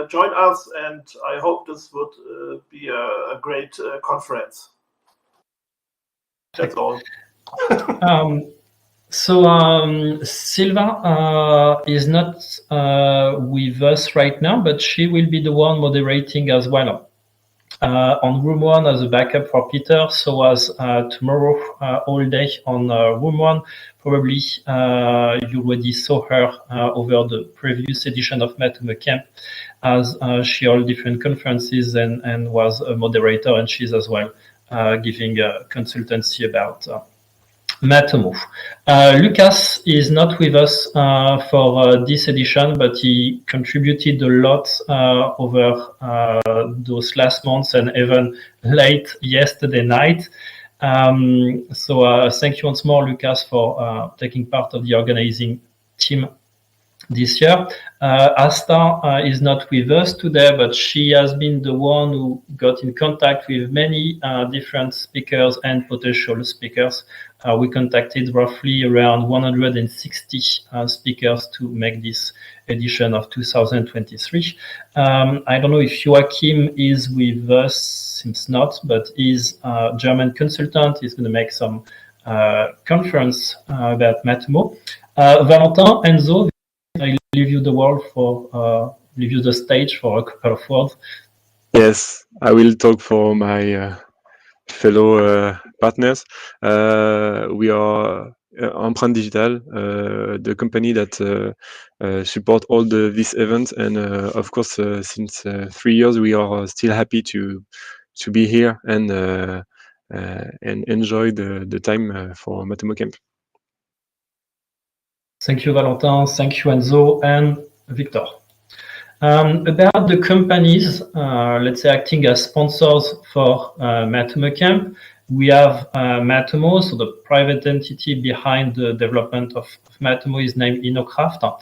join us, and I hope this would be a great conference. That's all. Silva is not with us right now, but she will be the one moderating as well on Room1 as a backup for Peter. So as tomorrow all day on Room1, probably you already saw her over the previous edition of Matomocamp, as she held different conferences and was a moderator, and she's as well giving consultancy about Matomo. Lucas is not with us for this edition, but he contributed a lot over those last months and even late yesterday night. So thank you once more, Lucas, for taking part of the organizing team this year. Asta is not with us today, but she has been the one who got in contact with many different speakers and potential speakers. We contacted roughly around 160 speakers to make this edition of 2023. I don't know if Joachim is with us, seems not, but he's a German consultant. He's going to make some conference about Matomo. Valentin, Enzo, I leave you the word for leave you the stage for a couple of words. Yes, I will talk for my fellow partners. We are Empreinte Digital, the company that support all these events, and of course, since 3 years, we are still happy to be here and enjoy the time for Matomocamp. Thank you, Valentin. Thank you, Enzo and Victor. About the companies, let's say, acting as sponsors for Matomocamp, we have Matomo, so the private entity behind the development of Matomo is named InnoCraft.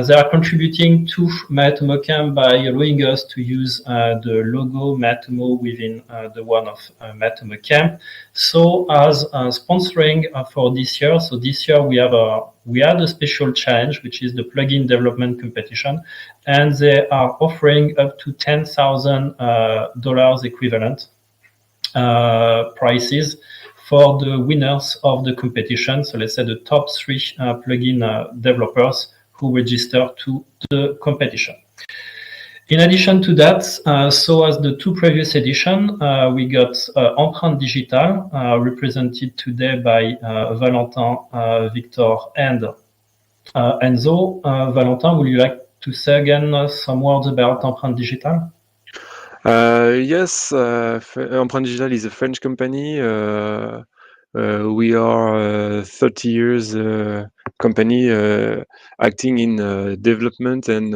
They are contributing to Matomocamp by allowing us to use the logo Matomo within the one of Matomocamp. So as sponsoring for this year, so this year we had a special challenge, which is the plugin development competition, and they are offering up to $10,000 equivalent prices for the winners of the competition. So let's say the top 3 plugin developers who register to the competition. In addition to that, so as the 2 previous editions, we got Empreinte Digital, represented today by Valentin, Victor, and Enzo. Valentin, would you like to say again some words about Empreinte Digital? Yes, Empreinte Digital is a French company. We are 30 years company acting in development and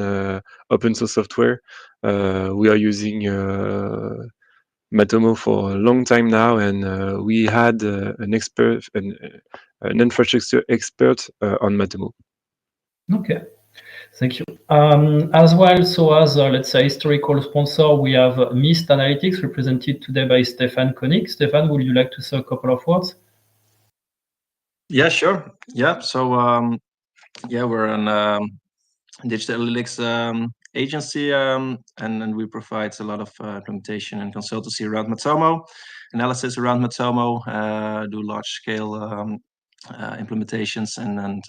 open source software. We are using Matomo for a long time now, and we had an infrastructure expert on Matomo. Okay. Thank you. As well, so as let's say historical sponsor, we have Mist Analytics, represented today by Stefan Koenig. Stefan, would you like to say a couple of words? Yeah, sure. Yeah, so we're an digital analytics agency, and we provide a lot of implementation and consultancy around Matomo, analysis around Matomo, do large-scale implementations and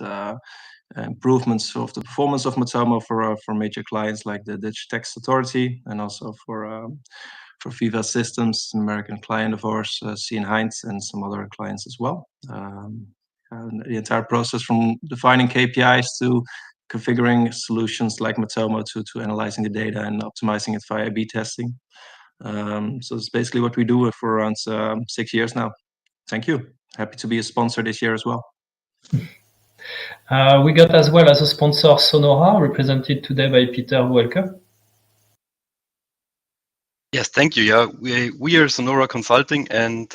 improvements of the performance of Matomo for major clients like the Dutch Tax Authority, and also for Viva Systems, an American client of ours, C. & Heinz, and some other clients as well. And the entire process from defining KPIs to configuring solutions like Matomo to analyzing the data and optimizing it via A/B testing. So it's basically what we do for around 6 years now. Thank you. Happy to be a sponsor this year as well. We got as well as a sponsor Sonora, represented today by Peter Welke. Yes, thank you. Yeah, we are Sonora Consulting, and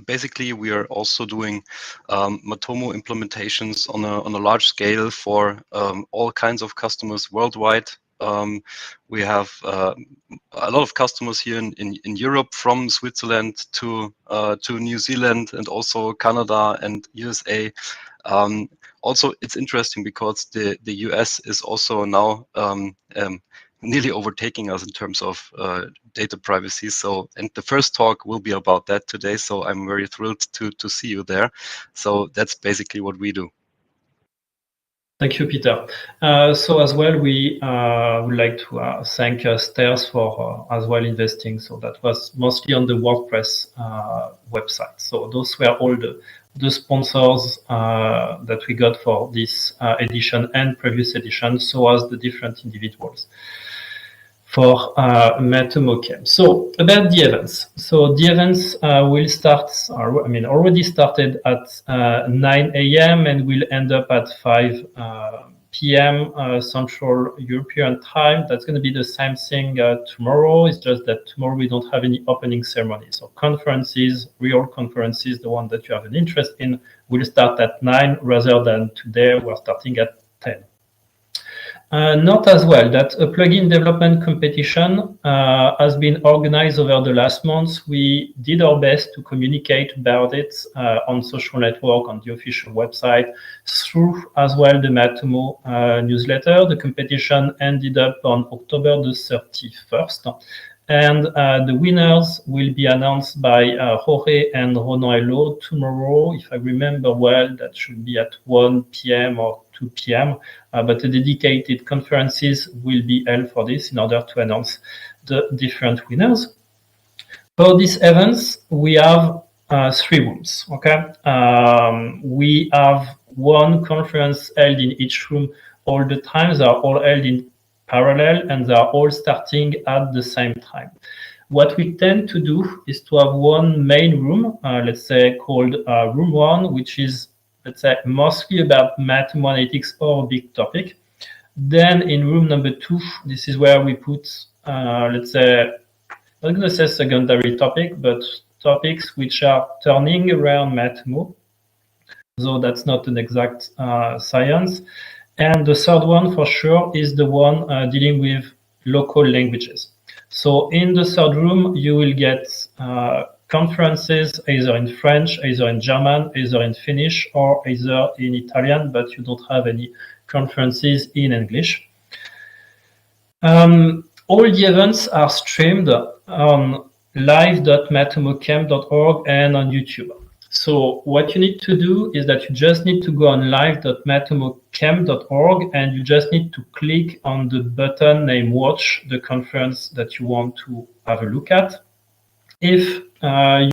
basically we are also doing Matomo implementations on a large scale for all kinds of customers worldwide. We have a lot of customers here in Europe, from Switzerland to New Zealand, and also Canada and USA. Also, it's interesting because the US is also now nearly overtaking us in terms of data privacy. So, and the first talk will be about that today. So I'm very thrilled to see you there. So that's basically what we do. Thank you, Peter. So as well, we would like to thank Stairs for as well investing. So that was mostly on the WordPress website. So those were all the sponsors that we got for this edition and previous edition, so as the different individuals for Matomocamp. So about the events. So the events will start, already started at 9 a.m. and will end up at 5 p.m. Central European time. That's going to be the same thing tomorrow. It's just that tomorrow we don't have any opening ceremony. So conferences, real conferences, the one that you have an interest in, will start at 9 rather than today we're starting at 10. Note as well that a plugin development competition has been organized over the last months. We did our best to communicate about it on social network, on the official website, through as well the Matomo newsletter. The competition ended up on October the 31st. And the winners will be announced by Jorge and Ronaldo tomorrow. If I remember well, that should be at 1 p.m. or 2 p.m. But the dedicated conferences will be held for this in order to announce the different winners. For these events, we have 3 rooms. Okay, we have one conference held in each room all the time. They are all held in parallel and they are all starting at the same time. What we tend to do is to have one main room, let's say called Room 1, which is, let's say, mostly about Matomo Analytics or a big topic. Then in room number 2, this is where we put, let's say, I'm not going to say secondary topic, but topics which are turning around Matomo. So that's not an exact science. And the third one for sure is the one dealing with local languages. So in the third room, you will get conferences either in French, either in German, either in Finnish, or either in Italian, but you don't have any conferences in English. All the events are streamed on live.matomocamp.org and on YouTube. So what you need to do is that you just need to go on live.matomocamp.org and you just need to click on the button named Watch the conference that you want to have a look at. If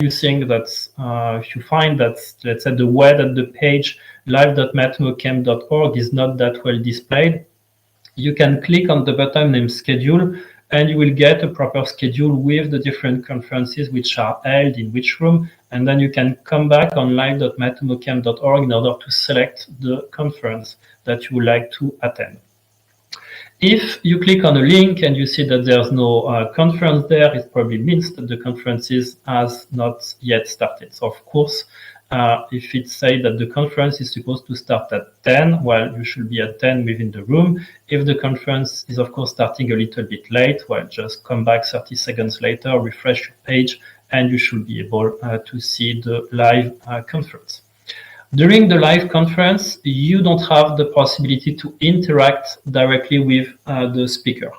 you think that, if you find that, let's say, the way that the page live.matomocamp.org is not that well displayed, you can click on the button named Schedule and you will get a proper schedule with the different conferences which are held in which room. And then you can come back on live.matomocamp.org in order to select the conference that you would like to attend. If you click on a link and you see that there's no conference there, it probably means that the conference has not yet started. So of course, if it says that the conference is supposed to start at 10, well, you should be at 10 within the room. If the conference is, of course, starting a little bit late, well, just come back 30 seconds later, refresh your page, and you should be able to see the live conference. During the live conference, you don't have the possibility to interact directly with the speaker.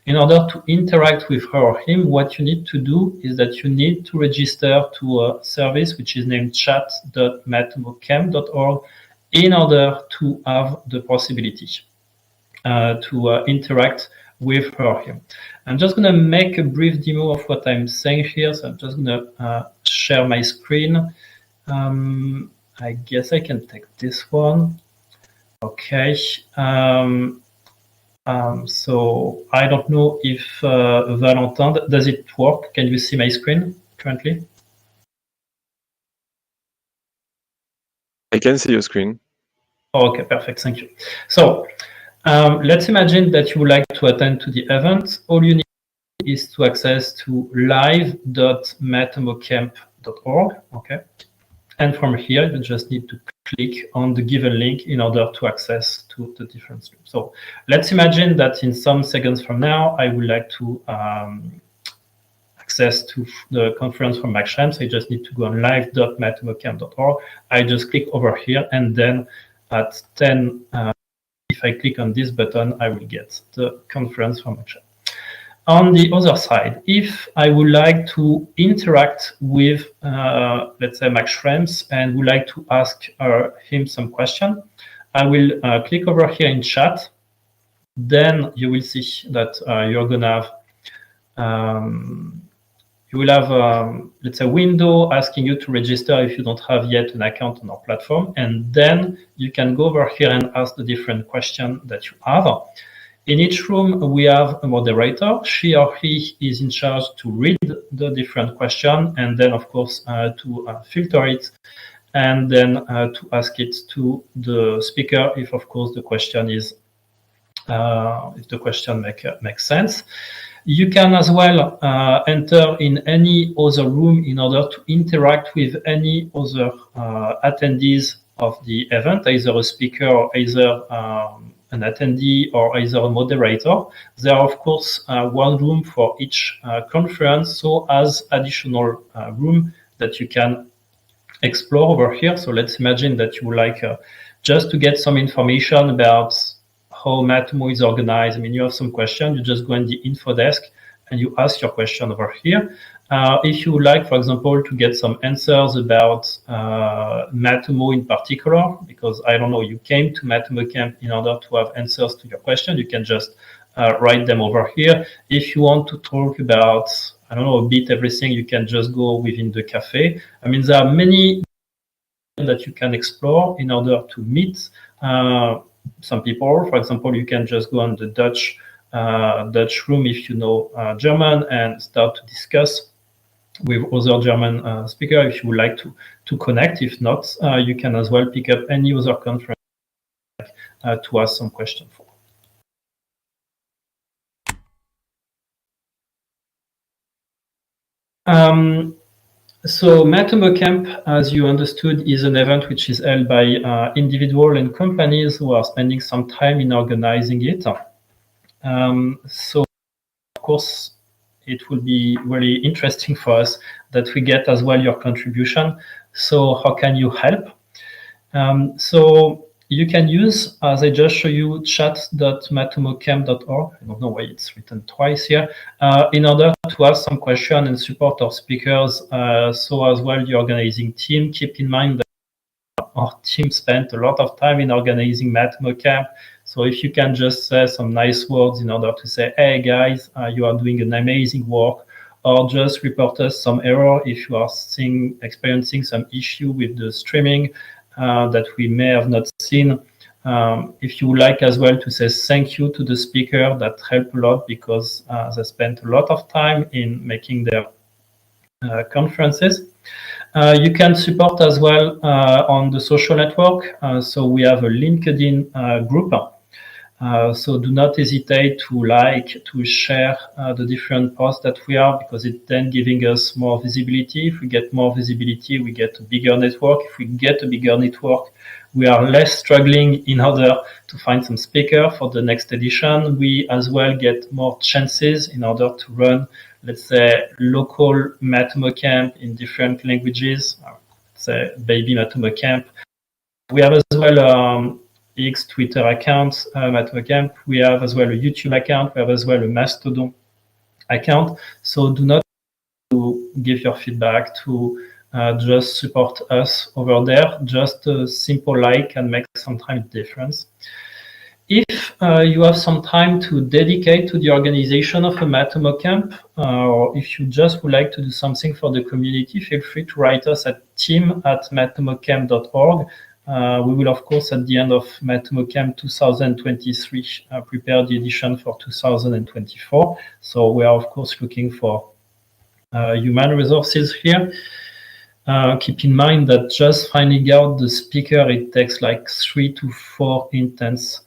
In order to interact with her or him, what you need to do is that you need to register to a service which is named chat.matomocamp.org in order to have the possibility to interact with her or him. I'm just going to make a brief demo of what I'm saying here. So I'm just going to share my screen. I guess I can take this one. Okay. So I don't know if Valentin, does it work? Can you see my screen currently? I can see your screen. Oh, okay, perfect. Thank you. So let's imagine that you would like to attend to the event. All you need is to access to live.matomocamp.org. Okay. And from here, you just need to click on the given link in order to access to the different streams. So let's imagine that in some seconds from now, I would like to access to the conference from Matomocamp. So I just need to go on live.matomocamp.org. I just click over here, and then at 10, if I click on this button, I will get the conference from Matomocamp. On the other side, if I would like to interact with, let's say, Max Schrems and would like to ask him some question, I will click over here in chat. Then you will see that you're going to have you will have, let's say, a window asking you to register if you don't have yet an account on our platform. And then you can go over here and ask the different questions that you have. In each room, we have a moderator. She or he is in charge to read the different questions and then, of course, to filter it and then to ask it to the speaker if, of course, the question is if the question makes sense. You can as well enter in any other room in order to interact with any other attendees of the event, either a speaker or either an attendee or either a moderator. There are, of course, one room for each conference, so as additional room that you can explore over here. So let's imagine that you would like just to get some information about how Matomo is organized. I mean, you have some question, you just go in the info desk and you ask your question over here. If you would like, for example, to get some answers about Matomo in particular, because I don't know, you came to Matomocamp in order to have answers to your question, you can just write them over here. If you want to talk about, I don't know, a bit everything, you can just go within the cafe. I mean, there are many that you can explore in order to meet some people. For example, you can just go on the Dutch room if you know German and start to discuss with other German speakers if you would like to connect. If not, you can as well pick up any other conference to ask some questions for. So Matomocamp, as you understood, is an event which is held by individuals and companies who are spending some time in organizing it. So, of course, it will be really interesting for us that we get as well your contribution. So how can you help? So you can use, as I just showed you, chat.matomocamp.org. I don't know why it's written twice here, in order to ask some question and support our speakers. So as well, the organizing team, keep in mind that our team spent a lot of time in organizing Matomocamp. So if you can just say some nice words in order to say, hey guys, you are doing an amazing work, or just report us some error if you are experiencing some issue with the streaming that we may have not seen. If you would like as well to say thank you to the speaker, that helped a lot because they spent a lot of time in making their conferences. You can support as well on the social network. So we have a LinkedIn group. So do not hesitate to share the different posts that we have, because it's then giving us more visibility. If we get more visibility, we get a bigger network. If we get a bigger network, we are less struggling in order to find some speaker for the next edition. We as well get more chances in order to run, let's say, local Matomocamp in different languages. Let's say baby Matomocamp. We have as well X Twitter account, Matomocamp. We have as well a YouTube account. We have as well a Mastodon account. So do not give your feedback to just support us over there. Just a simple like can make sometimes difference. If you have some time to dedicate to the organization of a Matomocamp, or if you just would like to do something for the community, feel free to write us at team@matomocamp.org. We will, of course, at the end of Matomocamp 2023, prepare the edition for 2024. So we are, of course, looking for human resources here. Keep in mind that just finding out the speaker, it takes like 3 to 4 intense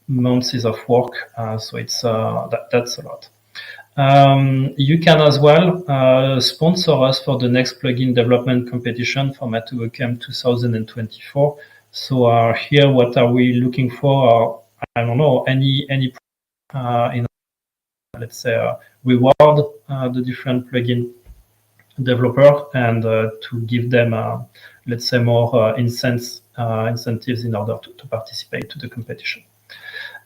months of work. So it's that's a lot. You can as well sponsor us for the next plugin development competition for Matomocamp 2024. So here, what are we looking for? I don't know, any let's say reward the different plugin developer and to give them let's say more incentives in order to participate to the competition.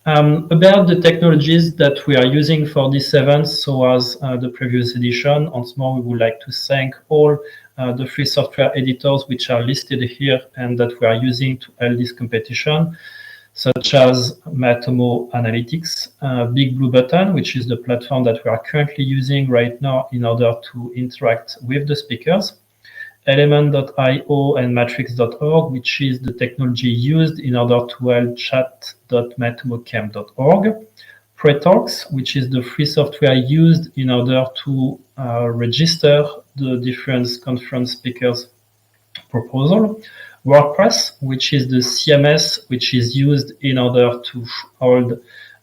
About the technologies that we are using for this event, so as the previous edition, once more, we would like to thank all the free software editors which are listed here and that we are using to hold this competition, such as Matomo Analytics, Big Blue Button, which is the platform that we are currently using right now in order to interact with the speakers, Element.io and Matrix.org, which is the technology used in order to help chat.matomocamp.org, Pretalks, which is the free software used in order to register the different conference speakers proposal, WordPress, which is the CMS which is used in order to hold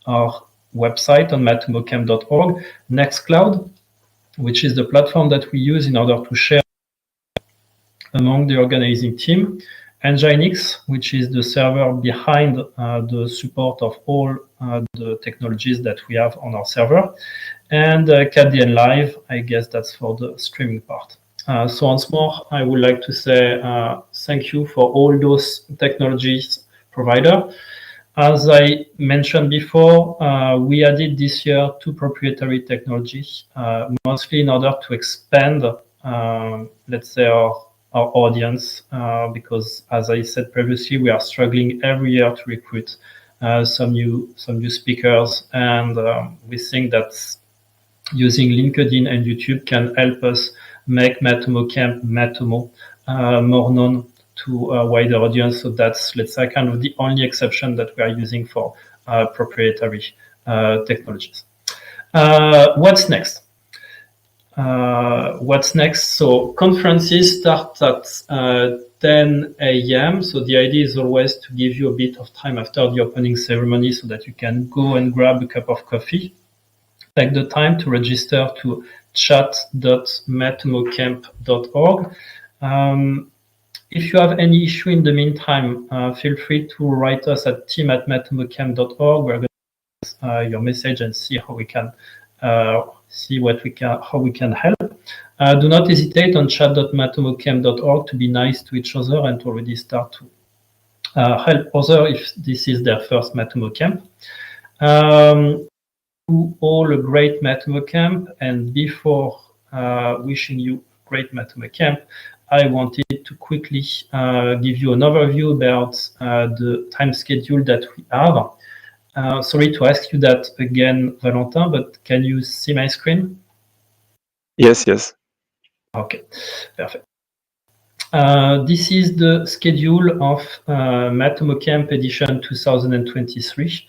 our website on matomocamp.org, Nextcloud, which is the platform that we use in order to share among the organizing team, Nginx, which is the server behind the support of all the technologies that we have on our server, and KDN Live, I guess that's for the streaming part. So once more, I would like to say thank you for all those technologies provider. As I mentioned before, we added this year 2 proprietary technologies, mostly in order to expand, let's say, our audience, because as I said previously, we are struggling every year to recruit some new speakers, and we think that using LinkedIn and YouTube can help us make Matomocamp Matomo more known to a wider audience. So that's, let's say, kind of the only exception that we are using for proprietary technologies. What's next? So conferences start at 10 a.m. So the idea is always to give you a bit of time after the opening ceremony so that you can go and grab a cup of coffee. Take the time to register to chat.matomocamp.org. If you have any issue in the meantime, feel free to write us at team@matomocamp.org. We're going to your message and see how we can how we can help. Do not hesitate on chat.matomocamp.org to be nice to each other and to already start to help others if this is their first Matomocamp. All a great Matomocamp, and before wishing you a great Matomocamp, I wanted to quickly give you an overview about the time schedule that we have. Sorry to ask you that again, Valentin, but can you see my screen? Yes. Okay, perfect. This is the schedule of Matomocamp edition 2023.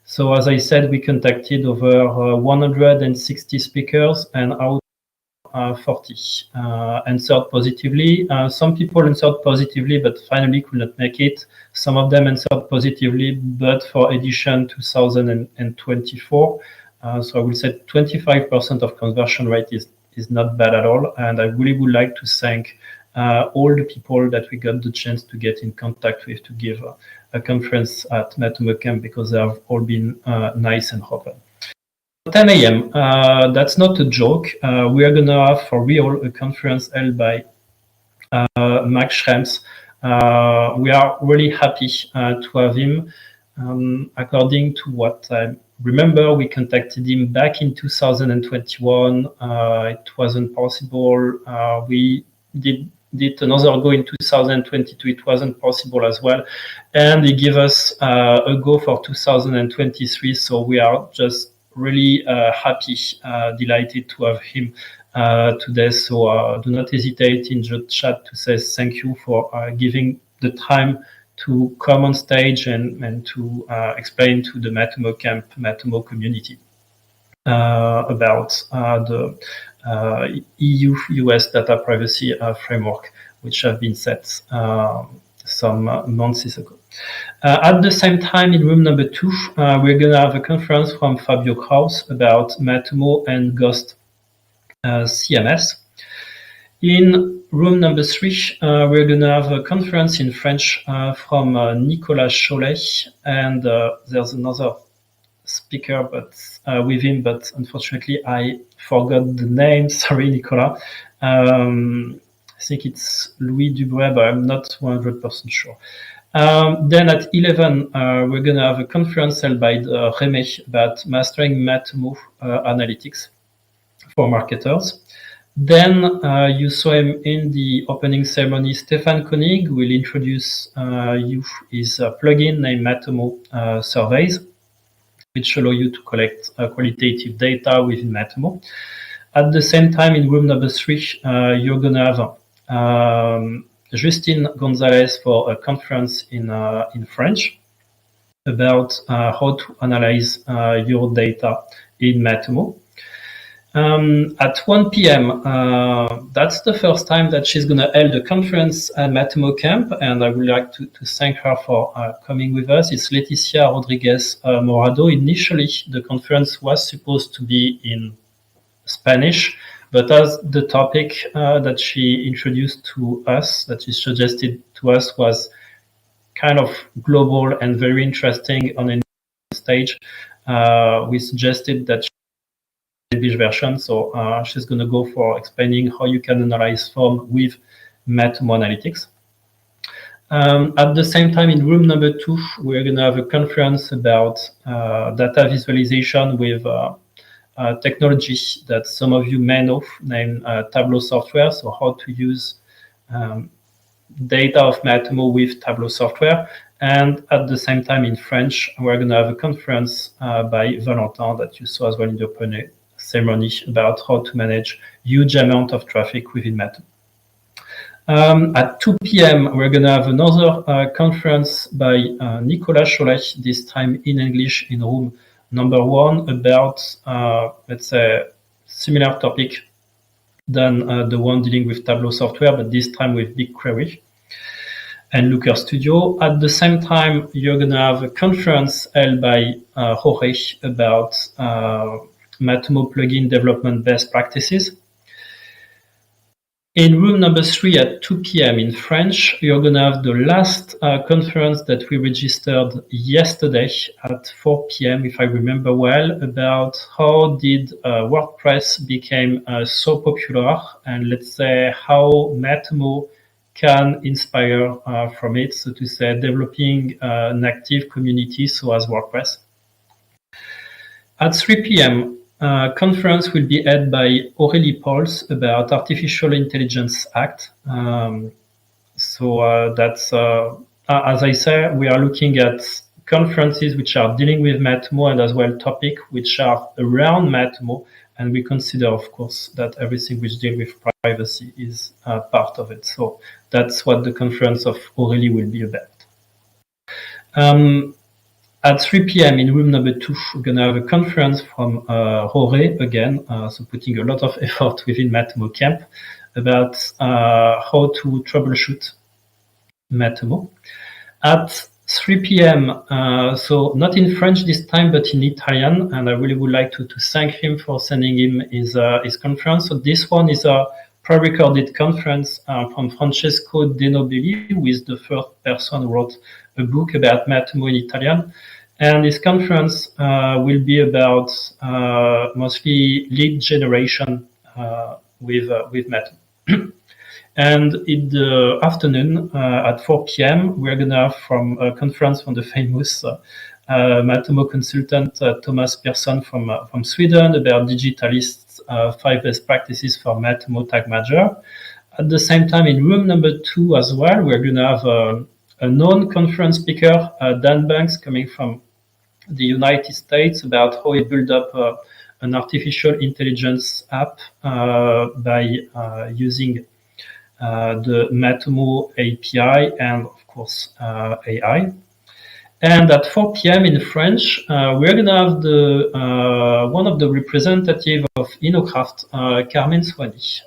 So as I said, we contacted over 160 speakers, and out 40 answered positively. Some people answered positively, but finally could not make it. Some of them answered positively, but for edition 2024. So I will say 25% of conversion rate is not bad at all. And I really would like to thank all the people that we got the chance to get in contact with to give a conference at Matomocamp, because they have all been nice and open. 10 a.m. That's not a joke. We are going to have for real a conference held by Max Schrems. We are really happy to have him. According to what I remember, we contacted him back in 2021. It wasn't possible. We did another go in 2022. It wasn't possible as well. And he gave us a go for 2023. So we are just really happy, delighted to have him today. So do not hesitate in the chat to say thank you for giving the time to come on stage and to explain to the Matomocamp Matomo community about the EU-US data privacy framework, which have been set some months ago. At the same time, in room number 2, we're going to have a conference from Fabio Kraus about Matomo and Ghost CMS. In room number 3, we're going to have a conference in French from Nicolas Cholet, and there's another speaker with him, but unfortunately I forgot the name. Sorry, Nicolas. I think it's Louis Dubois, but I'm not 100% sure. Then at 11, we're going to have a conference held by Remé about mastering Matomo Analytics for marketers. Then you saw him in the opening ceremony. Stefan Koenig will introduce you his plugin named Matomo Surveys, which allow you to collect qualitative data within Matomo. At the same time, in room number 3, you're going to have Justine Gonzalez for a conference in French about how to analyze your data in Matomo. At 1 p.m., that's the first time that she's going to hold a conference at Matomocamp, and I would like to thank her for coming with us. It's Leticia Rodriguez Morado. Initially, the conference was supposed to be in Spanish, but as the topic that she introduced to us, that she suggested to us, was kind of global and very interesting on a stage, we suggested that English version. So she's going to go for explaining how you can analyze form with Matomo Analytics. At the same time, in room number 2, we're going to have a conference about data visualization with technology that some of you may know, named Tableau software. So how to use data of Matomo with Tableau software. And at the same time, in French, we're going to have a conference by Valentin that you saw as well in the opening ceremony about how to manage huge amount of traffic within Matomo. At 2 p.m., we're going to have another conference by Nicolas Cholet, this time in English, in room number 1, about, let's say, similar topic than the one dealing with Tableau software, but this time with BigQuery and Looker Studio. At the same time, you're going to have a conference held by Jorge about Matomo plugin development best practices. In room number 3 at 2 p.m. in French, you're going to have the last conference that we registered yesterday at 4 p.m., if I remember well, about how did WordPress became so popular, and let's say how Matomo can inspire from it, so to say, developing an active community, so as WordPress. At 3 p.m., conference will be held by Aurélie Pauls about Artificial Intelligence Act. That's, as I say, we are looking at conferences which are dealing with Matomo and as well topic which are around Matomo. And we consider, of course, that everything which deals with privacy is part of it. So that's what the conference of Aurélie will be about. At 3 p.m. in room number 2, we're going to have a conference from Jorge again, so putting a lot of effort within Matomocamp about how to troubleshoot Matomo. At 3 p.m., so not in French this time, but in Italian, and I really would like to thank him for sending him his conference. So this one is a pre-recorded conference from Francesco De Nobili, who is the first person who wrote a book about Matomo in Italian. And this conference will be about mostly lead generation with Matomo. And in the afternoon at 4 p.m., we're going to have from a conference from the famous Matomo consultant Thomas Persson from Sweden about Digitalists 5 best practices for Matomo Tag Manager. At the same time, in room number 2 as well, we're going to have a known conference speaker, Dan Banks, coming from the United States, about how he built up an artificial intelligence app by using the Matomo API and, of course, AI. And at 4 p.m. in French, we're going to have the one of the representatives of InnoCraft, Carmen Soigny,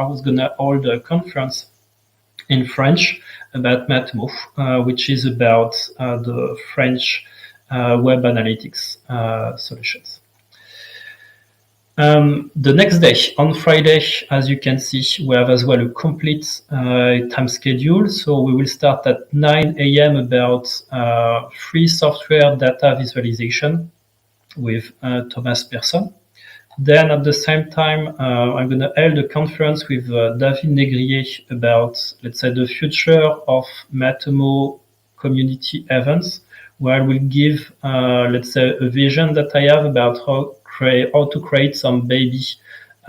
who's going to hold a conference in French about Matomo, which is about the French web analytics solutions. The next day, on Friday, as you can see, we have as well a complete time schedule. So we will start at 9 a.m. about free software data visualization with Thomas Persson. Then at the same time, I'm going to hold a conference with David Negrier about, let's say, the future of Matomo community events where I will give, let's say, a vision that I have about how to create some baby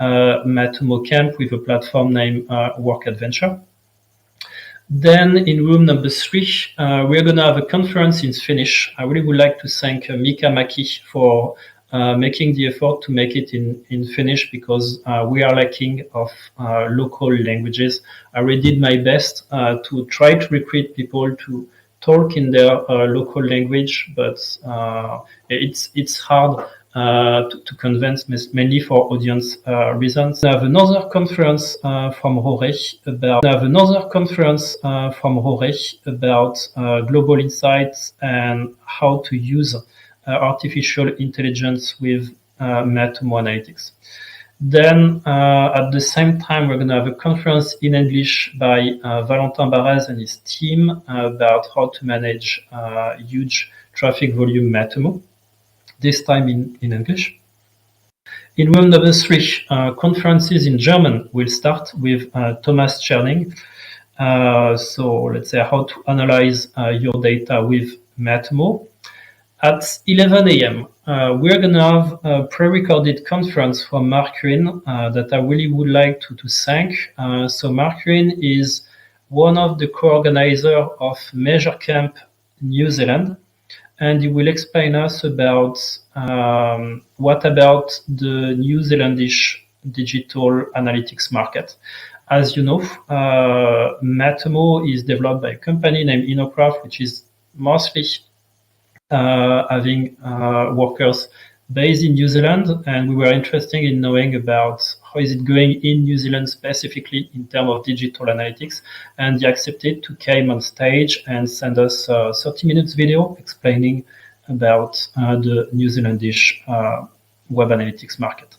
Matomocamp with a platform named Work Adventure. Then in room number 3, we're going to have a conference in Finnish. I really would like to thank Mika Maki for making the effort to make it in Finnish, because we are lacking of local languages. I really did my best to try to recruit people to talk in their local language, but it's hard to convince, mainly for audience reasons. I have another conference from Rore about global insights and how to use artificial intelligence with Matomo Analytics. Then at the same time, we're going to have a conference in English by Valentin Barrez and his team about how to manage huge traffic volume Matomo, this time in English. In room number 3, conferences in German will start with Thomas Cherning. So let's say how to analyze your data with Matomo. At 11 a.m., we're going to have a pre-recorded conference from Mark Green that I really would like to thank. So Mark Green is one of the co-organizers of Matomocamp New Zealand, and he will explain us about what about the New Zealandish digital analytics market. As you know, Matomo is developed by a company named InnoCraft, which is mostly having workers based in New Zealand, and we were interested in knowing about how is it going in New Zealand specifically in terms of digital analytics, and he accepted to come on stage and send us a 30 minutes video explaining about the New Zealandish web analytics market.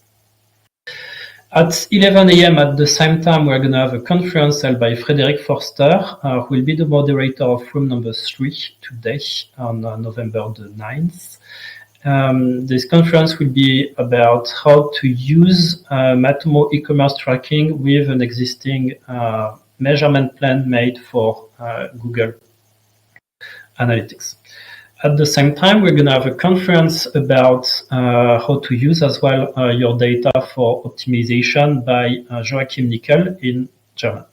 At 11 a.m. at the same time, we're going to have a conference held by Frederick Forster, who will be the moderator of room number 3 today on November the 9th. This conference will be about how to use Matomo e-commerce tracking with an existing measurement plan made for Google Analytics. At the same time, we're going to have a conference about how to use as well your data for optimization by Joachim Nickel in German.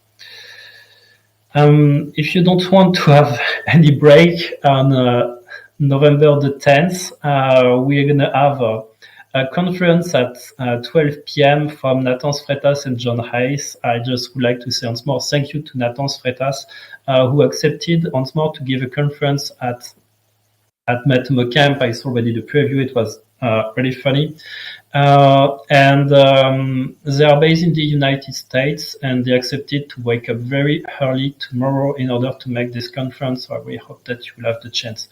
If you don't want to have any break on November the 10th, we're going to have a conference at 12 p.m. from Nathan Freitas and John Hayes. I just would like to say once more thank you to Nathan Freitas, who accepted once more to give a conference at Matomocamp. I saw already the preview. It was really funny. And they are based in the United States, and they accepted to wake up very early tomorrow in order to make this conference. So we hope that you will have the chance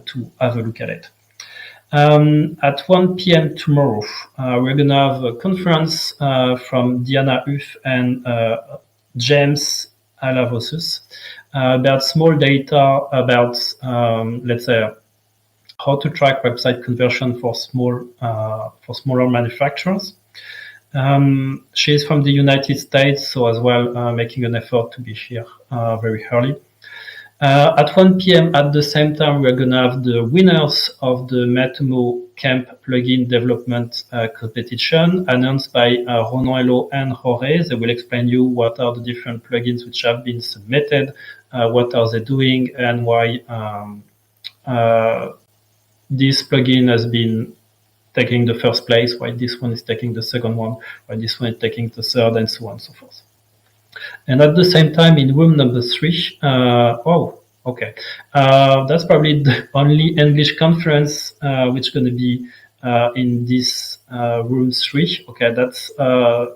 to have a look at it. At 1 p.m. tomorrow, we're going to have a conference from Diana Huff and James Alavosus about small data, about, let's say, how to track website conversion for smaller manufacturers. She is from the United States, so as well making an effort to be here very early. At 1 p.m. at the same time, we're going to have the winners of the Matomocamp plugin development competition announced by Ronan Hello and Jorge. They will explain you what are the different plugins which have been submitted, what are they doing, and why this plugin has been taking the first place, why this one is taking the second one, why this one is taking the third, and so on and so forth. And at the same time, in room number 3, that's probably the only English conference which is going to be in this room 3. Okay, that's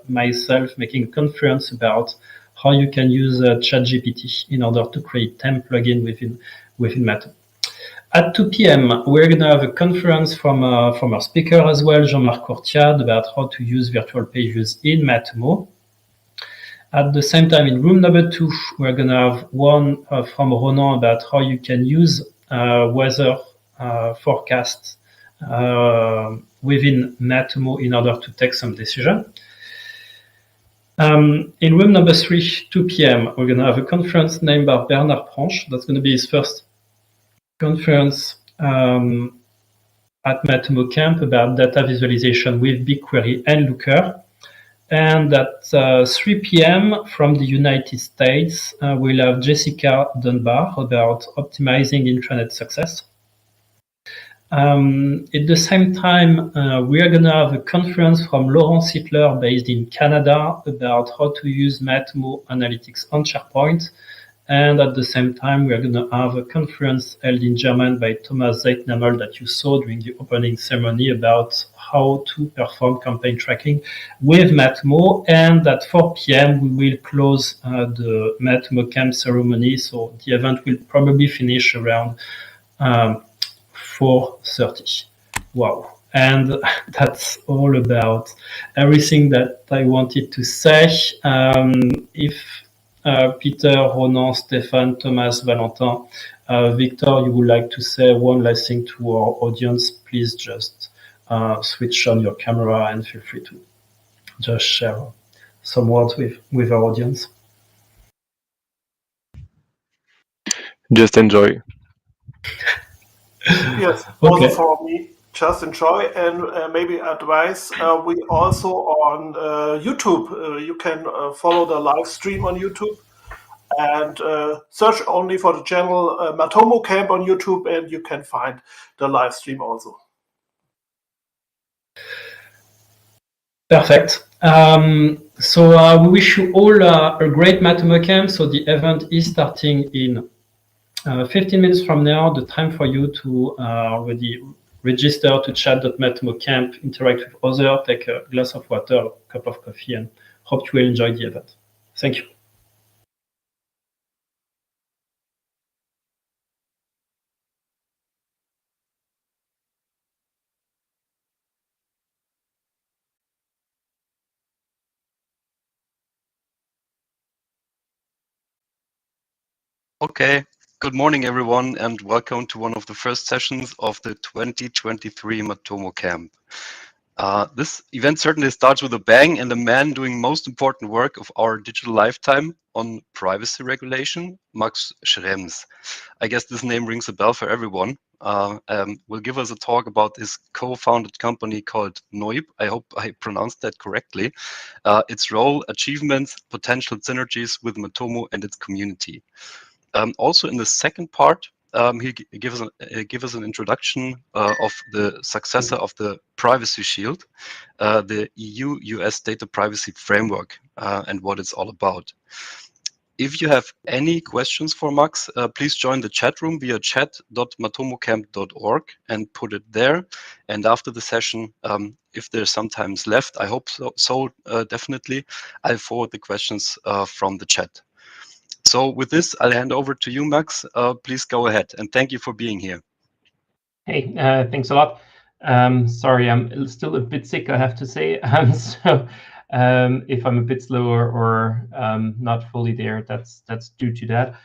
myself making a conference about how you can use ChatGPT in order to create 10 plugins within Matomo. At 2 p.m., we're going to have a conference from our speaker as well, Jean-Marc Courtiade, about how to use virtual pages in Matomo. At the same time, in room number 2, we're going to have one from Ronan about how you can use weather forecasts within Matomo in order to take some decision. In room number 3, 2 p.m., we're going to have a conference named by Bernard Pranche. That's going to be his first conference at Matomocamp about data visualization with BigQuery and Looker. And at 3 p.m. from the United States, we'll have Jessica Dunbar about optimizing intranet success. At the same time, we are going to have a conference from Laurent Sittler based in Canada about how to use Matomo Analytics on SharePoint. And at the same time, we are going to have a conference held in German by Thomas Zeitnamel that you saw during the opening ceremony about how to perform campaign tracking with Matomo. And at 4 p.m., we will close the Matomocamp ceremony. So the event will probably finish around 4:30. Wow. And that's all about everything that I wanted to say. If Peter, Ronan, Stéphane, Thomas, Valentin, Victor, you would like to say one last thing to our audience, please just switch on your camera and feel free to just share some words with our audience. Just enjoy. Yes, Okay. also for me, just enjoy and maybe advice. We also on YouTube. You can follow the live stream on YouTube and search only for the channel Matomocamp on YouTube, and you can find the live stream also. Perfect. So we wish you all a great Matomocamp. So the event is starting in 15 minutes from now. The time for you to already register to chat.matomocamp, interact with others, take a glass of water, a cup of coffee, and hope you will enjoy the event. Thank you. Okay, good morning everyone and welcome to one of the first sessions of the 2023 Matomocamp. This event certainly starts with a bang and a man doing most important work of our digital lifetime on privacy regulation, Max Schrems. I guess this name rings a bell for everyone. Will give us a talk about his co-founded company called Noib. I hope I pronounced that correctly. Its role, achievements, potential synergies with Matomo and its community. Also in the second part, he gives us an introduction of the successor of the Privacy Shield, the EU-US Data Privacy Framework, and what it's all about. If you have any questions for Max, please join the chat room via chat.matomocamp.org and put it there. And after the session, if there's some time left, I hope so definitely, I'll forward the questions from the chat. So with this, I'll hand over to you, Max. Please go ahead, and thank you for being here. Hey, thanks a lot. Sorry, I'm still a bit sick, I have to say. So if I'm a bit slower or not fully there, that's due to that.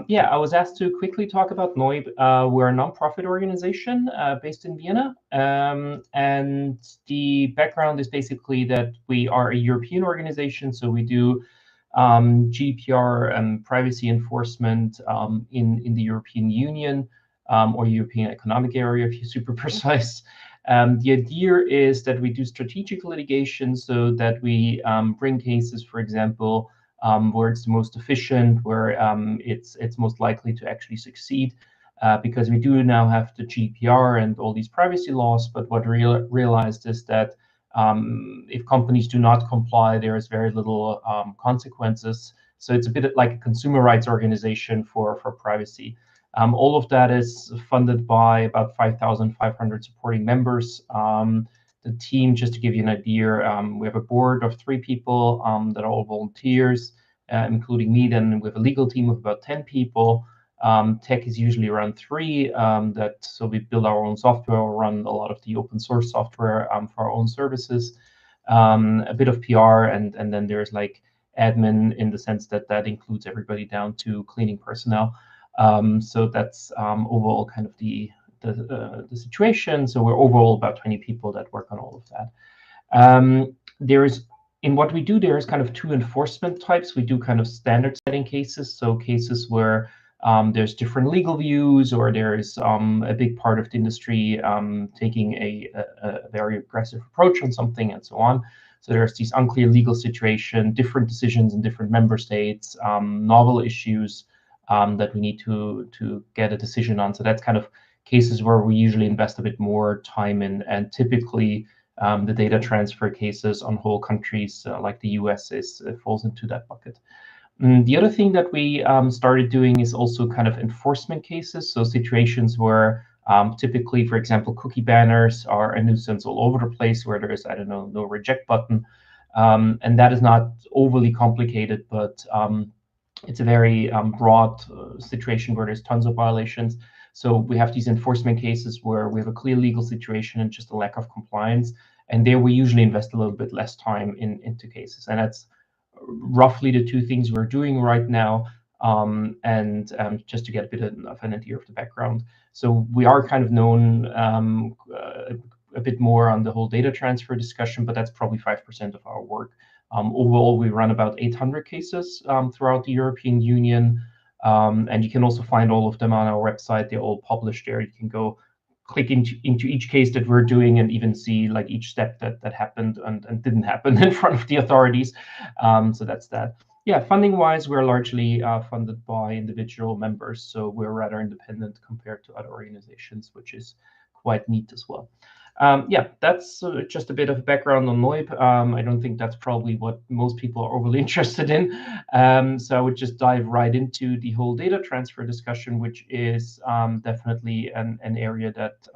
Yeah, I was asked to quickly talk about Noib. We're a nonprofit organization based in Vienna. And the background is basically that we are a European organization, so we do GDPR and privacy enforcement in the European Union or European Economic Area, if you're super precise. The idea is that we do strategic litigation so that we bring cases, for example, where it's the most efficient, where it's most likely to actually succeed, because we do now have the GDPR and all these privacy laws. But what we realized is that if companies do not comply, there is very little consequences. So it's a bit like a consumer rights organization for privacy. All of that is funded by about 5,500 supporting members. The team, just to give you an idea, we have a board of 3 people that are all volunteers, including me. Then we have a legal team of about 10 people. Tech is usually around 3. So we build our own software, or run a lot of the open source software for our own services. A bit of PR, and then there's like admin, in the sense that that includes everybody down to cleaning personnel. So that's overall kind of the situation. So we're overall about 20 people that work on all of that. In what we do, there's kind of 2 enforcement types. We do kind of standard setting cases, so cases where there's different legal views, or there is a big part of the industry taking a very aggressive approach on something, and so on. So there's these unclear legal situation, different decisions in different member states, novel issues that we need to get a decision on. So that's kind of cases where we usually invest a bit more time in, and typically the data transfer cases on whole countries like the US falls into that bucket. The other thing that we started doing is also kind of enforcement cases, so situations where typically, for example, cookie banners are a nuisance all over the place, where there is, I don't know, no reject button, and that is not overly complicated, but it's a very broad situation where there's tons of violations. So we have these enforcement cases where we have a clear legal situation and just a lack of compliance, and there we usually invest a little bit less time into cases, and that's roughly the two things we're doing right now. And just to get a bit of an idea of the background, so we are kind of known a bit more on the whole data transfer discussion, but that's probably 5% of our work. Overall, we run about 800 cases throughout the European Union, and you can also find all of them on our website. They're all published there. You can go click into each case that we're doing and even see like each step that happened and didn't happen in front of the authorities. So that's that. Yeah, funding wise, we're largely funded by individual members, so we're rather independent compared to other organizations, which is quite neat as well. Yeah, that's just a bit of background on Noib. I don't think that's probably what most people are overly interested in. So I would just dive right into the whole data transfer discussion, which is definitely an area that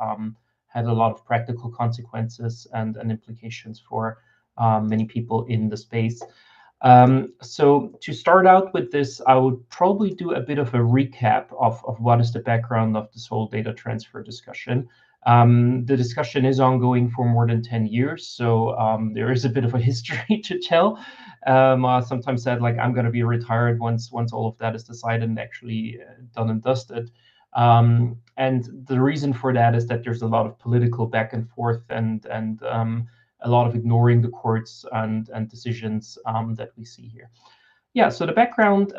had a lot of practical consequences and implications for many people in the space. So to start out with this, I would probably do a bit of a recap of what is the background of this whole data transfer discussion. The discussion is ongoing for more than 10 years, so there is a bit of a history to tell. I sometimes said, like, I'm going to be retired once all of that is decided and actually done and dusted. And the reason for that is that there's a lot of political back and forth and a lot of ignoring the courts and decisions that we see here. Yeah, so the background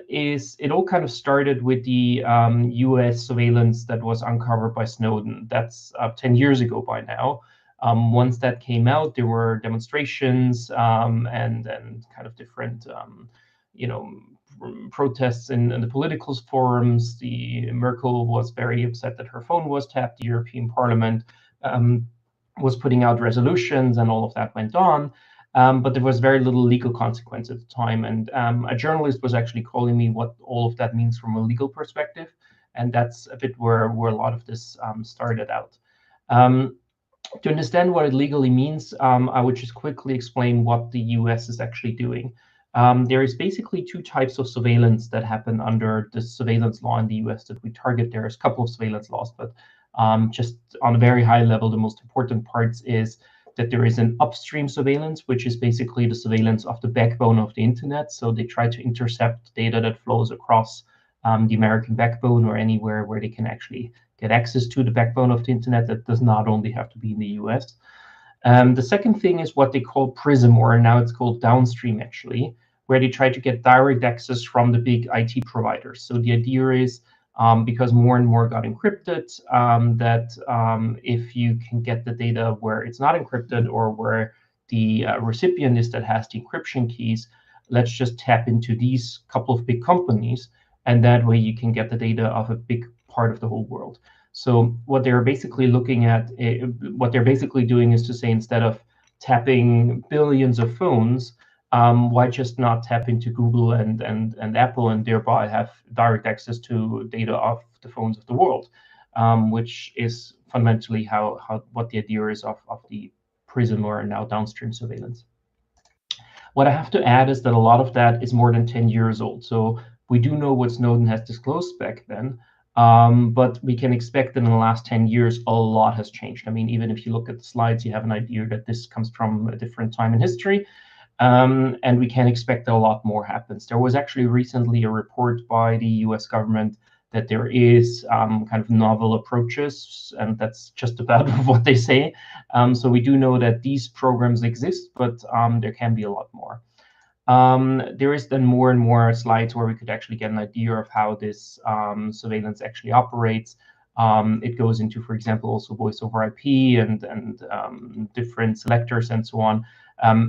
is it all kind of started with the US surveillance that was uncovered by Snowden. That's 10 years ago by now. Once that came out, there were demonstrations and kind of different, protests in the political forums. The Merkel was very upset that her phone was tapped. The European Parliament was putting out resolutions, and all of that went on. But there was very little legal consequence at the time. And a journalist was actually calling me what all of that means from a legal perspective. And that's a bit where a lot of this started out. To understand what it legally means, I would just quickly explain what the US is actually doing. There is basically two types of surveillance that happen under the surveillance law in the US that we target. There's a couple of surveillance laws, but just on a very high level, the most important parts is that there is an upstream surveillance, which is basically the surveillance of the backbone of the internet. So they try to intercept data that flows across the American backbone or anywhere where they can actually get access to the backbone of the internet. That does not only have to be in the US. The second thing is what they call PRISM, or now it's called downstream actually, where they try to get direct access from the big IT providers. So the idea is, because more and more got encrypted, that if you can get the data where it's not encrypted or where the recipient is that has the encryption keys, let's just tap into these couple of big companies, and that way you can get the data of a big part of the whole world. So what they're basically looking at, what they're basically doing is to say, instead of tapping billions of phones, why just not tap into Google and Apple and thereby have direct access to data of the phones of the world, which is fundamentally what the idea is of the PRISM, or now downstream surveillance. What I have to add is that a lot of that is more than 10 years old. So we do know what Snowden has disclosed back then, but we can expect that in the last 10 years, a lot has changed. I mean, even if you look at the slides, you have an idea that this comes from a different time in history. And we can expect that a lot more happens. There was actually recently a report by the US government that there is kind of novel approaches, and that's just about what they say. So we do know that these programs exist, but there can be a lot more. There is then more and more slides where we could actually get an idea of how this surveillance actually operates. It goes into, for example, also voice over IP and different selectors and so on.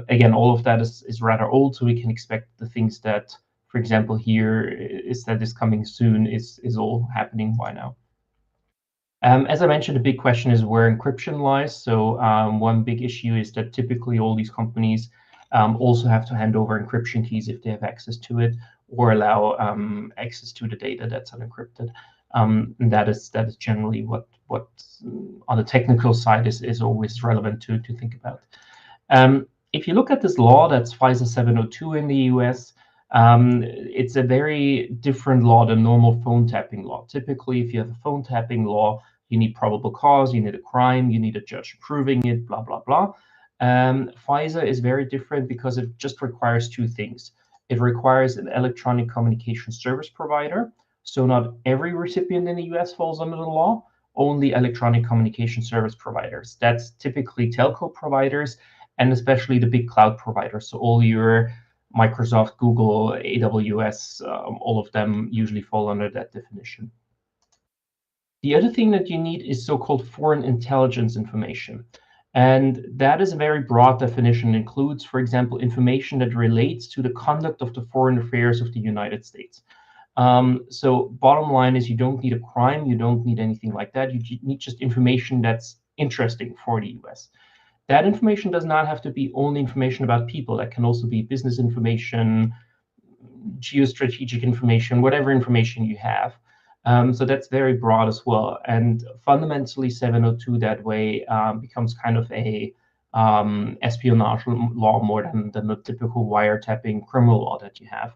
Again, all of that is rather old, so we can expect the things that, for example, here is coming soon is all happening by now. As I mentioned, the big question is where encryption lies. So one big issue is that typically all these companies also have to hand over encryption keys if they have access to it, or allow access to the data that's unencrypted. And that is generally what on the technical side is always relevant to think about. If you look at this law, that's FISA 702 in the US. It's a very different law than normal phone tapping law. Typically, if you have a phone tapping law, you need probable cause, you need a crime, you need a judge proving it, blah, blah, blah. FISA is very different because it just requires two things. It requires an electronic communication service provider. So not every recipient in the US falls under the law, only electronic communication service providers. That's typically telco providers, and especially the big cloud providers. So all your Microsoft, Google, AWS, all of them usually fall under that definition. The other thing that you need is so-called foreign intelligence information. And that is a very broad definition. It includes, for example, information that relates to the conduct of the foreign affairs of the United States. So bottom line is you don't need a crime, you don't need anything like that. You need just information that's interesting for the US. That information does not have to be only information about people. That can also be business information, geostrategic information, whatever information you have. So that's very broad as well. And fundamentally, 702 that way becomes kind of a espionage law more than the typical wiretapping criminal law that you have.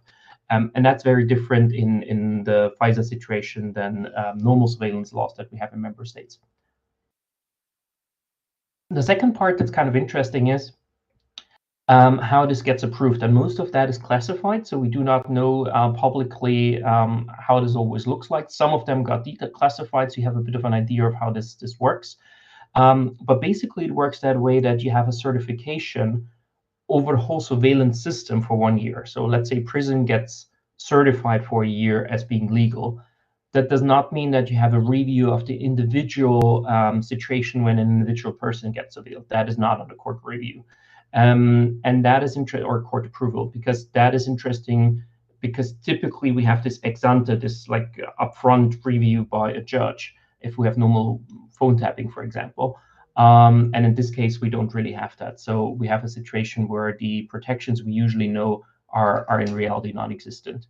And that's very different in the FISA situation than normal surveillance laws that we have in member states. The second part that's kind of interesting is how this gets approved, and most of that is classified, so we do not know publicly how this always looks like. Some of them got declassified, so you have a bit of an idea of how this works. But basically, it works that way that you have a certification over the whole surveillance system for 1 year. So let's say prison gets certified for a year as being legal. That does not mean that you have a review of the individual situation when an individual person gets surveilled. That is not under court review. And that is interesting, or court approval, because that is interesting, because typically we have this ex ante, this like upfront review by a judge if we have normal phone tapping, for example. And in this case, we don't really have that. So we have a situation where the protections we usually know are in reality non-existent.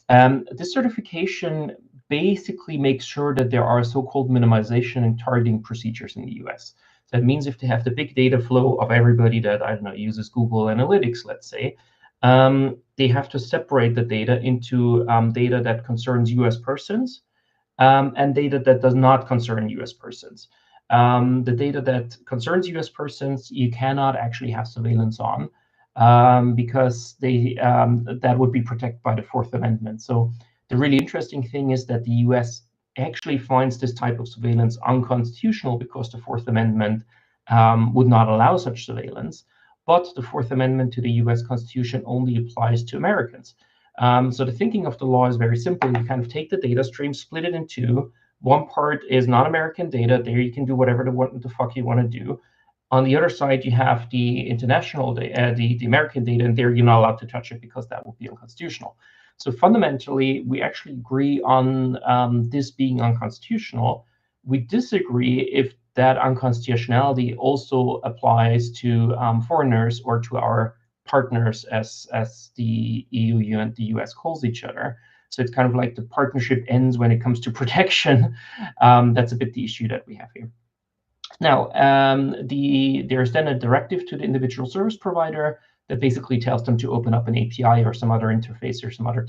This certification basically makes sure that there are so-called minimization and targeting procedures in the US. That means if they have the big data flow of everybody that, I don't know, uses Google Analytics, let's say, they have to separate the data into data that concerns US persons and data that does not concern US persons. The data that concerns US persons, you cannot actually have surveillance on because that would be protected by the Fourth Amendment. So the really interesting thing is that the US actually finds this type of surveillance unconstitutional because the Fourth Amendment would not allow such surveillance. But the Fourth Amendment to the US Constitution only applies to Americans. So the thinking of the law is very simple. You kind of take the data stream, split it in two. One part is non-American data. There you can do whatever the fuck you want to do. On the other side, you have the international, the American data, and there you're not allowed to touch it because that would be unconstitutional. So fundamentally, we actually agree on this being unconstitutional. We disagree if that unconstitutionality also applies to foreigners or to our partners as the EU and the US calls each other. So it's kind of like the partnership ends when it comes to protection. That's a bit the issue that we have here. Now, there's then a directive to the individual service provider that basically tells them to open up an API or some other interface or some other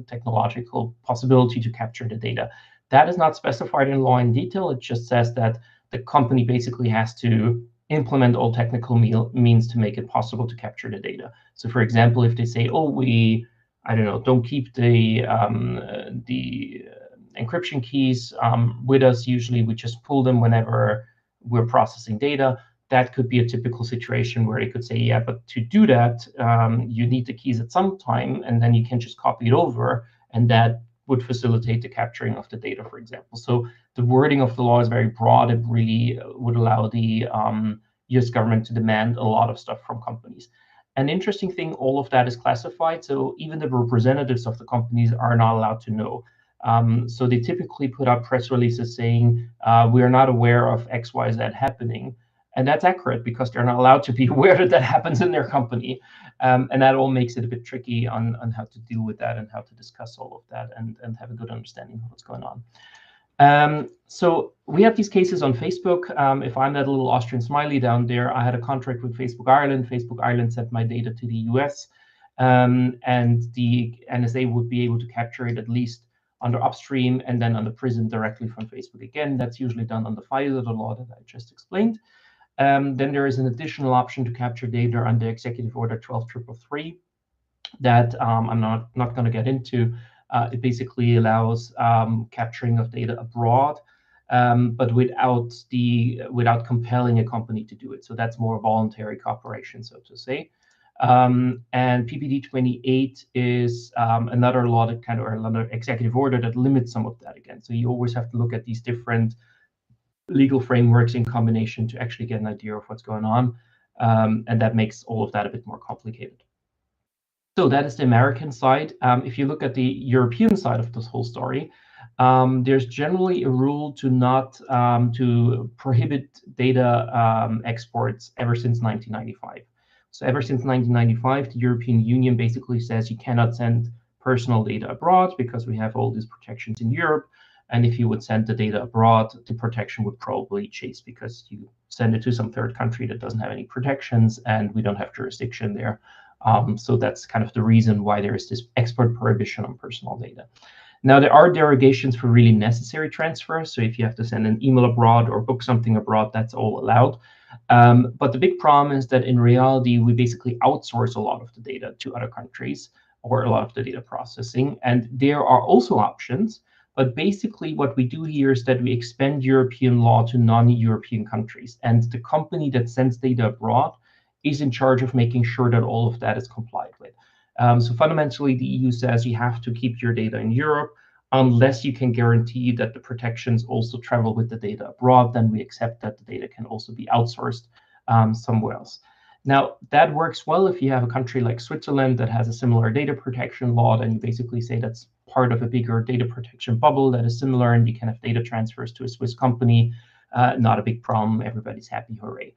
technological possibility to capture the data. That is not specified in law in detail. It just says that the company basically has to implement all technical means to make it possible to capture the data. So, for example, if they say, "Oh, don't keep the encryption keys with us. Usually, we just pull them whenever we're processing data," that could be a typical situation where they could say, yeah, but to do that, you need the keys at some time, and then you can just copy it over, and that would facilitate the capturing of the data, for example. So the wording of the law is very broad. It really would allow the US government to demand a lot of stuff from companies. An interesting thing, all of that is classified, so even the representatives of the companies are not allowed to know. So they typically put out press releases saying, we are not aware of X, Y, Z happening. And that's accurate because they're not allowed to be aware that that happens in their company. And that all makes it a bit tricky on how to deal with that and how to discuss all of that and have a good understanding of what's going on. So we have these cases on Facebook. If I'm that little Austrian smiley down there, I had a contract with Facebook Ireland. Facebook Ireland sent my data to the US, and the NSA would be able to capture it at least under upstream and then under PRISM directly from Facebook again. That's usually done under FISA, the law that I just explained. Then there is an additional option to capture data under Executive Order 12333 that I'm not going to get into. It basically allows capturing of data abroad, but without compelling a company to do it. So that's more voluntary cooperation, so to say. And PPD 28 is another law that or another executive order that limits some of that again. So you always have to look at these different legal frameworks in combination to actually get an idea of what's going on. And that makes all of that a bit more complicated. So that is the American side. If you look at the European side of this whole story, there's generally a rule to not to prohibit data exports ever since 1995. So ever since 1995, the European Union basically says you cannot send personal data abroad because we have all these protections in Europe. And if you would send the data abroad, the protection would probably cease because you send it to some third country that doesn't have any protections, and we don't have jurisdiction there. So that's kind of the reason why there is this export prohibition on personal data. Now, there are derogations for really necessary transfers. So if you have to send an email abroad or book something abroad, that's all allowed. But the big problem is that in reality, we basically outsource a lot of the data to other countries or a lot of the data processing. And there are also options. But basically, what we do here is that we expand European law to non-European countries. And the company that sends data abroad is in charge of making sure that all of that is complied with. So fundamentally, the EU says you have to keep your data in Europe unless you can guarantee that the protections also travel with the data abroad. Then we accept that the data can also be outsourced somewhere else. Now, that works well if you have a country like Switzerland that has a similar data protection law. Then you basically say that's part of a bigger data protection bubble that is similar, and you can have data transfers to a Swiss company. Not a big problem. Everybody's happy. Hooray.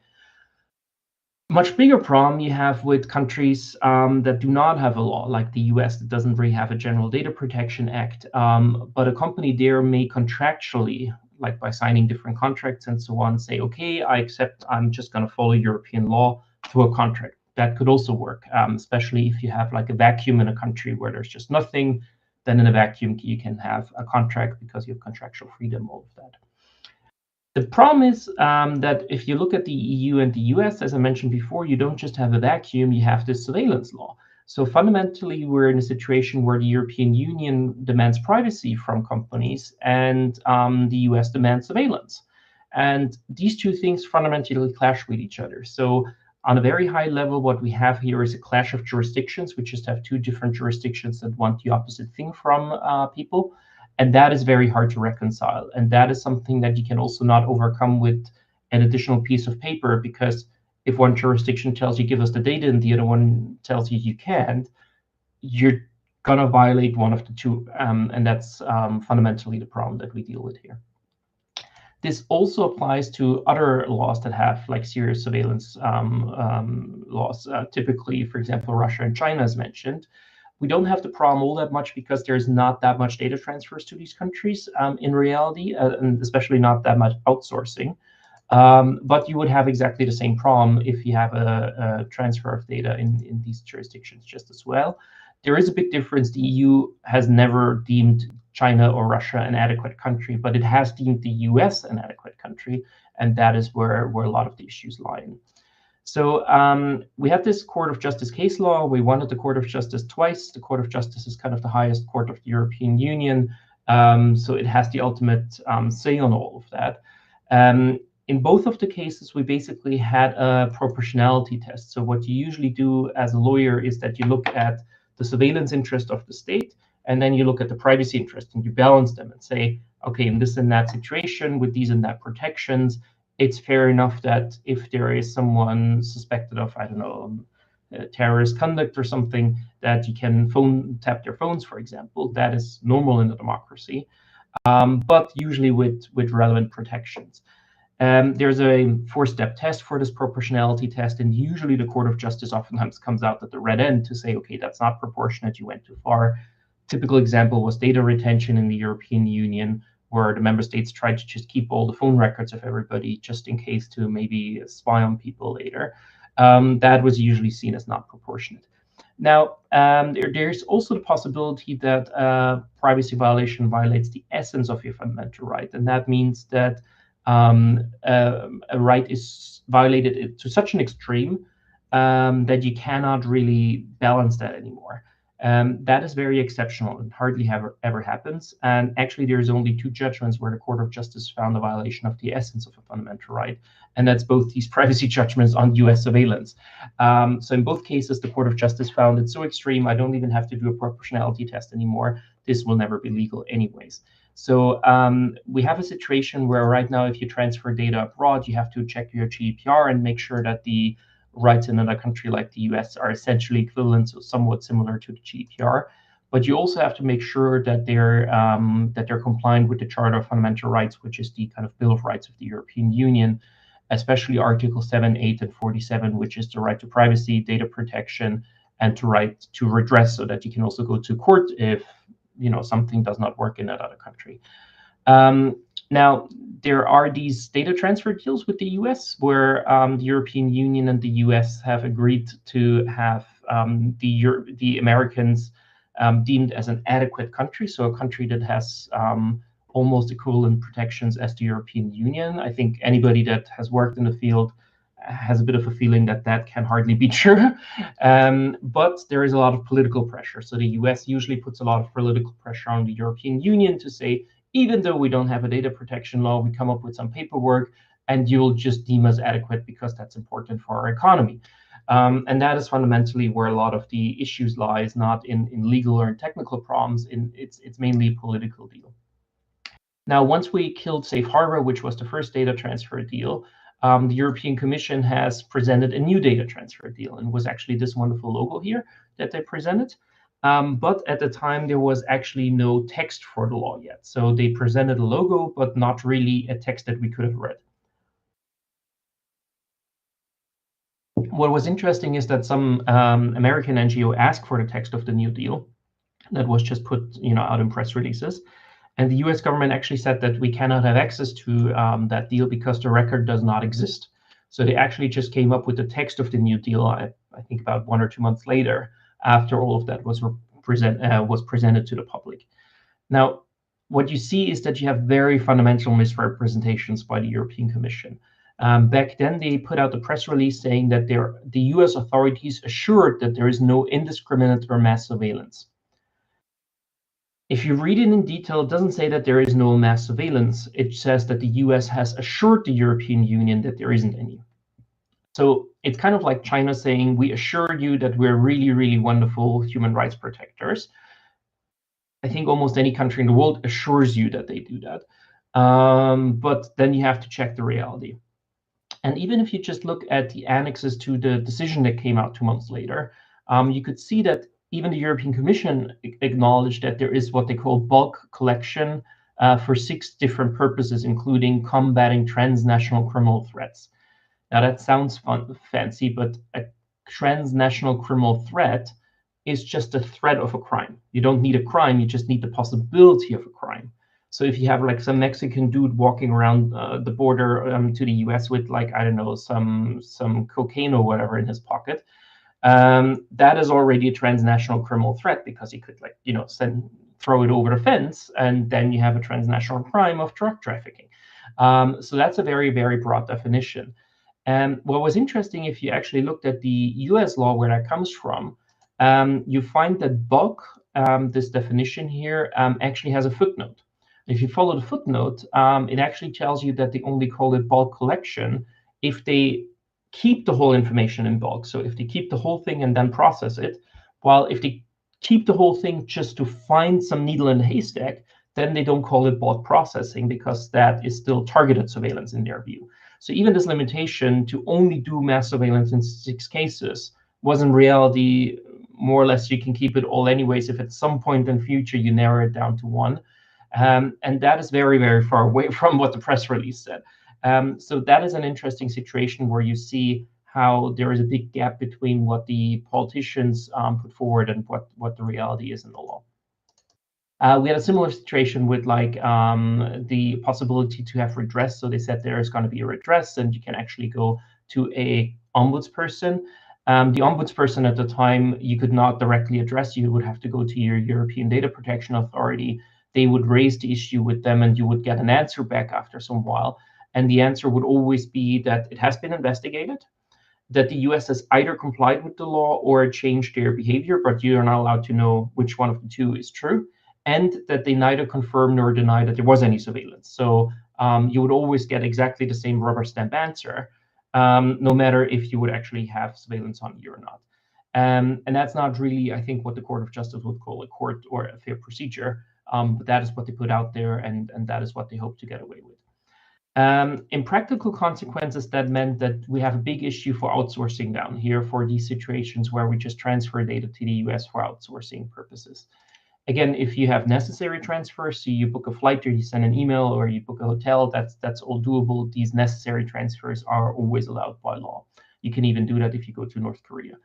Much bigger problem you have with countries that do not have a law, like the US, that doesn't really have a General Data Protection Act. But a company there may contractually, like by signing different contracts and so on, say, okay, I accept, I'm just going to follow European law through a contract. That could also work, especially if you have like a vacuum in a country where there's just nothing. Then in a vacuum, you can have a contract because you have contractual freedom, all of that. The problem is that if you look at the EU and the US, as I mentioned before, you don't just have a vacuum, you have this surveillance law. So fundamentally, we're in a situation where the European Union demands privacy from companies and the US demands surveillance. And these two things fundamentally clash with each other. So on a very high level, what we have here is a clash of jurisdictions. We just have two different jurisdictions that want the opposite thing from people. And that is very hard to reconcile. And that is something that you can also not overcome with an additional piece of paper, because if one jurisdiction tells you give us the data and the other one tells you you can't, you're going to violate one of the two. And that's fundamentally the problem that we deal with here. This also applies to other laws that have like serious surveillance laws. Typically, for example, Russia and China, as mentioned. We don't have the problem all that much because there's not that much data transfers to these countries in reality, and especially not that much outsourcing. But you would have exactly the same problem if you have a transfer of data in these jurisdictions just as well. There is a big difference. The EU has never deemed China or Russia an adequate country, but it has deemed the US an adequate country, and that is where a lot of the issues lie in. So we had this Court of Justice case law. We wanted the Court of Justice twice. The Court of Justice is kind of the highest court of the European Union. So it has the ultimate say on all of that. In both of the cases, we basically had a proportionality test. So what you usually do as a lawyer is that you look at the surveillance interest of the state, and then you look at the privacy interest, and you balance them and say, okay, in this and that situation with these and that protections, it's fair enough that if there is someone suspected of, I don't know, terrorist conduct or something, that you can tap their phones, for example. That is normal in a democracy, but usually with relevant protections. There's a four-step test for this proportionality test, and usually the Court of Justice oftentimes comes out at the red end to say, okay, that's not proportionate, you went too far. Typical example was data retention in the European Union, where the member states tried to just keep all the phone records of everybody just in case to maybe spy on people later. That was usually seen as not proportionate. Now, there's also the possibility that privacy violation violates the essence of your fundamental right, and that means that a right is violated to such an extreme that you cannot really balance that anymore. That is very exceptional and hardly ever happens. And actually, there's only two judgments where the Court of Justice found a violation of the essence of a fundamental right, and that's both these privacy judgments on US surveillance. So in both cases, the Court of Justice found it so extreme, I don't even have to do a proportionality test anymore. This will never be legal anyways. So we have a situation where right now, if you transfer data abroad, you have to check your GDPR and make sure that the rights in another country like the US are essentially equivalent, so somewhat similar to the GDPR. But you also have to make sure that they're compliant with the Charter of Fundamental Rights, which is the kind of Bill of Rights of the European Union, especially Article 7, 8, and 47, which is the right to privacy, data protection, and to right to redress, so that you can also go to court if something does not work in that other country. Now, there are these data transfer deals with the US where the European Union and the US have agreed to have the Americans deemed as an adequate country, so a country that has almost equivalent protections as the European Union. I think anybody that has worked in the field has a bit of a feeling that that can hardly be true. But there is a lot of political pressure. So the US usually puts a lot of political pressure on the European Union to say, even though we don't have a data protection law, we come up with some paperwork and you'll just deem us adequate because that's important for our economy. And that is fundamentally where a lot of the issues lies, not in legal or in technical problems. It's mainly a political deal. Now, once we killed Safe Harbor, which was the first data transfer deal, the European Commission has presented a new data transfer deal, and was actually this wonderful logo here that they presented. But at the time, there was actually no text for the law yet. So they presented a logo, but not really a text that we could have read. What was interesting is that some American NGO asked for the text of the new deal that was just put out in press releases. And the US government actually said that we cannot have access to that deal because the record does not exist. So they actually just came up with the text of the new deal, I think about 1 or 2 months later, after all of that was presented to the public. Now, what you see is that you have very fundamental misrepresentations by the European Commission. Back then, they put out a press release saying that the US authorities assured that there is no indiscriminate or mass surveillance. If you read it in detail, it doesn't say that there is no mass surveillance. It says that the US has assured the European Union that there isn't any. So it's kind of like China saying, we assure you that we're really, really wonderful human rights protectors. I think almost any country in the world assures you that they do that. But then you have to check the reality. And even if you just look at the annexes to the decision that came out 2 months later, you could see that even the European Commission acknowledged that there is what they call bulk collection for 6 different purposes, including combating transnational criminal threats. Now that sounds fancy, but a transnational criminal threat is just a threat of a crime. You don't need a crime, you just need the possibility of a crime. So if you have like some Mexican dude walking around the border to the US with like, I don't know, some cocaine or whatever in his pocket, that is already a transnational criminal threat because he could throw it over the fence, and then you have a transnational crime of drug trafficking. So that's a very, very broad definition. And what was interesting, if you actually looked at the US law where that comes from, you find that bulk, this definition here, actually has a footnote. If you follow the footnote, it actually tells you that they only call it bulk collection if they keep the whole information in bulk. So if they keep the whole thing and then process it, while if they keep the whole thing just to find some needle in the haystack, then they don't call it bulk processing, because that is still targeted surveillance in their view. So even this limitation to only do mass surveillance in 6 cases was in reality more or less you can keep it all anyways if at some point in future you narrow it down to 1. And that is very, very far away from what the press release said. So that is an interesting situation where you see how there is a big gap between what the politicians put forward and what the reality is in the law. We had a similar situation with the possibility to have redress. So they said there is going to be a redress, and you can actually go to a ombudsperson. The ombudsperson at the time you could not directly address. You would have to go to your European Data Protection Authority. They would raise the issue with them, and you would get an answer back after some while. And the answer would always be that it has been investigated, that the US has either complied with the law or changed their behavior, but you are not allowed to know which one of the two is true, and that they neither confirm nor deny that there was any surveillance. So you would always get exactly the same rubber stamp answer, no matter if you would actually have surveillance on you or not. And that's not really, I think, what the Court of Justice would call a court or a fair procedure. But that is what they put out there, and that is what they hope to get away with. In practical consequences, that meant that we have a big issue for outsourcing down here for these situations where we just transfer data to the US for outsourcing purposes. Again, if you have necessary transfers, so you book a flight or you send an email or you book a hotel, that's all doable. These necessary transfers are always allowed by law. You can even do that if you go to North Korea.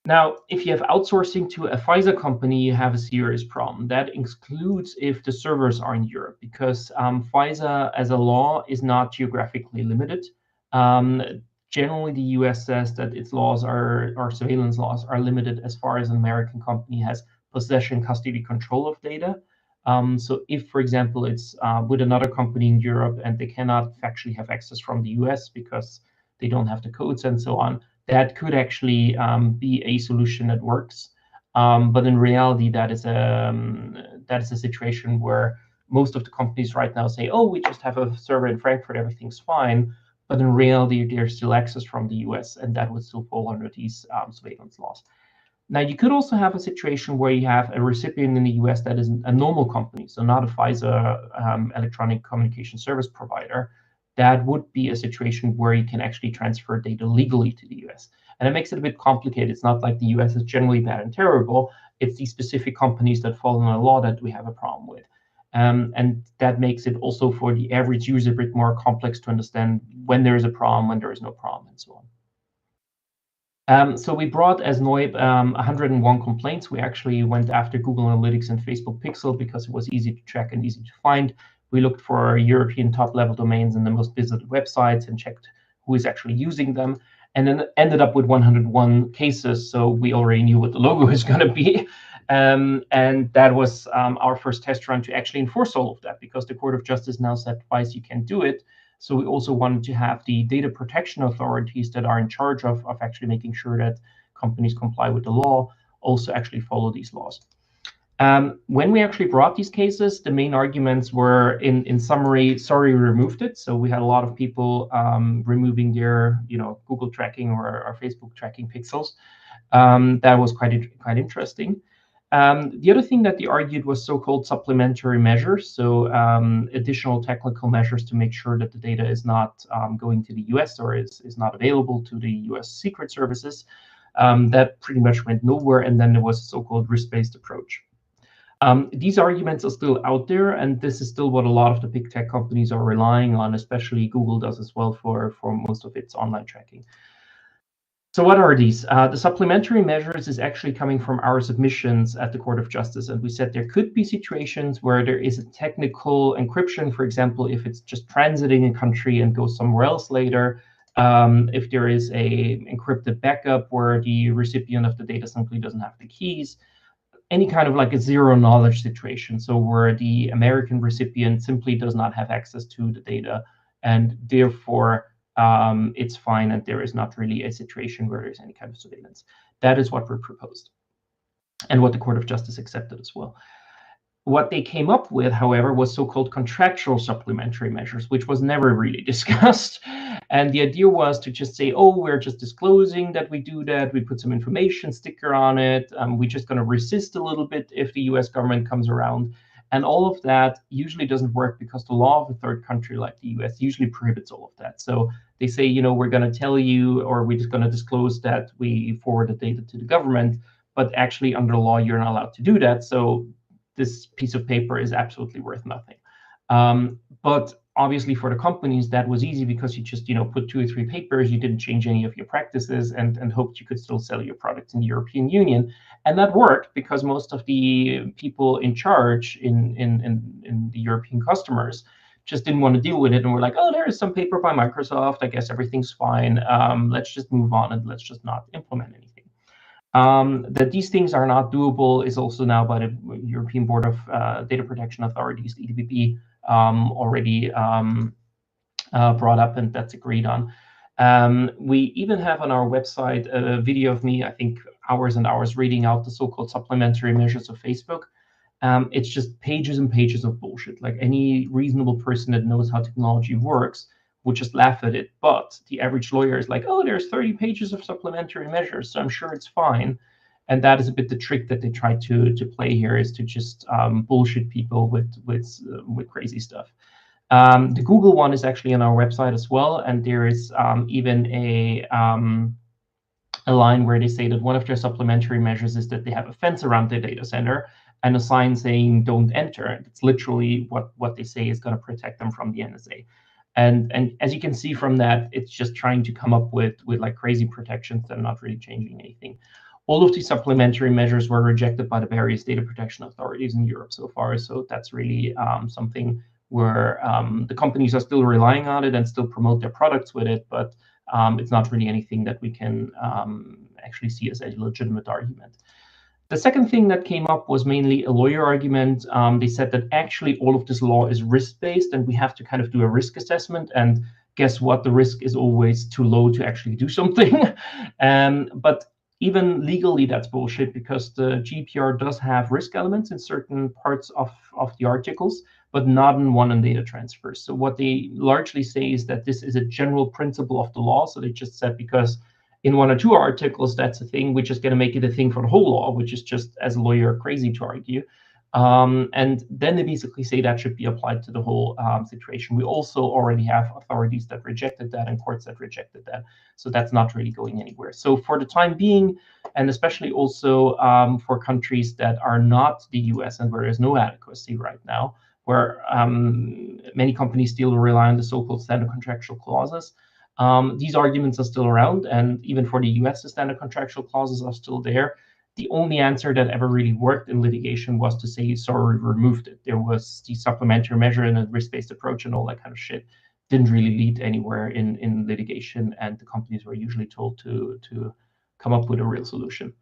Now, if you have outsourcing to a Pfizer company, you have a serious problem. That includes if the servers are in Europe, because Pfizer, as a law, is not geographically limited. Generally, the US says that its laws or surveillance laws are limited as far as an American company has possession, custody, control of data. So if, for example, it's with another company in Europe and they cannot factually have access from the US because they don't have the codes and so on, that could actually be a solution that works. But in reality, that is a situation where most of the companies right now say, oh, we just have a server in Frankfurt, everything's fine. But in reality, there's still access from the US, and that would still fall under these surveillance laws. Now, you could also have a situation where you have a recipient in the US that is a normal company, so not a Pfizer electronic communication service provider. That would be a situation where you can actually transfer data legally to the US. And it makes it a bit complicated. It's not like the US is generally bad and terrible. It's these specific companies that fall in a law that we have a problem with. And that makes it also for the average user a bit more complex to understand when there is a problem, when there is no problem, and so on. So we brought as NOIB 101 complaints. We actually went after Google Analytics and Facebook Pixel because it was easy to track and easy to find. We looked for European top-level domains and the most visited websites and checked who is actually using them, and then ended up with 101 cases. So we already knew what the logo is going to be. And that was our first test run to actually enforce all of that, because the Court of Justice now said twice you can do it. So we also wanted to have the data protection authorities that are in charge of actually making sure that companies comply with the law also actually follow these laws. When we actually brought these cases, the main arguments were, in summary, sorry, we removed it. So we had a lot of people removing their Google tracking or Facebook tracking pixels. That was quite interesting. The other thing that they argued was so-called supplementary measures, so additional technical measures to make sure that the data is not going to the US or is not available to the US Secret Services. That pretty much went nowhere, and then there was a so-called risk-based approach. These arguments are still out there, and this is still what a lot of the big tech companies are relying on, especially Google does as well for most of its online tracking. So what are these? The supplementary measures is actually coming from our submissions at the Court of Justice. And we said there could be situations where there is a technical encryption, for example, if it's just transiting a country and goes somewhere else later, if there is a encrypted backup where the recipient of the data simply doesn't have the keys, any kind of like a zero knowledge situation. So where the American recipient simply does not have access to the data, and therefore it's fine, and there is not really a situation where there's any kind of surveillance. That is what we proposed, and what the Court of Justice accepted as well. What they came up with, however, was so-called contractual supplementary measures, which was never really discussed. And the idea was to just say, oh, we're just disclosing that we do that. We put some information sticker on it. We're just going to resist a little bit if the US government comes around. And all of that usually doesn't work because the law of a third country like the US usually prohibits all of that. So they say, you know, we're going to tell you, or we're just going to disclose that we forward the data to the government, but actually under law, you're not allowed to do that. So this piece of paper is absolutely worth nothing. But obviously for the companies, that was easy because you just, you know, put 2 or 3 papers, you didn't change any of your practices, and hoped you could still sell your products in the European Union. And that worked because most of the people in charge in the European customers just didn't want to deal with it and were like, oh, there is some paper by Microsoft. I guess everything's fine. Let's just move on and let's just not implement anything. That these things are not doable is also now by the European Board of Data Protection Authorities, the EDPB, already brought up, and that's agreed on. We even have on our website a video of me, I think hours and hours, reading out the so-called supplementary measures of Facebook. It's just pages and pages of bullshit. Like any reasonable person that knows how technology works would just laugh at it. But the average lawyer is like, oh, there's 30 pages of supplementary measures, so I'm sure it's fine. And that is a bit the trick that they try to play here, is to just bullshit people with crazy stuff. The Google one is actually on our website as well, and there is even a line where they say that one of their supplementary measures is that they have a fence around their data center and a sign saying "Don't enter." It's literally what they say is going to protect them from the NSA. And as you can see from that, it's just trying to come up with like crazy protections that are not really changing anything. All of these supplementary measures were rejected by the various data protection authorities in Europe so far. So that's really something where the companies are still relying on it and still promote their products with it, but it's not really anything that we can actually see as a legitimate argument. The second thing that came up was mainly a lawyer argument. They said that actually all of this law is risk-based, and we have to kind of do a risk assessment. And guess what? The risk is always too low to actually do something. But even legally, that's bullshit, because the GDPR does have risk elements in certain parts of the articles, but not in one on data transfers. So what they largely say is that this is a general principle of the law. So they just said because in 1 or 2 articles that's a thing, we're just going to make it a thing for the whole law, which is just, as a lawyer, crazy to argue. And then they basically say that should be applied to the whole situation. We also already have authorities that rejected that and courts that rejected that. So that's not really going anywhere. So for the time being, and especially also for countries that are not the US and where there's no adequacy right now, where many companies still rely on the so-called standard contractual clauses, these arguments are still around. And even for the US, the standard contractual clauses are still there. The only answer that ever really worked in litigation was to say, sorry, we removed it. There was the supplementary measure and a risk-based approach and all that kind of shit. Didn't really lead anywhere in litigation, and the companies were usually told to come up with a real solution.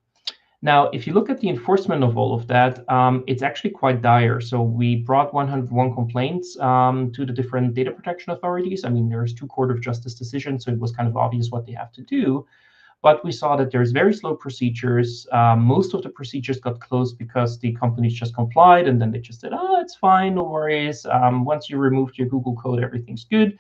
Now, if you look at the enforcement of all of that, it's actually quite dire. So we brought 101 complaints to the different data protection authorities. I mean, there's 2 Court of Justice decisions, so it was kind of obvious what they have to do. But we saw that there's very slow procedures. Most of the procedures got closed because the companies just complied, and then they just said, oh, it's fine, no worries. Once you removed your Google code, everything's good.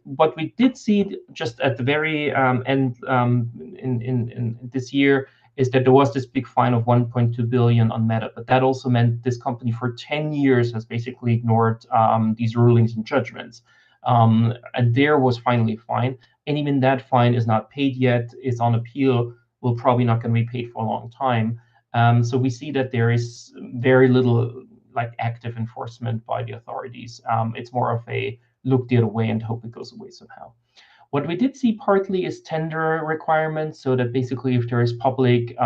What we did see just at the very end in this year is that there was this big fine of 1.2 billion on Meta, but that also meant this company for 10 years has basically ignored these rulings and judgments. And there was finally a fine, and even that fine is not paid yet. It's on appeal. Will probably not going to be paid for a long time. So we see that there is very little like active enforcement by the authorities. It's more of a look the other way and hope it goes away somehow. What we did see partly is tender requirements, so that basically if there is public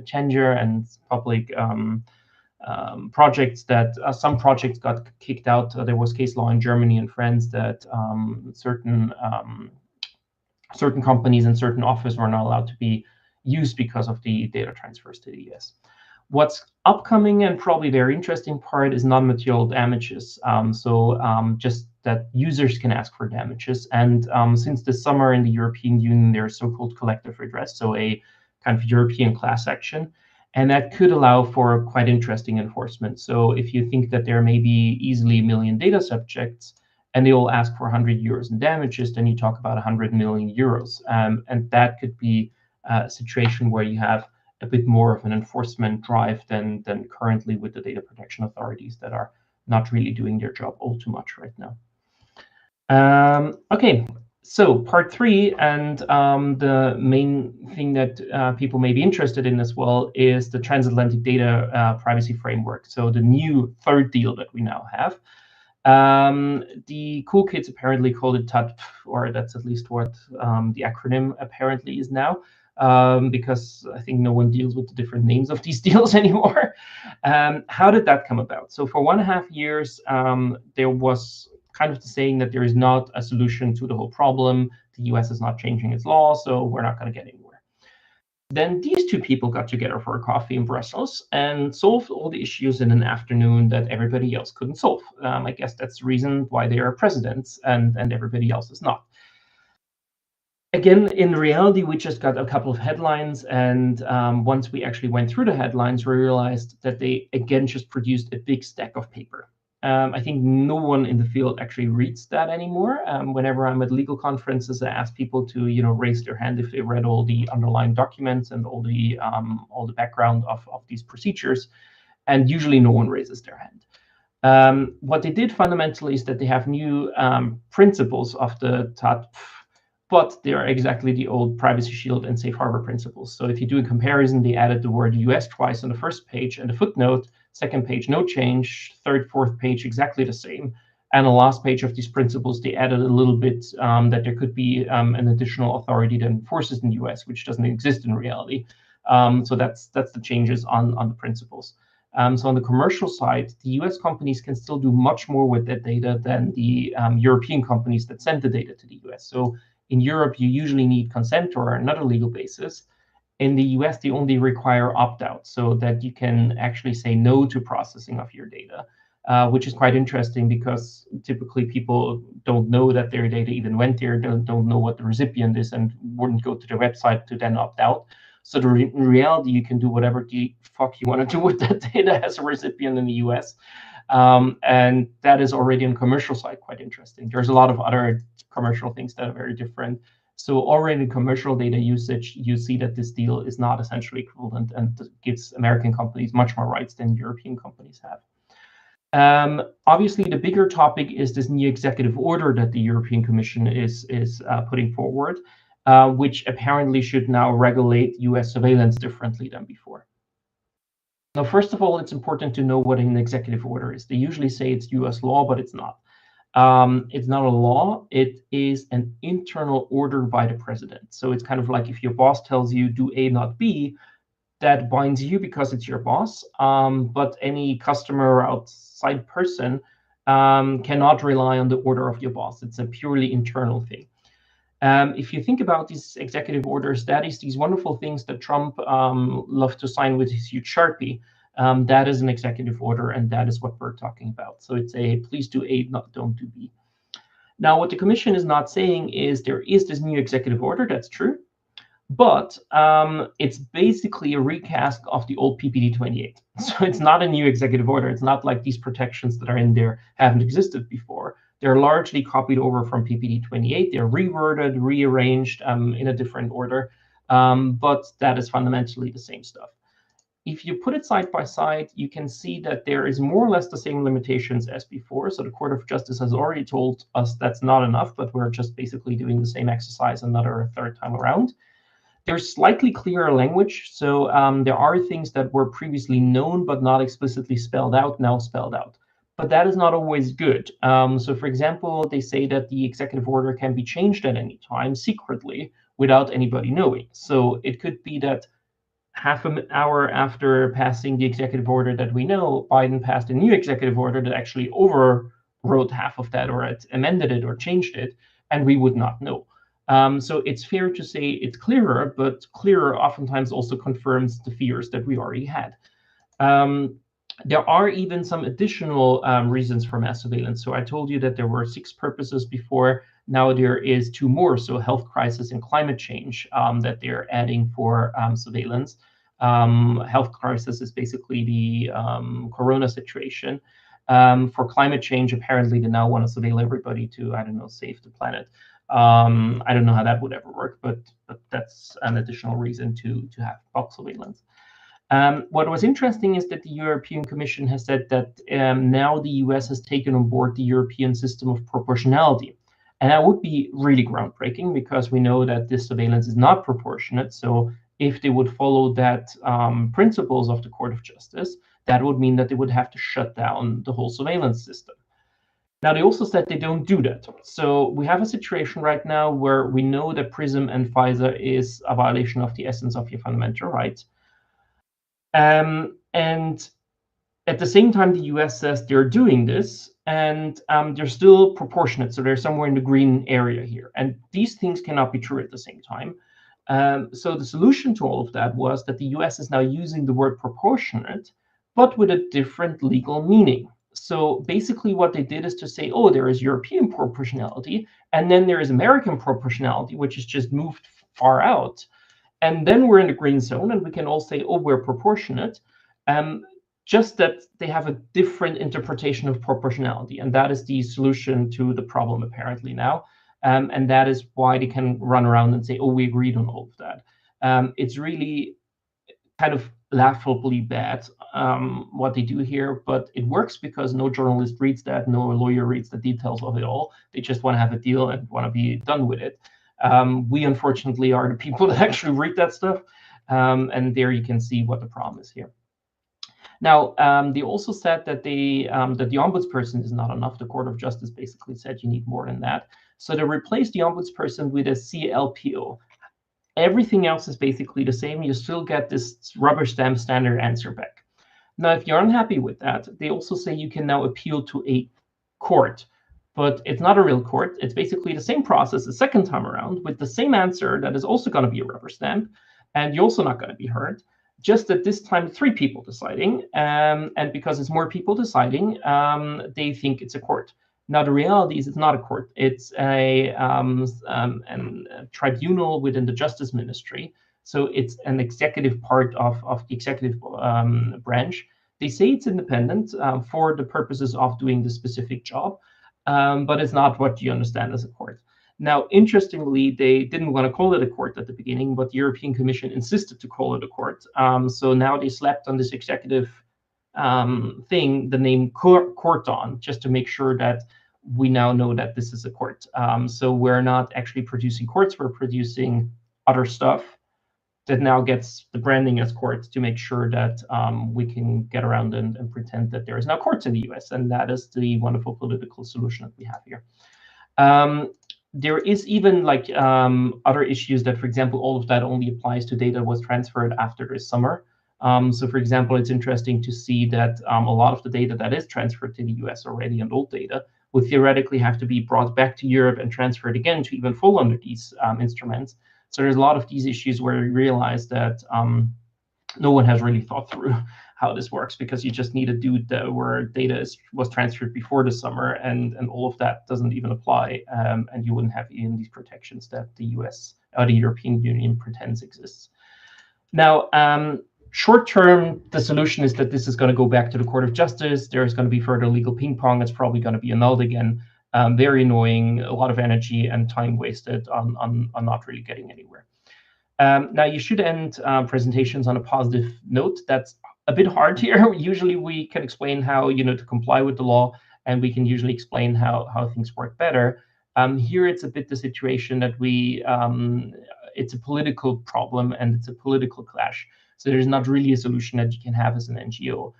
tender and public projects that some projects got kicked out. There was case law in Germany and France that certain companies and certain offices were not allowed to be used because of the data transfers to the US. What's upcoming and probably very interesting part is non-material damages. Just that users can ask for damages. And since this summer in the European Union, there's so-called collective redress, so a kind of European class action. And that could allow for quite interesting enforcement. So if you think that there may be easily 1 million data subjects, and they all ask for 100 euros in damages, then you talk about 100 million euros. And that could be a situation where you have a bit more of an enforcement drive than currently with the data protection authorities that are not really doing their job all too much right now. Okay, so part 3, and the main thing that people may be interested in as well is the transatlantic data privacy framework. So the new third deal that we now have. The cool kids apparently called it TAT, or that's at least what the acronym apparently is now, because I think no one deals with the different names of these deals anymore. How did that come about? So for 1.5 years, there was kind of the saying that there is not a solution to the whole problem. The US is not changing its law, so we're not going to get anywhere. Then these two people got together for a coffee in Brussels and solved all the issues in an afternoon that everybody else couldn't solve. I guess that's the reason why they are presidents and everybody else is not. Again, in reality, we just got a couple of headlines, and once we actually went through the headlines, we realized that they, again, just produced a big stack of paper. I think no one in the field actually reads that anymore. Whenever I'm at legal conferences, I ask people to, raise their hand if they read all the underlying documents and all the background of these procedures, and usually no one raises their hand. What they did fundamentally is that they have new principles of the TAT, but they are exactly the old Privacy Shield and Safe Harbor principles. So if you do a comparison, they added the word US twice on the first page and a footnote. Second page, no change. Third, fourth page, exactly the same. And the last page of these principles, they added a little bit that there could be an additional authority that enforces in the US, which doesn't exist in reality. So that's the changes on the principles. So on the commercial side, the US companies can still do much more with that data than the European companies that send the data to the US. So in Europe, you usually need consent or another legal basis. In the US, they only require opt-out so that you can actually say no to processing of your data, which is quite interesting because typically people don't know that their data even went there, don't know what the recipient is, and wouldn't go to the website to then opt out. So in reality, you can do whatever the fuck you want to do with that data as a recipient in the US. And that is already on the commercial side quite interesting. There's a lot of other commercial things that are very different. So already in commercial data usage, you see that this deal is not essentially equivalent and gives American companies much more rights than European companies have. Obviously, the bigger topic is this new executive order that the European Commission is putting forward, which apparently should now regulate US surveillance differently than before. Now, first of all, it's important to know what an executive order is. They usually say it's US law, but it's not. It's not a law. It is an internal order by the president. So it's kind of like if your boss tells you do A, not B, that binds you because it's your boss. But any customer or outside person cannot rely on the order of your boss. It's a purely internal thing. If you think about these executive orders, that is these wonderful things that Trump loved to sign with his huge Sharpie. That is an executive order, and that is what we're talking about. So it's a please do A, not don't do B. Now, what the Commission is not saying is there is this new executive order, that's true, but it's basically a recast of the old PPD 28. So it's not a new executive order. It's not like these protections that are in there haven't existed before. They're largely copied over from PPD 28. They're reworded, rearranged in a different order, but that is fundamentally the same stuff. If you put it side by side, you can see that there is more or less the same limitations as before. So the Court of Justice has already told us that's not enough, but we're just basically doing the same exercise another third time around. There's slightly clearer language. So there are things that were previously known but not explicitly spelled out, now spelled out. But that is not always good. So for example, they say that the executive order can be changed at any time secretly without anybody knowing. So it could be that half an hour after passing the executive order that we know, Biden passed a new executive order that actually overwrote half of that, or it amended it or changed it, and we would not know. So it's fair to say it's clearer, but clearer oftentimes also confirms the fears that we already had. There are even some additional reasons for mass surveillance. So I told you that there were 6 purposes before. Now there is 2 more. So health crisis and climate change that they're adding for surveillance. Health crisis is basically the corona situation. For climate change, apparently they now want to surveil everybody to, I don't know, save the planet. I don't know how that would ever work, but that's an additional reason to have bulk surveillance. What was interesting is that the European Commission has said that now the US has taken on board the European system of proportionality. And that would be really groundbreaking, because we know that this surveillance is not proportionate. So if they would follow that principles of the Court of Justice, that would mean that they would have to shut down the whole surveillance system. Now, they also said they don't do that. So we have a situation right now where we know that PRISM and FISA is a violation of the essence of your fundamental rights. And at the same time, the US says they're doing this, and they're still proportionate. So they're somewhere in the green area here. And these things cannot be true at the same time. So the solution to all of that was that the US is now using the word proportionate, but with a different legal meaning. So basically what they did is to say, oh, there is European proportionality, and then there is American proportionality, which is just moved far out. And then we're in the green zone, and we can all say, oh, we're proportionate. Just that they have a different interpretation of proportionality. And that is the solution to the problem, apparently, now. And that is why they can run around and say, oh, we agreed on all of that. It's really kind of laughably bad what they do here, but it works because no journalist reads that, no lawyer reads the details of it all. They just want to have a deal and want to be done with it. We, unfortunately, are the people that actually read that stuff. And there you can see what the problem is here. Now, they also said that the ombudsperson is not enough. The Court of Justice basically said you need more than that. So they replaced the ombudsperson with a CLPO. Everything else is basically the same. You still get this rubber stamp standard answer back. Now, if you're unhappy with that, they also say you can now appeal to a court. But it's not a real court. It's basically the same process a second time around with the same answer that is also going to be a rubber stamp. And you're also not going to be heard. Just that this time, 3 people deciding. And because it's more people deciding, they think it's a court. Now, the reality is it's not a court. It's a tribunal within the Justice Ministry. So it's an executive part of the executive branch. They say it's independent for the purposes of doing the specific job, but it's not what you understand as a court. Now, interestingly, they didn't want to call it a court at the beginning, but the European Commission insisted to call it a court. So now they slapped on this executive thing the name court on, just to make sure that we now know that this is a court. So we're not actually producing courts, we're producing other stuff that now gets the branding as courts to make sure that we can get around and pretend that there is now courts in the US. And that is the wonderful political solution that we have here. There is even like other issues that, for example, all of that only applies to data was transferred after this summer. So, for example, it's interesting to see that a lot of the data that is transferred to the US already, and old data, would theoretically have to be brought back to Europe and transferred again to even fall under these instruments. So there's a lot of these issues where we realize that no one has really thought through how this works, because you just need a dude where data was transferred before the summer, and all of that doesn't even apply, and you wouldn't have even these protections that the US or the European Union pretends exists. Now, short term, the solution is that this is going to go back to the Court of Justice. There's going to be further legal ping pong. It's probably going to be annulled again. Very annoying, a lot of energy and time wasted on not really getting anywhere. Now, you should end presentations on a positive note. That's a bit hard here. Usually we can explain how, to comply with the law, and we can usually explain how things work better. Here it's a bit the situation that it's a political problem and it's a political clash. So there's not really a solution that you can have as an NGO.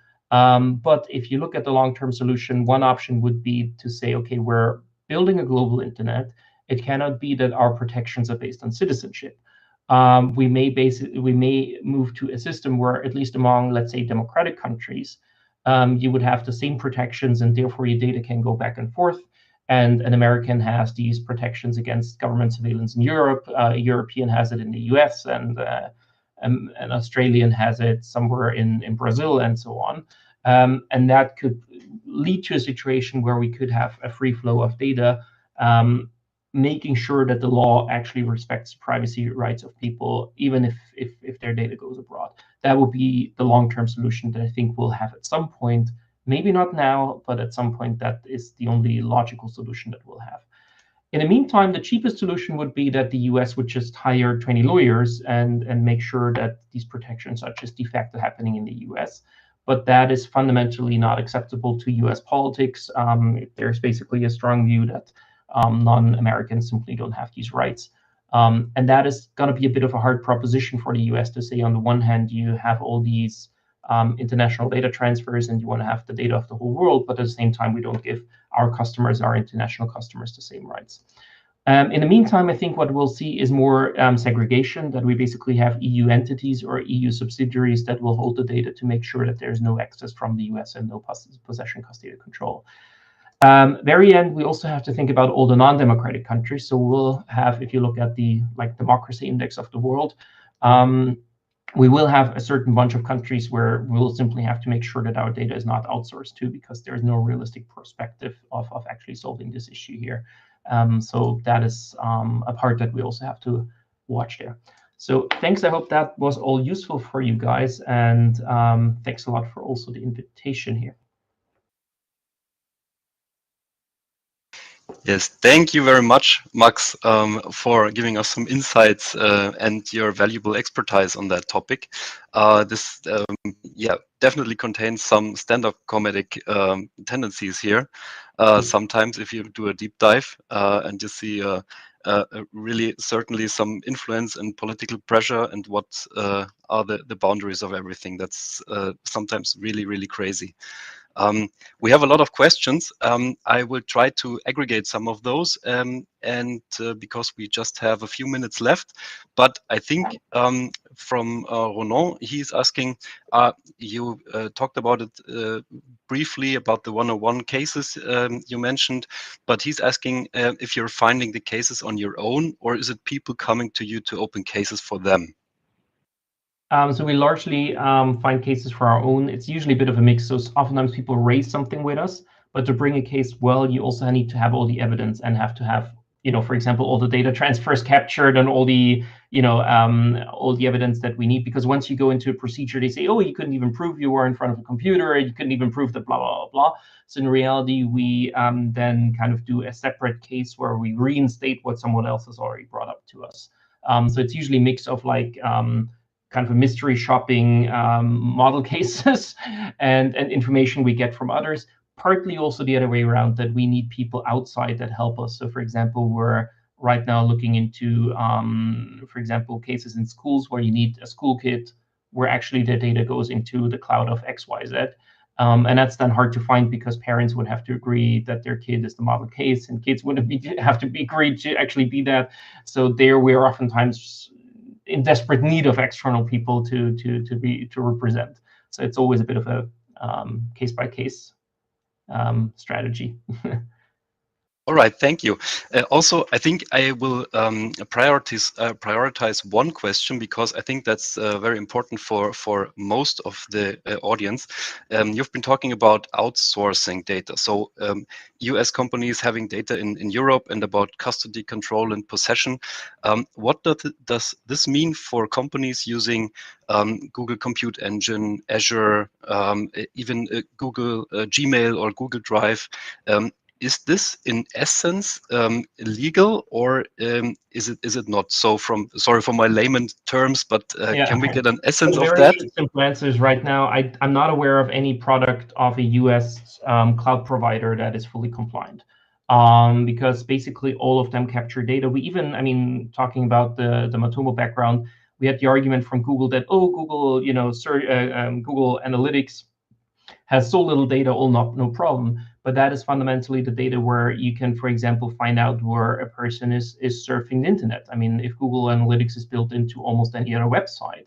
But if you look at the long-term solution, one option would be to say, okay, we're building a global internet. It cannot be that our protections are based on citizenship. We may move to a system where, at least among, let's say, democratic countries, you would have the same protections, and therefore your data can go back and forth. And an American has these protections against government surveillance in Europe. A European has it in the US, and an Australian has it somewhere in Brazil, and so on. And that could lead to a situation where we could have a free flow of data, making sure that the law actually respects privacy rights of people, even if their data goes abroad. that will be the long-term solution that I think we'll have at some point. Maybe not now, but at some point that is the only logical solution that we'll have. In the meantime, the cheapest solution would be that the US would just hire 20 lawyers and make sure that these protections are just de facto happening in the US. But that is fundamentally not acceptable to US politics. There's basically a strong view that non-Americans simply don't have these rights. And that is going to be a bit of a hard proposition for the US to say, on the one hand, you have all these international data transfers and you want to have the data of the whole world, but at the same time, we don't give our customers, our international customers, the same rights. In the meantime, I think what we'll see is more segregation, that we basically have EU entities or EU subsidiaries that will hold the data to make sure that there's no access from the US and no possession, custody, or control. Very end, we also have to think about all the non-democratic countries. So we'll have, if you look at the democracy index of the world, we will have a certain bunch of countries where we'll simply have to make sure that our data is not outsourced to, because there's no realistic perspective of actually solving this issue here. So that is a part that we also have to watch there. So thanks. I hope that was all useful for you guys. And thanks a lot for also the invitation here. Yes, thank you very much, Max, for giving us some insights and your valuable expertise on that topic. This, definitely contains some stand-up comedic tendencies here. Sometimes, if you do a deep dive and you see really certainly some influence and political pressure and what are the boundaries of everything, that's sometimes really, really crazy. We have a lot of questions. I will try to aggregate some of those, and because we just have a few minutes left. But I think from Ronan, he's asking, you talked about it briefly about the 101 cases you mentioned, but he's asking if you're finding the cases on your own, or is it people coming to you to open cases for them? So we largely find cases for our own. It's usually a bit of a mix. So oftentimes people raise something with us, but to bring a case, well, you also need to have all the evidence and have to have, for example, all the data transfers captured and all the, all the evidence that we need. Because once you go into a procedure, they say, oh, you couldn't even prove you were in front of a computer, you couldn't even prove that blah, blah, blah, blah. So in reality, we then kind of do a separate case where we reinstate what someone else has already brought up to us. So it's usually a mix of kind of a mystery shopping model cases and information we get from others. Partly also the other way around, that we need people outside that help us. So for example, we're right now looking into, for example, cases in schools where you need a school kit where actually the data goes into the cloud of XYZ. And that's then hard to find because parents would have to agree that their kid is the model case, and kids wouldn't have to be agreed to actually be that. So there we're oftentimes in desperate need of external people to represent. So it's always a bit of a case by case strategy. All right, thank you. Also, I think I will prioritize one question, because I think that's very important for most of the audience. You've been talking about outsourcing data. So US companies having data in Europe and about custody, control, and possession. What does this mean for companies using Google Compute Engine, Azure, even Google Gmail or Google Drive? Is this in essence illegal, or is it not? So sorry for my layman terms, but can we get an essence of that? Very simple answers right now. I'm not aware of any product of a US cloud provider that is fully compliant, because basically all of them capture data. We even, talking about the Matomo background, we had the argument from Google that, Google, Google Analytics has so little data, no problem. But that is fundamentally the data where you can, for example, find out where a person is surfing the internet. If Google Analytics is built into almost any other website,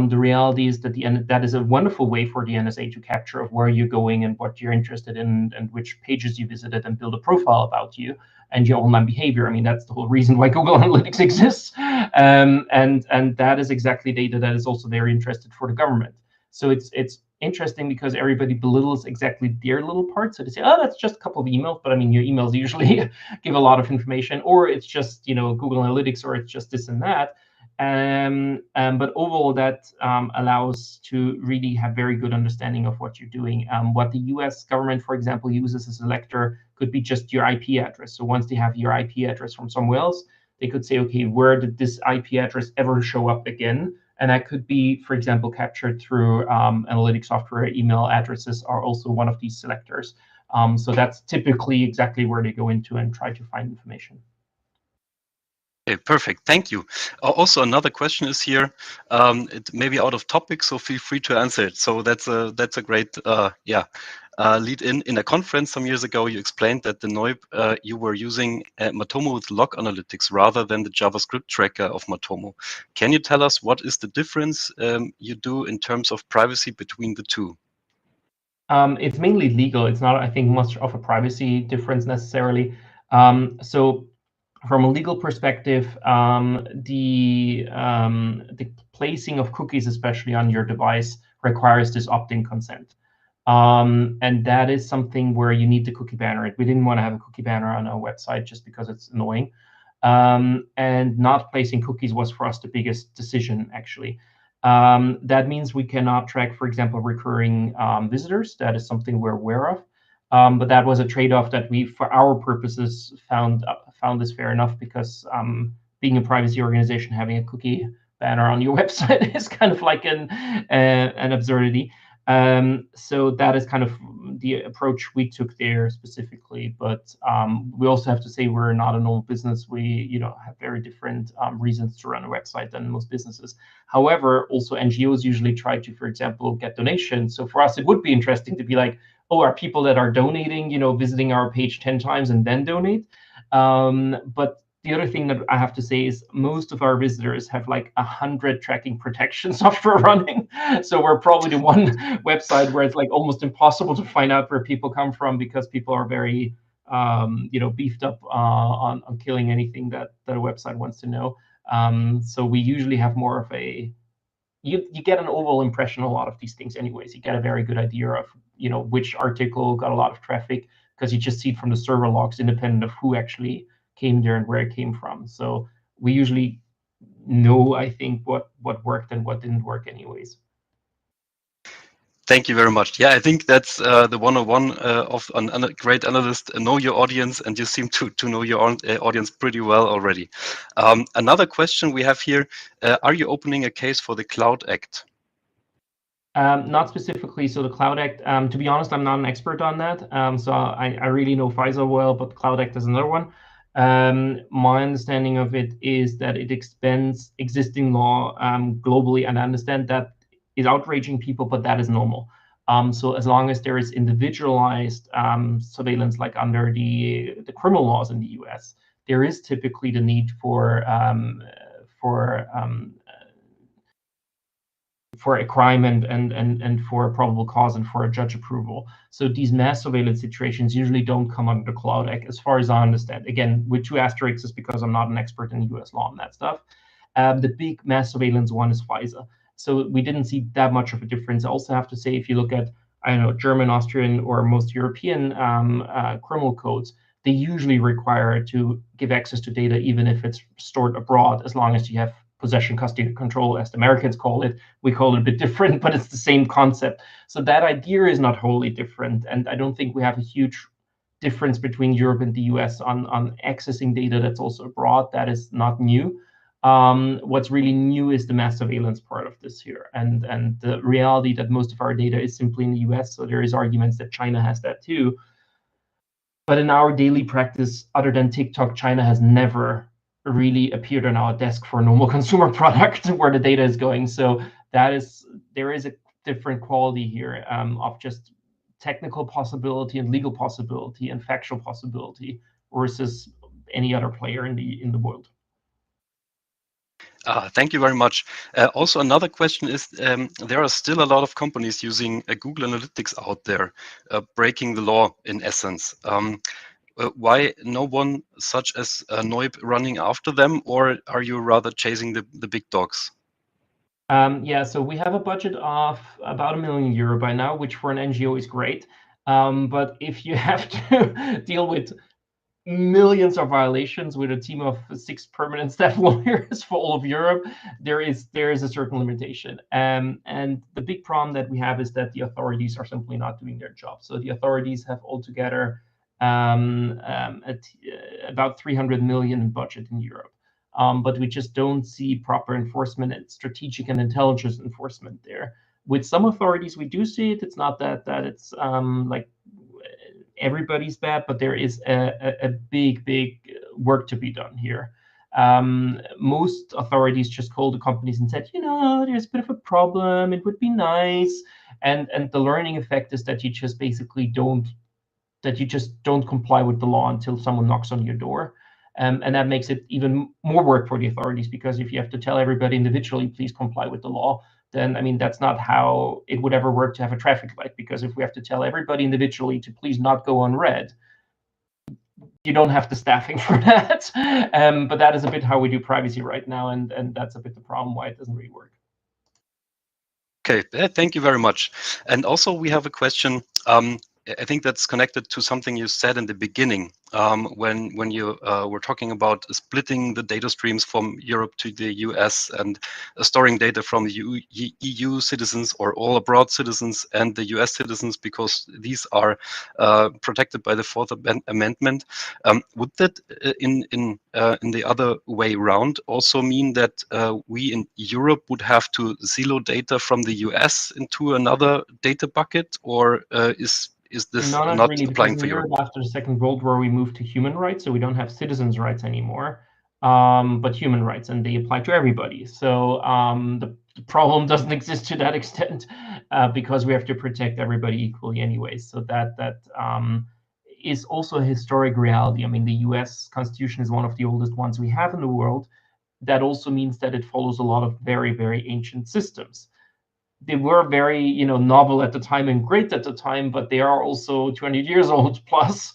the reality is that that is a wonderful way for the NSA to capture of where you're going and what you're interested in and which pages you visited, and build a profile about you and your online behavior. That's the whole reason why Google Analytics exists. And that is exactly data that is also very interested for the government. So it's interesting because everybody belittles exactly their little part. So they say, oh, that's just a couple of emails, but your emails usually give a lot of information, or it's just Google Analytics, or it's just this and that. But overall, that allows to really have very good understanding of what you're doing. What the US government, for example, uses as a selector could be just your IP address. So once they have your IP address from somewhere else, they could say, okay, where did this IP address ever show up again? And that could be, for example, captured through analytic software. Email addresses are also one of these selectors. So that's typically exactly where they go into and try to find information. Okay, perfect. Thank you. Also, another question is here. It may be out of topic, so feel free to answer it. So that's a great lead in. In a conference some years ago, you explained that the NOIB you were using Matomo with log analytics rather than the JavaScript tracker of Matomo. Can you tell us what is the difference you do in terms of privacy between the two? It's mainly legal. It's not, I think, much of a privacy difference necessarily. So from a legal perspective, the placing of cookies, especially on your device, requires this opt-in consent. And that is something where you need the cookie banner. We didn't want to have a cookie banner on our website just because it's annoying. And not placing cookies was for us the biggest decision, actually. That means we cannot track, for example, recurring visitors. That is something we're aware of. But that was a trade-off that we, for our purposes, found this fair enough, because being a privacy organization, having a cookie banner on your website is kind of like an absurdity. So that is kind of the approach we took there specifically. But we also have to say we're not a normal business. We have very different reasons to run a website than most businesses. However, also NGOs usually try to, for example, get donations. So for us, it would be interesting to be like, oh, are people that are donating, visiting our page 10 times and then donate? But the other thing that I have to say is most of our visitors have like 100 tracking protection software running. So we're probably the one website where it's like almost impossible to find out where people come from, because people are very, beefed up on killing anything that a website wants to know. So we usually have more of a, you get an overall impression of a lot of these things anyways. You get a very good idea of, which article got a lot of traffic, because you just see it from the server logs independent of who actually came there and where it came from. So we usually know, I think, what worked and what didn't work anyways. Thank you very much. Yeah, I think that's the 101 of a great analyst. Know your audience, and you seem to know your audience pretty well already. Another question we have here, are you opening a case for the Cloud Act? Not specifically. So the Cloud Act, to be honest, I'm not an expert on that. So I really know FISA well, but the Cloud Act is another one. My understanding of it is that it expands existing law globally, and I understand that is outraging people, but that is normal. So as long as there is individualized surveillance, like under the criminal laws in the US, there is typically the need for a crime and for a probable cause and for a judge approval. So these mass surveillance situations usually don't come under the Cloud Act, as far as I understand. Again, with 2 asterisks, because I'm not an expert in US law on that stuff. The big mass surveillance one is FISA. So we didn't see that much of a difference. I also have to say, if you look at, German, Austrian, or most European criminal codes, they usually require to give access to data, even if it's stored abroad, as long as you have possession, custody, control, as the Americans call it. We call it a bit different, but it's the same concept. So that idea is not wholly different. And I don't think we have a huge difference between Europe and the US on accessing data that's also abroad. That is not new. What's really new is the mass surveillance part of this here, and the reality that most of our data is simply in the US. So there is arguments that China has that too. But in our daily practice, other than TikTok, China has never really appeared on our desk for a normal consumer product where the data is going. So there is a different quality here of just technical possibility and legal possibility and factual possibility versus any other player in the world. Thank you very much. Also, another question is, there are still a lot of companies using Google Analytics out there, breaking the law in essence. Why no one such as NOIB running after them, or are you rather chasing the big dogs? Yeah, so we have a budget of about €1 million by now, which for an NGO is great. But if you have to deal with millions of violations with a team of 6 permanent staff lawyers for all of Europe, there is a certain limitation. And the big problem that we have is that the authorities are simply not doing their job. So the authorities have altogether about 300 million in budget in Europe. But we just don't see proper enforcement and strategic and intelligence enforcement there. With some authorities, we do see it. It's not that it's like everybody's bad, but there is a big work to be done here. Most authorities just called the companies and said, there's a bit of a problem. It would be nice. And the learning effect is that you just basically don't comply with the law until someone knocks on your door. And that makes it even more work for the authorities, because if you have to tell everybody individually, please comply with the law, then, I mean, that's not how it would ever work to have a traffic light. Because if we have to tell everybody individually to please not go on red, you don't have the staffing for that. But that is a bit how we do privacy right now, and that's a bit the problem why it doesn't really work. Okay, thank you very much. And also we have a question. I think that's connected to something you said in the beginning, when you were talking about splitting the data streams from Europe to the US and storing data from the EU citizens or all abroad citizens and the US citizens, because these are protected by the Fourth Amendment. Would that, in the other way around, also mean that we in Europe would have to silo data from the US into another data bucket, or is this not really, applying because for in Europe? Europe after the Second World War we moved to human rights, so we don't have citizens' rights anymore, but human rights, and they apply to everybody. So the problem doesn't exist to that extent, because we have to protect everybody equally anyway. So that is also a historic reality. I mean, the US Constitution is one of the oldest ones we have in the world. That also means that it follows a lot of very ancient systems. They were very, novel at the time and great at the time, but they are also 20 years old plus.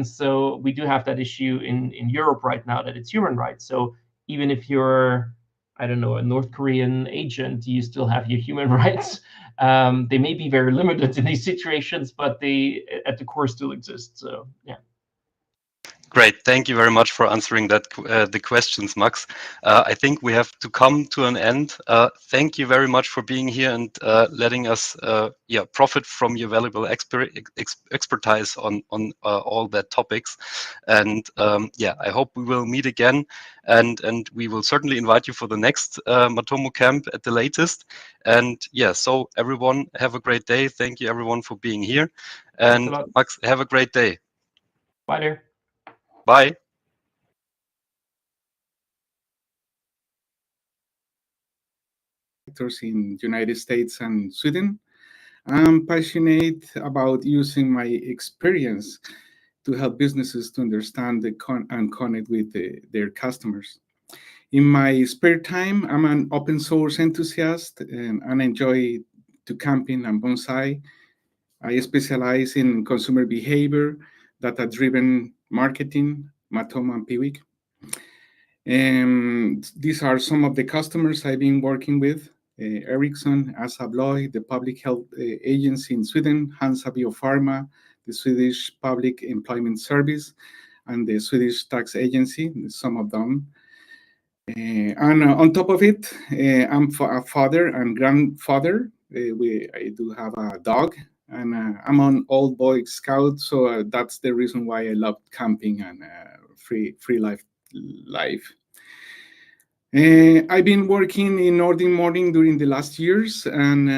So we do have that issue in Europe right now, that it's human rights. So even if you're, I don't know, a North Korean agent, you still have your human rights. They may be very limited in these situations, but they, at the core, still exist. So yeah. Great. Thank you very much for answering that the questions, Max. I think we have to come to an end. Thank you very much for being here and letting us profit from your valuable expertise on all that topics. And I hope we will meet again, and we will certainly invite you for the next Matomocamp at the latest. And so everyone, have a great day. Thank you everyone for being here. And Max, have a great day. Bye there. Bye. In the United States and Sweden. I'm passionate about using my experience to help businesses to understand and connect with their customers. In my spare time, I'm an open source enthusiast and enjoy to camping and bonsai. I specialize in consumer behavior, data-driven marketing, Matomo and Piwik. And these are some of the customers I've been working with. Ericsson, Assa Abloy, the Public Health Agency in Sweden, Hansa Biopharma, the Swedish Public Employment Service, and the Swedish Tax Agency, some of them. And on top of it, I'm a father and grandfather. I do have a dog, and I'm an old Boy Scout, so that's the reason why I love camping and free life. I've been working in Nordic Morning during the last years, and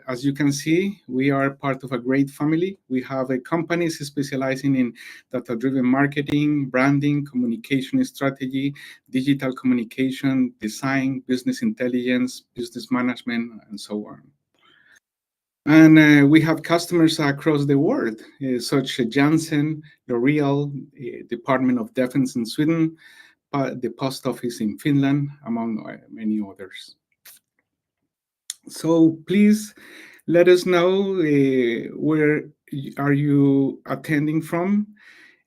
as you can see, we are part of a great family. We have companies specializing in data-driven marketing, branding, communication strategy, digital communication, design, business intelligence, business management, and so on. And we have customers across the world, such as Janssen, L'Oreal, Department of Defense in Sweden, the post office in Finland, among many others. So please let us know where are you attending from,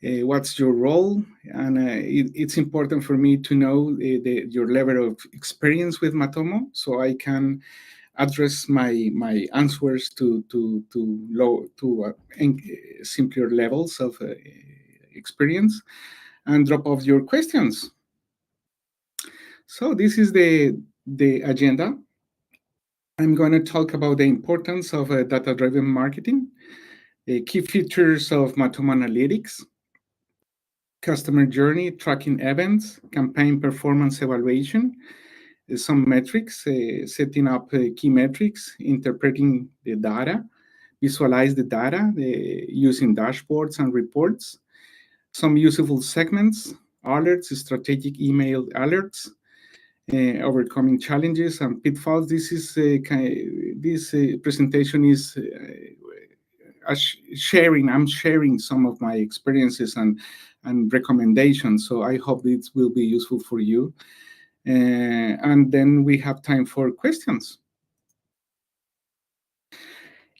what's your role, and it's important for me to know your level of experience with Matomo, so I can address my answers to simpler levels of experience and drop off your questions. So this is the agenda. I'm going to talk about the importance of data-driven marketing, key features of Matomo Analytics, customer journey, tracking events, campaign performance evaluation, some metrics, setting up key metrics, interpreting the data, visualize the data using dashboards and reports, some useful segments, alerts, strategic email alerts, overcoming challenges and pitfalls. This is this presentation is sharing. I'm sharing some of my experiences and recommendations. So I hope it will be useful for you. And then we have time for questions.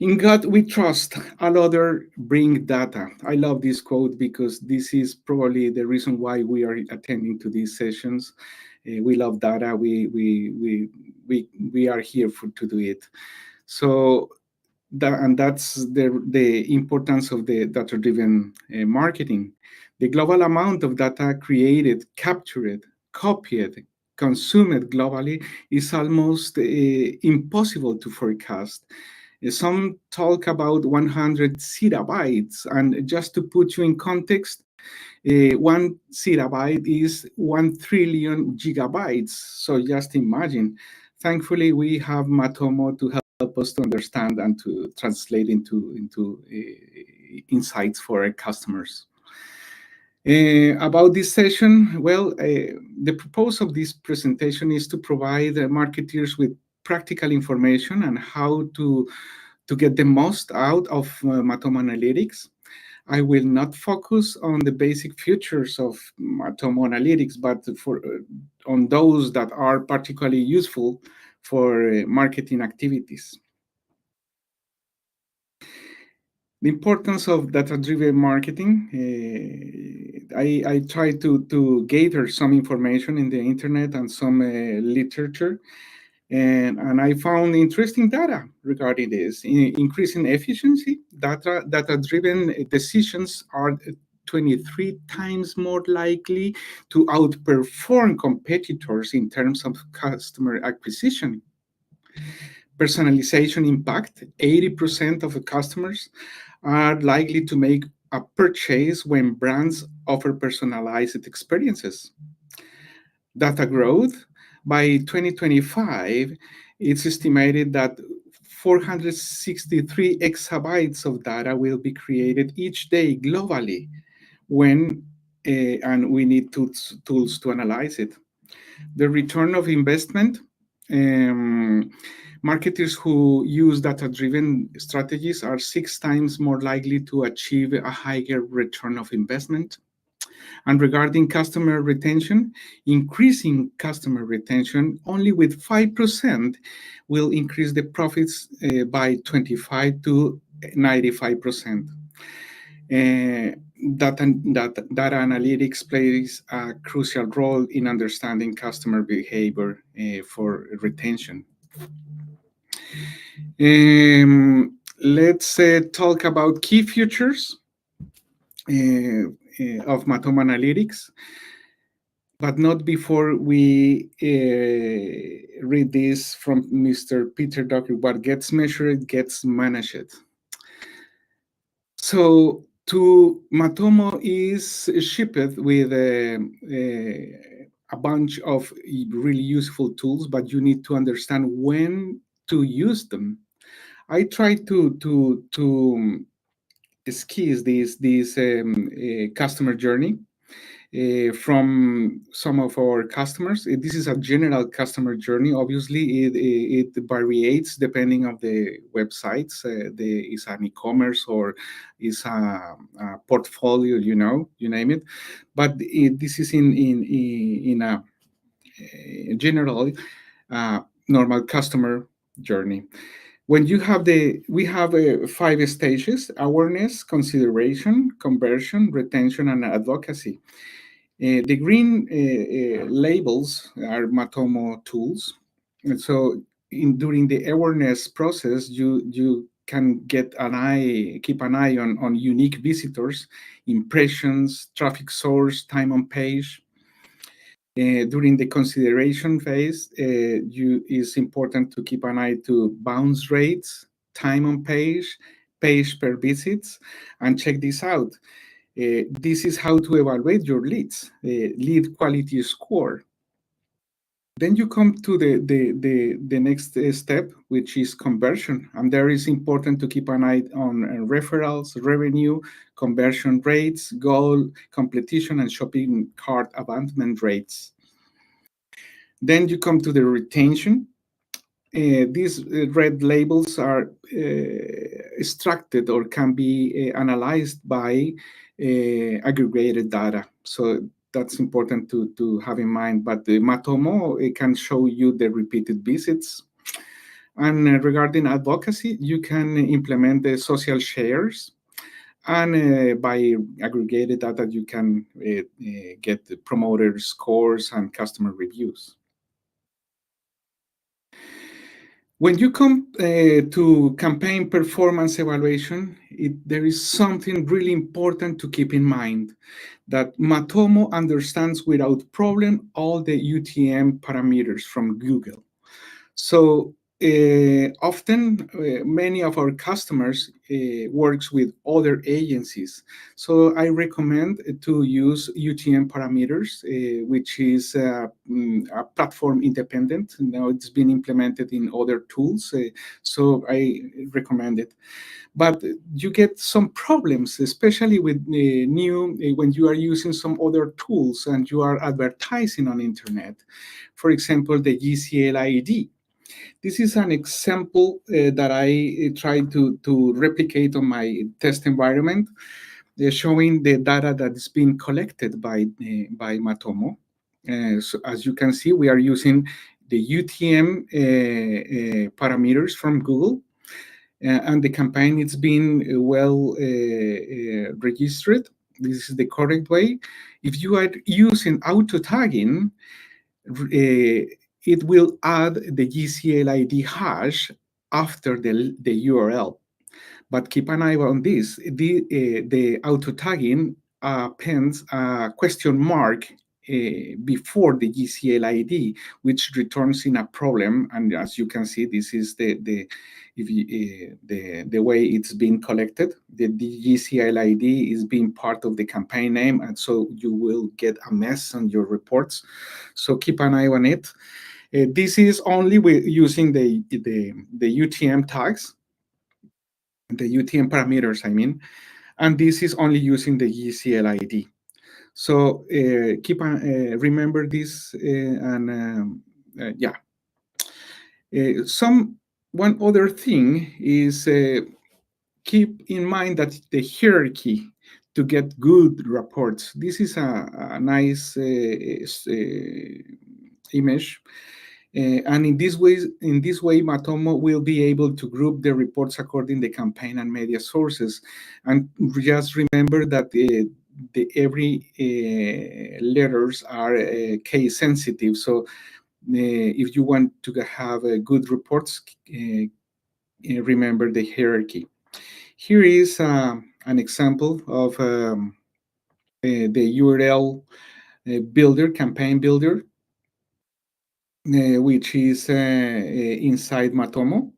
In God we trust, all other bring data. I love this quote because this is probably the reason why we are attending to these sessions. We love data. We are here to do it. So that's the importance of the data-driven marketing. The global amount of data created, captured, copied, consumed globally is almost impossible to forecast. Some talk about 100 zettabytes, and just to put you in context, 1 zettabyte is 1 trillion gigabytes. So just imagine. Thankfully, we have Matomo to help us to understand and to translate into insights for our customers. About this session, well, the purpose of this presentation is to provide marketers with practical information on how to get the most out of Matomo Analytics. I will not focus on the basic features of Matomo Analytics, but on those that are particularly useful for marketing activities. The importance of data-driven marketing. I try to gather some information in the internet and some literature. And I found interesting data regarding this. Increasing efficiency, data-driven decisions are 23 times more likely to outperform competitors in terms of customer acquisition. Personalization impact, 80% of the customers are likely to make a purchase when brands offer personalized experiences. Data growth, by 2025, it's estimated that 463 exabytes of data will be created each day globally and we need tools to analyze it. The return of investment, marketers who use data-driven strategies are 6 times more likely to achieve a higher return of investment. And regarding customer retention, increasing customer retention only with 5% will increase the profits by 25 to 95%. Data analytics plays a crucial role in understanding customer behavior for retention. Let's talk about key features of Matomo Analytics, but not before we read this from Mr. Peter Docker. What gets measured gets managed. So Matomo is shipped with a bunch of really useful tools, but you need to understand when to use them. I try to skis this customer journey from some of our customers. This is a general customer journey. Obviously, it varies depending on the websites. Is an e-commerce or is a portfolio, you name it. But this is in a general normal customer journey. When you have we have 5 stages: awareness, consideration, conversion, retention, and advocacy. The green labels are Matomo tools. And so during the awareness process, you can keep an eye on unique visitors, impressions, traffic source, time on page. During the consideration phase, it's important to keep an eye to bounce rates, time on page, page per visits, and check this out. This is how to evaluate your leads, lead quality score. Then you come to the next step, which is conversion. And there is important to keep an eye on referrals, revenue, conversion rates, goal completion, and shopping cart abandonment rates. Then you come to the retention. These red labels are extracted or can be analyzed by aggregated data. So that's important to have in mind. But the Matomo, it can show you the repeated visits. And regarding advocacy, you can implement the social shares. And by aggregated data, you can get the promoter scores and customer reviews. When you come to campaign performance evaluation, there is something really important to keep in mind, that Matomo understands without problem all the UTM parameters from Google. So often, many of our customers works with other agencies. So I recommend to use UTM parameters, which is a platform independent. Now it's been implemented in other tools, so I recommend it. But you get some problems, especially with when you are using some other tools and you are advertising on internet. For example, the GCL ID. This is an example that I tried to replicate on my test environment, showing the data that is being collected by Matomo. So as you can see, we are using the UTM parameters from Google, and the campaign is being well registered. This is the correct way. If you are using auto tagging, it will add the GCL ID hash after the URL. But keep an eye on this. The auto tagging appends a question mark before the GCL ID, which returns in a problem. And as you can see, this is the way it's being collected. The GCL ID is being part of the campaign name, and so you will get a mess on your reports. So keep an eye on it. This is only using the UTM tags, the UTM parameters, I mean, and this is only using the GCL ID. So remember this, and yeah. One other thing is keep in mind that the hierarchy to get good reports. This is a nice image. And in this way, Matomo will be able to group the reports according to the campaign and media sources. And just remember that every letters are case sensitive. So if you want to have good reports, remember the hierarchy. Here is an example of the URL builder, campaign builder, which is inside Matomo.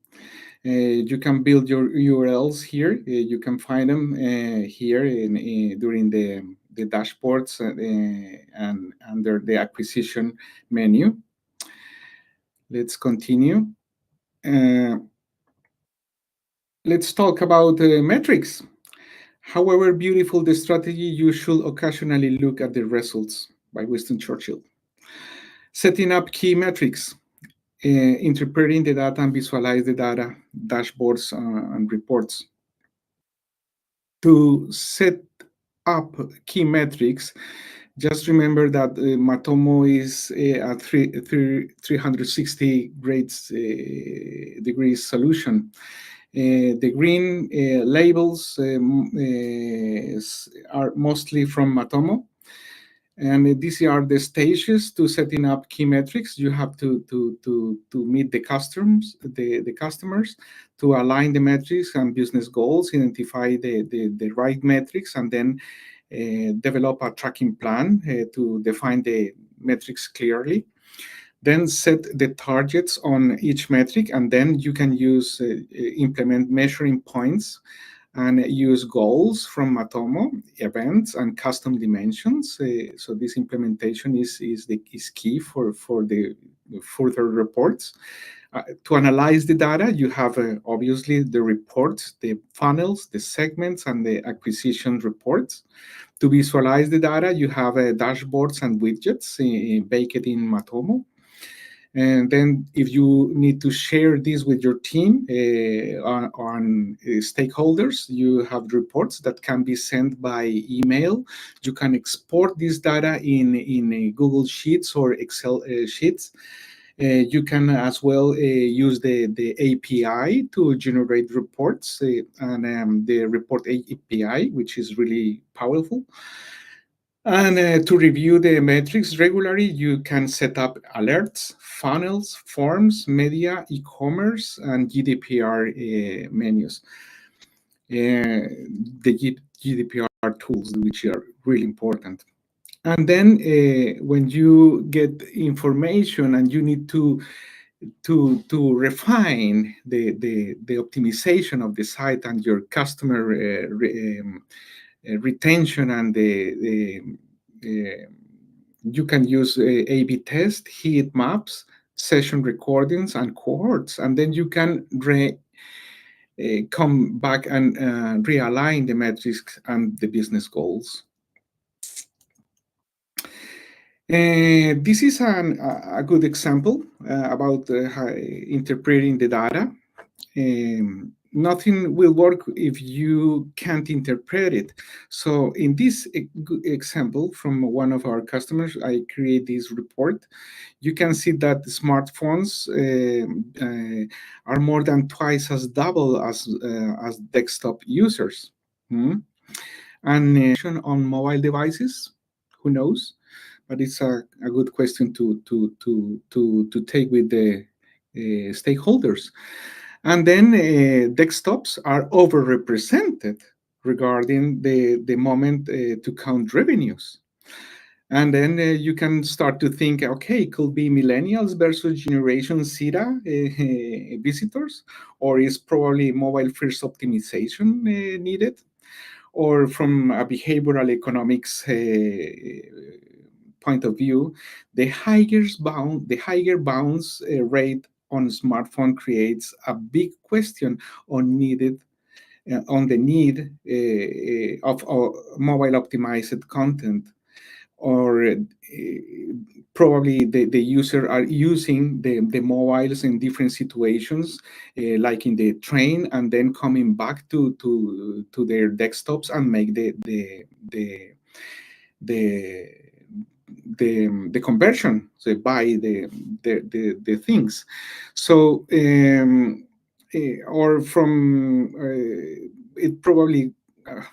You can build your URLs here. You can find them here during the dashboards and under the acquisition menu. Let's continue. Let's talk about metrics. However beautiful the strategy, you should occasionally look at the results, by Winston Churchill. Setting up key metrics, interpreting the data and visualize the data, dashboards and reports. To set up key metrics, just remember that Matomo is a 360 degrees solution. The green labels are mostly from Matomo. And these are the stages to setting up key metrics. You have to meet the customers, to align the metrics and business goals, identify the right metrics, and then develop a tracking plan to define the metrics clearly. Then set the targets on each metric, and then you can use implement measuring points and use goals from Matomo, events, and custom dimensions. So this implementation is key for the further reports. To analyze the data, you have obviously the reports, the funnels, the segments, and the acquisition reports. To visualize the data, you have dashboards and widgets baked in Matomo. And then if you need to share this with your team on stakeholders, you have reports that can be sent by email. You can export this data in Google Sheets or Excel sheets. You can as well use the API to generate reports and the report API, which is really powerful. And to review the metrics regularly, you can set up alerts, funnels, forms, media, e-commerce, and GDPR menus. The GDPR tools, which are really important. And then when you get information and you need to refine the optimization of the site and your customer retention and you can use A/B test, heat maps, session recordings, and cohorts, and then you can come back and realign the metrics and the business goals. This is a good example about interpreting the data. Nothing will work if you can't interpret it. So in this example from one of our customers, I create this report. You can see that smartphones are more than twice as double as desktop users. And on mobile devices, who knows? But it's a good question to take with the stakeholders. And then desktops are overrepresented regarding the moment to count revenues. And then you can start to think, okay, it could be millennials versus Generation Zeta visitors, or is probably mobile first optimization needed, or from a behavioral economics point of view, the higher bounce rate on smartphone creates a big question on the need of mobile optimized content, or probably the user are using the mobiles in different situations, like in the train, and then coming back to their desktops and make the conversion, so buy the things. So or from it probably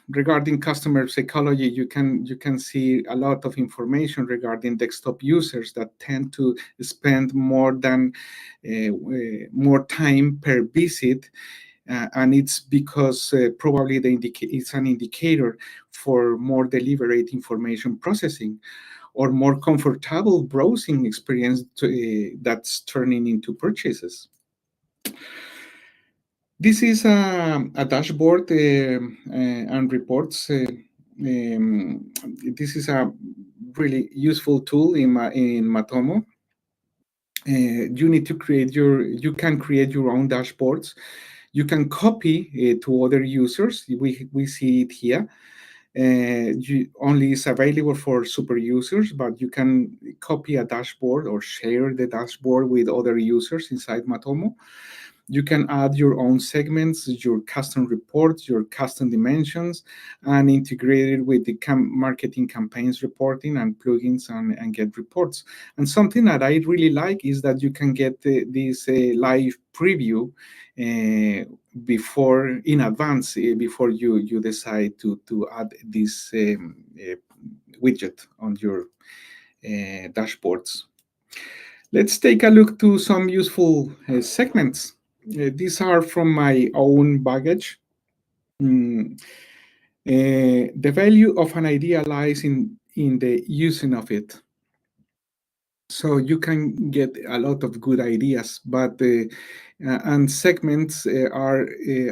regarding customer psychology, you can see a lot of information regarding desktop users that tend to spend more time per visit. And it's because probably it's an indicator for more deliberate information processing or more comfortable browsing experience that's turning into purchases. This is a dashboard and reports. This is a really useful tool in Matomo. You can create your own dashboards. You can copy to other users. We see it here. Only is available for super users, but you can copy a dashboard or share the dashboard with other users inside Matomo. You can add your own segments, your custom reports, your custom dimensions, and integrate it with the marketing campaigns reporting and plugins and get reports. And something that I really like is that you can get this live preview before in advance before you decide to add this widget on your dashboards. Let's take a look to some useful segments. These are from my own baggage. The value of an idea lies in the using of it. So you can get a lot of good ideas, but and segments are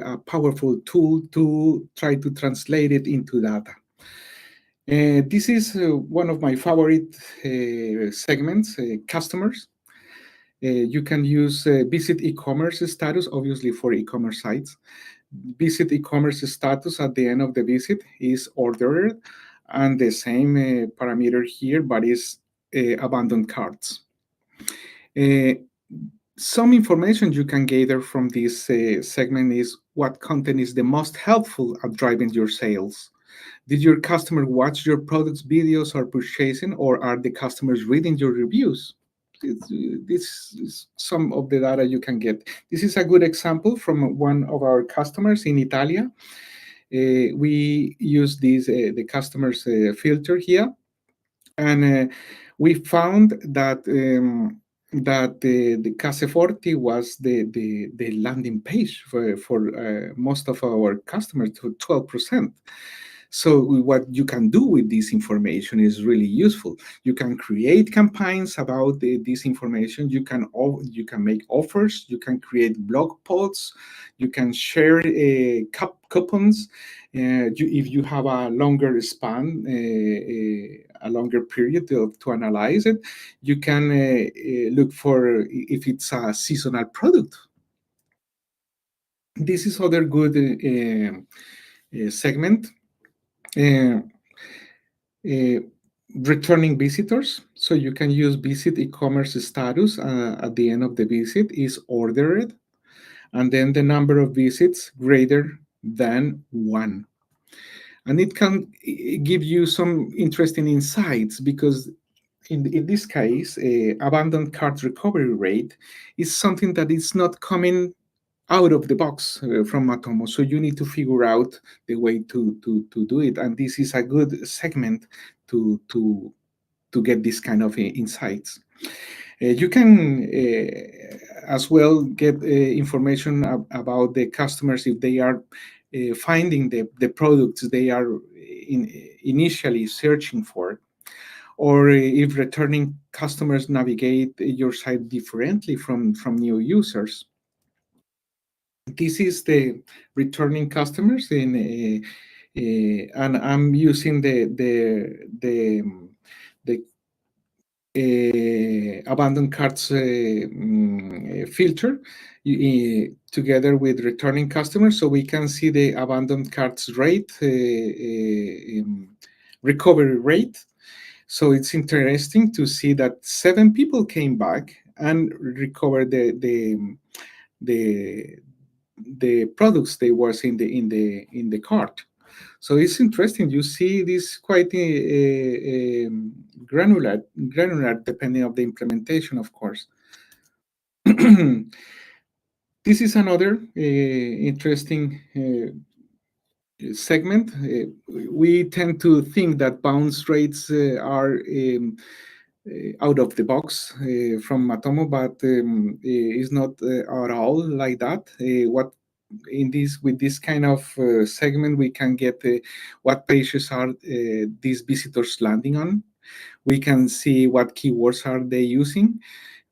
a powerful tool to try to translate it into data. This is one of my favorite segments, customers. You can use visit e-commerce status, obviously for e-commerce sites. Visit e-commerce status at the end of the visit is ordered, and the same parameter here, but is abandoned carts. Some information you can gather from this segment is what content is the most helpful at driving your sales. Did your customer watch your products, videos, or purchasing, or are the customers reading your reviews? This is some of the data you can get. This is a good example from one of our customers in Italia. We use this the customers filter here, and we found that the Caseforti was the landing page for most of our customers, to 12%. So what you can do with this information is really useful. You can create campaigns about this information. You can make offers. You can create blog posts. You can share coupons. If you have a longer span, a longer period to analyze it, you can look for if it's a seasonal product. This is other good segment. Returning visitors. So you can use visit e-commerce status at the end of the visit is ordered, and then the number of visits greater than 1. And it can give you some interesting insights, because in this case, abandoned cart recovery rate is something that is not coming out of the box from Matomo. So you need to figure out the way to do it. And this is a good segment to get this kind of insights. You can as well get information about the customers if they are finding the products they are initially searching for, or if returning customers navigate your site differently from new users. This is the returning customers and I'm using the abandoned carts filter together with returning customers, so we can see the abandoned carts rate, recovery rate. So it's interesting to see that 7 people came back and recovered the products they was in the cart. So it's interesting. You see this quite granular depending on the implementation, of course. This is another interesting segment. We tend to think that bounce rates are out of the box from Matomo, but it's not at all like that. What with this kind of segment, we can get what pages are these visitors landing on. We can see what keywords are they using,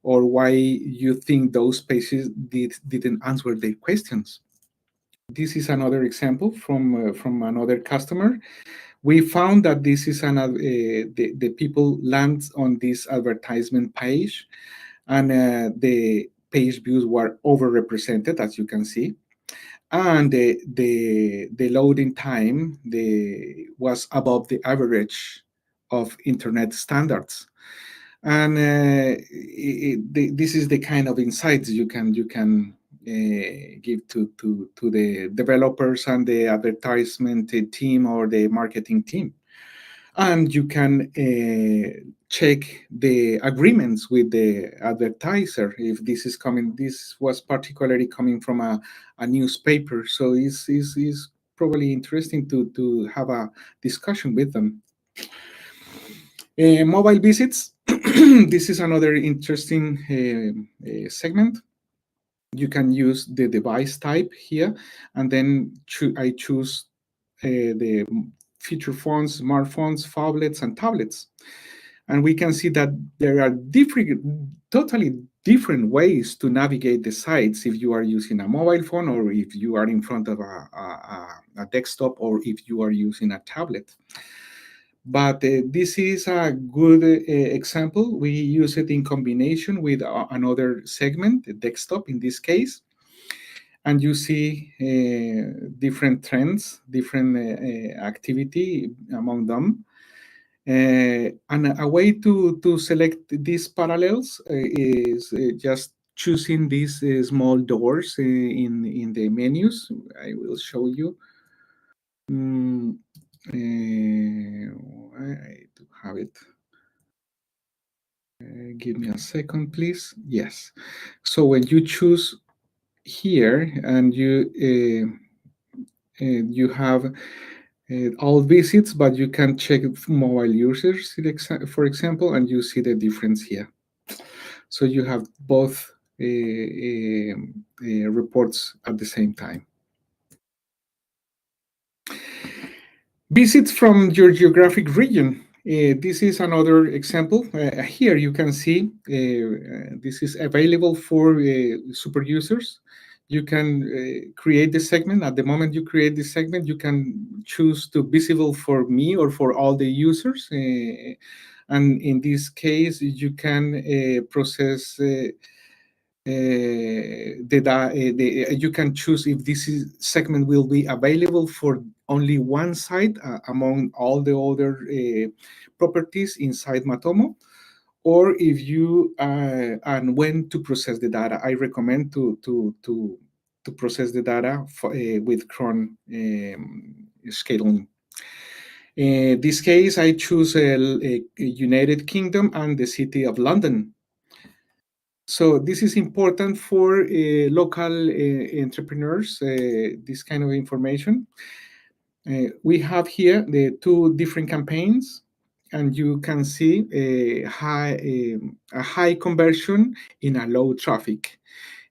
or why you think those pages didn't answer their questions. This is another example from another customer. We found that this is another the people land on this advertisement page, and the page views were overrepresented, as you can see, and the loading time was above the average of internet standards. And this is the kind of insights you can give to the developers and the advertisement team or the marketing team. And you can check the agreements with the advertiser if this is coming. This was particularly coming from a newspaper, so it's probably interesting to have a discussion with them. Mobile visits. This is another interesting segment. You can use the device type here, and then I choose the feature phones, smartphones, phablets, and tablets. And we can see that there are totally different ways to navigate the sites if you are using a mobile phone, or if you are in front of a desktop, or if you are using a tablet. But this is a good example. We use it in combination with another segment, the desktop in this case. And you see different trends, different activity among them. And a way to select these parallels is just choosing these small doors in the menus. I will show you. I do have it. Give me a second, please. Yes. So when you choose here, and you have all visits, but you can check mobile users, for example, and you see the difference here. So you have both reports at the same time. Visits from your geographic region. This is another example. Here you can see this is available for super users. You can create the segment. At the moment you create the segment, you can choose to visible for me or for all the users. And in this case, you can process you can choose if this segment will be available for only one site among all the other properties inside Matomo, or if you and when to process the data. I recommend to process the data with cron scaling. In this case, I choose a United Kingdom and the city of London. So this is important for local entrepreneurs, this kind of information. We have here the two different campaigns, and you can see a high conversion in a low traffic.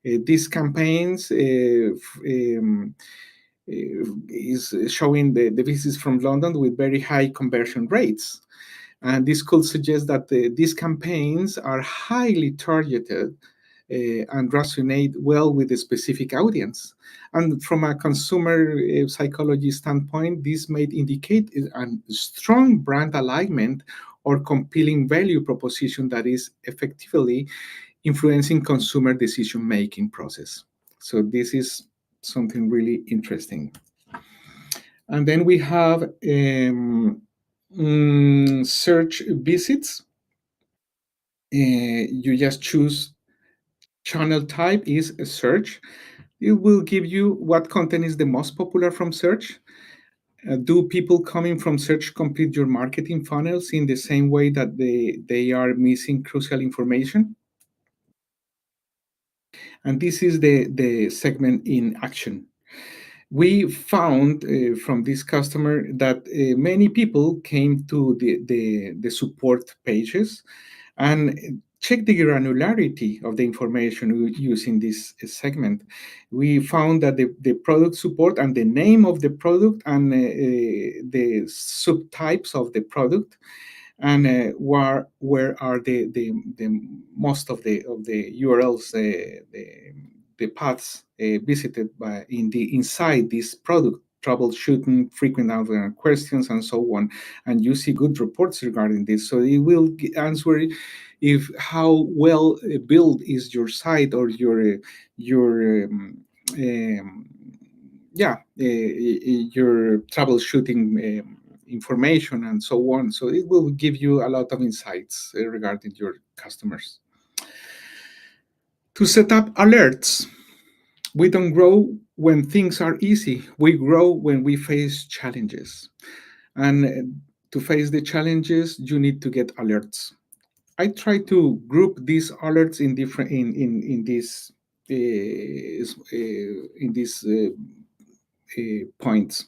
These campaigns is showing the visits from London with very high conversion rates. And this could suggest that these campaigns are highly targeted and resonate well with a specific audience. And from a consumer psychology standpoint, this may indicate a strong brand alignment or compelling value proposition that is effectively influencing consumer decision-making process. So this is something really interesting. And then we have search visits. You just choose channel type is a search. It will give you what content is the most popular from search. Do people coming from search complete your marketing funnels in the same way that they are missing crucial information? And this is the segment in action. We found from this customer that many people came to the support pages and check the granularity of the information using this segment. We found that the product support and the name of the product and the subtypes of the product, and where are the most of the URLs, the paths visited by inside this product, troubleshooting, frequent answer questions, and so on. And you see good reports regarding this. So it will answer if how well built is your site or your troubleshooting information and so on. So it will give you a lot of insights regarding your customers. To set up alerts. We don't grow when things are easy. We grow when we face challenges. And to face the challenges, you need to get alerts. I try to group these alerts in different in these points.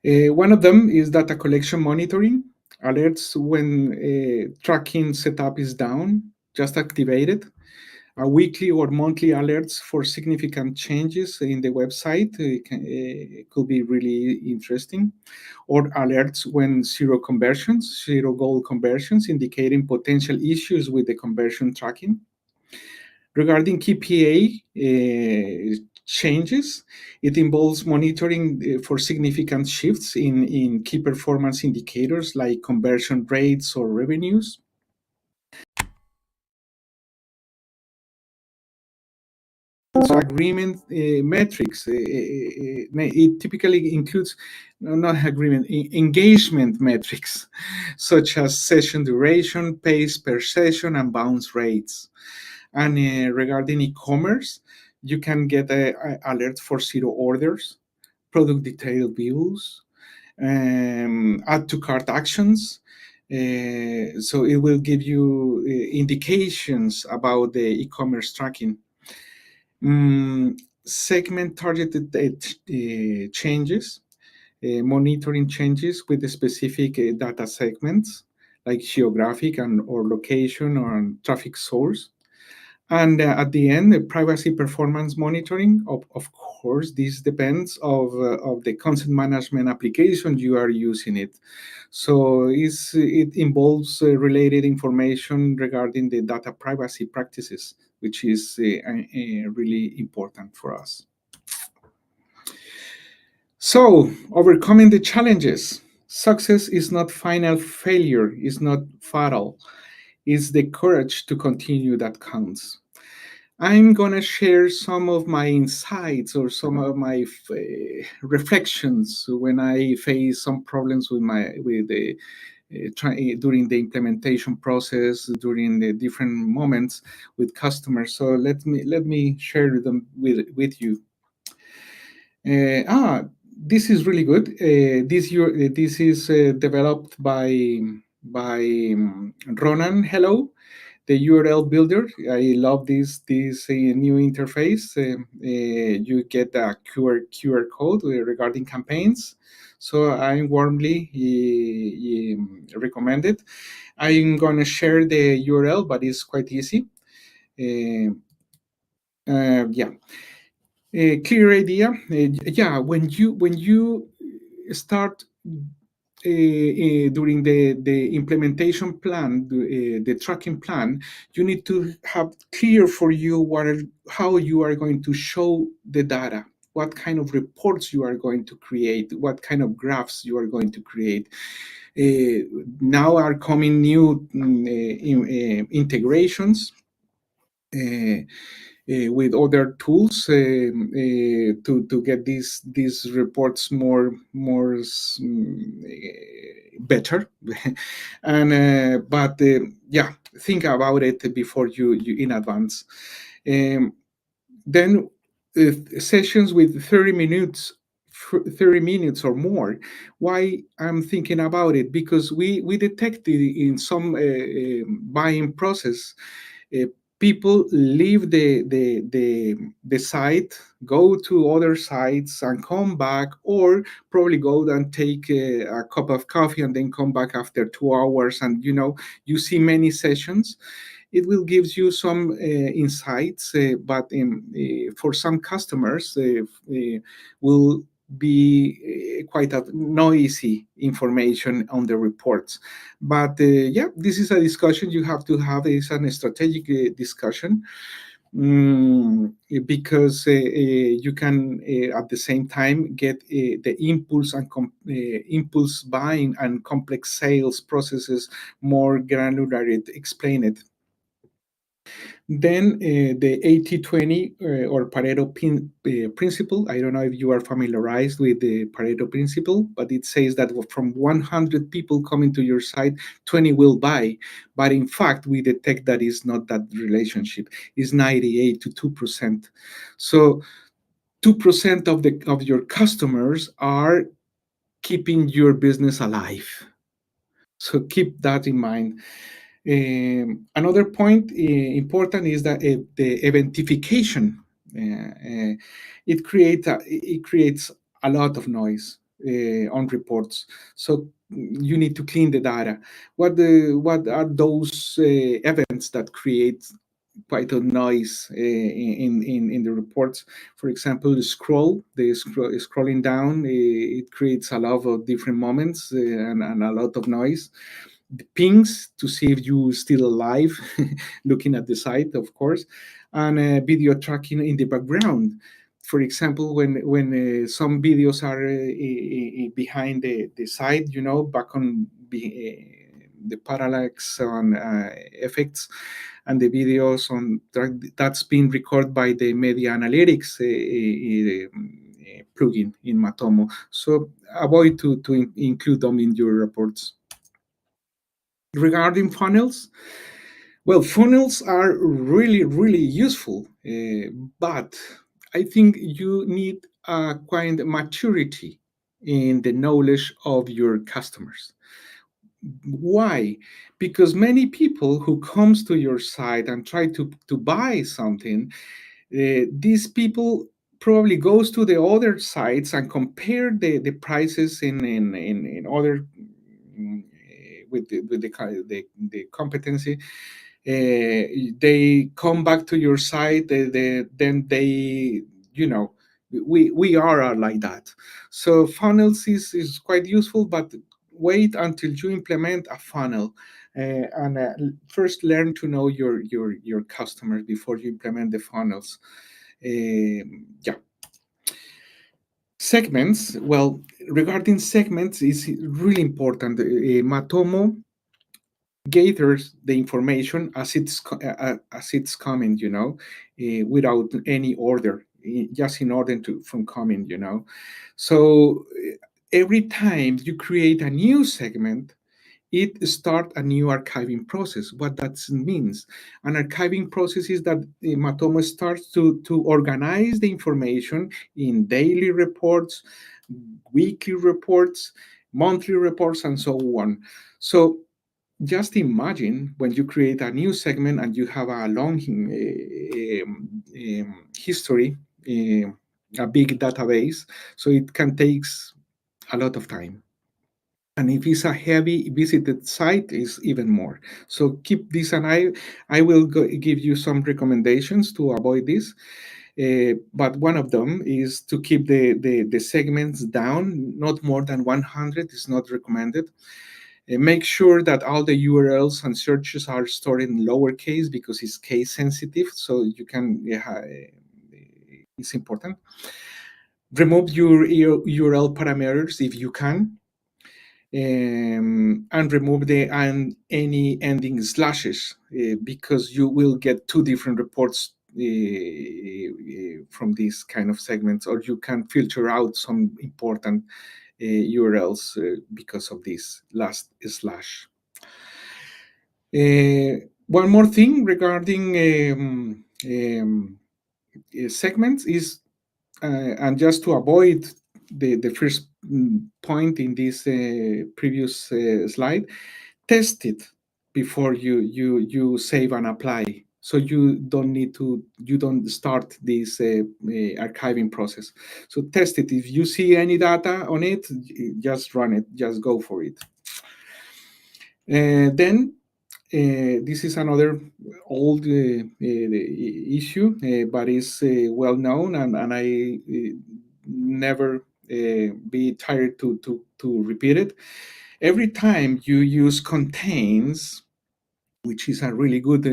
One of them is data collection monitoring. alerts when tracking setup is down, just activated. Weekly or monthly alerts for significant changes in the website could be really interesting. Or alerts when zero goal conversions, indicating potential issues with the conversion tracking. Regarding KPI changes, it involves monitoring for significant shifts in key performance indicators like conversion rates or revenues. Agreement metrics. It typically includes not agreement, engagement metrics, such as session duration, pace per session, and bounce rates. And regarding e-commerce, you can get alerts for zero orders, product detail views, add to cart actions. So it will give you indications about the e-commerce tracking. Segment targeted changes, monitoring changes with the specific data segments like geographic and or location or traffic source. And at the end, the privacy performance monitoring. Of course, this depends of the content management application you are using it. So it involves related information regarding the data privacy practices, which is really important for us. So, overcoming the challenges. Success is not final failure, is not fatal. It's the courage to continue that counts. I'm gonna share some of my insights or some of my reflections when I face some problems with the during the implementation process, during the different moments with customers. So let me share them with you. This is really good. This is developed by Ronan. Hello, the URL builder. I love this new interface. You get a QR code regarding campaigns. So I warmly recommend it. I'm gonna share the URL, but it's quite easy. Yeah. Clear idea. Yeah, when you start during the implementation plan, the tracking plan, you need to have clear for you how you are going to show the data, what kind of reports you are going to create, what kind of graphs you are going to create. Now are coming new integrations with other tools to get these reports more better. And but yeah, think about it before you in advance. Then sessions with 30 minutes or more. Why I'm thinking about it? Because we detected in some buying process, people leave the site, go to other sites and come back, or probably go and take a cup of coffee and then come back after 2 hours. And you see many sessions. It will give you some insights, but for some customers will be quite a noisy information on the reports. But yeah, this is a discussion you have to have. It's a strategic discussion. Because you can at the same time get the impulse and impulse buying and complex sales processes more granularly explained. Then the 80-20 or Pareto principle. I don't know if you are familiarized with the Pareto principle, but it says that from 100 people coming to your site, 20 will buy. But in fact, we detect that is not that relationship. It's 98 to 2%. So 2% of your customers are keeping your business alive. So keep that in mind. Another point important is that the eventification. It creates a lot of noise on reports. So you need to clean the data. What are those events that create quite a noise in the reports? For example, scrolling down, it creates a lot of different moments and a lot of noise. The pings to see if you still alive, looking at the site, of course, and video tracking in the background. For example, when some videos are behind the site, back on the parallax on effects, and the videos on that's been recorded by the media analytics plugin in Matomo. So avoid to include them in your reports. Regarding funnels, well, funnels are really, really useful, but I think you need a kind of maturity in the knowledge of your customers. Why? Because many people who comes to your site and try to buy something, these people probably goes to the other sites and compare the prices in other with the competency. They come back to your site, then they, we are like that. So funnels is quite useful, but wait until you implement a funnel, and first learn to know your customers before you implement the funnels. Yeah. Segments. Well, regarding segments, is really important. Matomo gathers the information as it's coming, without any order, just in order to from coming, So every time you create a new segment, it start a new archiving process. What that means, an archiving process is that Matomo starts to organize the information in daily reports, weekly reports, monthly reports, and so on. So just imagine when you create a new segment and you have a long history, a big database, so it can take a lot of time. And if it's a heavy visited site, is even more. So keep this, and I will give you some recommendations to avoid this. But one of them is to keep the segments down, not more than 100 is not recommended. Make sure that all the URLs and searches are stored in lowercase because it's case sensitive, so you can, it's important. Remove your URL parameters if you can, and remove any ending slashes, because you will get two different reports from these kind of segments, or you can filter out some important URLs because of this last slash. One more thing regarding segments is, and just to avoid the first point in this previous slide, test it before you save and apply. So you don't start this archiving process. So test it. If you see any data on it, just run it. Just go for it. Then this is another old issue, but it's well known, and I never be tired to repeat it. Every time you use contains, which is a really good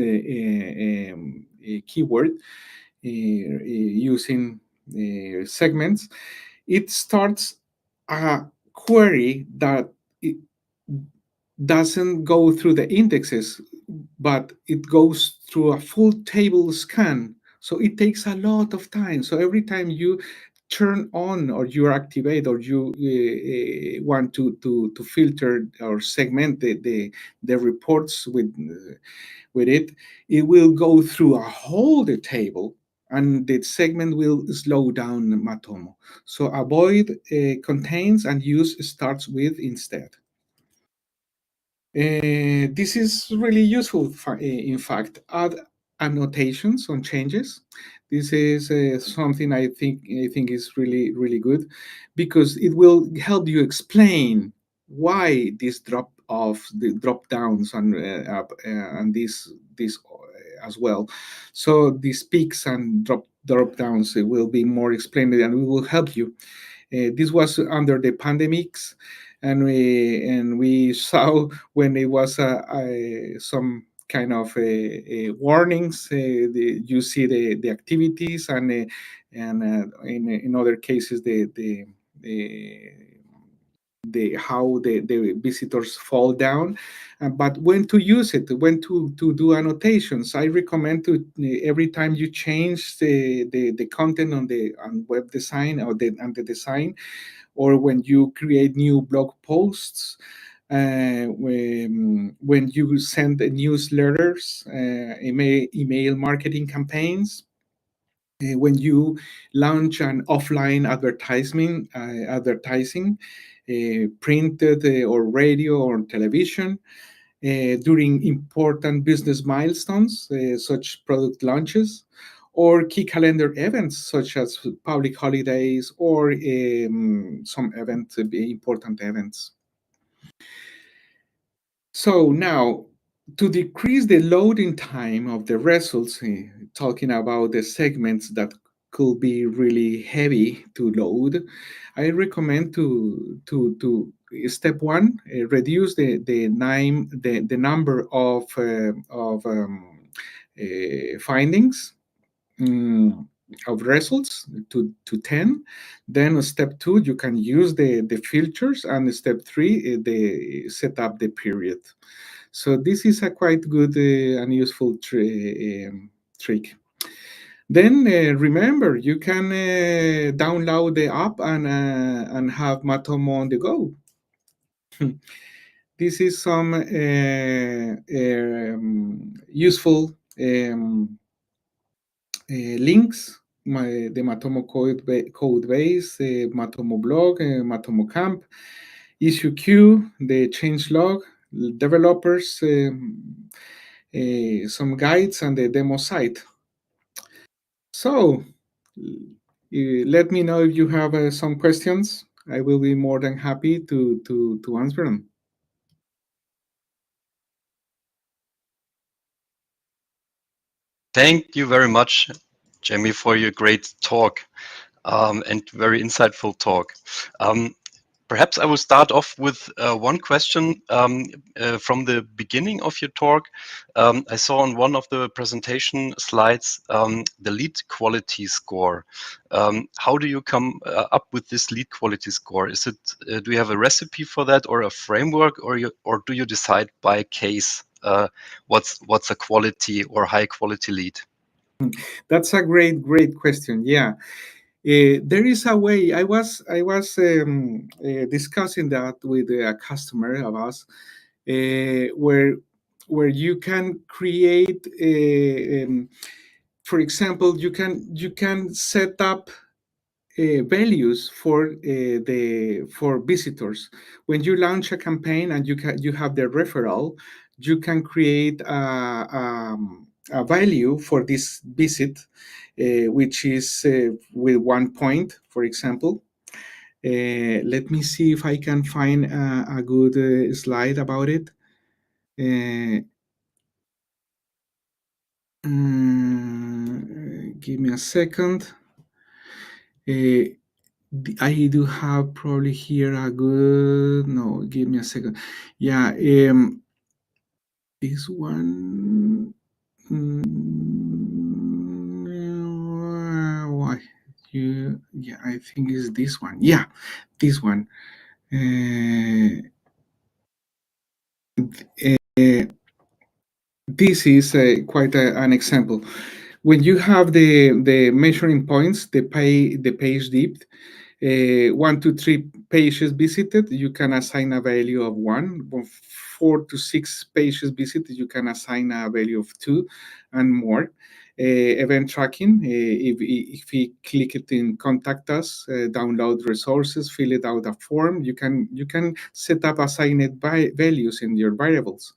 keyword, using segments, it starts a query that it doesn't go through the indexes, but it goes through a full table scan. So it takes a lot of time. So every time you turn on, or you activate, or you want to filter or segment the reports with it, it will go through a whole the table, and the segment will slow down Matomo. So avoid contains and use starts with instead. This is really useful. In fact, add annotations on changes. This is something I think is really good, because it will help you explain why this drop downs and this as well. So these peaks and drop downs will be more explained, and we will help you. This was under the pandemics, and we saw when it was some kind of warnings. You see the activities, and in other cases the how the visitors fall down, but when to use it, when to do annotations. I recommend to every time you change the content on web design or the design, or when you create new blog posts, when you send newsletters, email marketing campaigns, when you launch an offline advertising, printed or radio or television, during important business milestones, such product launches, or key calendar events such as public holidays or some important events. So now, to decrease the loading time of the results, talking about the segments that could be really heavy to load, I recommend to step one, reduce the number of findings, of results to 10. Then step two, you can use the filters, and step three, the set up the period. So this is a quite good and useful trick. Then remember, you can download the app and have Matomo on the go. This is some useful links. The Matomo code base, Matomo blog, Matomocamp, issue queue, the change log, developers, some guides, and the demo site. So let me know if you have some questions. I will be more than happy to answer them. Thank you very much, Jamie, for your great talk and very insightful talk. Perhaps I will start off with one question from the beginning of your talk. I saw on one of the presentation slides the lead quality score. How do you come up with this lead quality score? Is it do you have a recipe for that, or a framework, or do you decide by case what's a quality or high quality lead? That's a great question. Yeah. There is a way. I was discussing that with a customer of us, where you can create, for example, you can set up values for visitors. When you launch a campaign and you have the referral, you can create a value for this visit, which is with 1 point, for example. Let me see if I can find a good slide about it. Give me a second. I do have probably here a good. No, give me a second. Yeah, this one. Why? Yeah, I think it's this one. Yeah, this one. This is quite an example. When you have the measuring points, the page depth, 1 to 3 pages visited, you can assign a value of 1. 4 to 6 pages visited, you can assign a value of 2, and more. Event tracking, if we click it in contact us, download resources, fill it out a form, you can set up assigned values in your variables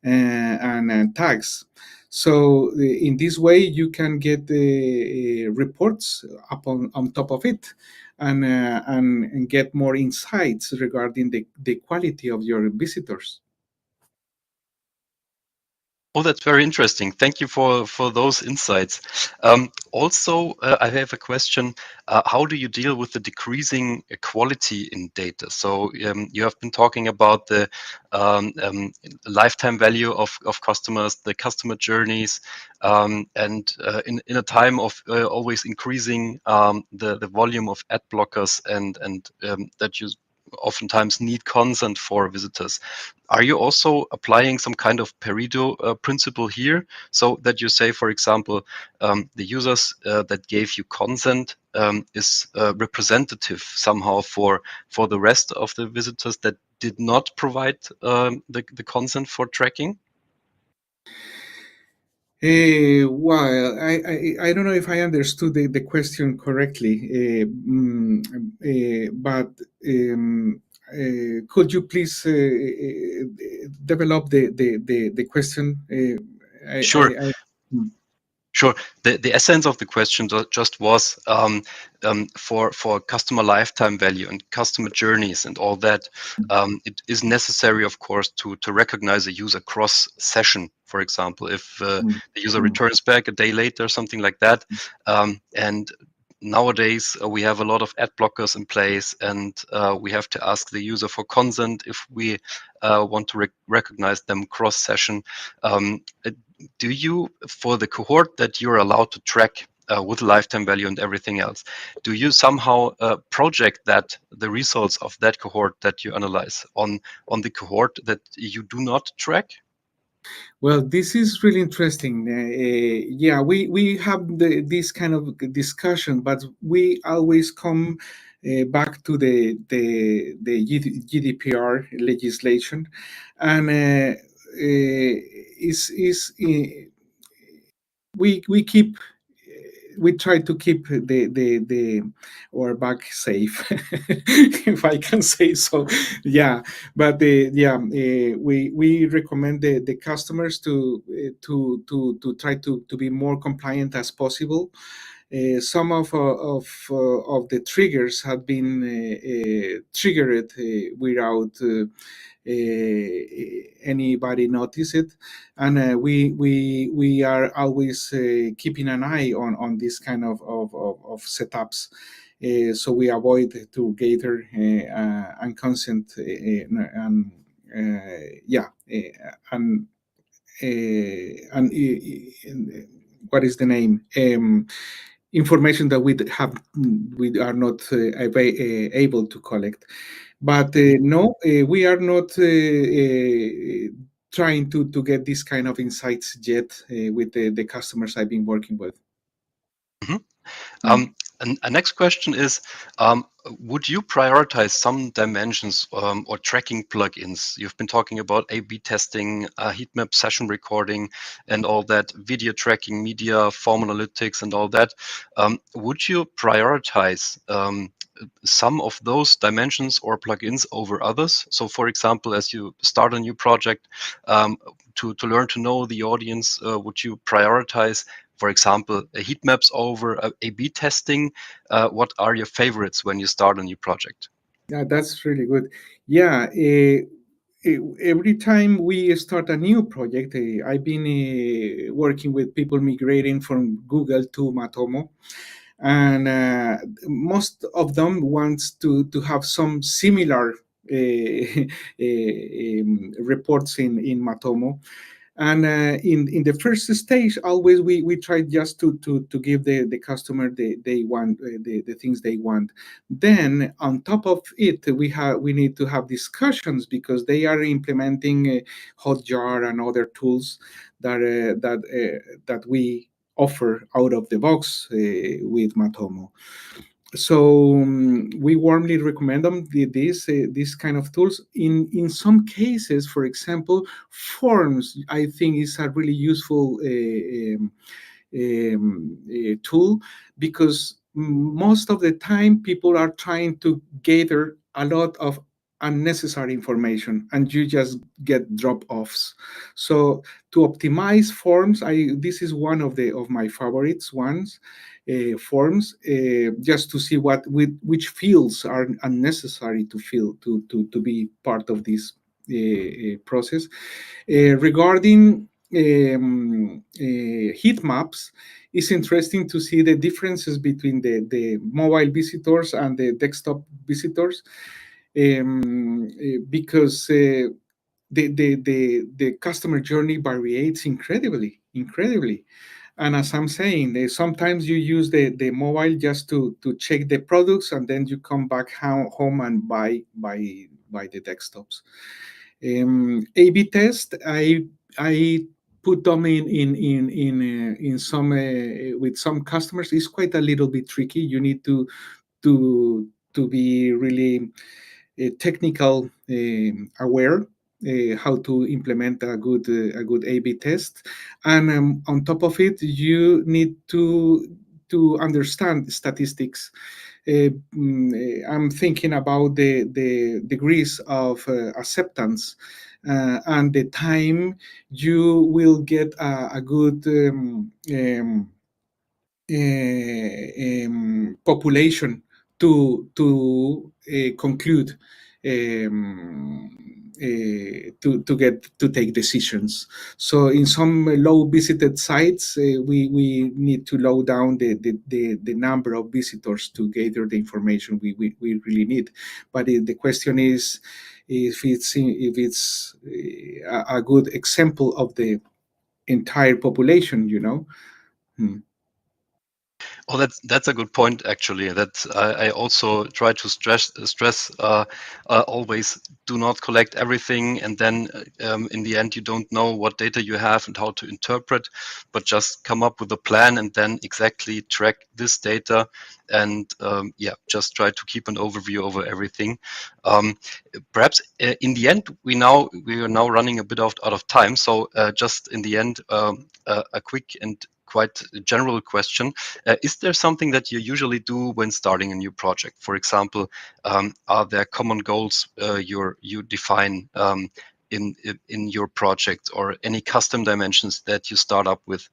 and tags. So in this way, you can get the reports up on top of it. and get more insights regarding the quality of your visitors. Oh, that's very interesting. Thank you for those insights. Also, I have a question. How do you deal with the decreasing quality in data? So you have been talking about the lifetime value of customers, the customer journeys, and in a time of always increasing the volume of ad blockers and that you oftentimes need consent for visitors. Are you also applying some kind of Pareto principle here? So that you say, for example, the users that gave you consent is representative somehow for the rest of the visitors that did not provide the consent for tracking? Well, I don't know if I understood the question correctly, but could you please develop the question? Sure. Hmm. Sure. The essence of the question just was for customer lifetime value and customer journeys and all that. It is necessary, of course, to recognize a user cross session. For example, if the user returns back a day later, something like that, and nowadays we have a lot of ad blockers in place, and we have to ask the user for consent if we want to recognize them cross session. Do you, for the cohort that you're allowed to track with lifetime value and everything else, do you somehow project that the results of that cohort that you analyze on the cohort that you do not track? Well, this is really interesting. Yeah, we have this kind of discussion, but we always come back to the GDPR legislation, and we keep we try to keep the our bag safe, if I can say so. Yeah, but we recommend the customers to try to be more compliant as possible. Some of the triggers have been triggered without anybody notice it, and we are always keeping an eye on this kind of setups, so we avoid to gather unconsent and yeah and what is the name, information that we are not able to collect. But no, we are not trying to get this kind of insights yet with the customers I've been working with. And a next question is, would you prioritize some dimensions or tracking plugins? You've been talking about A/B testing, heat map session recording, and all that, video tracking, media, form analytics, and all that. Would you prioritize some of those dimensions or plugins over others? So, for example, as you start a new project, to learn to know the audience, would you prioritize, for example, heat maps over A/B testing? What are your favorites when you start a new project? Yeah, that's really good. Yeah, every time we start a new project, I've been working with people migrating from Google to Matomo, and most of them wants to have some similar reports in Matomo. And in the first stage, always we try just to give the customer they want, the things they want. Then on top of it, we need to have discussions, because they are implementing Hotjar and other tools that we offer out of the box with Matomo. So we warmly recommend them these kind of tools. In some cases, for example, forms, I think, is a really useful tool, because most of the time people are trying to gather a lot of unnecessary information, and you just get drop-offs. So to optimize forms, this is one of my favorites ones, forms, just to see which fields are unnecessary to fill to be part of this process. Regarding heat maps, it's interesting to see the differences between the mobile visitors and the desktop visitors, because the customer journey varies incredibly. And as I'm saying, sometimes you use the mobile just to check the products, and then you come back home and buy the desktops. A/B test, I put them in some with some customers. It's quite a little bit tricky. You need to be really technical aware, how to implement a good A/B test, and on top of it, you need to understand statistics. I'm thinking about the degrees of acceptance, and the time you will get a good population to conclude, to take decisions. So in some low visited sites, we need to low down the number of visitors to gather the information we really need. But the question is if it's a good example of the entire population, you know. Oh, that's a good point, actually. That I also try to stress always do not collect everything, and then in the end you don't know what data you have and how to interpret, but just come up with a plan and then exactly track this data, and just try to keep an overview over everything. Perhaps in the end we are now running a bit out of time, so just in the end a quick and quite general question. Is there something that you usually do when starting a new project? For example, are there common goals you define in your project, or any custom dimensions that you start up with?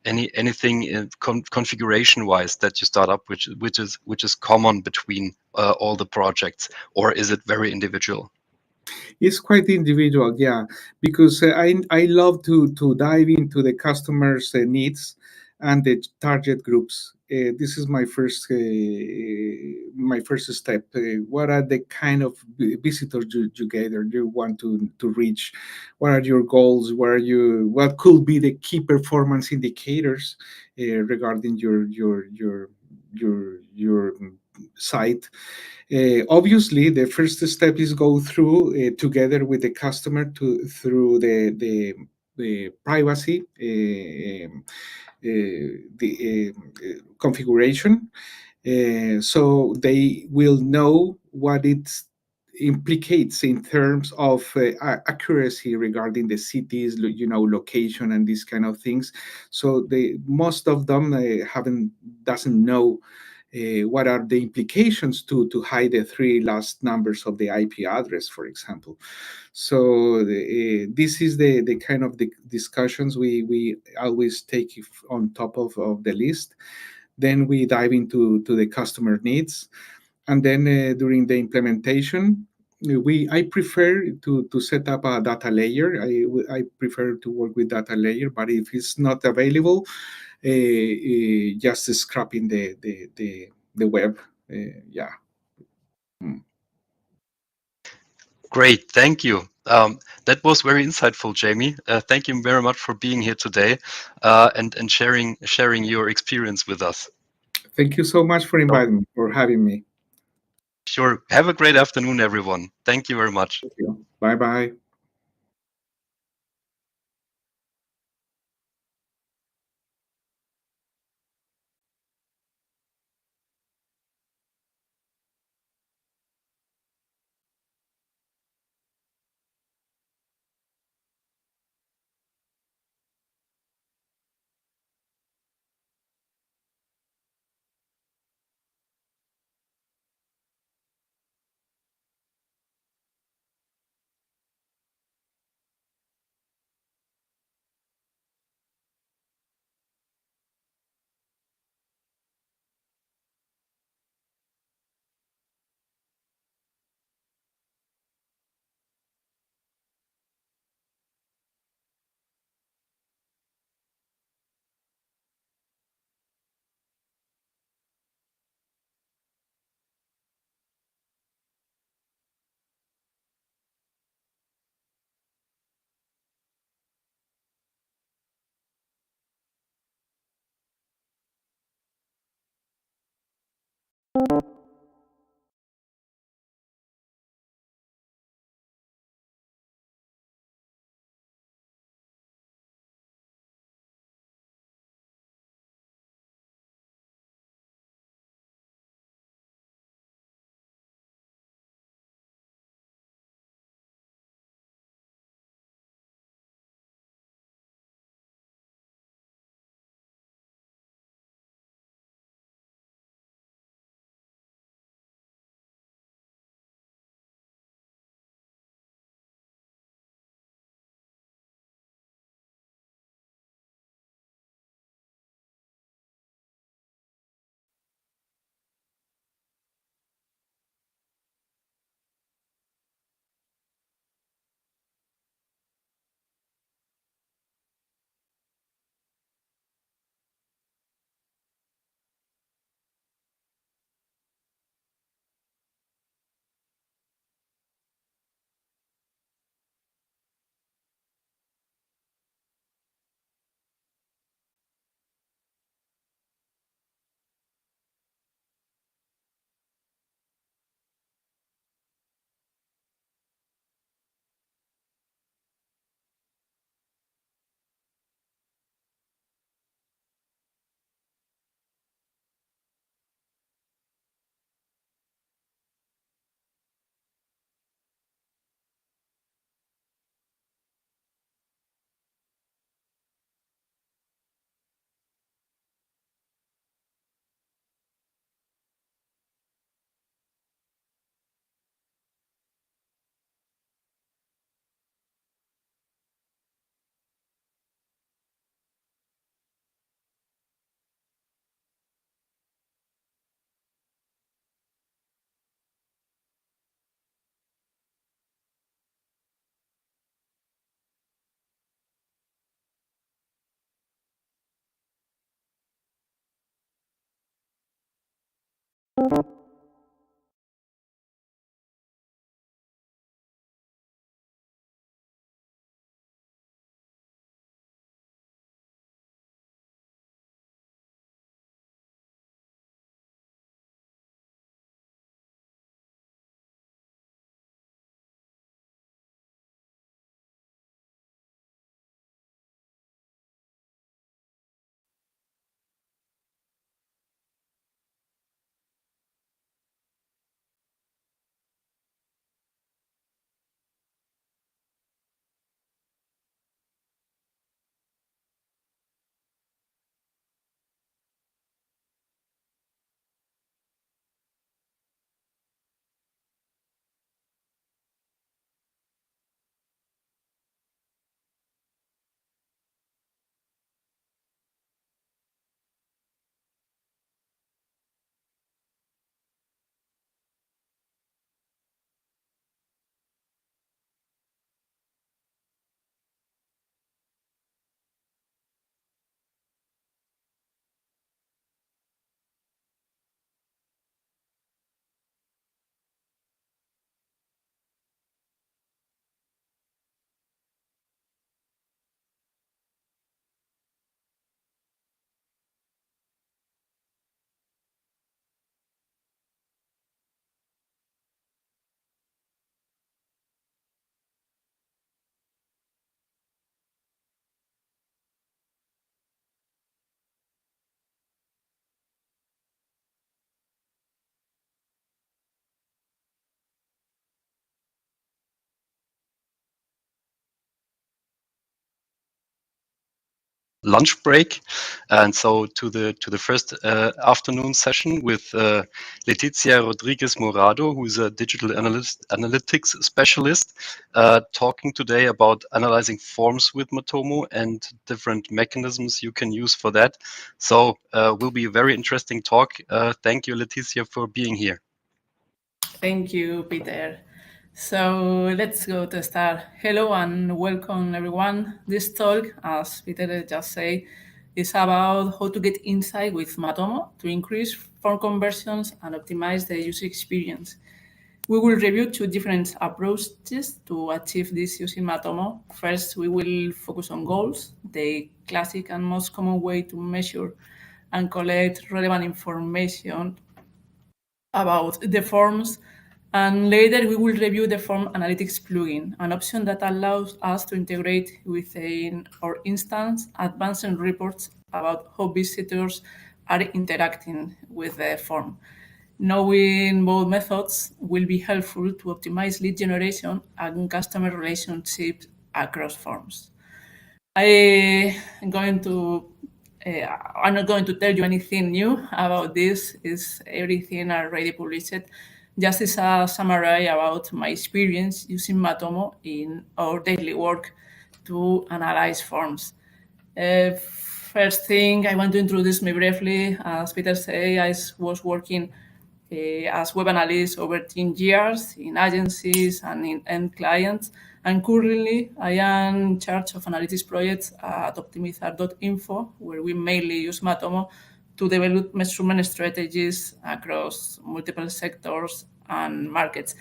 Anything configuration wise that you start up which is common between all the projects, or is it very individual? It's quite individual, yeah, because I love to dive into the customers' needs and the target groups. This is my first step. What are the kind of visitors you want to reach? What are your goals? What could be the key performance indicators regarding your site? Obviously, the first step is go through together with the customer through the privacy, the configuration, so they will know what it implicates in terms of accuracy regarding the cities, location and these kind of things. So most of them doesn't know what are the implications to hide the three last numbers of the IP address, for example. So this is the kind of the discussions we always take on top of the list. Then we dive into the customer needs, and then during the implementation, I prefer to set up a data layer. I prefer to work with data layer, but if it's not available, just scrapping the web. Yeah. Great, thank you. That was very insightful, Jamie. Thank you very much for being here today and sharing your experience with us. Thank you so much for inviting me, for having me. Sure. Have a great afternoon, everyone. Thank you very much. Thank you. Bye-bye. lunch break, and so to the first afternoon session with Letizia Rodriguez Morado, who is a digital analytics specialist, talking today about analyzing forms with Matomo and different mechanisms you can use for that. So will be a very interesting talk. Thank you, Letizia, for being here. Thank you, Peter. So let's go to start. Hello and welcome, everyone. This talk, as Peter just said, is about how to get insight with Matomo to increase form conversions and optimize the user experience. We will review two different approaches to achieve this using Matomo. First, we will focus on goals, the classic and most common way to measure and collect relevant information about the forms, and later we will review the Form Analytics plugin, an option that allows us to integrate within our instance advanced reports about how visitors are interacting with the form. Knowing both methods will be helpful to optimize lead generation and customer relationships across forms. I'm not going to tell you anything new about this. Is everything already published? Just as a summary about my experience using Matomo in our daily work to analyze forms. First thing, I want to introduce me briefly. As Peter said, I was working as web analyst over 10 years in agencies and in end clients. And currently, I am in charge of analytics projects at optimizar.info, where we mainly use Matomo to develop measurement strategies across multiple sectors and markets.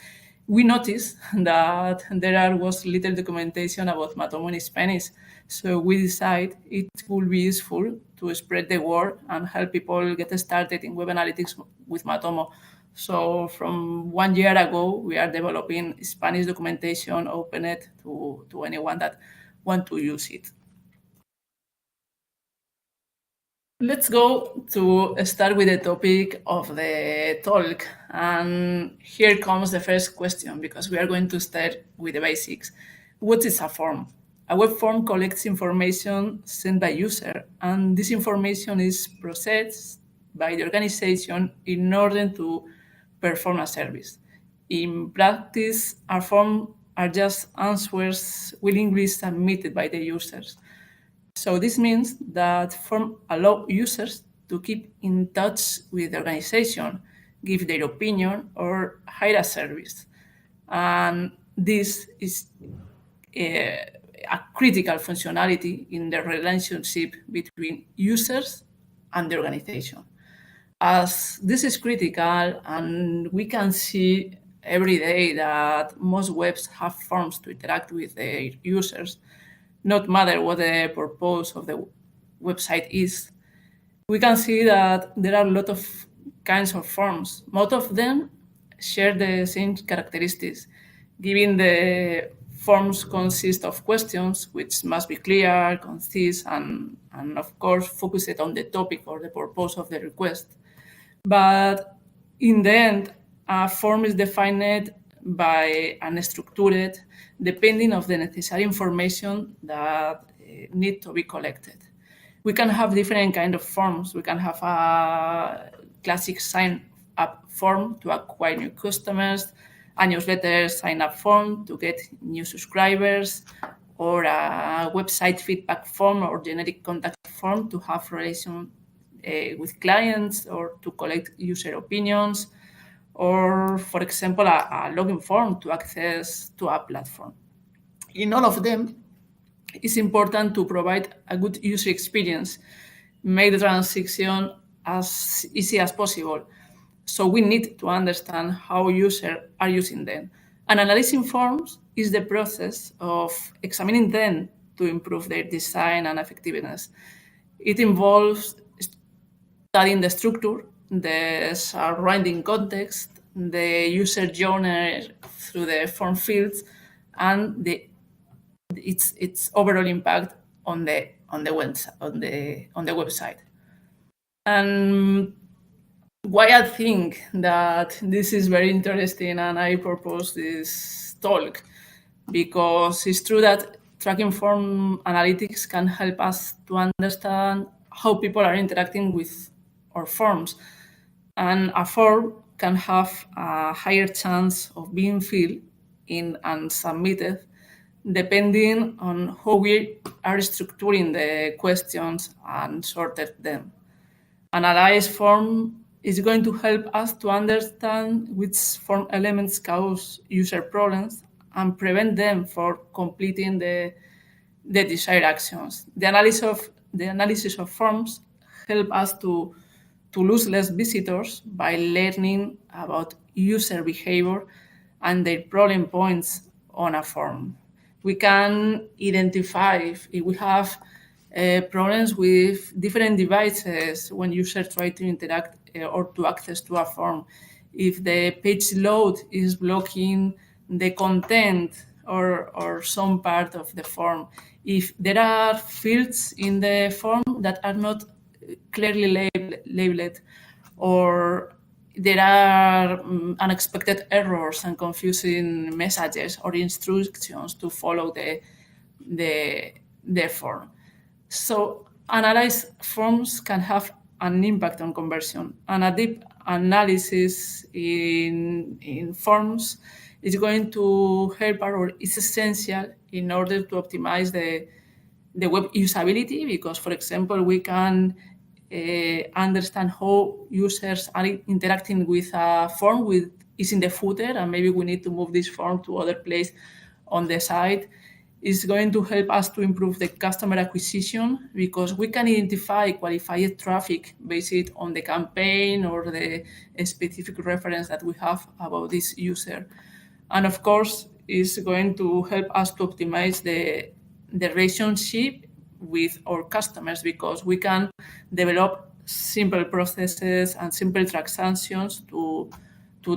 We noticed that there was little documentation about Matomo in Spanish, so we decided it would be useful to spread the word and help people get started in web analytics with Matomo. So from 1 year ago, we are developing Spanish documentation, open it to anyone that want to use it. Let's go to start with the topic of the talk. And here comes the first question, because we are going to start with the basics. What is a form? A web form collects information sent by user, and this information is processed by the organization in order to perform a service. In practice, a form are just answers willingly submitted by the users. So this means that form allow users to keep in touch with the organization, give their opinion, or hire a service. And this is a critical functionality in the relationship between users and the organization. As this is critical, and we can see every day that most webs have forms to interact with their users, not matter what the purpose of the website is, we can see that there are a lot of kinds of forms. Most of them share the same characteristics, given the forms consist of questions which must be clear, concise, and of course focused on the topic or the purpose of the request. But in the end, a form is defined by and structured depending of the necessary information that need to be collected. We can have different kind of forms. We can have a classic sign up form to acquire new customers, a newsletter sign up form to get new subscribers, or a website feedback form or generic contact form to have relation with clients or to collect user opinions, or for example, a login form to access to a platform. In all of them, it's important to provide a good user experience, make the transaction as easy as possible. So we need to understand how users are using them. And analyzing forms is the process of examining them to improve their design and effectiveness. It involves studying the structure, the surrounding context, the user journey through the form fields, and its overall impact on the website. And why I think that this is very interesting, and I propose this talk, because it's true that tracking form analytics can help us to understand how people are interacting with our forms. And a form can have a higher chance of being filled in and submitted depending on how we are structuring the questions and sorted them. Analyze form is going to help us to understand which form elements cause user problems and prevent them from completing the desired actions. The analysis of forms help us to lose less visitors by learning about user behavior and their problem points on a form. We can identify if we have problems with different devices when users try to interact or to access to a form. if the page load is blocking the content or some part of the form, if there are fields in the form that are not clearly labeled, or there are unexpected errors and confusing messages or instructions to follow the form. So analyzed forms can have an impact on conversion, and a deep analysis in forms is going to help or is essential in order to optimize the web usability, because, for example, we can understand how users are interacting with a form is in the footer, and maybe we need to move this form to other place on the site. Is going to help us to improve the customer acquisition, because we can identify qualified traffic based on the campaign or the specific reference that we have about this user. And of course, is going to help us to optimize the relationship with our customers, because we can develop simple processes and simple transactions to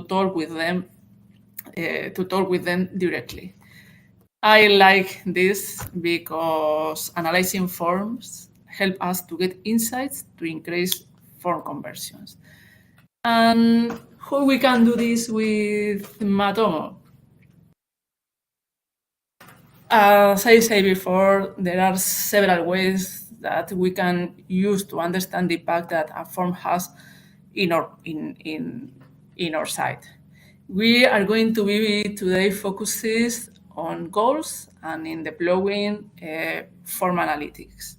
talk with them directly. I like this because analyzing forms help us to get insights to increase form conversions. And how we can do this with Matomo? As I said before, there are several ways that we can use to understand the impact that a form has in our site. We are going to be today focused on goals and in deploying form analytics.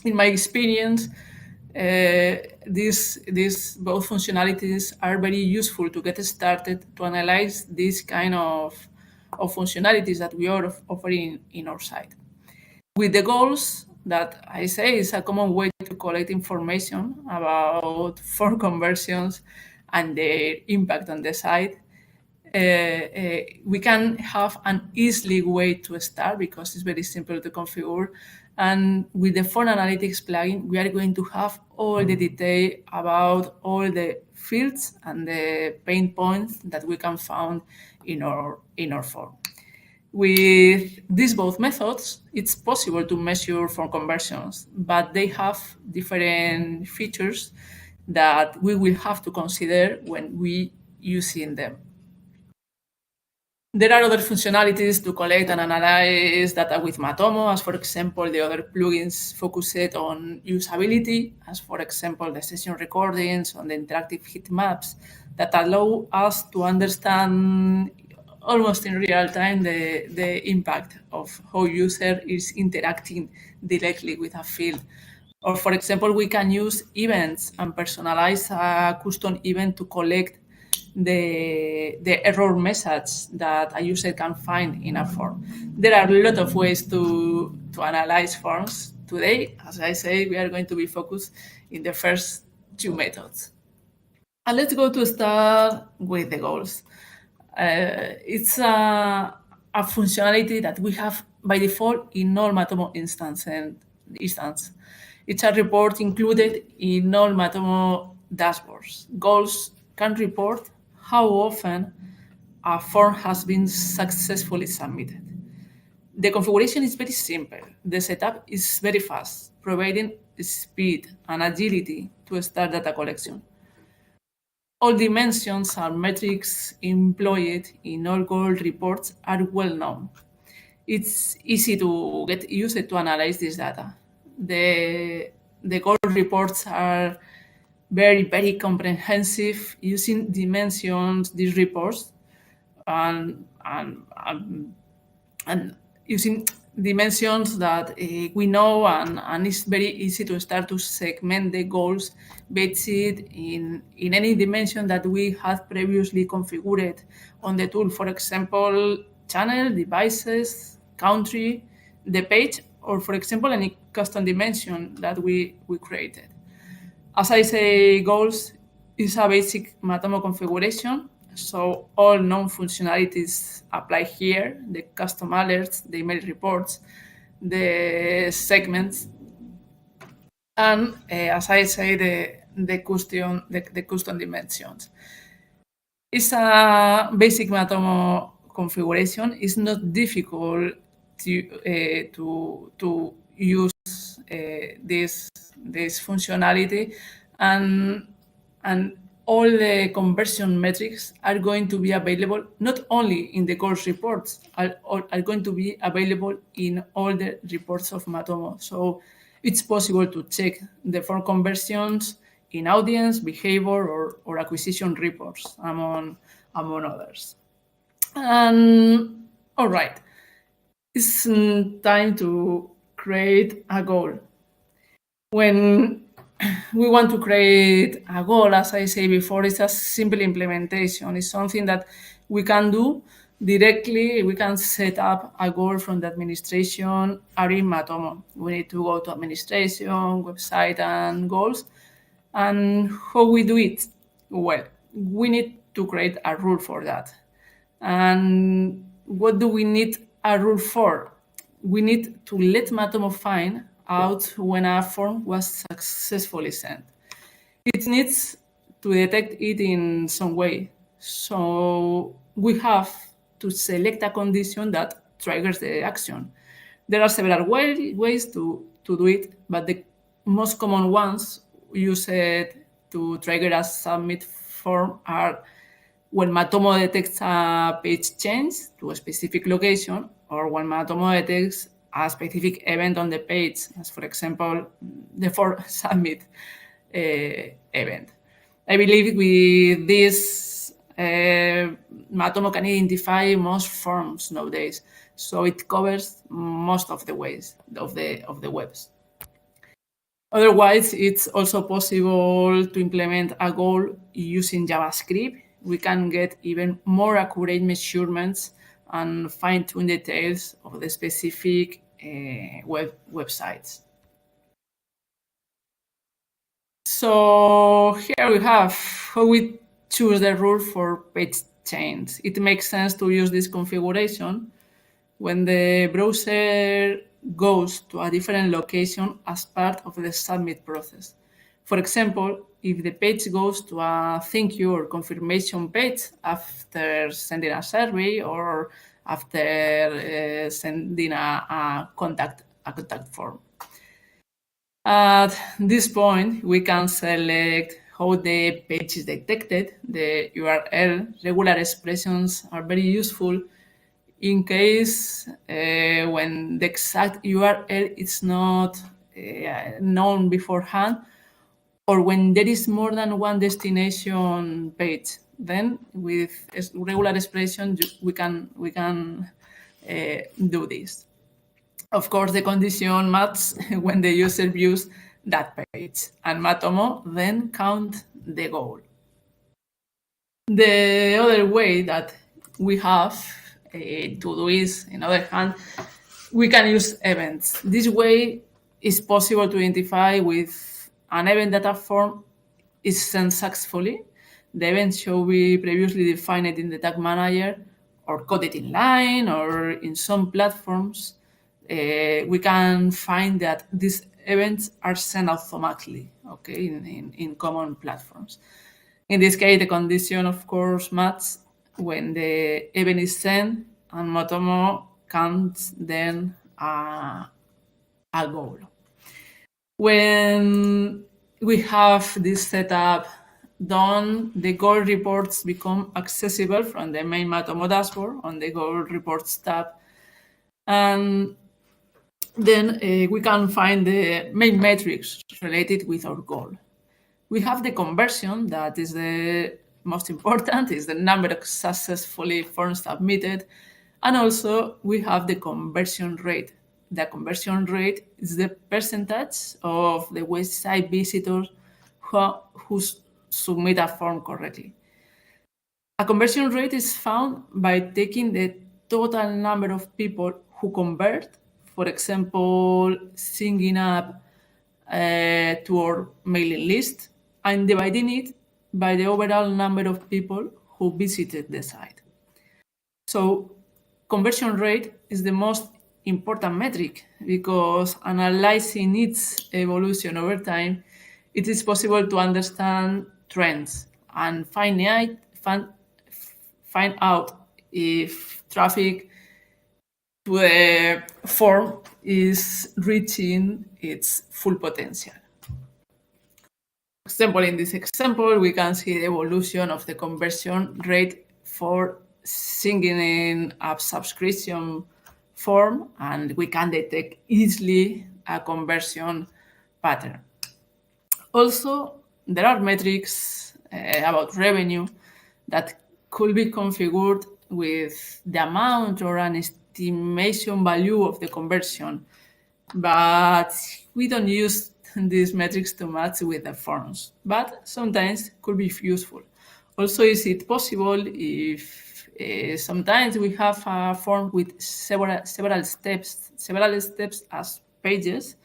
In my experience, these both functionalities are very useful to get started to analyze this kind of functionalities that we are offering in our site. With the goals that I say is a common way to collect information about form conversions and their impact on the site. We can have an easy way to start because it's very simple to configure. And with the Form Analytics plugin, we are going to have all the detail about all the fields and the pain points that we can find in our form. With these both methods, it's possible to measure form conversions, but they have different features that we will have to consider when we using them. There are other functionalities to collect and analyze data with Matomo, as for example, the other plugins focused on usability, as for example, the session recordings on the interactive heat maps that allow us to understand almost in real time the impact of how user is interacting directly with a field. Or for example, we can use events and personalize a custom event to collect the error message that a user can find in a form. There are a lot of ways to analyze forms. Today, as I say, we are going to be focused in the first two methods. And let's go to start with the goals. It's a functionality that we have by default in all Matomo instance. It's a report included in all Matomo dashboards. Goals can report how often a form has been successfully submitted. The configuration is very simple. The setup is very fast, providing speed and agility to start data collection. All dimensions and metrics employed in all goal reports are well known. It's easy to get used to analyze this data. The goal reports are very, very comprehensive, using dimensions, these reports, and using dimensions that we know, and it's very easy to start to segment the goals based in any dimension that we had previously configured on the tool. For example, channel, devices, country, the page, or for example, any custom dimension that we created. As I say, goals is a basic Matomo configuration, so all known functionalities apply here: the custom alerts, the email reports, the segments, and as I say, the custom dimensions. It's a basic Matomo configuration. It's not difficult to use this functionality, and all the conversion metrics are going to be available not only in the course reports, are going to be available in all the reports of Matomo. So it's possible to check the form conversions in audience, behavior, or acquisition reports, among others. And all right, it's time to create a goal. When we want to create a goal, as I say before, it's a simple implementation. It's something that we can do directly. We can set up a goal from the administration or in Matomo. We need to go to administration, website, and goals. And how we do it? Well, we need to create a rule for that. And what do we need a rule for? We need to let Matomo find out when a form was successfully sent. It needs to detect it in some way. So we have to select a condition that triggers the action. There are several ways to do it, but the most common ones used to trigger a submit form are when Matomo detects a page change to a specific location, or when Matomo detects a specific event on the page, as for example, the for submit event. I believe with this, Matomo can identify most forms nowadays, so it covers most of the ways of the webs. Otherwise, it's also possible to implement a goal using JavaScript. We can get even more accurate measurements and fine-tune details of the specific websites. So here we have how we choose the rule for page change. It makes sense to use this configuration when the browser goes to a different location as part of the submit process. For example, if the page goes to a thank you or confirmation page after sending a survey or after sending a contact form. At this point, we can select how the page is detected, the URL. Regular expressions are very useful in case when the exact URL is not known beforehand, or when there is more than one destination page. Then with regular expression, we can do this. Of course, the condition matches when the user views that page, and Matomo then count the goal. The other way that we have to do is, on the other hand, we can use events. This way is possible to identify with an event data form is sent successfully. The event should be previously defined in the tag manager or coded in line, or in some platforms, we can find that these events are sent automatically, okay, in common platforms. In this case, the condition, of course, matches when the event is sent, and Matomo counts then a goal. When we have this setup done, the goal reports become accessible from the main Matomo dashboard on the goal reports tab. And then we can find the main metrics related with our goal. We have the conversion, that is the most important, is the number of successfully forms submitted. And also we have the conversion rate. The conversion rate is the percentage of the website visitors who submit a form correctly. A conversion rate is found by taking the total number of people who convert, for example, signing up to our mailing list, and dividing it by the overall number of people who visited the site. So conversion rate is the most important metric, because analyzing its evolution over time, it is possible to understand trends and find out if traffic to the form is reaching its full potential. For example, in this example, we can see the evolution of the conversion rate for signing up subscription form, and we can detect easily a conversion pattern. Also, there are metrics about revenue that could be configured with the amount or an estimation value of the conversion, but we don't use these metrics too much with the forms, but sometimes could be useful. Also, is it possible if sometimes we have a form with several steps as pages,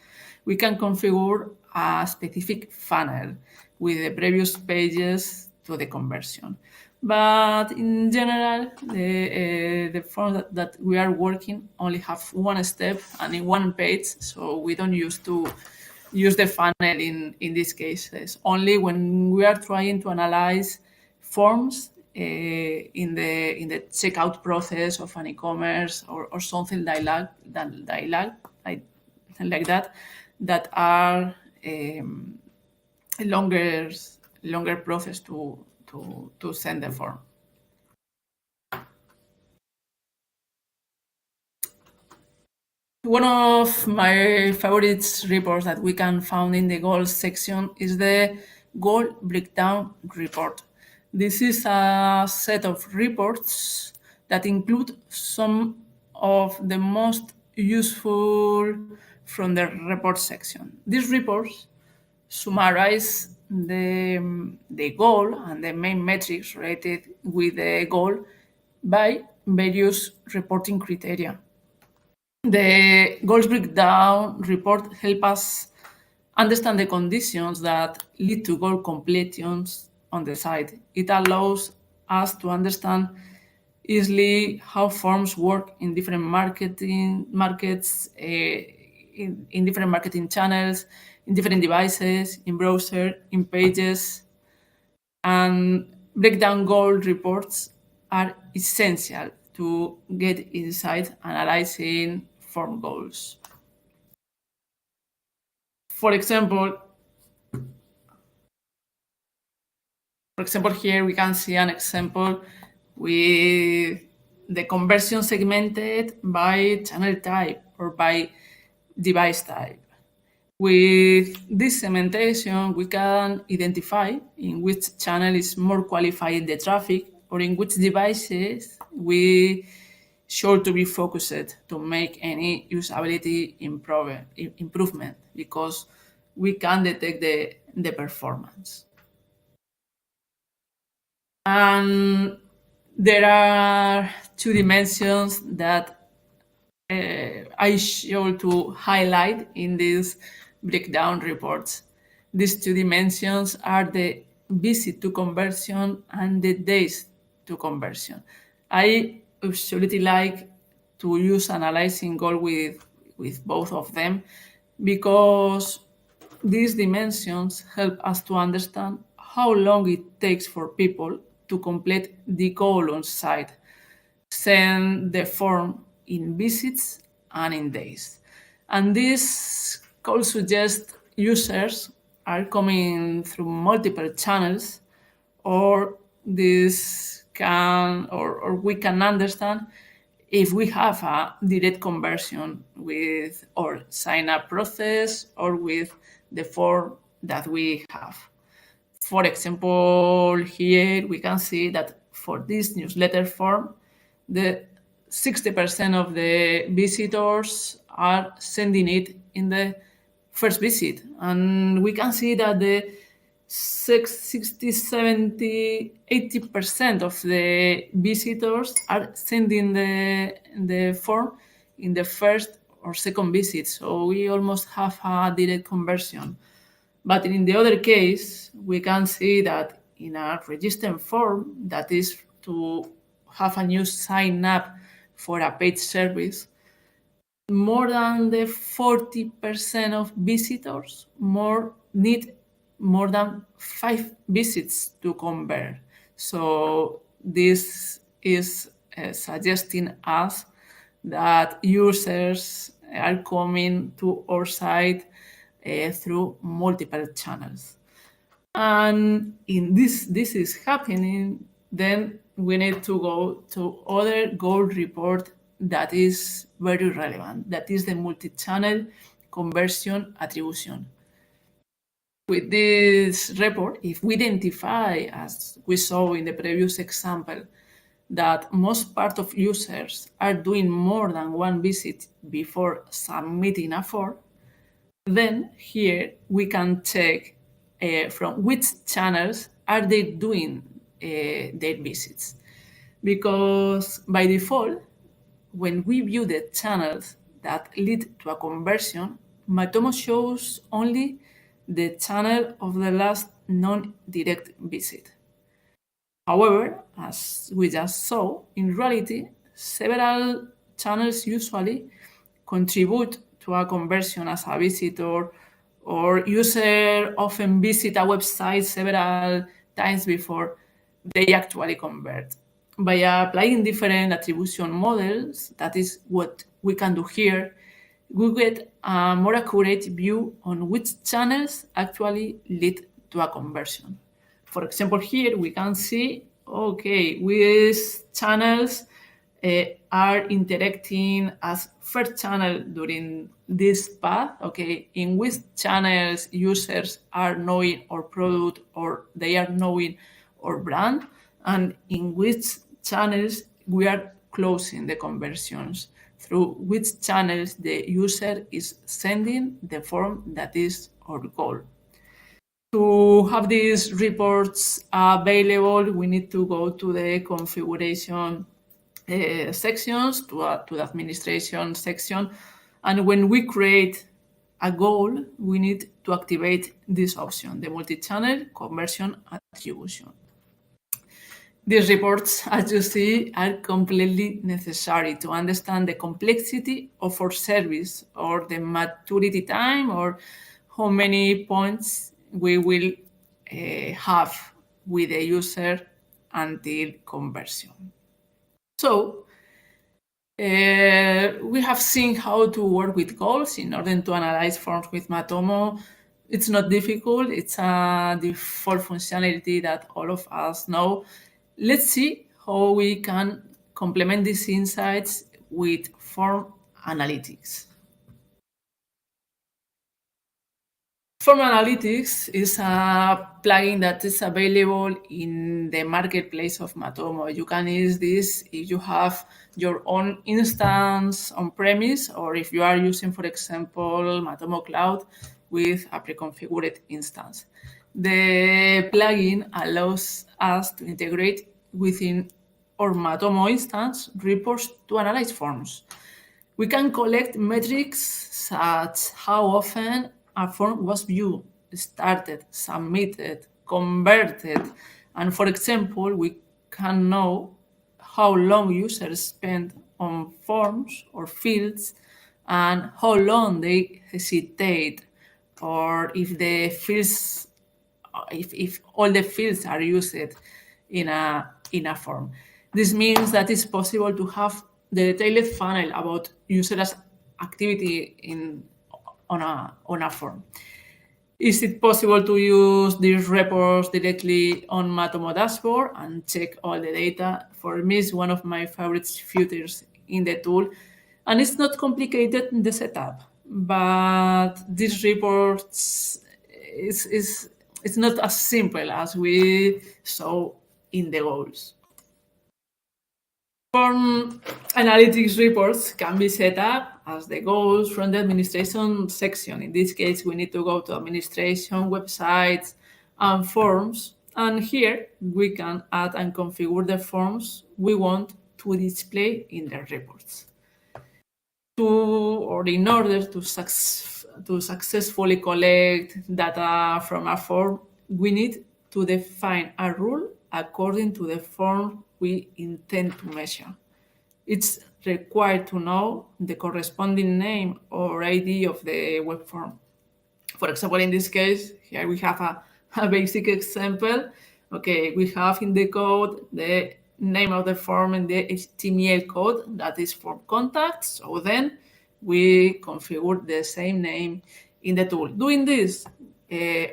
we can configure a specific funnel with the previous pages to the conversion. But in general, the form that we are working only have one step and in one page, so we don't use to use the funnel in these cases. Only when we are trying to analyze forms in the checkout process of an e-commerce or something like that are longer process to send the form. One of my favorite reports that we can find in the goals section is the goal breakdown report. This is a set of reports that include some of the most useful from the report section. These reports summarize the goal and the main metrics related with the goal by various reporting criteria. The goals breakdown report helps us understand the conditions that lead to goal completions on the site. It allows us to understand easily how forms work in different markets, in different marketing channels, in different devices, in browser, in pages, and breakdown goal reports are essential to get insight analyzing form goals. For example, here we can see an example with the conversion segmented by channel type or by device type. With this segmentation, we can identify in which channel is more qualified the traffic or in which devices we should to be focused to make any usability improvement because we can detect the performance. And there are two dimensions that I show to highlight in these breakdown reports. These two dimensions are the visit to conversion and the days to conversion. I absolutely like to use analyzing goal with both of them because these dimensions help us to understand how long it takes for people to complete the goal on site, send the form in visits and in days. And this call suggests users are coming through multiple channels, or this can or we can understand if we have a direct conversion with our sign up process or with the form that we have. For example, here we can see that for this newsletter form, the 60% of the visitors are sending it in the first visit. And we can see that the 60, 70, 80% of the visitors are sending the form in the first or second visit. So we almost have a direct conversion. But in the other case, we can see that in a registered form, that is to have a new sign up for a paid service, more than the 40% of visitors need more than 5 visits to convert. So this is suggesting us that users are coming to our site through multiple channels. And in this is happening, then we need to go to other goal report that is very relevant. That is the multi-channel conversion attribution. With this report, if we identify, as we saw in the previous example, that most part of users are doing more than one visit before submitting a form, then here we can check from which channels are they doing their visits. Because by default, when we view the channels that lead to a conversion, Matomo shows only the channel of the last non-direct visit. However, as we just saw, in reality, several channels usually contribute to a conversion as a visitor, or user often visit a website several times before they actually convert. By applying different attribution models, that is what we can do here, we get a more accurate view on which channels actually lead to a conversion. For example, here we can see, okay, which channels are interacting as first channel during this path, okay, in which channels users are knowing our product or they are knowing our brand, and in which channels we are closing the conversions, through which channels the user is sending the form that is our goal. To have these reports available, we need to go to the configuration sections, to the administration section. And when we create a goal, we need to activate this option, the multi-channel conversion attribution. These reports, as you see, are completely necessary to understand the complexity of our service, or the maturity time, or how many points we will have with the user until conversion. So we have seen how to work with goals in order to analyze forms with Matomo. It's not difficult. It's a default functionality that all of us know. Let's see how we can complement these insights with form analytics. Form Analytics is a plugin that is available in the marketplace of Matomo. You can use this if you have your own instance on-premise, or if you are using, for example, Matomo Cloud with a pre-configured instance. The plugin allows us to integrate within our Matomo instance reports to analyze forms. We can collect metrics such how often a form was viewed, started, submitted, converted, and for example, we can know how long users spend on forms or fields and how long they hesitate, or if the fields, if all the fields are used in a form. This means that it's possible to have the detailed funnel about users' activity on a form. Is it possible to use these reports directly on Matomo dashboard and check all the data? For me, it's one of my favorite features in the tool, and it's not complicated in the setup. But these reports it's not as simple as we saw in the goals. Form analytics reports can be set up as the goals from the administration section. In this case, we need to go to administration, websites, and forms. And here we can add and configure the forms we want to display in the reports. In order to successfully collect data from a form, we need to define a rule according to the form we intend to measure. It's required to know the corresponding name or ID of the web form. For example, in this case, here we have a basic example. Okay, we have in the code the name of the form in the HTML code that is form contacts. So then we configure the same name in the tool. Doing this,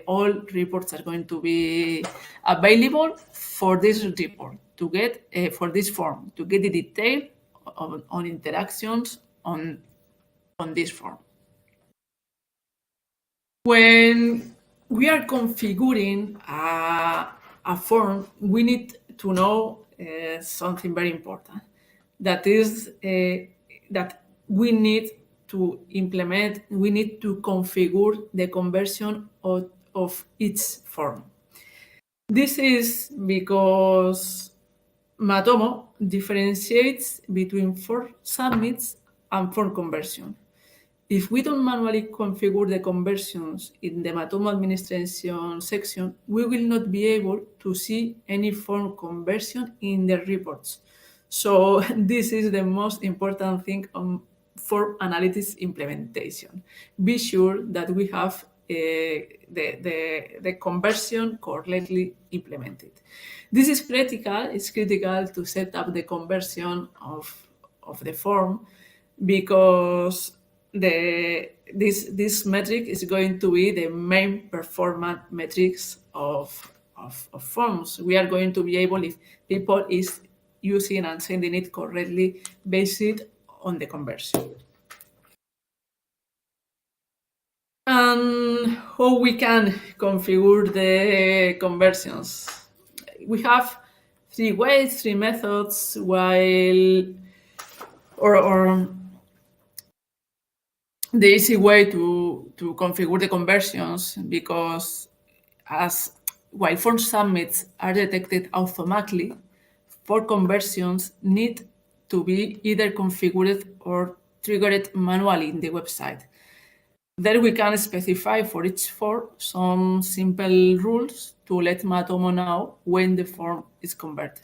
all reports are going to be available for this report to get for this form to get the detail on interactions on this form. When we are configuring a form, we need to know something very important. That is that we need to implement, we need to configure the conversion of each form. This is because Matomo differentiates between form submits and form conversion. If we don't manually configure the conversions in the Matomo administration section, we will not be able to see any form conversion in the reports. So this is the most important thing on form analytics implementation. Be sure that we have the conversion correctly implemented. This is critical. It's critical to set up the conversion of the form because this metric is going to be the main performance metrics of forms. We are going to be able, if people is using and sending it correctly, based on the conversion. And how we can configure the conversions. We have three ways, three methods, or the easy way to configure the conversions, because while form submits are detected automatically, for conversions need to be either configured or triggered manually in the website. There we can specify for each form some simple rules to let Matomo know when the form is converted.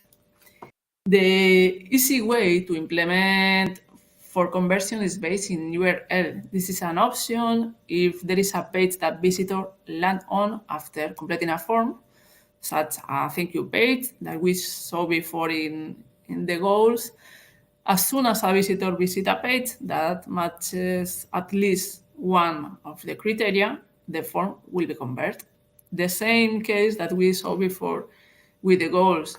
The easy way to implement for conversion is based in URL. This is an option if there is a page that visitor land on after completing a form, such a thank you page that we saw before in the goals. As soon as a visitor visits a page that matches at least one of the criteria, the form will be converted. The same case that we saw before with the goals.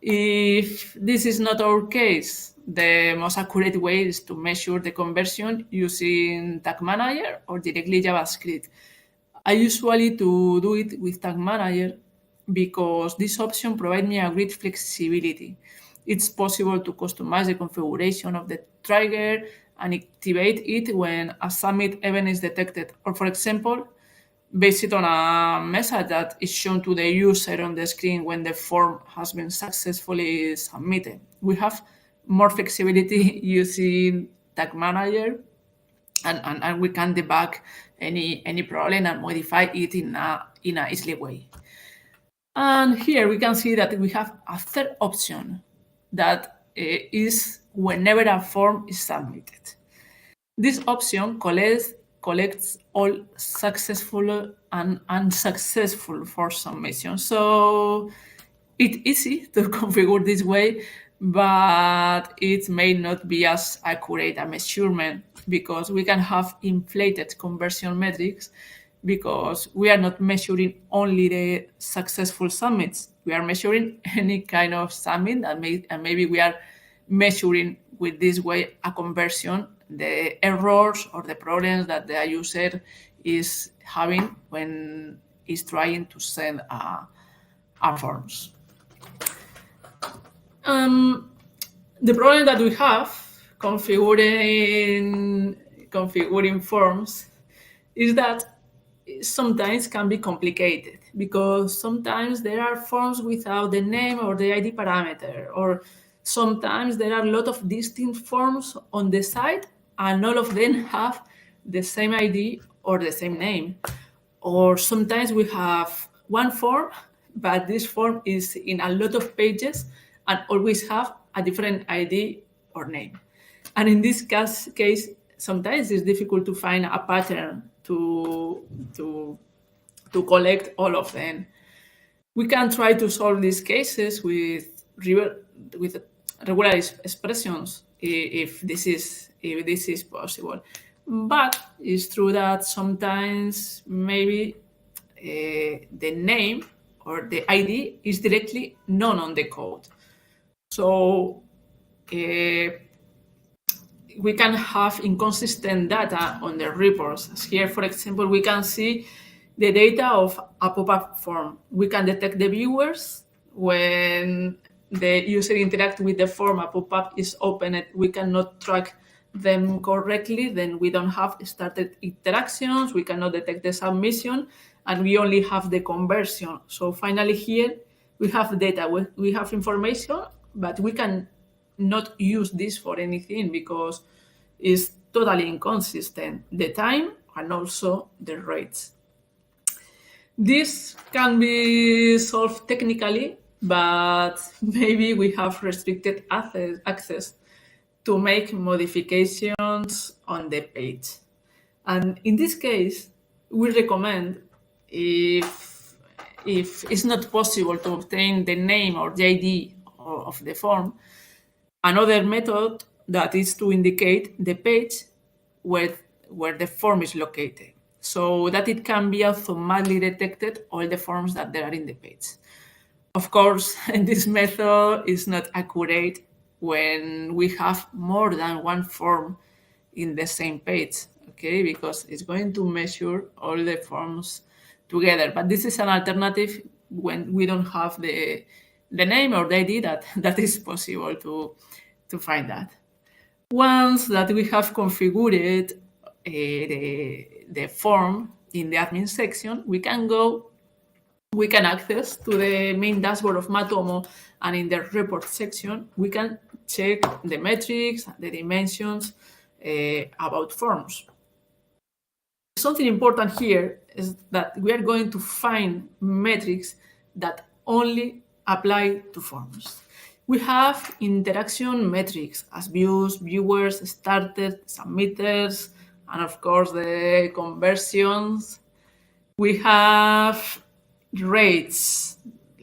If this is not our case, the most accurate way is to measure the conversion using Tag Manager or directly JavaScript. I usually do it with Tag Manager because this option provides me a great flexibility. It's possible to customize the configuration of the trigger and activate it when a submit event is detected. Or for example, based on a message that is shown to the user on the screen when the form has been successfully submitted. We have more flexibility using Tag Manager, and we can debug any problem and modify it in a easy way. And here we can see that we have a third option that is whenever a form is submitted. This option collects all successful and unsuccessful form submissions. So it's easy to configure this way, but it may not be as accurate a measurement because we can have inflated conversion metrics because we are not measuring only the successful submits. We are measuring any kind of submit and maybe we are measuring with this way a conversion, the errors or the problems that the user is having when he's trying to send a forms. The problem that we have configuring forms is that sometimes can be complicated because sometimes there are forms without the name or the ID parameter, or sometimes there are a lot of distinct forms on the site and all of them have the same ID or the same name. Or sometimes we have one form, but this form is in a lot of pages and always have a different ID or name. And in this case, sometimes it's difficult to find a pattern to collect all of them. We can try to solve these cases with with regular expressions if this is possible. But it's true that sometimes maybe the name or the ID is directly known on the code. So we can have inconsistent data on the reports. As here, for example, we can see the data of a pop-up form. We can detect the viewers when the user interacts with the form, a pop-up is opened, we cannot track them correctly, then we don't have started interactions, we cannot detect the submission, and we only have the conversion. So finally here, we have data, we have information, but we can not use this for anything because it's totally inconsistent, the time and also the rates. This can be solved technically, but maybe we have restricted access to make modifications on the page. And in this case, we recommend if it's not possible to obtain the name or the ID of the form, another method that is to indicate the page where the form is located, so that it can be automatically detected all the forms that there are in the page. Of course, this method is not accurate when we have more than one form in the same page, okay, because it's going to measure all the forms together. But this is an alternative when we don't have the name or the ID that is possible to find that. Once that we have configured the form in the admin section, we can access to the main dashboard of Matomo, and in the report section, we can check the metrics, the dimensions about forms. Something important here is that we are going to find metrics that only apply to forms. We have interaction metrics as views, viewers, started, submitters, and of course the conversions. We have rates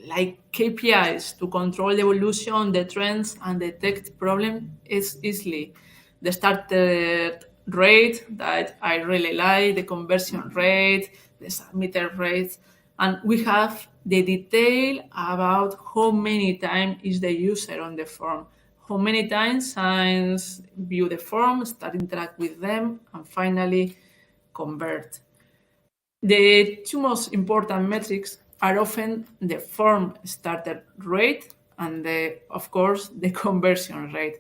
like KPIs to control the evolution, the trends, and detect problems easily. The started rate that I really like, the conversion rate, the submitter rate, and we have the detail about how many times is the user on the form, how many times signs view the form, start interact with them, and finally convert. The two most important metrics are often the form started rate and of course, the conversion rate.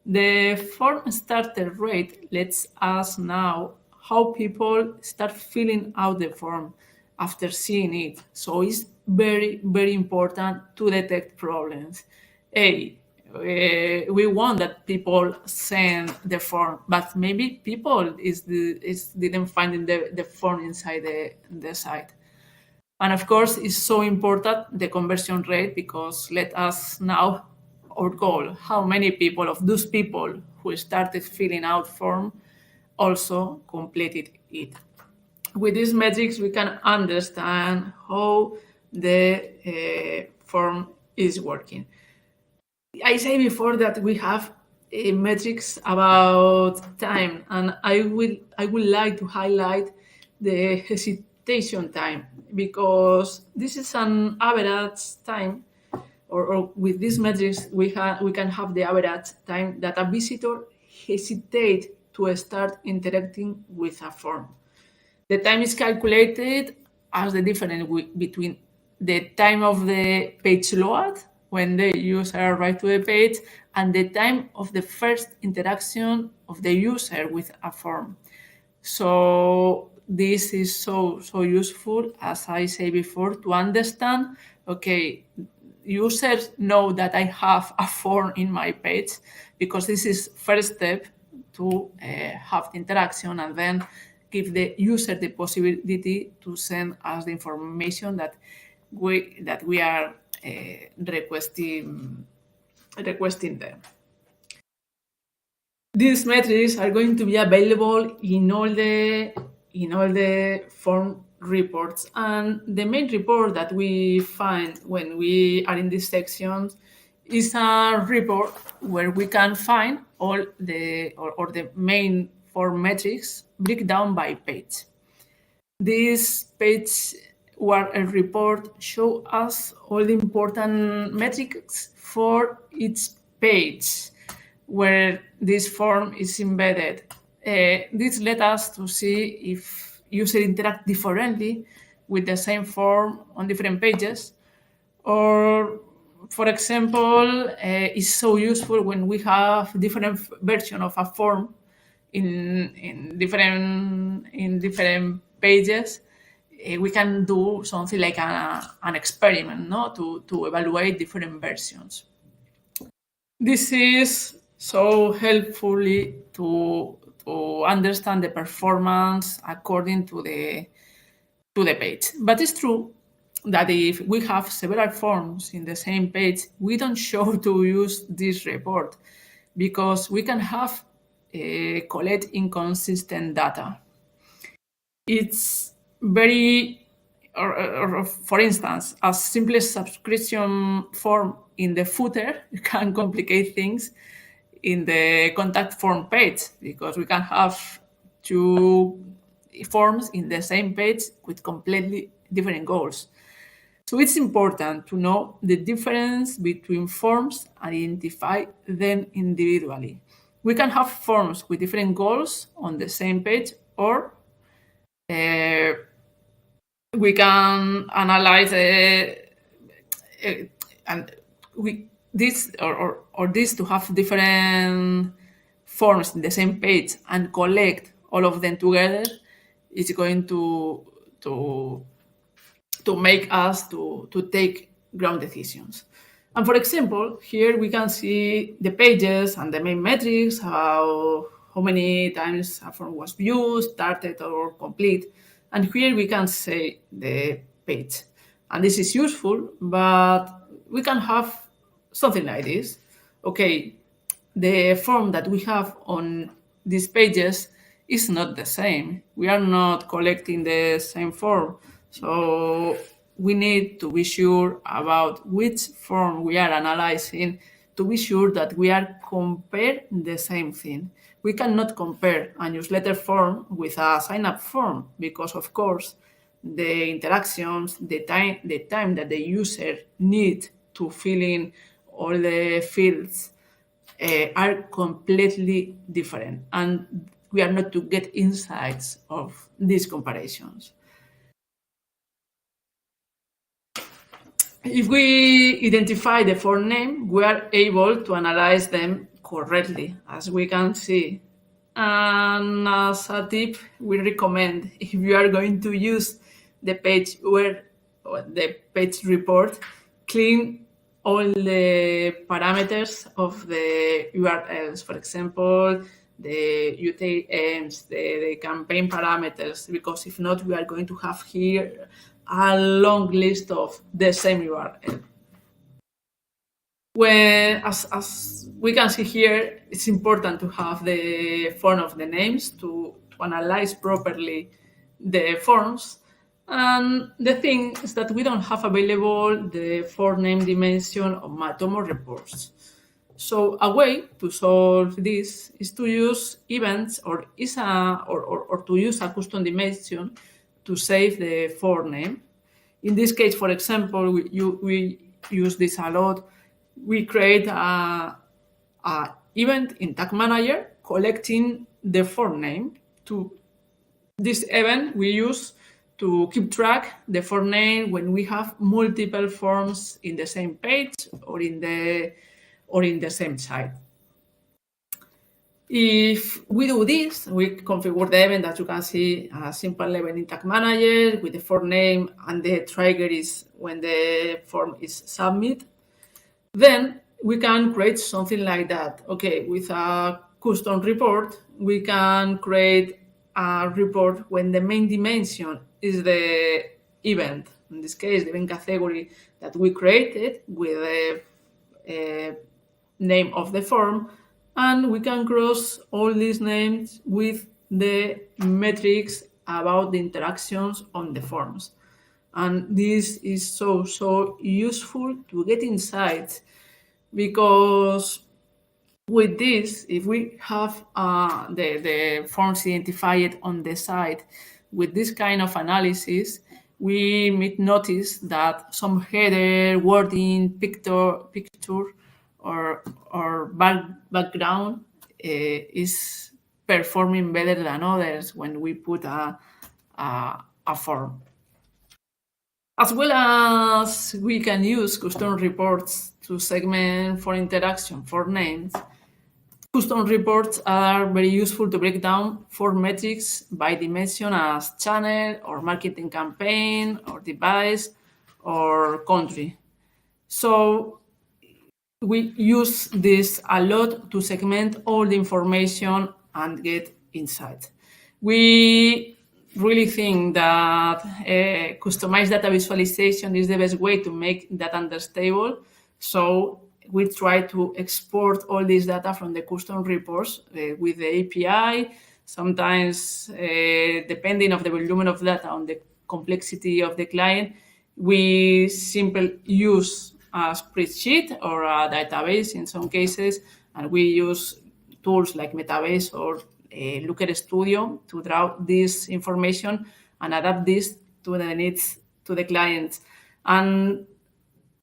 The form started rate lets us know how people start filling out the form after seeing it. So it's very, very important to detect problems. We want that people send the form, but maybe people didn't find the form inside the site. And of course, it's so important, the conversion rate, because let us know our goal, how many people of those people who started filling out form also completed it. With these metrics, we can understand how the form is working. I say before that we have metrics about time, and I would like to highlight the hesitation time, because this is an average time, or with these metrics we can have the average time that a visitor hesitates to start interacting with a form. The time is calculated as the difference between the time of the page load, when the user arrives to the page, and the time of the first interaction of the user with a form. So this is so useful, as I say before, to understand, okay, users know that I have a form in my page, because this is first step to have the interaction, and then give the user the possibility to send us the information that we are requesting them. These metrics are going to be available in all the form reports, and the main report that we find when we are in this section is a report where we can find all the or the main form metrics breakdown by page. This page URL report show us all the important metrics for each page where this form is embedded. This led us to see if users interact differently with the same form on different pages, or for example, it's so useful when we have different version of a form in different pages. We can do something like an experiment, no, to evaluate different versions. This is so helpfully to understand the performance according to the page. But it's true that if we have several forms in the same page, we don't show to use this report because we can have collect inconsistent data. It's very, or for instance, a simple subscription form in the footer can complicate things in the contact form page because we can have two forms in the same page with completely different goals. So it's important to know the difference between forms and identify them individually. We can have forms with different goals on the same page, or we can analyze and this to have different forms in the same page and collect all of them together is going to make us to take ground decisions. And for example, here we can see the pages and the main metrics, how many times a form was viewed, started, or complete. And here we can say the page. And this is useful, but we can have something like this. Okay, the form that we have on these pages is not the same. We are not collecting the same form. So we need to be sure about which form we are analyzing to be sure that we are comparing the same thing. We cannot compare a newsletter form with a sign-up form because, of course, the interactions, the time that the user needs to fill in all the fields are completely different, and we are not to get insights of these comparisons. If we identify the form name, we are able to analyze them correctly, as we can see. And as a tip, we recommend if you are going to use the page or the page report, clean all the parameters of the URLs. For example, the UTMs, the campaign parameters, because if not, we are going to have here a long list of the same URL. When, as we can see here, it's important to have the form of the names to analyze properly the forms. And the thing is that we don't have available the form name dimension of Matomo reports. So a way to solve this is to use events or to use a custom dimension to save the form name. In this case, for example, we use this a lot. We create a event in Tag Manager collecting the form name. To this event we use to keep track the form name when we have multiple forms in the same page or in the same site. If we do this, we configure the event that you can see a simple event in Tag Manager with the form name, and the trigger is when the form is submit. Then we can create something like that. Okay, with a custom report, we can create a report when the main dimension is the event. In this case, the event category that we created with the name of the form, and we can cross all these names with the metrics about the interactions on the forms. And this is so useful to get insights because with this, if we have the forms identified on the site with this kind of analysis, we might notice that some header, wording, picture, or background is performing better than others when we put a form. As well as we can use custom reports to segment for interaction for names. Custom reports are very useful to break down form metrics by dimension as channel or marketing campaign or device or country. So we use this a lot to segment all the information and get insight. We really think that customized data visualization is the best way to make data understandable. So we try to export all this data from the custom reports with the API. Sometimes, depending on the volume of data on the complexity of the client, we simply use a spreadsheet or a database in some cases, and we use tools like Metabase or Looker Studio to draw this information and adapt this to the needs to the clients. And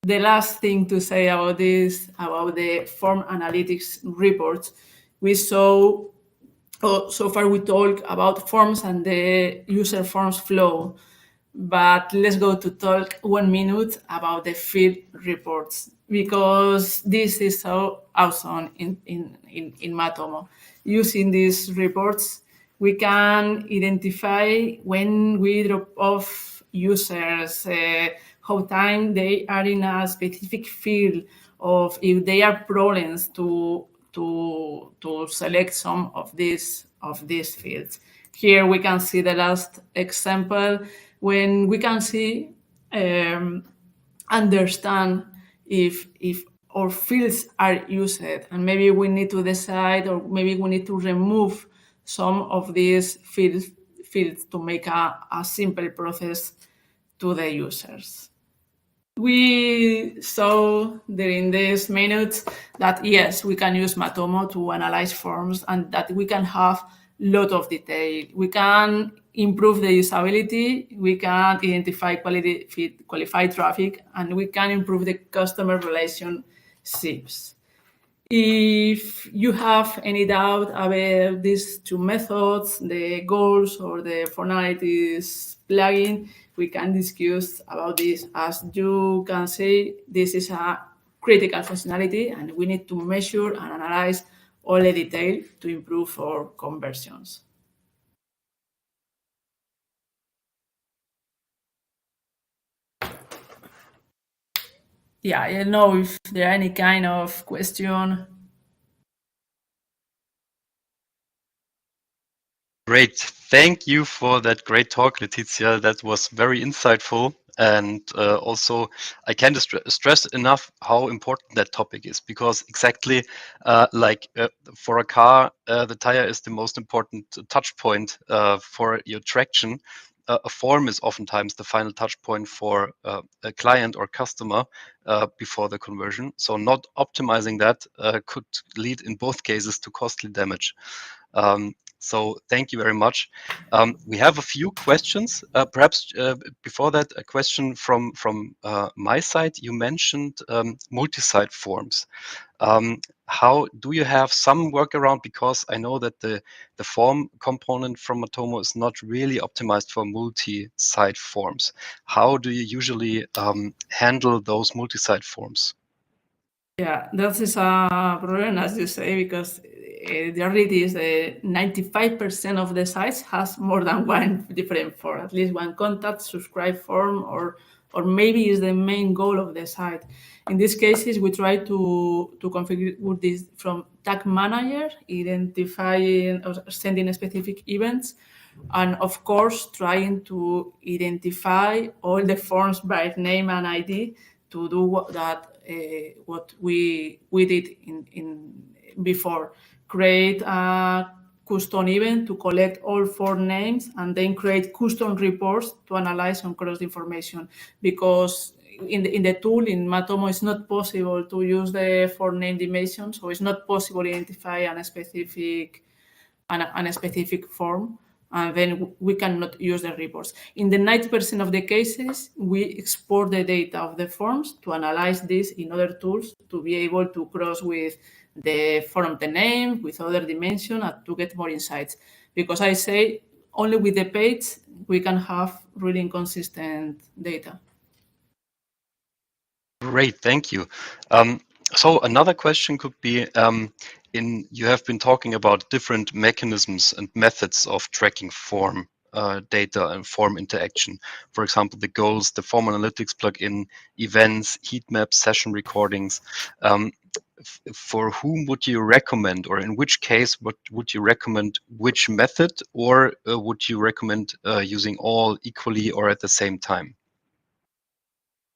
the last thing to say about this, about the form analytics reports, we saw, so far we talk about forms and the user forms flow, but let's go to talk 1 minute about the field reports, because this is so awesome in Matomo. Using these reports, we can identify when we drop off users, how time they are in a specific field, of if they are problems to select some of these fields. Here we can see the last example when we can see understand if our fields are used, and maybe we need to decide, or maybe we need to remove some of these fields to make a simple process to the users. We saw during these minutes that yes, we can use Matomo to analyze forms, and that we can have a lot of detail. We can improve the usability, we can identify qualified traffic, and we can improve the customer relationships. If you have any doubt about these two methods, the goals or the functionalities plugin, we can discuss about this. As you can see, this is a critical functionality, and we need to measure and analyze all the detail to improve our conversions. Yeah, I don't know if there are any kind of question. Great. Thank you for that great talk, Letizia. That was very insightful. And also, I can't stress enough how important that topic is, because exactly like for a car, the tire is the most important touch point for your traction. A form is oftentimes the final touch point for a client or customer before the conversion. So not optimizing that could lead in both cases to costly damage. So thank you very much. We have a few questions. Perhaps before that, a question from my side. You mentioned multi-site forms. How do you have some workaround? Because I know that the form component from Matomo is not really optimized for multi-site forms. How do you usually handle those multi-site forms? Yeah, that is a problem, as you say, because the reality is 95% of the sites has more than one different form, at least one contact, subscribe form, or maybe is the main goal of the site. In these cases, we try to configure this from tag manager, identifying or sending specific events, and of course, trying to identify all the forms by name and ID to do what we did in before. Create a custom event to collect all form names, and then create custom reports to analyze and cross information. Because in the tool in Matomo, it's not possible to use the form name dimension, so it's not possible to identify a specific form, and then we cannot use the reports. In the 90% of the cases, we export the data of the forms to analyze this in other tools to be able to cross with the form, the name, with other dimension, and to get more insights. Because I say only with the page we can have really inconsistent data. Great, thank you. So another question could be, you have been talking about different mechanisms and methods of tracking form data and form interaction. For example, the goals, the form analytics plugin, events, heat maps, session recordings. For whom would you recommend, or in which case would you recommend which method, or would you recommend using all equally or at the same time?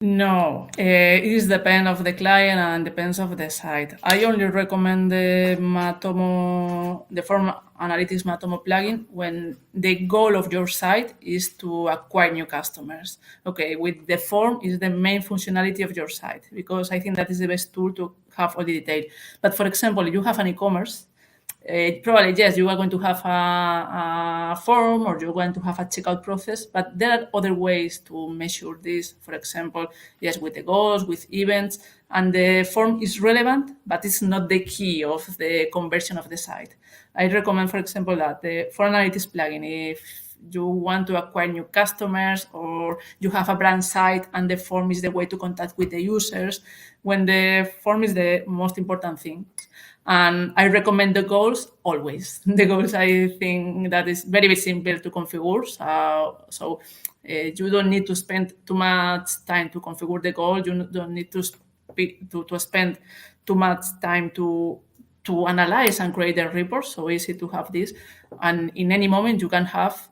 No, it is depend of the client and depends of the site. I only recommend the Form Analytics Matomo plugin when the goal of your site is to acquire new customers. Okay, with the form is the main functionality of your site, because I think that is the best tool to have all the detail. But for example, if you have an e-commerce, probably, yes, you are going to have a form, or you're going to have a checkout process, but there are other ways to measure this. For example, yes, with the goals, with events, and the form is relevant, but it's not the key of the conversion of the site. I recommend, for example, that the Form Analytics plugin, if you want to acquire new customers, or you have a brand site and the form is the way to contact with the users, when the form is the most important thing. And I recommend the goals always. The goals, I think that is very, very simple to configure. So you don't need to spend too much time to configure the goal. You don't need to spend too much time to analyze and create the report. So easy to have this. And in any moment, you can have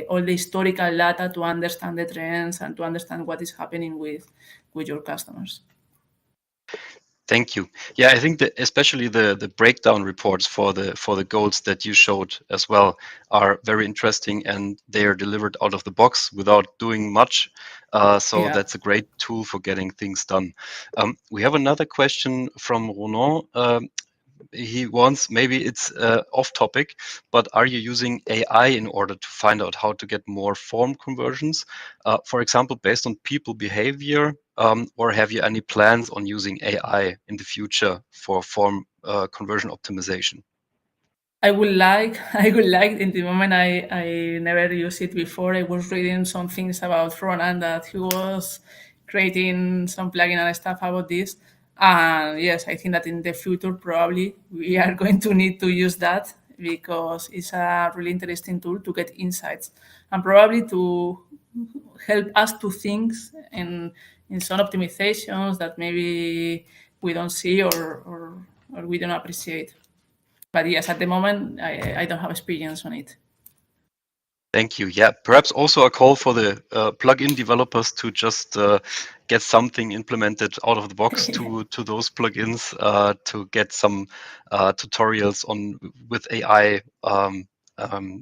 all the historical data to understand the trends and to understand what is happening with your customers. Thank you. Yeah, I think that especially the breakdown reports for the goals that you showed as well are very interesting, and they are delivered out of the box without doing much. So Yeah. that's a great tool for getting things done. We have another question from Ronan. He wants, maybe it's off topic, but are you using AI in order to find out how to get more form conversions? For example, based on people behavior, or have you any plans on using AI in the future for form conversion optimization? I would like, in the moment I never used it before. I was reading some things about Ronan that he was creating some plugin and stuff about this. And yes, I think that in the future, probably we are going to need to use that, because it's a really interesting tool to get insights and probably to help us to think in some optimizations that maybe we don't see or we don't appreciate. But yes, at the moment, I don't have experience on it. Thank you. Yeah, perhaps also a call for the plugin developers to just get something implemented out of the box to those plugins, to get some tutorials on with AI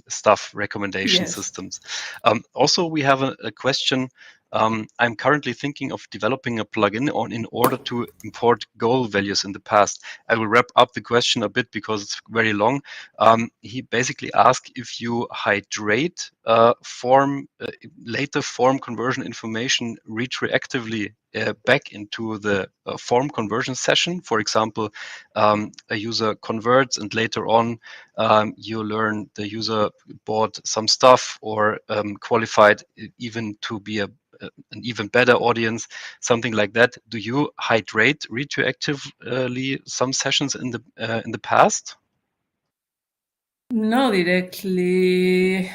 stuff, recommendation Yes. systems. Also, we have a question. I'm currently thinking of developing a plugin in order to import goal values in the past. I will wrap up the question a bit because it's very long. He basically asked if you hydrate later form conversion information retroactively back into the form conversion session. For example, a user converts and later on you learn the user bought some stuff or qualified even to be an even better audience, something like that. Do you hydrate retroactively some sessions in the past? Not directly,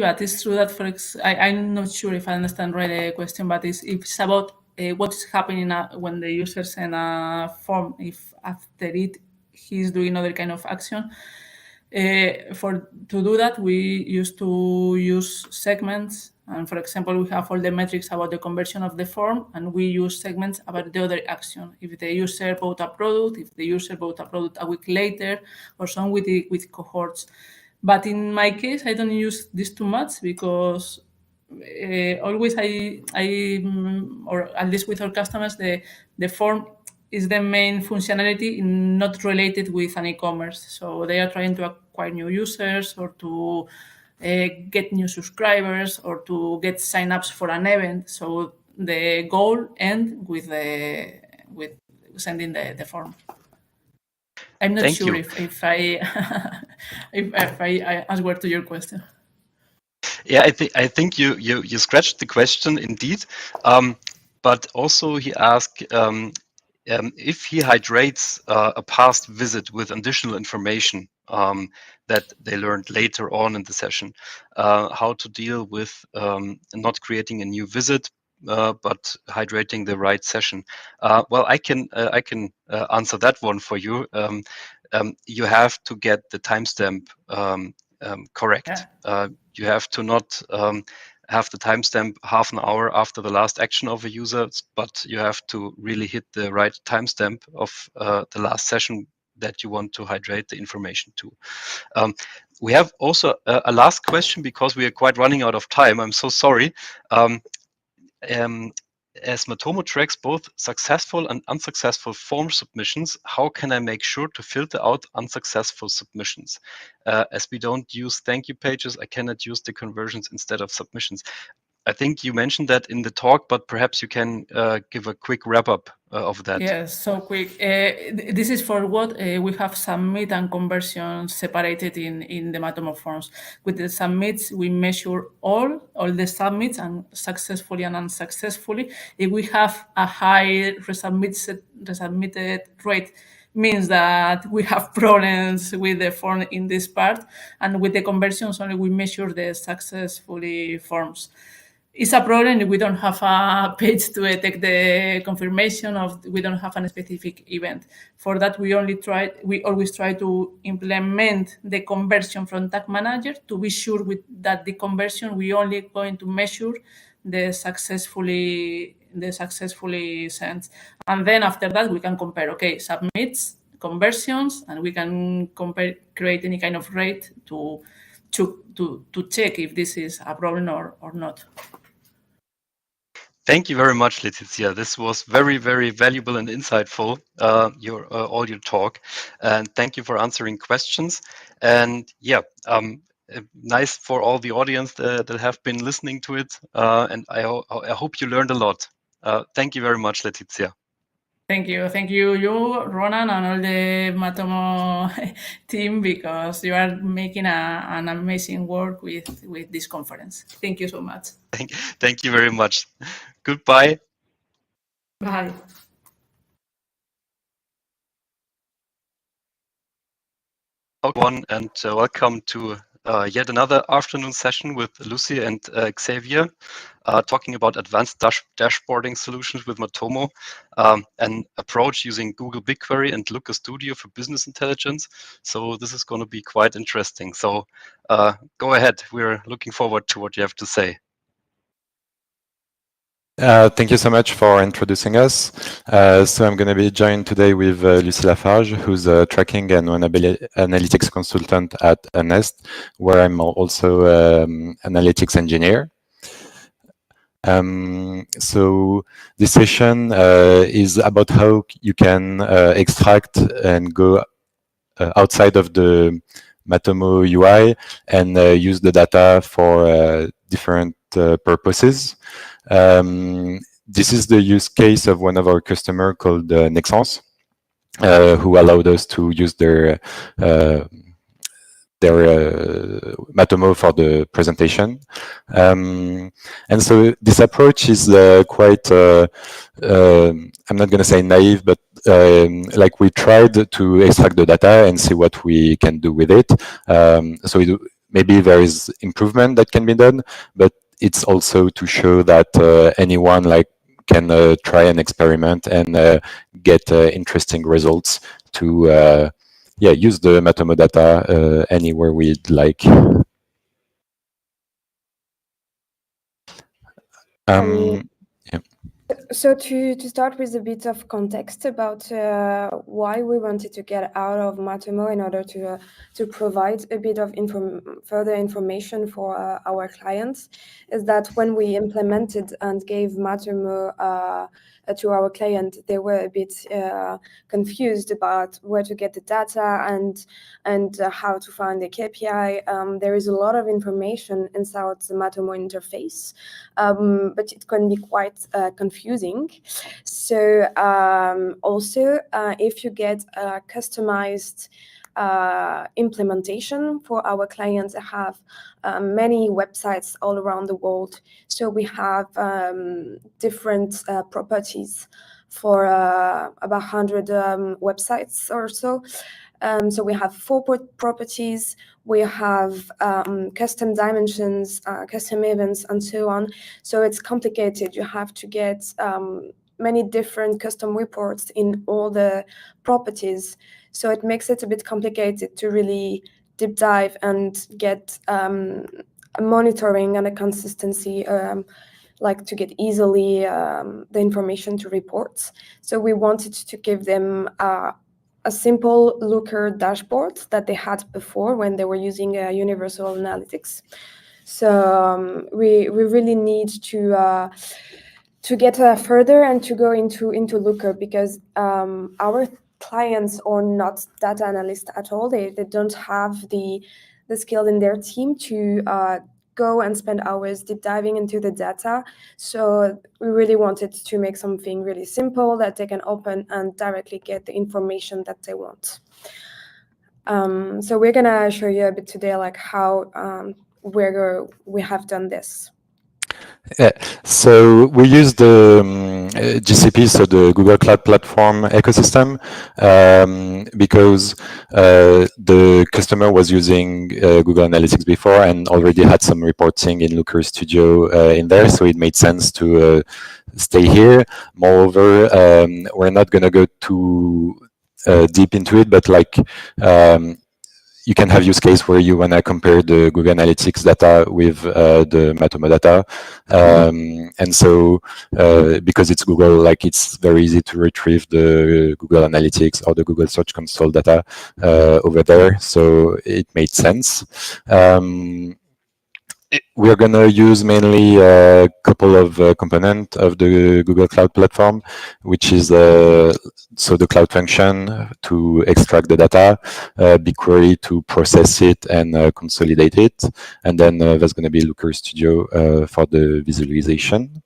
but it's true that I'm not sure if I understand right the question, but it's about what's happening when the user sends a form, if after it he's doing other kind of action. To do that, we used to use segments. And for example, we have all the metrics about the conversion of the form, and we use segments about the other action. If the user bought a product, if the user bought a product a week later, or some with cohorts. But in my case, I don't use this too much because always or at least with our customers, the form is the main functionality not related with an e-commerce. So they are trying to acquire new users or to get new subscribers or to get signups for an event. So the goal ends with sending the form. I'm not sure if I I answered to your question. Yeah, I think you scratched the question indeed, but also he asked if he hydrates a past visit with additional information that they learned later on in the session, how to deal with not creating a new visit, but hydrating the right session. Well, I can answer that one for you. You have to get the timestamp correct. Yeah. You have to not have the timestamp half an hour after the last action of a user, but you have to really hit the right timestamp of the last session that you want to hydrate the information to. We have also a last question because we are quite running out of time. I'm so sorry. As Matomo tracks both successful and unsuccessful form submissions, how can I make sure to filter out unsuccessful submissions? As we don't use thank you pages, I cannot use the conversions instead of submissions. I think you mentioned that in the talk, but perhaps you can give a quick wrap up of that. Yes, so quick. This is for what we have submit and conversion separated in the Matomo forms. With the submits, we measure all the submits and successfully and unsuccessfully. If we have a high resubmitted rate, means that we have problems with the form in this part, and with the conversions only we measure the successfully forms. It's a problem if we don't have a page to detect the confirmation of, we don't have a specific event. For that, we always try to implement the conversion from Tag Manager to be sure that the conversion, we only going to measure the successfully sent. And then after that, we can compare, okay, submits, conversions, and we can create any kind of rate to check if this is a problem or not. Thank you very much, Letizia. This was very, very valuable and insightful, all your talk. And thank you for answering questions. And yeah, nice for all the audience that have been listening to it. And I hope you learned a lot. Thank you very much, Letizia. Thank you, you, Ronan, and all the Matomo team, because you are making an amazing work with this conference. Thank you so much. Thank you very much. Goodbye. Bye. Everyone, and welcome to yet another afternoon session with Lucy and Xavier, talking about advanced dashboarding solutions with Matomo, an approach using Google BigQuery and Looker Studio for business intelligence. So this is going to be quite interesting. So go ahead. We're looking forward to what you have to say. Thank you so much for introducing us. So I'm going to be joined today with Lucie Lafarge, who's a tracking and analytics consultant at Nest, where I'm also analytics engineer. So this session is about how you can extract and go outside of the Matomo UI and use the data for different purposes. This is the use case of one of our customers called Nexence, who allowed us to use their Matomo for the presentation. And so this approach is quite, I'm not going to say naive, but like we tried to extract the data and see what we can do with it. So maybe there is improvement that can be done, but it's also to show that anyone can try an experiment and get interesting results to use the Matomo data anywhere we'd like. Yeah. So to start with a bit of context about why we wanted to get out of Matomo in order to provide a bit of further information for our clients, is that when we implemented and gave Matomo to our client, they were a bit confused about where to get the data and how to find the KPI. There is a lot of information inside the Matomo interface, but it can be quite confusing. So also, if you get a customized implementation for our clients, have many websites all around the world. So we have different properties for about 100 websites or so. So we have 4 properties, we have custom dimensions, custom events, and so on. So it's complicated. You have to get many different custom reports in all the properties. So it makes it a bit complicated to really deep dive and get a monitoring and a consistency, like to get easily the information to reports. So we wanted to give them a simple Looker dashboard that they had before when they were using Universal Analytics. So we really need to get further and to go into Looker, because our clients are not data analysts at all. They don't have the skill in their team to go and spend hours deep diving into the data. So we really wanted to make something really simple that they can open and directly get the information that they want. So we're gonna show you a bit today, like how we have done this. Yeah, so we use the GCP, so the Google Cloud Platform ecosystem, because the customer was using Google Analytics before and already had some reporting in Looker Studio in there, so it made sense to stay here. Moreover, we're not going to go too deep into it, but like you can have use case where you want to compare the Google Analytics data with the Matomo data. And so because it's Google, like it's very easy to retrieve the Google Analytics or the Google Search Console data over there. So it made sense. We're going to use mainly a couple of components of the Google Cloud Platform, which is so the Cloud Function to extract the data, BigQuery to process it and consolidate it, and then there's going to be Looker Studio for the visualization.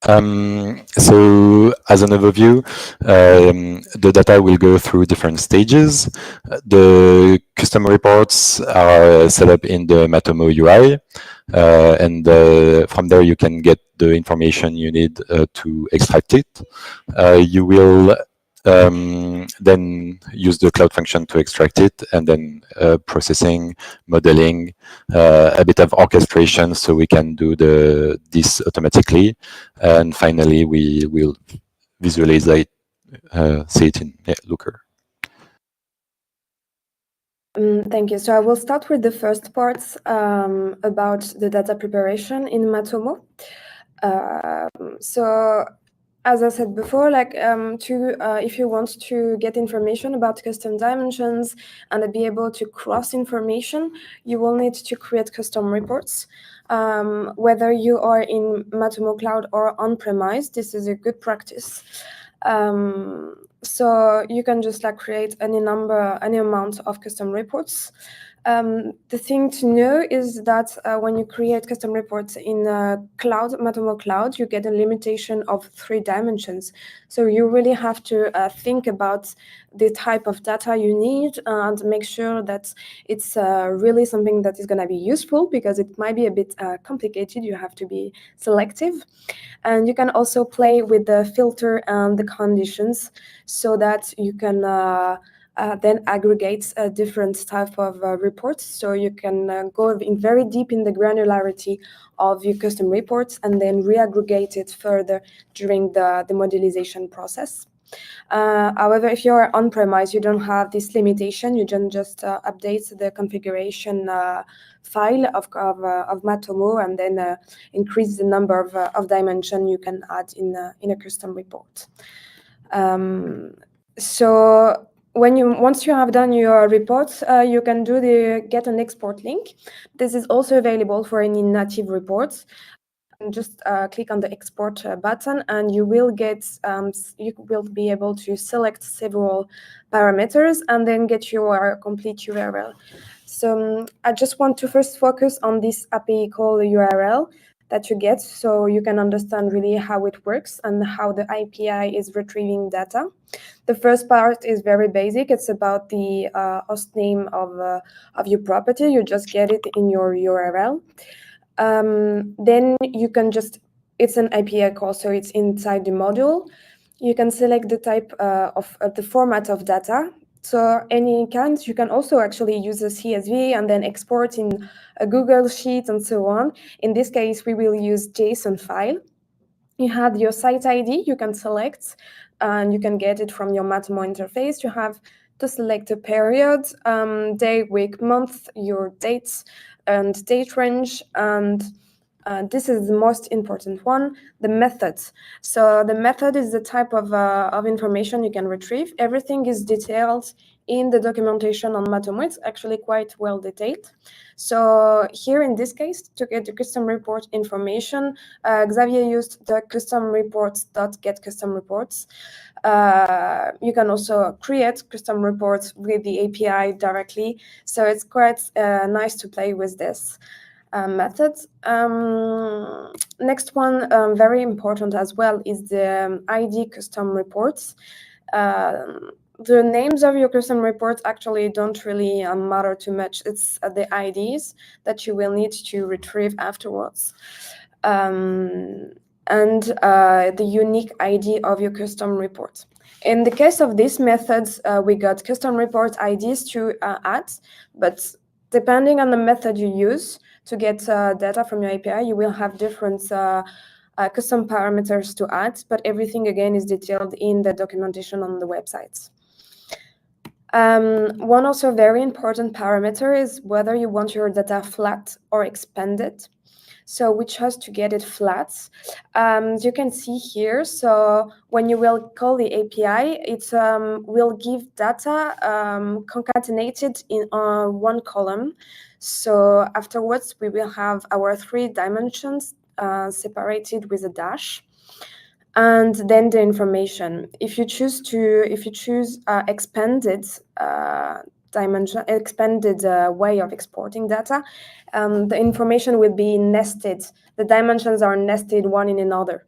So as an overview, the data will go through different stages. The custom reports are set up in the Matomo UI, and from there you can get the information you need to extract it. You will then use the Cloud Function to extract it, and then processing, modeling, a bit of orchestration so we can do this automatically. And finally, we will visualize it, see it in Looker. Thank you. So I will start with the first parts about the data preparation in Matomo. So as I said before, like if you want to get information about custom dimensions and be able to cross information, you will need to create custom reports. Whether you are in Matomo Cloud or on-premise, this is a good practice. So you can just like create any amount of custom reports. The thing to know is that when you create custom reports in Matomo Cloud, you get a limitation of 3 dimensions. So you really have to think about the type of data you need and make sure that it's really something that is going to be useful, because it might be a bit complicated. You have to be selective. And you can also play with the filter and the conditions so that you can then aggregate a different type of reports. So you can go in very deep in the granularity of your custom reports and then re-aggregate it further during the modelization process. However, if you're on-premise, you don't have this limitation. You can just update the configuration file of Matomo and then increase the number of dimension you can add in a custom report. So once you have done your report, you can do the get an export link. This is also available for any native reports. Just click on the export button, and you will be able to select several parameters and then get your complete URL. So I just want to first focus on this API call URL that you get, so you can understand really how it works and how the API is retrieving data. The first part is very basic. It's about the host name of your property. You just get it in your URL. Then you can it's an API call, so it's inside the module. You can select the type of the format of data. So any kind, you can also actually use a CSV and then export in a Google Sheet and so on. In this case, we will use JSON file. You have your site ID, you can select, and you can get it from your Matomo interface. You have to select a period, day, week, month, your dates, and date range, and this is the most important one, the method. So the method is the type of information you can retrieve. Everything is detailed in the documentation on Matomo. It's actually quite well detailed. So here in this case, to get the custom report information, Xavier used the custom reports.get custom reports. You can also create custom reports with the API directly. So it's quite nice to play with this method. Next one, very important as well, is the ID custom reports. The names of your custom reports actually don't really matter too much. It's the IDs that you will need to retrieve afterwards. And the unique ID of your custom report. In the case of these methods, we got custom report IDs to add, but depending on the method you use to get data from your API, you will have different custom parameters to add, but everything again is detailed in the documentation on the websites. One also very important parameter is whether you want your data flat or expanded. So we chose to get it flat. You can see here, so when you will call the API, it will give data concatenated in one column. So afterwards, we will have our 3 dimensions separated with a dash. And then the information. If you choose expanded dimension, expanded way of exporting data, the information will be nested. The dimensions are nested one in another,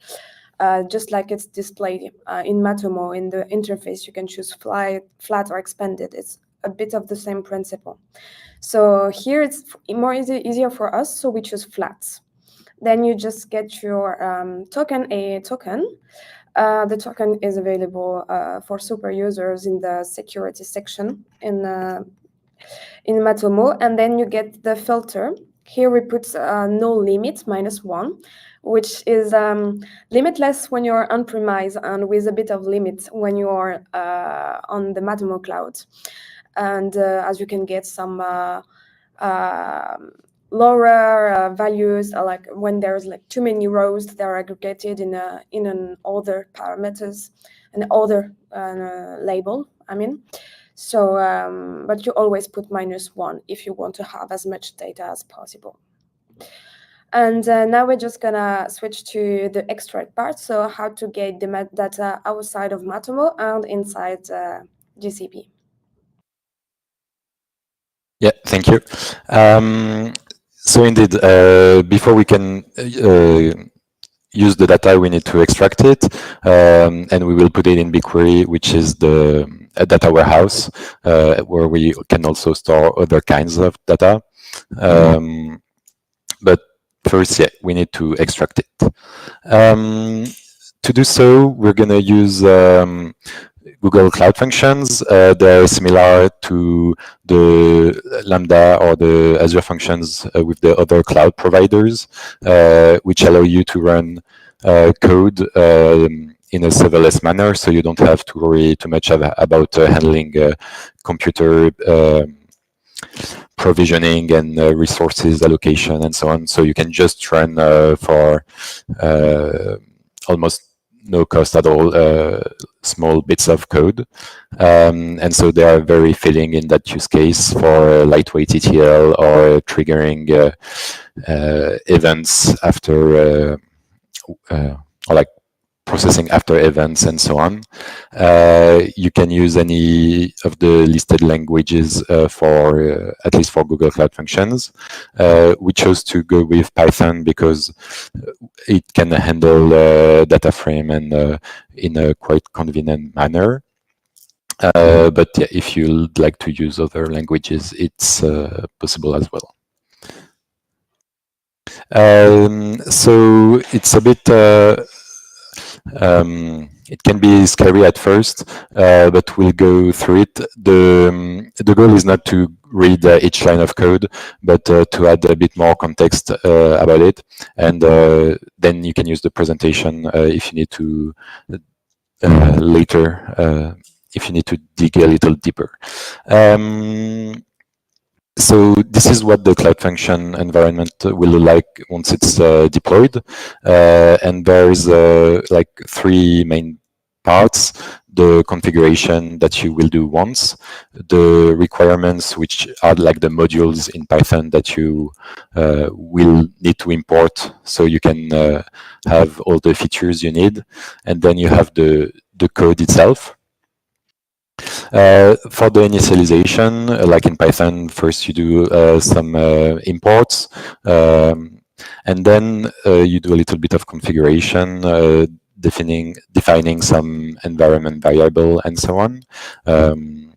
just like it's displayed in Matomo. In the interface, you can choose flat or expanded. It's a bit of the same principle. So here it's more easier for us, so we choose flat. Then you just get your token. The token is available for super users in the security section in Matomo, and then you get the filter. Here we put no limit, -1, which is limitless when you're on-premise and with a bit of limit when you are on the Matomo cloud. And as you can get some lower values, like when there's like too many rows, they're aggregated in an other parameters, an other label, I mean. So, but you always put -1 if you want to have as much data as possible. And now we're just gonna switch to the extract part. So how to get the data outside of Matomo and inside GCP. Yeah, thank you. So indeed, before we can use the data, we need to extract it, and we will put it in BigQuery, which is the data warehouse, where we can also store other kinds of data. But first, yeah, we need to extract it. To do so, we're going to use Google Cloud Functions. They're similar to the Lambda or the Azure Functions with the other cloud providers, which allow you to run code in a serverless manner, so you don't have to worry too much about handling computer provisioning and resources allocation and so on. So you can just run for almost no cost at all, small bits of code. And so they are very fitting in that use case for lightweight ETL or triggering events after, or like processing after events and so on. You can use any of the listed languages for, at least for Google Cloud Functions. We chose to go with Python because it can handle data frame and in a quite convenient manner. But yeah, if you'd like to use other languages, it's possible as well. So it's a bit it can be scary at first, but we'll go through it. The goal is not to read each line of code, but to add a bit more context about it, and then you can use the presentation if you need to later, if you need to dig a little deeper. So this is what the Cloud Function environment will look like once it's deployed. And there's like three main parts: the configuration that you will do once, the requirements, which are like the modules in Python that you will need to import so you can have all the features you need, and then you have the code itself. For the initialization, like in Python, first you do some imports, and then you do a little bit of configuration, defining some environment variable and so on. In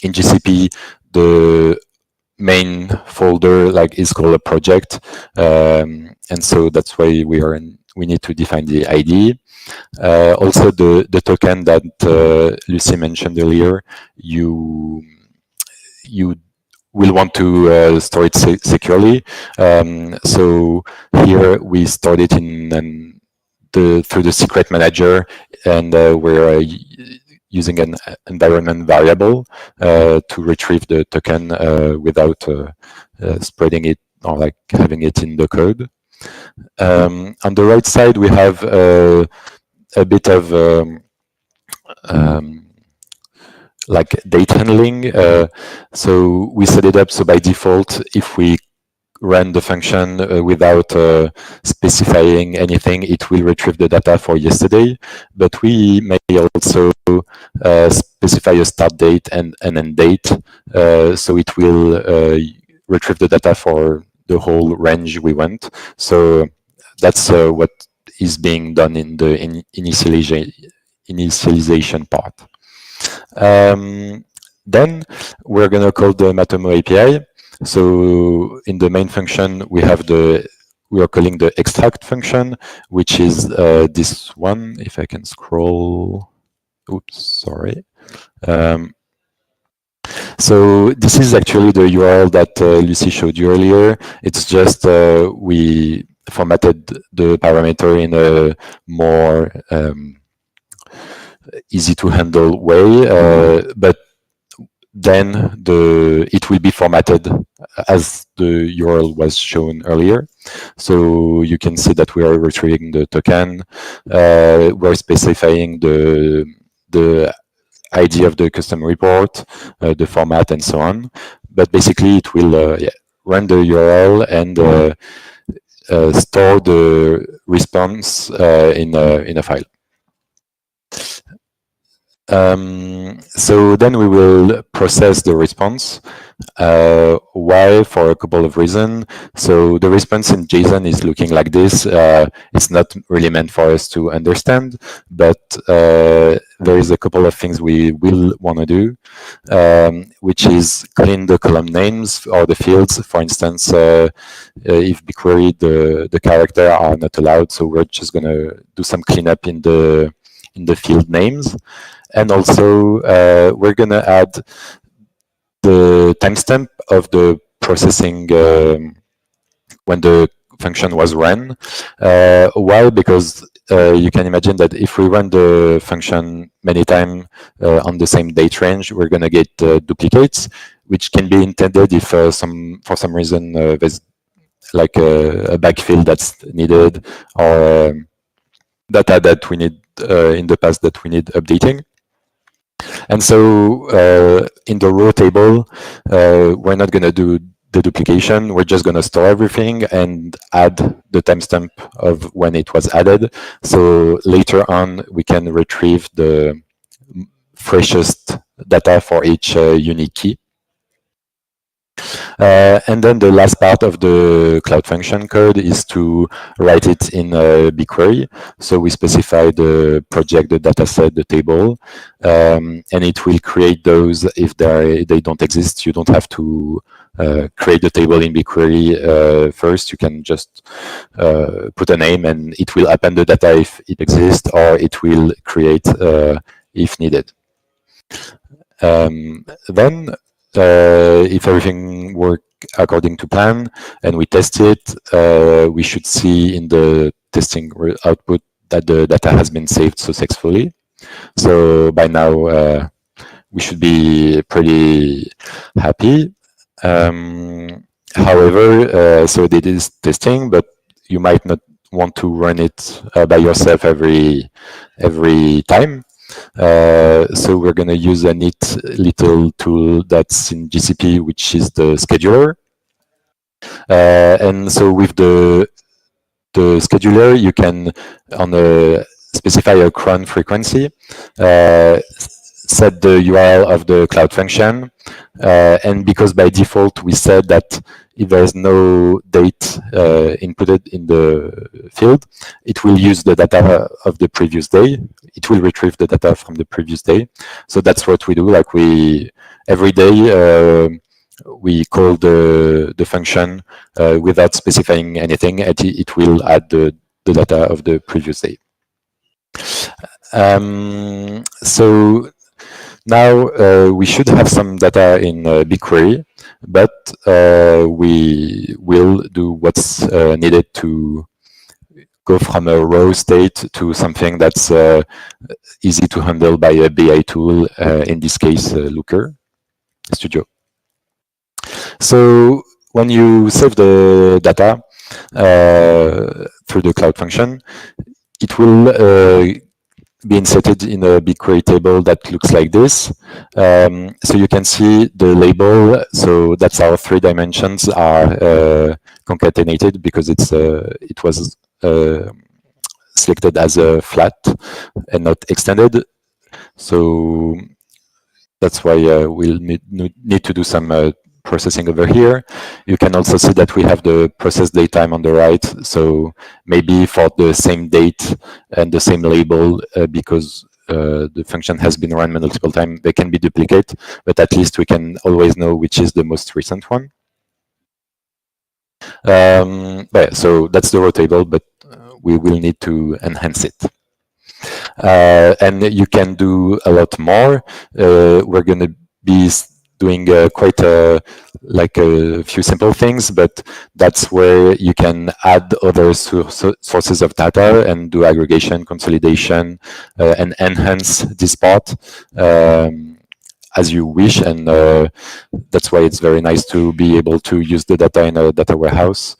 GCP, the main folder is called a project, and so that's why we need to define the ID. Also, the token that Lucy mentioned earlier, you will want to store it securely. So here we stored it in through the secret manager, and we're using an environment variable to retrieve the token without spreading it or having it in the code. On the right side, we have a bit of date handling. So we set it up so by default, if we run the function without specifying anything, it will retrieve the data for yesterday. But we may also specify a start date and an end date, so it will retrieve the data for the whole range we want. So that's what is being done in the initialization part. Then we're going to call the Matomo API. So in the main function, we are calling the extract function, which is this one. If I can scroll, oops, sorry. So this is actually the URL that Lucy showed you earlier. It's just we formatted the parameter in a more easy to handle way, but then it will be formatted as the URL was shown earlier. So you can see that we are retrieving the token. We're specifying the ID of the custom report, the format, and so on. But basically, it will run the URL and store the response in a file. So then we will process the response. Why? For a couple of reasons. So the response in JSON is looking like this. It's not really meant for us to understand, but there is a couple of things we will want to do, which is clean the column names or the fields. For instance, if BigQuery, the character are not allowed, so we're just going to do some cleanup in the field names. And also, we're going to add the timestamp of the processing when the function was run. Why? Because you can imagine that if we run the function many times on the same date range, we're going to get duplicates, which can be intended if for some reason there's like a backfill that's needed, or data that we need in the past that we need updating. And so in the row table, we're not going to do the duplication. We're just going to store everything and add the timestamp of when it was added. So later on, we can retrieve the freshest data for each unique key. And then the last part of the Cloud Function code is to write it in BigQuery. So we specify the project, the dataset, the table, and it will create those if they don't exist. You don't have to create the table in BigQuery first. You can just put a name and it will append the data if it exists, or it will create if needed. Then if everything works according to plan and we test it, we should see in the testing output that the data has been saved successfully. So by now, we should be pretty happy. However, so it is testing, but you might not want to run it by yourself every time. So we're going to use a neat little tool that's in GCP, which is the scheduler. And so with the scheduler, you can specify a cron frequency, set the URL of the Cloud Function, and because by default we said that if there's no date inputted in the field, it will use the data of the previous day. It will retrieve the data from the previous day. So that's what we do. Like every day we call the function without specifying anything, and it will add the data of the previous day. So now we should have some data in BigQuery, but we will do what's needed to go from a raw state to something that's easy to handle by a BI tool, in this case Looker Studio. So when you save the data through the Cloud Function, it will be inserted in a BigQuery table that looks like this. So you can see the label. So that's our 3 dimensions are concatenated because it was selected as a flat and not extended. So that's why we'll need to do some processing over here. You can also see that we have the process date time on the right. So maybe for the same date and the same label, because the function has been run multiple times, they can be duplicate, but at least we can always know which is the most recent one. But so that's the raw table, but we will need to enhance it. And you can do a lot more. We're going to be doing quite a few simple things, but that's where you can add other sources of data and do aggregation, consolidation, and enhance this part as you wish. And that's why it's very nice to be able to use the data in a data warehouse,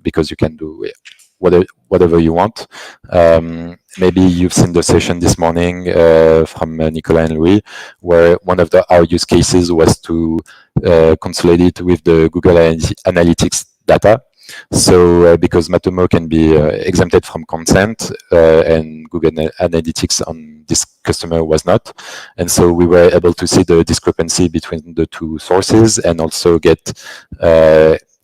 because you can do whatever you want. Maybe you've seen the session this morning from Nicolas and Louis, where one of our use cases was to consolidate with the Google Analytics data. So because Matomo can be exempted from consent, and Google Analytics on this customer was not. And so we were able to see the discrepancy between the 2 sources and also get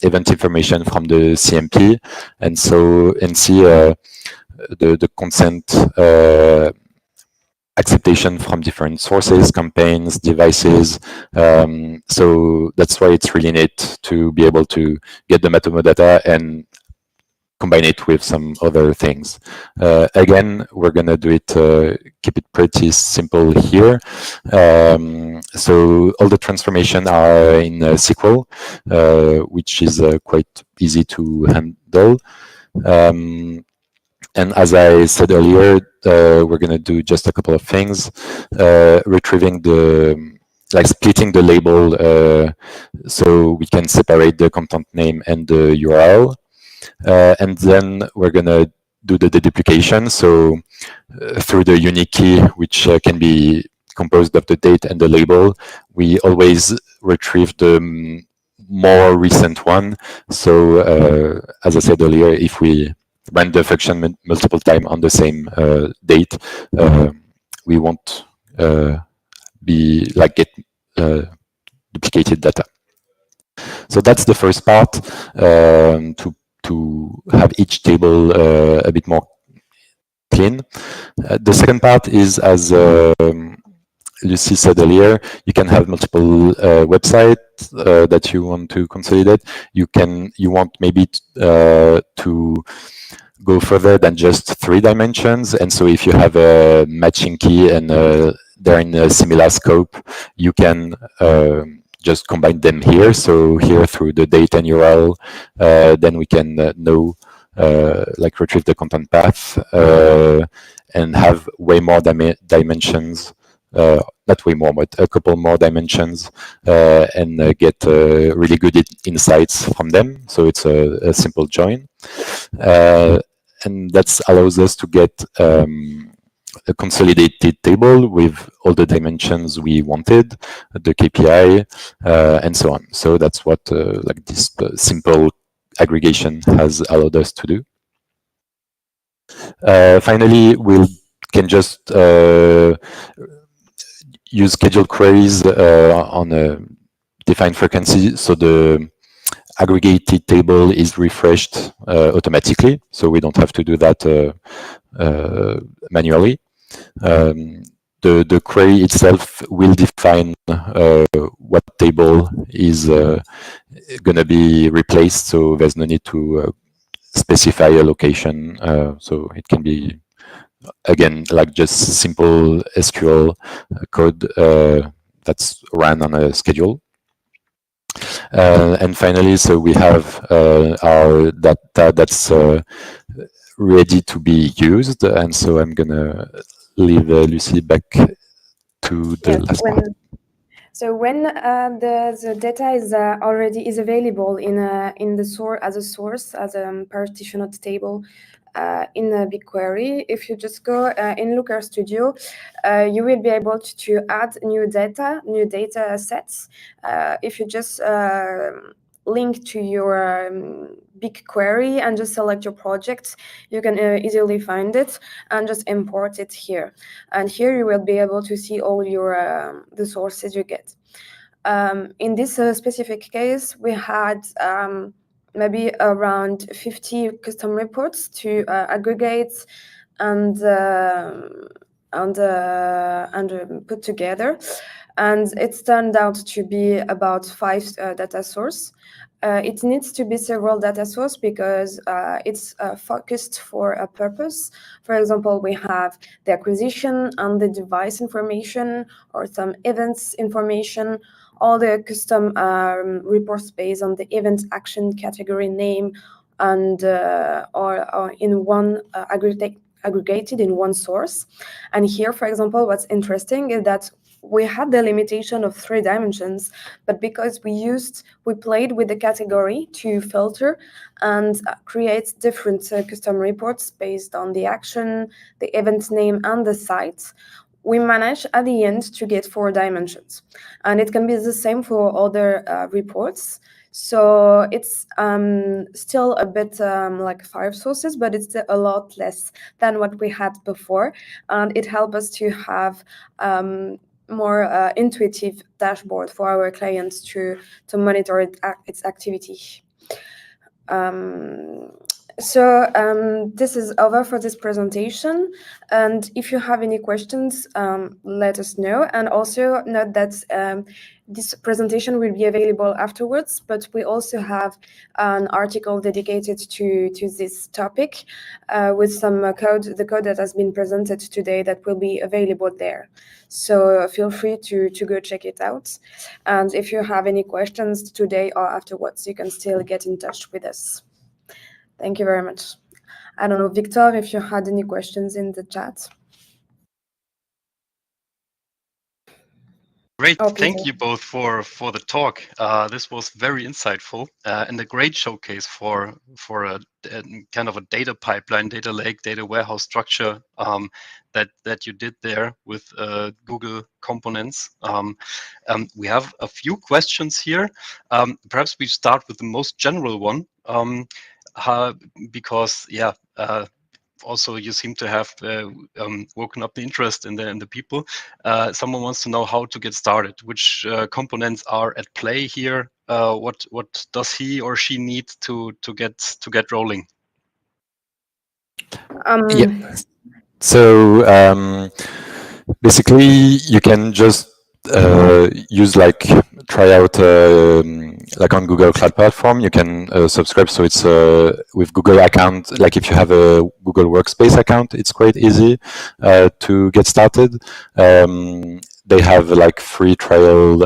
event information from the CMP, and see the consent acceptation from different sources, campaigns, devices. So that's why it's really neat to be able to get the Matomo data and combine it with some other things. Again, we're going to do it, keep it pretty simple here. So all the transformation are in SQL, which is quite easy to handle. And as I said earlier, we're going to do just a couple of things, retrieving splitting the label so we can separate the content name and the URL. And then we're going to do the deduplication. So through the unique key, which can be composed of the date and the label, we always retrieve the more recent one. So as I said earlier, if we run the function multiple times on the same date, we won't get duplicated data. So that's the first part, to have each table a bit more clean. The second part is, as Lucy said earlier, you can have multiple websites that you want to consolidate. You want maybe to go further than just 3 dimensions, and so if you have a matching key and they're in a similar scope, you can just combine them here. So here through the date and URL, then we can retrieve the content path and have way more dimensions. Not way more, but a couple more dimensions, and get really good insights from them. So it's a simple join. And that allows us to get a consolidated table with all the dimensions we wanted, the KPI, and so on. So that's what this simple aggregation has allowed us to do. Finally, we can just use scheduled queries on a defined frequency, so the aggregated table is refreshed automatically, so we don't have to do that manually. The query itself will define what table is going to be replaced, so there's no need to specify a location. So it can be, again, just simple SQL code that's run on a schedule. And finally, so we have our data that's ready to be used, and so I'm gonna leave Lucy back to the last part. So when the data is already available in the source as a partitioned table in a BigQuery, if you just go in Looker Studio, you will be able to add new data sets. If you just link to your BigQuery and just select your project, you can easily find it and just import it here. And here you will be able to see all your the sources you get. In this specific case, we had maybe around 50 custom reports to aggregate and put together, and it's turned out to be about 5 data sources. It needs to be several data sources because it's focused for a purpose. For example, we have the acquisition and the device information, or some events information, all the custom reports based on the event action category name, and or in one aggregated in one source. And here, for example, what's interesting is that we had the limitation of 3 dimensions, but because we played with the category to filter and create different custom reports based on the action, the event name, and the site, we managed at the end to get 4 dimensions. And it can be the same for other reports. So it's still a bit like 5 sources, but it's a lot less than what we had before. And it helps us to have more intuitive dashboard for our clients to monitor its activity. So this is over for this presentation, and if you have any questions, let us know. And also note that this presentation will be available afterwards, but we also have an article dedicated to this topic with some code, the code that has been presented today, that will be available there. So feel free to go check it out. And if you have any questions today or afterwards, you can still get in touch with us. Thank you very much. I don't know, Victor, if you had any questions in the chat. Great, Oh, thank Peter. you both for the talk. This was very insightful and a great showcase for a kind of a data pipeline, data lake, data warehouse structure that you did there with Google Components. We have a few questions here. Perhaps we start with the most general one, because yeah. Also, you seem to have woken up the interest in the people. Someone wants to know how to get started. Which components are at play here? What does he or she need to get rolling? Yeah. So basically, you can just use try out like on Google Cloud Platform. You can subscribe. So it's with Google account. Like if you have a Google Workspace account, it's quite easy to get started. They have like free trial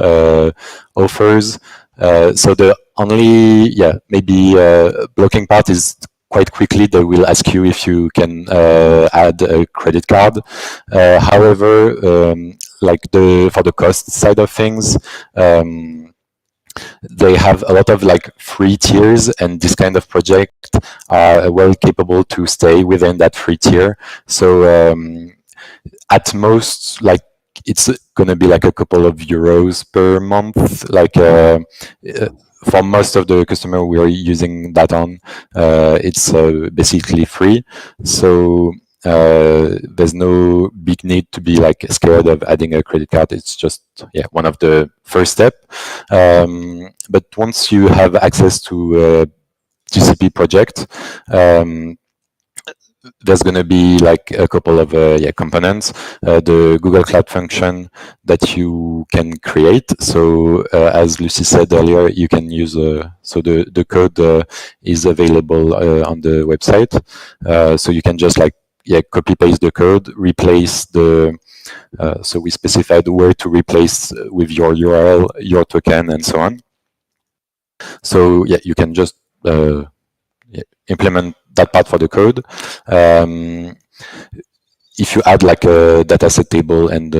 offers. So the only maybe blocking part is quite quickly they will ask you if you can add a credit card. However, like for the cost side of things, they have a lot of like free tiers, and this kind of project are well capable to stay within that free tier. So at most, like it's gonna be like a couple of euros per month, like for most of the customer we are using that on, it's basically free. So there's no big need to be like scared of adding a credit card. It's just one of the first step. But once you have access to a GCP project, there's going to be like a couple of components. The Google Cloud function that you can create. So as Lucy said earlier, you can use so the code is available on the website. So you can just like copy paste the code, replace the so we specified where to replace with your URL, your token, and so on. So you can just implement that part for the code. If you add like a dataset table and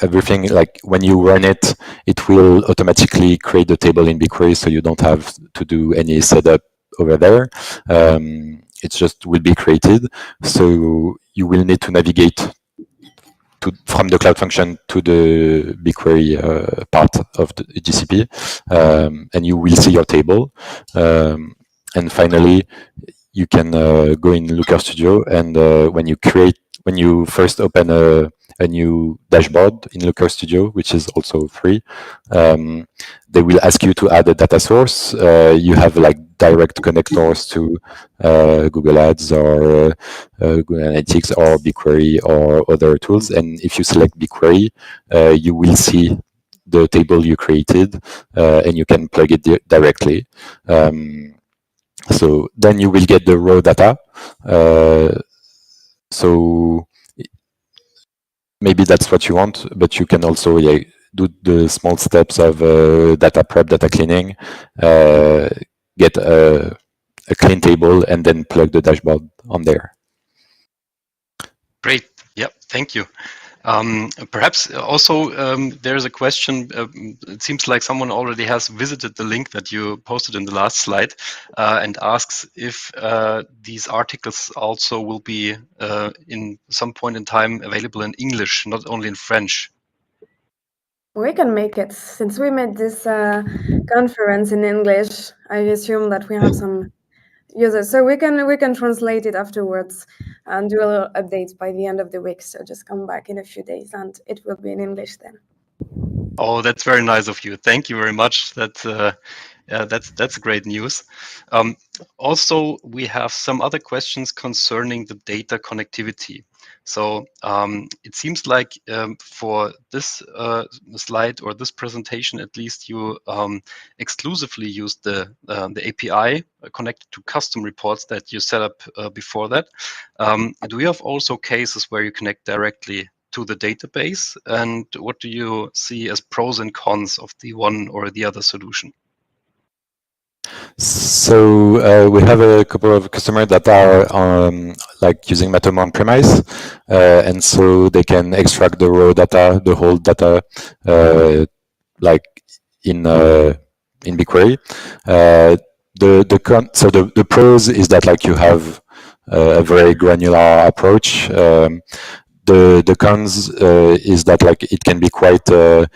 everything, like when you run it, it will automatically create the table in BigQuery, so you don't have to do any setup over there. It just will be created. So you will need to navigate from the Cloud Function to the BigQuery part of the GCP, and you will see your table. And finally, you can go in Looker Studio, and when you first open a new dashboard in Looker Studio, which is also free, they will ask you to add a data source. You have like direct connectors to Google Ads or Google Analytics or BigQuery or other tools. And if you select BigQuery, you will see the table you created, and you can plug it directly. So then you will get the raw data. So maybe that's what you want, but you can also do the small steps of data prep, data cleaning, get a clean table, and then plug the dashboard on there. Great. Yeah, thank you. Perhaps also there's a question. It seems like someone already has visited the link that you posted in the last slide and asks if these articles also will be in some point in time available in English, not only in French. We can make it. Since we made this conference in English, I assume that we have some users, so we can translate it afterwards and do a little updates by the end of the week. So just come back in a few days, and it will be in English then. Oh, that's very nice of you. Thank you very much. That's great news. Also, we have some other questions concerning the data connectivity. So it seems like for this slide or this presentation, at least, you exclusively use the API connected to custom reports that you set up before that. Do you have also cases where you connect directly to the database? And what do you see as pros and cons of the one or the other solution? So we have a couple of customers that are like using Matomo on premise, and so they can extract the raw data, the whole data, like in BigQuery. So the pros is that like you have a very granular approach. The cons is that like it can be quite a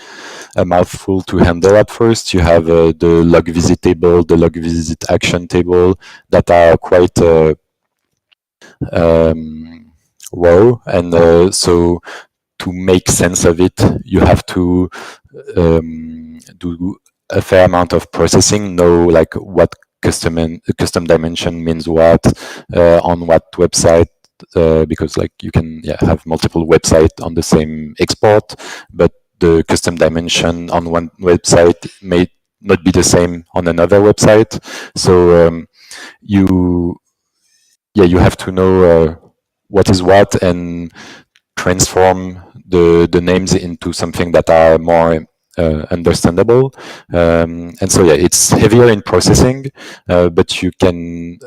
mouthful to handle at first. You have the log visit table, the log visit action table that are quite raw, and so to make sense of it, you have to do a fair amount of processing, know like what custom dimension means what on what website, because like you can have multiple websites on the same export, but the custom dimension on one website may not be the same on another website. So you have to know what is what and transform the names into something that are more understandable. And so it's heavier in processing, but you can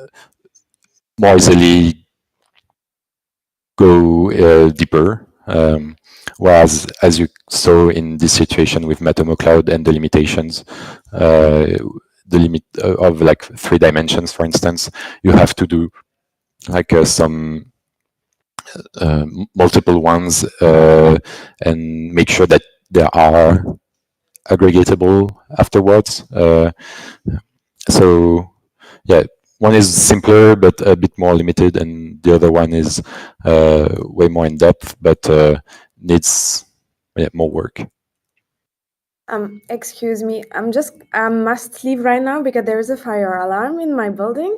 more easily go deeper. Whereas, as you saw in this situation with Matomo Cloud and the limitations, the limit of like 3 dimensions, for instance, you have to do like some multiple ones and make sure that they are aggregatable afterwards. So one is simpler but a bit more limited, and the other one is way more in depth but needs more work. Excuse me, I must leave right now because there is a fire alarm in my building.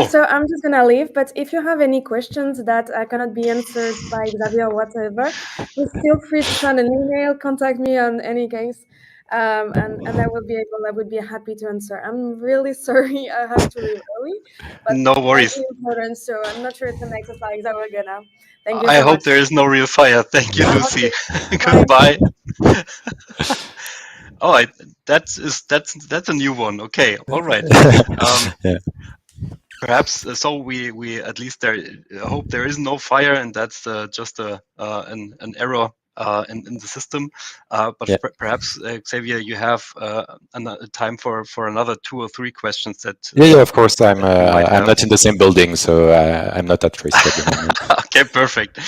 So I'm just gonna leave, but if you have any questions that cannot be answered by Xavier or whatever, just feel free to send an email, contact me on any case, and I would be happy to answer. I'm really sorry I have to leave early, but No worries. that's important, so I'm not sure it's the next slide that we're gonna. Thank you I so hope much. there is no real fire. Thank you, Lucy. Okay, bye. Goodbye. Oh, that's a new one. Okay, all right. Perhaps so. We at least there hope there is no fire, and that's just an error in the system. But perhaps Xavier, you have time for another 2 or 3 questions that. Yeah, of course. I'm not in the same building, so I'm not at risk at the moment. Okay, perfect.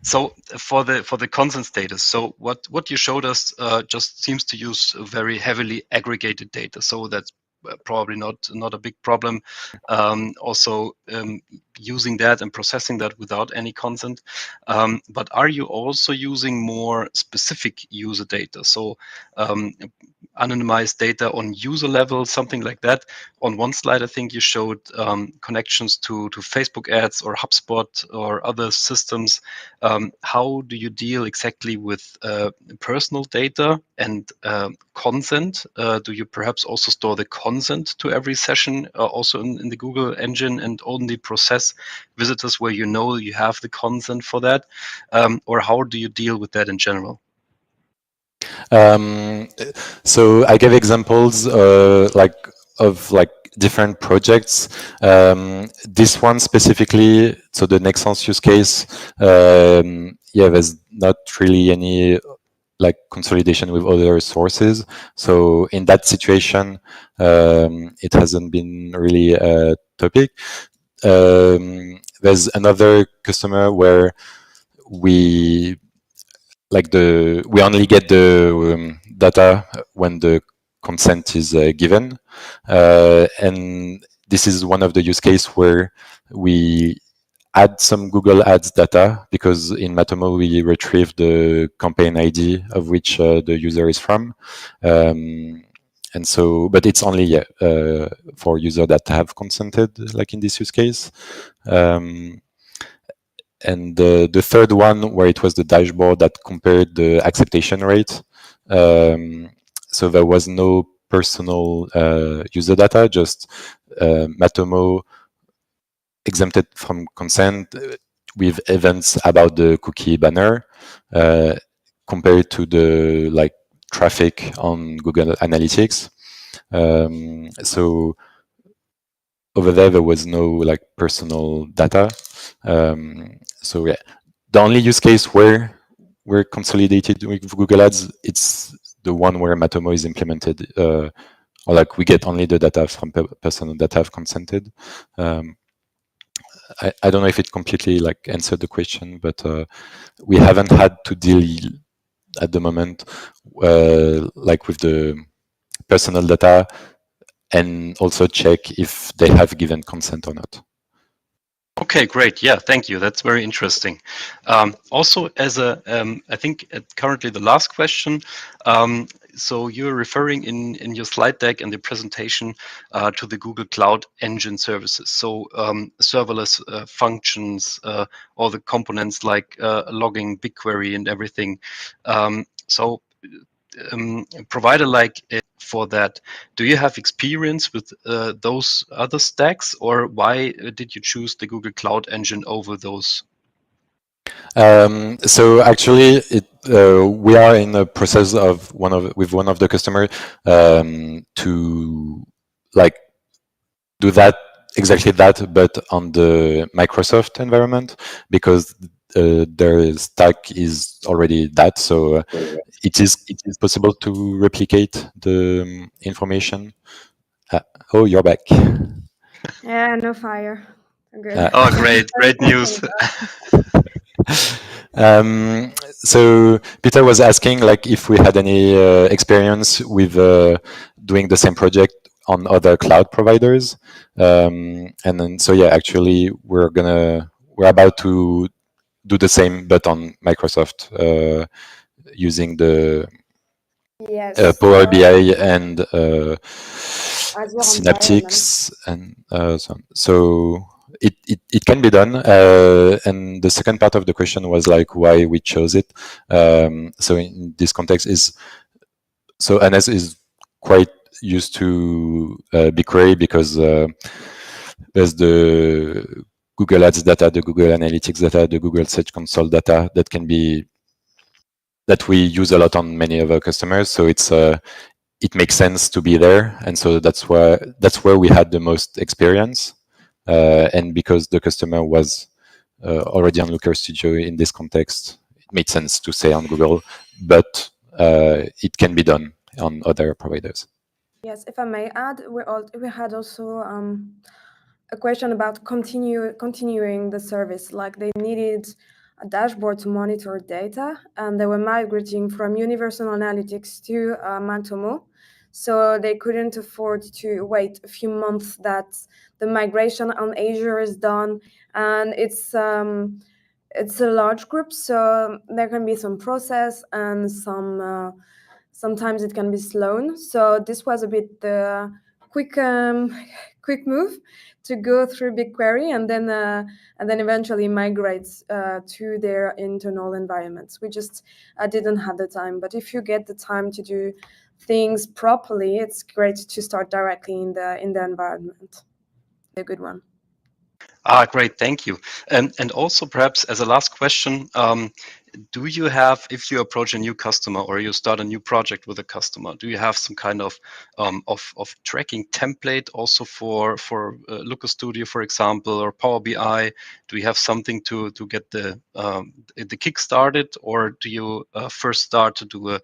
So for the consent status, so what you showed us just seems to use very heavily aggregated data. So that's probably not a big problem. Also using that and processing that without any consent. But are you also using more specific user data? So anonymized data on user level, something like that. On one slide, I think you showed connections to Facebook ads or HubSpot or other systems. How do you deal exactly with personal data and consent? Do you perhaps also store the consent to every session also in the Google engine and only process visitors where you know you have the consent for that? Or how do you deal with that in general? So I gave examples of different projects. This one specifically, so the Nexence use case, there's not really any like consolidation with other sources. So in that situation, it hasn't been really a topic. There's another customer where we only get the data when the consent is given, and this is one of the use case where we add some Google Ads data, because in Matomo we retrieve the campaign ID of which the user is from, and so, but it's only for users that have consented, like in this use case. And the third one, where it was the dashboard that compared the acceptation rate. So there was no personal user data, just Matomo exempted from consent with events about the cookie banner compared to the traffic on Google Analytics. So over there was no like personal data. So yeah, the only use case where we're consolidated with Google Ads, it's the one where Matomo is implemented, or like we get only the data from persons that have consented. I don't know if it completely like answered the question, but we haven't had to deal at the moment like with the personal data and also check if they have given consent or not. Okay, great. Yeah, thank you. That's very interesting. Also, as a, I think currently the last question. So you're referring in your slide deck and the presentation to the Google Cloud Engine services. So serverless functions, all the components like logging, BigQuery, and everything. So provider like for that, do you have experience with those other stacks, or why did you choose the Google Cloud Engine over those? So actually, we are in the process of with one of the customer to like do that exactly that, but on the Microsoft environment, because their stack is already that. So it is possible to replicate the information. Oh, you're back. Yeah, no fire. Good. Oh, great news. So Peter was asking like if we had any experience with doing the same project on other cloud providers, and then so yeah, actually we're about to do the same but on Microsoft using the Yes. Power BI and Azure Synaptics and so on. So it can be done. And the second part of the question was like why we chose it. So in this context is so NS is quite used to BigQuery because there's the Google Ads data, the Google Analytics data, the Google Search Console data that we use a lot on many of our customers. So it makes sense to be there, and so that's where we had the most experience. And because the customer was already on Looker Studio in this context, it made sense to say on Google, but it can be done on other providers. Yes, if I may add, we had also a question about continuing the service. Like they needed a dashboard to monitor data, and they were migrating from Universal Analytics to Matomo. So they couldn't afford to wait a few months that the migration on Azure is done, and it's a large group, so there can be some process and sometimes it can be slow. So this was a bit the quick move to go through BigQuery and then eventually migrate to their internal environments. We just didn't have the time. But if you get the time to do things properly, it's great to start directly in the environment. A good one. Great, thank you. And also perhaps as a last question, do you have, if you approach a new customer or you start a new project with a customer, do you have some kind of tracking template also for Looker Studio, for example, or Power BI? Do you have something to get the kick started, or do you first start to do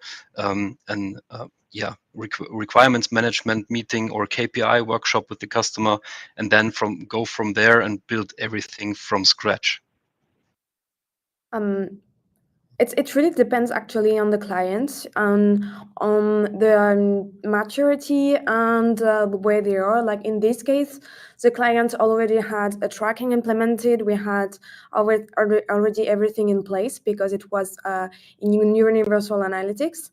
requirements management meeting or KPI workshop with the customer, and then go from there and build everything from scratch? It really depends actually on the client, on the maturity and where they are. Like in this case, the client already had a tracking implemented. We had already everything in place because it was in Universal Analytics.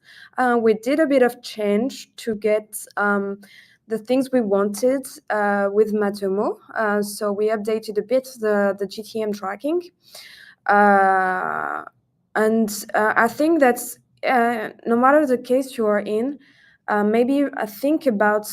We did a bit of change to get the things we wanted with Matomo. So we updated a bit the GTM tracking. And I think that's no matter the case you are in, maybe think about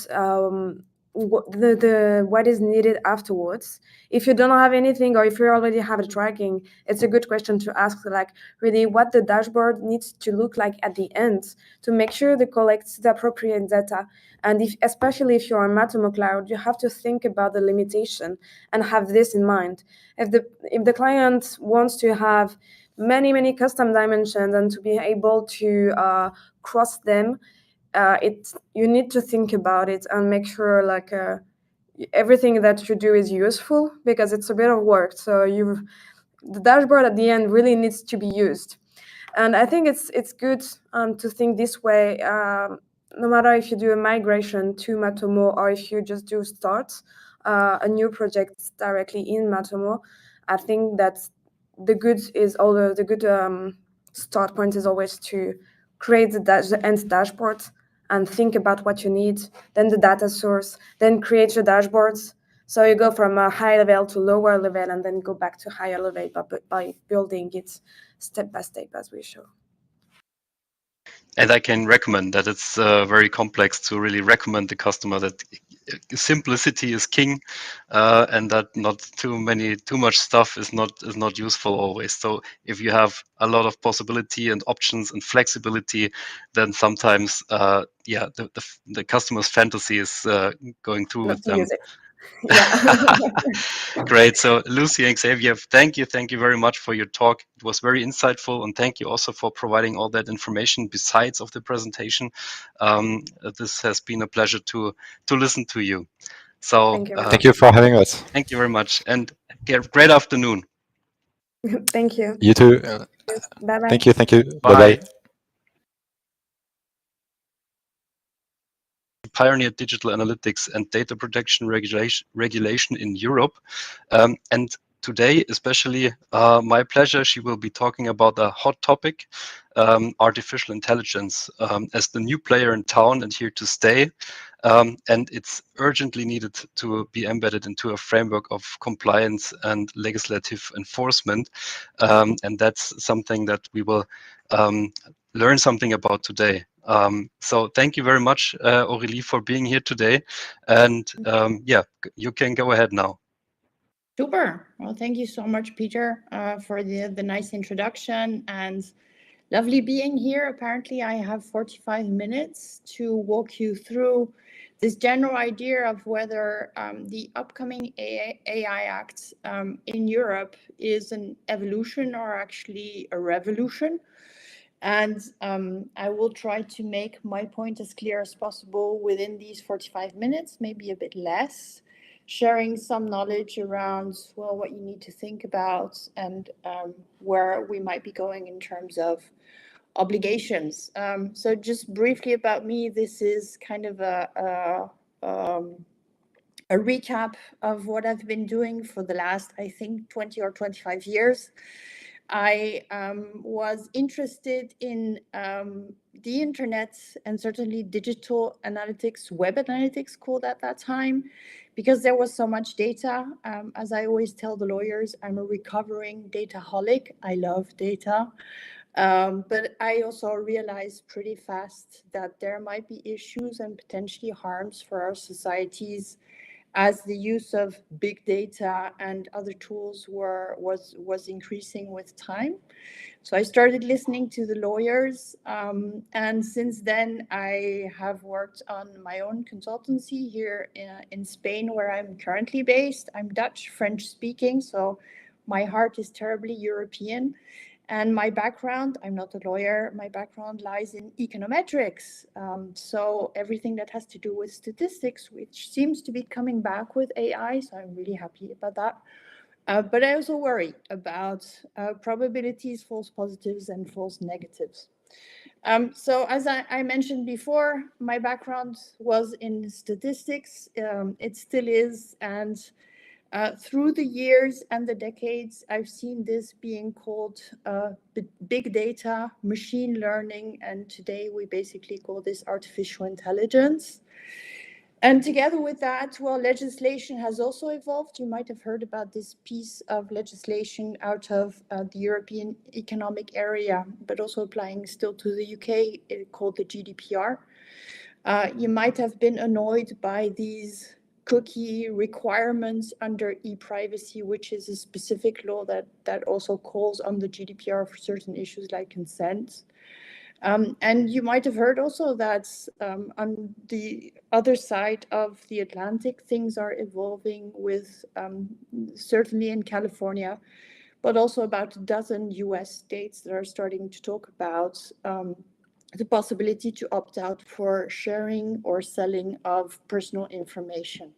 what is needed afterwards. If you don't have anything, or if you already have a tracking, it's a good question to ask, like, really what the dashboard needs to look like at the end to make sure it collects the appropriate data. And especially if you're on Matomo Cloud, you have to think about the limitation and have this in mind. If the client wants to have many custom dimensions and to be able to cross them, you need to think about it and make sure, like, everything that you do is useful, because it's a bit of work. So the dashboard at the end really needs to be used. And I think it's good to think this way, no matter if you do a migration to Matomo or if you just do start a new project directly in Matomo. I think that the good start point is always to create the end dashboard and think about what you need, then the data source, then create your dashboards. So you go from a high level to lower level and then go back to higher level by building it step by step as we show. And I can recommend that it's very complex to really recommend the customer that simplicity is king, and that not too much stuff is not useful always. So if you have a lot of possibility and options and flexibility, then sometimes the customer's fantasy is going through Not with to them. use it. Yeah. Great. So Lucy and Xavier, thank you very much for your talk. It was very insightful, and thank you also for providing all that information besides of the presentation. This has been a pleasure to listen to you. So thank you for having us. Thank you very much, and great afternoon. Thank you. You too. Bye-bye. Thank you. Bye. Bye-bye. Pioneered digital analytics and data protection regulation in Europe. And today, especially my pleasure, she will be talking about a hot topic, artificial intelligence, as the new player in town and here to stay. And it's urgently needed to be embedded into a framework of compliance and legislative enforcement. And that's something that we will learn something about today. So thank you very much, Aurélie, for being here today. And you can go ahead now. Super. Well, thank you so much, Peter, for the nice introduction, and lovely being here. Apparently, I have 45 minutes to walk you through this general idea of whether the upcoming AI Act in Europe is an evolution or actually a revolution. And I will try to make my point as clear as possible within these 45 minutes, maybe a bit less, sharing some knowledge around, well, what you need to think about and where we might be going in terms of obligations. So just briefly about me, this is kind of a recap of what I've been doing for the last, I think, 20 or 25 years. I was interested in the internet and certainly digital analytics, web analytics called at that time, because there was so much data. As I always tell the lawyers, I'm a recovering dataholic. I love data. But I also realized pretty fast that there might be issues and potentially harms for our societies as the use of big data and other tools was increasing with time. So I started listening to the lawyers, and since then I have worked on my own consultancy here in Spain, where I'm currently based. I'm Dutch, French speaking, so my heart is terribly European. And my background, I'm not a lawyer, my background lies in econometrics. So everything that has to do with statistics, which seems to be coming back with AI, so I'm really happy about that. But I also worry about probabilities, false positives, and false negatives. So as I mentioned before, my background was in statistics. It still is, and through the years and the decades, I've seen this being called big data, machine learning, and today we basically call this artificial intelligence. And together with that, well, legislation has also evolved. You might have heard about this piece of legislation out of the European Economic Area, but also applying still to the UK, called the GDPR. You might have been annoyed by these cookie requirements under e-privacy, which is a specific law that also calls on the GDPR for certain issues like consent. And you might have heard also that on the other side of the Atlantic, things are evolving with, certainly in California, but also about a dozen US states that are starting to talk about the possibility to opt out for sharing or selling of personal information.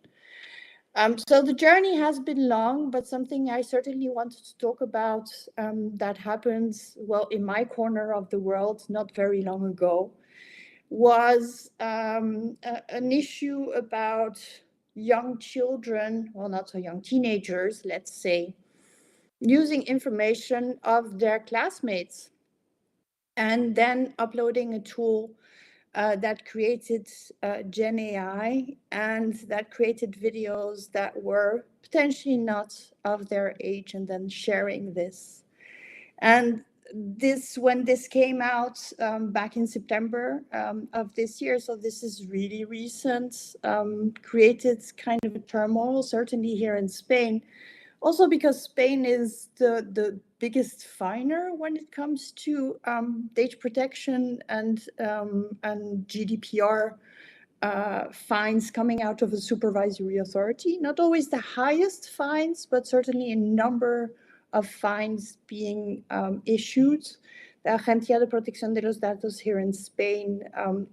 So the journey has been long, but something I certainly wanted to talk about that happened, well, in my corner of the world not very long ago, was an issue about young children, well, not so young, teenagers, let's say, using information of their classmates and then uploading a tool that created Gen AI and that created videos that were potentially not of their age and then sharing this. And this, when this came out back in September of this year, so this is really recent, created kind of a turmoil, certainly here in Spain. Also because Spain is the biggest finer when it comes to data protection and GDPR fines coming out of a supervisory authority. Not always the highest fines, but certainly a number of fines being issued. The Agencia de Protección de los Datos here in Spain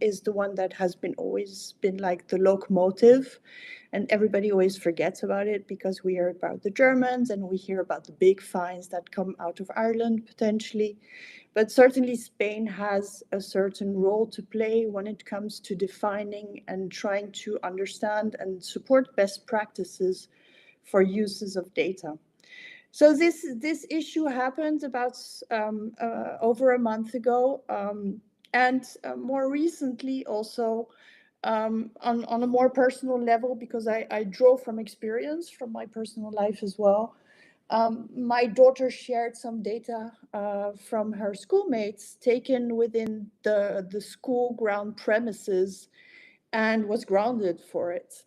is the one that has always been like the locomotive. And everybody always forgets about it because we hear about the Germans and we hear about the big fines that come out of Ireland potentially. But certainly Spain has a certain role to play when it comes to defining and trying to understand and support best practices for uses of data. So this issue happened about over a month ago. And more recently also, on a more personal level, because I draw from experience from my personal life as well. My daughter shared some data from her schoolmates taken within the school ground premises and was grounded for it.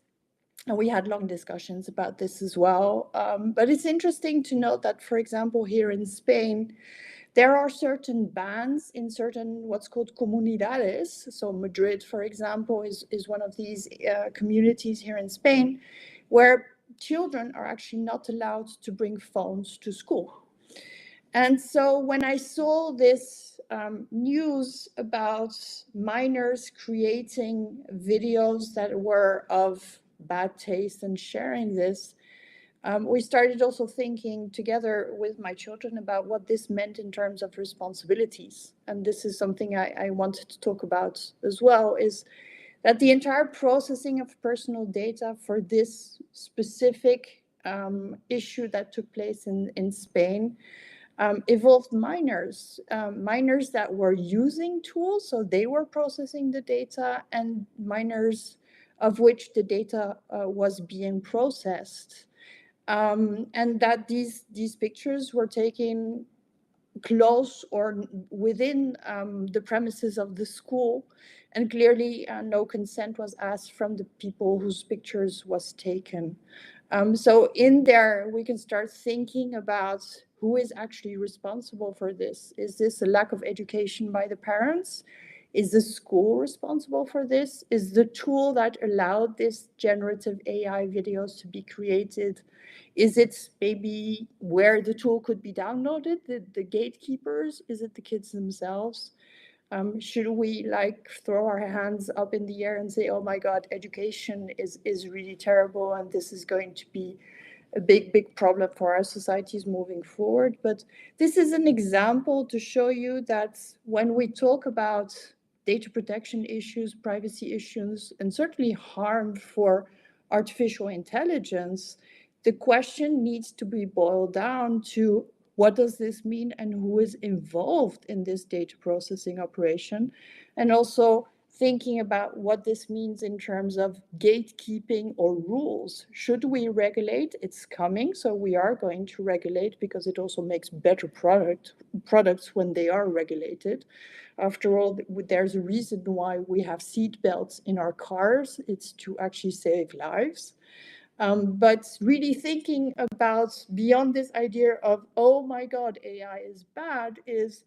And we had long discussions about this as well. But it's interesting to note that, for example, here in Spain, there are certain bans in certain what's called comunidades. So Madrid, for example, is one of these communities here in Spain where children are actually not allowed to bring phones to school. And so when I saw this news about minors creating videos that were of bad taste and sharing this, we started also thinking together with my children about what this meant in terms of responsibilities. And this is something I wanted to talk about as well, is that the entire processing of personal data for this specific issue that took place in Spain involved minors, minors that were using tools, so they were processing the data, and minors of which the data was being processed. And that these pictures were taken close or within the premises of the school, and clearly no consent was asked from the people whose pictures was taken. So in there, we can start thinking about who is actually responsible for this. Is this a lack of education by the parents? Is the school responsible for this? Is the tool that allowed this generative AI videos to be created, is it maybe where the tool could be downloaded, the gatekeepers? Is it the kids themselves? Should we like throw our hands up in the air and say, oh my God, education is really terrible and this is going to be a big problem for our societies moving forward? But this is an example to show you that when we talk about data protection issues, privacy issues, and certainly harm for artificial intelligence, the question needs to be boiled down to what does this mean and who is involved in this data processing operation? And also thinking about what this means in terms of gatekeeping or rules. Should we regulate? It's coming, so we are going to regulate because it also makes better products when they are regulated. After all, there's a reason why we have seat belts in our cars. It's to actually save lives. But really thinking about beyond this idea of, oh my God, AI is bad, is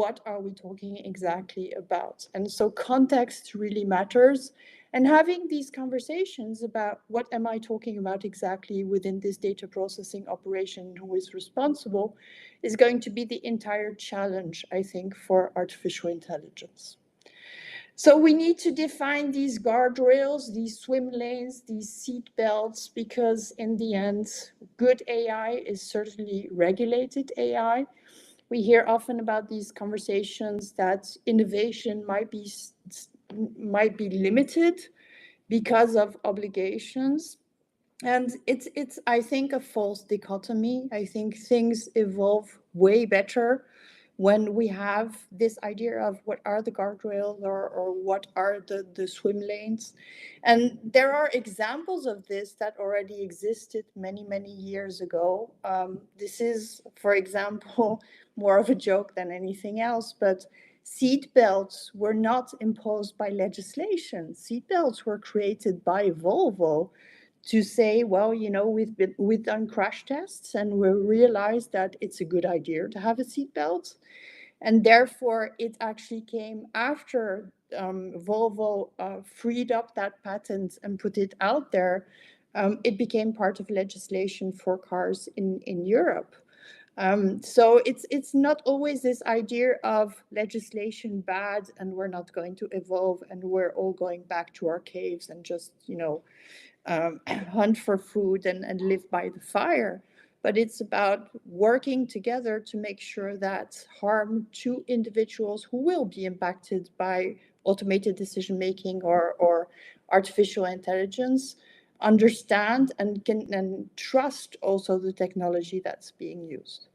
what are we talking exactly about? And so context really matters. And having these conversations about what am I talking about exactly within this data processing operation, who is responsible, is going to be the entire challenge, I think, for artificial intelligence. So we need to define these guardrails, these swim lanes, these seat belts, because in the end, good AI is certainly regulated AI. We hear often about these conversations that innovation might be limited because of obligations. And it's I think a false dichotomy. I think things evolve way better when we have this idea of what are the guardrails or what are the swim lanes. And there are examples of this that already existed many, many years ago. This is, for example, more of a joke than anything else, but seat belts were not imposed by legislation. Seat belts were created by Volvo to say, well, you know, we've done crash tests and we realized that it's a good idea to have a seatbelt. And therefore, it actually came after Volvo freed up that patent and put it out there. It became part of legislation for cars in Europe. So it's not always this idea of legislation bad and we're not going to evolve and we're all going back to our caves and just, you know, hunt for food and live by the fire. But it's about working together to make sure that harm to individuals who will be impacted by automated decision making or artificial intelligence understand and can trust also the technology that's being used.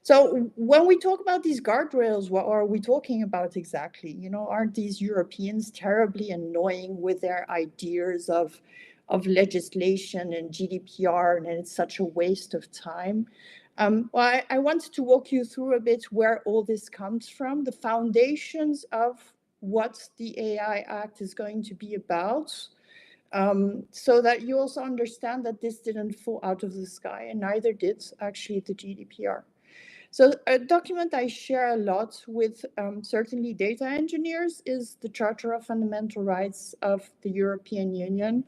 So when we talk about these guardrails, what are we talking about exactly? You know, aren't these Europeans terribly annoying with their ideas of legislation and GDPR, and it's such a waste of time? Well, I wanted to walk you through a bit where all this comes from, the foundations of what the AI Act is going to be about, so that you also understand that this didn't fall out of the sky, and neither did actually the GDPR. So a document I share a lot with certainly data engineers is the Charter of Fundamental Rights of the European Union.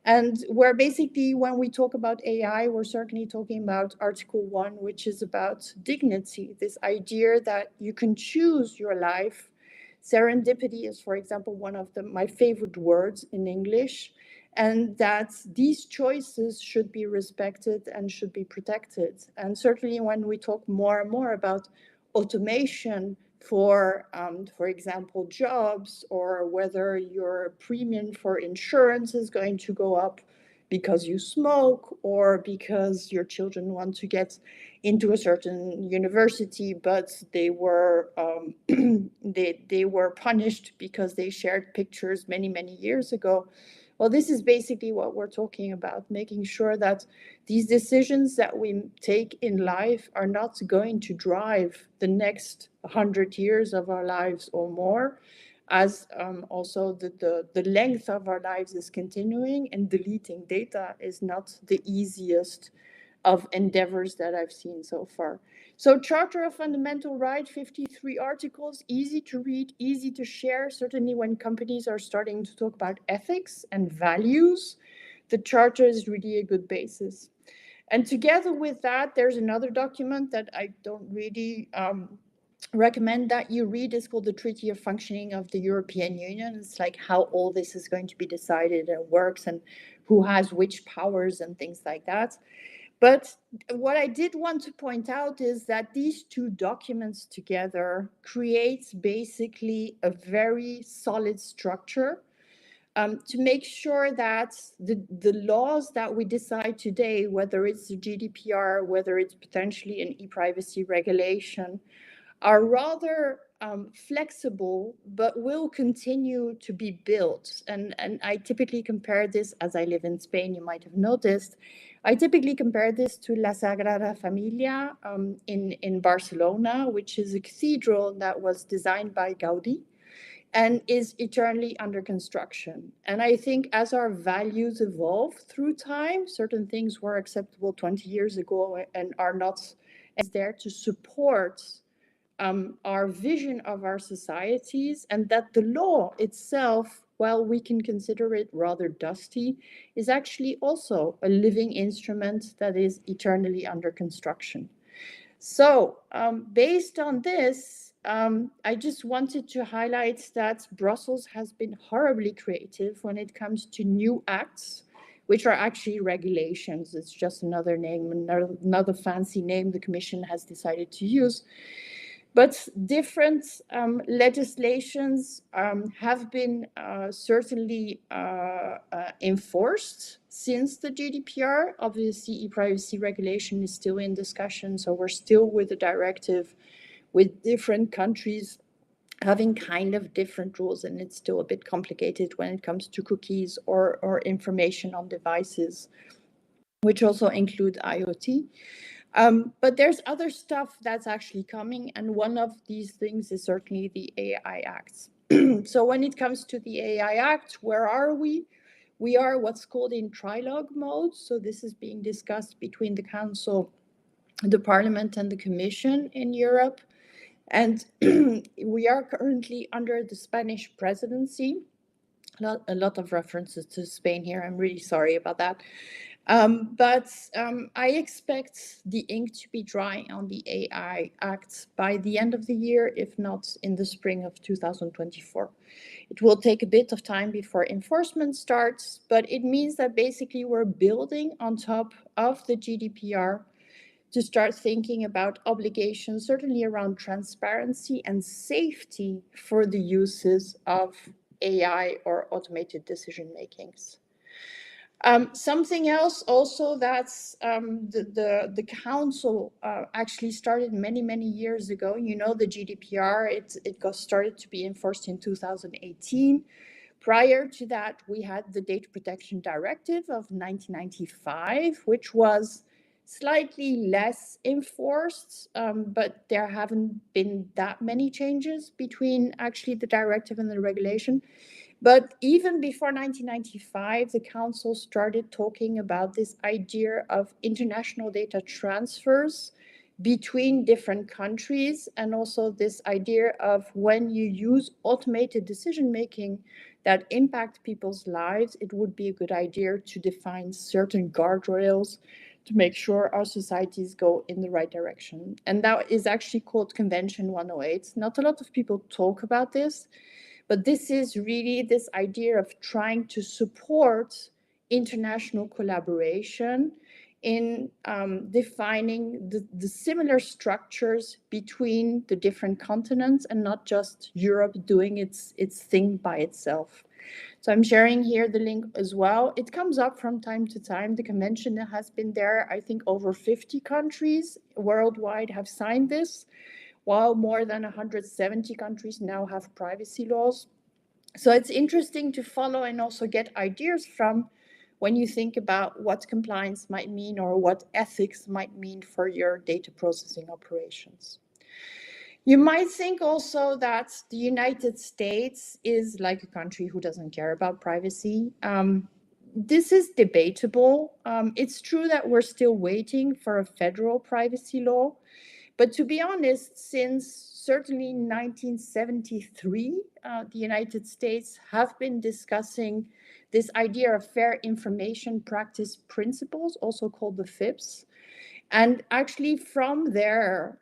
And where basically when we talk about AI, we're certainly talking about Article 1, which is about dignity, this idea that you can choose your life. Serendipity is, for example, one of my favorite words in English, and that these choices should be respected and should be protected. And certainly when we talk more and more about automation for example, jobs, or whether your premium for insurance is going to go up because you smoke or because your children want to get into a certain university, but they were they were punished because they shared pictures many, many years ago. Well, this is basically what we're talking about, making sure that these decisions that we take in life are not going to drive the next 100 years of our lives or more, as also the length of our lives is continuing, and deleting data is not the easiest of endeavors that I've seen so far. So Charter of Fundamental Rights, 53 articles, easy to read, easy to share. Certainly when companies are starting to talk about ethics and values, the Charter is really a good basis. And together with that, there's another document that I don't really recommend that you read. It's called the Treaty of Functioning of the European Union. It's like how all this is going to be decided and works and who has which powers and things like that. But what I did want to point out is that these two documents together creates basically a very solid structure to make sure that the laws that we decide today, whether it's the GDPR, whether it's potentially an e-privacy regulation, are rather flexible, but will continue to be built. And I typically compare this, as I live in Spain, you might have noticed, I typically compare this to La Sagrada Familia in Barcelona, which is a cathedral that was designed by Gaudi and is eternally under construction. And I think as our values evolve through time, certain things were acceptable 20 years ago and are not as there to support our vision of our societies, and that the law itself, while we can consider it rather dusty, is actually also a living instrument that is eternally under construction. So based on this, I just wanted to highlight that Brussels has been horribly creative when it comes to new acts, which are actually regulations. It's just another name, another fancy name the Commission has decided to use. But different legislations have been certainly enforced since the GDPR. Obviously, e-privacy regulation is still in discussion, so we're still with the directive with different countries having kind of different rules, and it's still a bit complicated when it comes to cookies or information on devices, which also include IoT. But there's other stuff that's actually coming, and one of these things is certainly the AI Act. So when it comes to the AI Act, where are we? We are what's called in trilogue mode. So this is being discussed between the Council, the Parliament, and the Commission in Europe. And we are currently under the Spanish presidency. A lot of references to Spain here. I'm really sorry about that. But I expect the ink to be dry on the AI Act by the end of the year, if not in the spring of 2024. It will take a bit of time before enforcement starts, but it means that basically we're building on top of the GDPR to start thinking about obligations, certainly around transparency and safety for the uses of AI or automated decision makings. Something else also that's the council actually started many years ago. You know, the GDPR, it got started to be enforced in 2018. Prior to that, we had the Data Protection Directive of 1995, which was slightly less enforced, but there haven't been that many changes between actually the directive and the regulation. But even before 1995, the Council started talking about this idea of international data transfers between different countries, and also this idea of when you use automated decision-making that impact people's lives, it would be a good idea to define certain guardrails to make sure our societies go in the right direction. And that is actually called Convention 108. Not a lot of people talk about this, but this is really this idea of trying to support international collaboration in defining the similar structures between the different continents, and not just Europe doing its thing by itself. So I'm sharing here the link as well. It comes up from time to time. The convention has been there. I think over 50 countries worldwide have signed this, while more than 170 countries now have privacy laws. So it's interesting to follow and also get ideas from when you think about what compliance might mean or what ethics might mean for your data processing operations. You might think also that the United States is like a country who doesn't care about privacy. This is debatable. It's true that we're still waiting for a federal privacy law. But to be honest, since certainly 1973, the United States have been discussing this idea of fair information practice principles, also called the FIPS. And actually from there,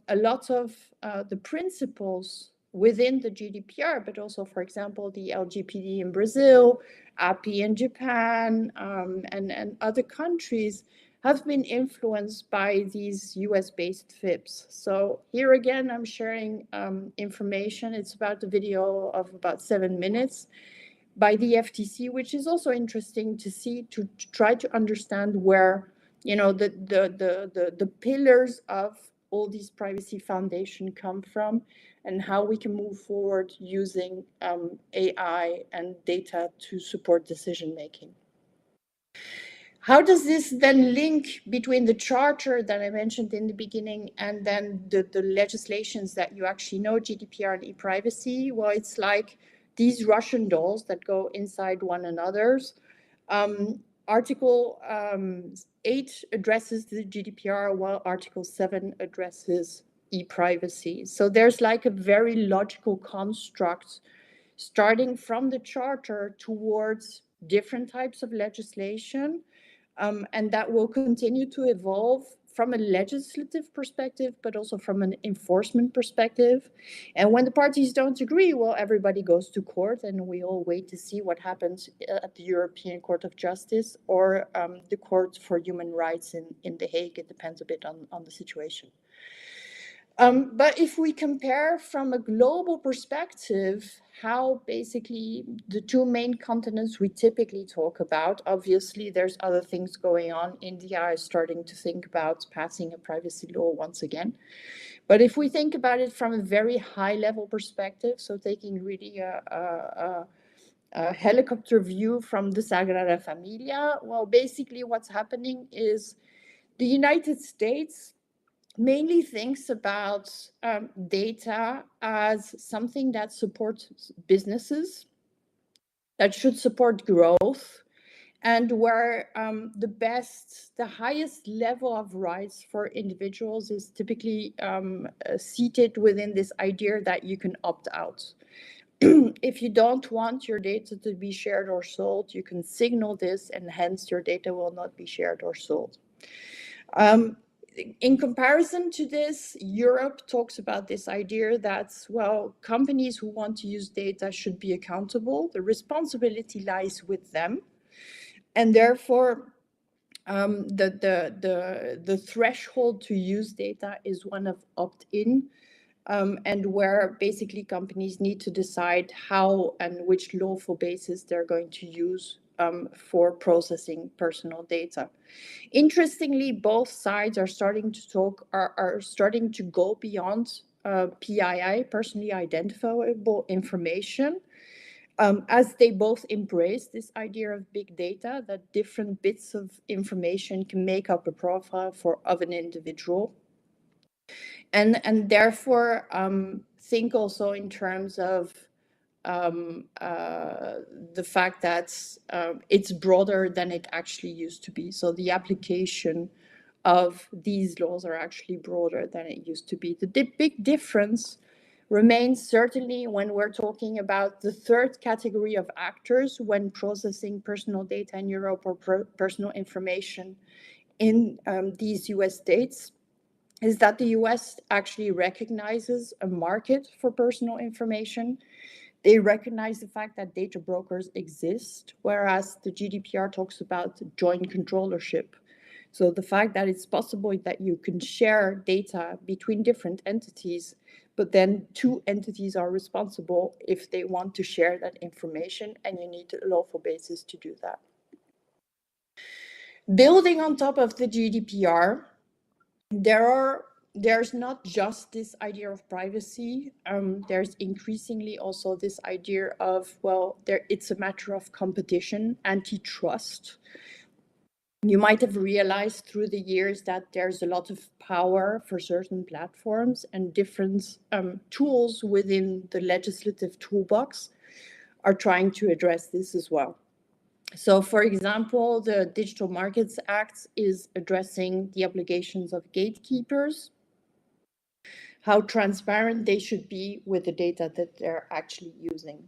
a lot of the principles within the GDPR, but also, for example, the LGPD in Brazil, API in Japan, and other countries have been influenced by these US-based FIPS. So here again, I'm sharing information. It's about a video of about 7 minutes by the FTC, which is also interesting to see, to try to understand where, you know, the pillars of all these privacy foundation come from, and how we can move forward using AI and data to support decision making. How does this then link between the charter that I mentioned in the beginning and then the legislations that you actually know, GDPR and e-privacy? Well, it's like these Russian dolls that go inside one another's. Article 8 addresses the GDPR, while Article 7 addresses e-privacy. So there's like a very logical construct starting from the charter towards different types of legislation. And that will continue to evolve from a legislative perspective, but also from an enforcement perspective. And when the parties don't agree, well, everybody goes to court and we all wait to see what happens at the European Court of Justice or the Court for Human Rights in The Hague. It depends a bit on the situation. But if we compare from a global perspective, how basically the two main continents we typically talk about, obviously there's other things going on. India is starting to think about passing a privacy law once again. But if we think about it from a very high level perspective, so taking really a helicopter view from the Sagrada Familia, well, basically what's happening is the United States mainly thinks about data as something that supports businesses, that should support growth, and where the highest level of rights for individuals is typically seated within this idea that you can opt out. If you don't want your data to be shared or sold, you can signal this, and hence your data will not be shared or sold. In comparison to this, Europe talks about this idea that, well, companies who want to use data should be accountable. The responsibility lies with them. And therefore, the threshold to use data is one of opt-in, and where basically companies need to decide how and which lawful basis they're going to use for processing personal data. Interestingly, both sides are starting to go beyond PII, personally identifiable information, as they both embrace this idea of big data, that different bits of information can make up a profile of an individual. And therefore, think also in terms of the fact that it's broader than it actually used to be. So the application of these laws are actually broader than it used to be. The big difference remains certainly when we're talking about the third category of actors when processing personal data in Europe or personal information in these US states, is that the US actually recognizes a market for personal information. They recognize the fact that data brokers exist, whereas the GDPR talks about joint controllership. So the fact that it's possible that you can share data between different entities, but then two entities are responsible if they want to share that information, and you need a lawful basis to do that. Building on top of the GDPR, there's not just this idea of privacy. There's increasingly also this idea of, well, it's a matter of competition, antitrust. You might have realized through the years that there's a lot of power for certain platforms, and different tools within the legislative toolbox are trying to address this as well. So, for example, the Digital Markets Act is addressing the obligations of gatekeepers, how transparent they should be with the data that they're actually using.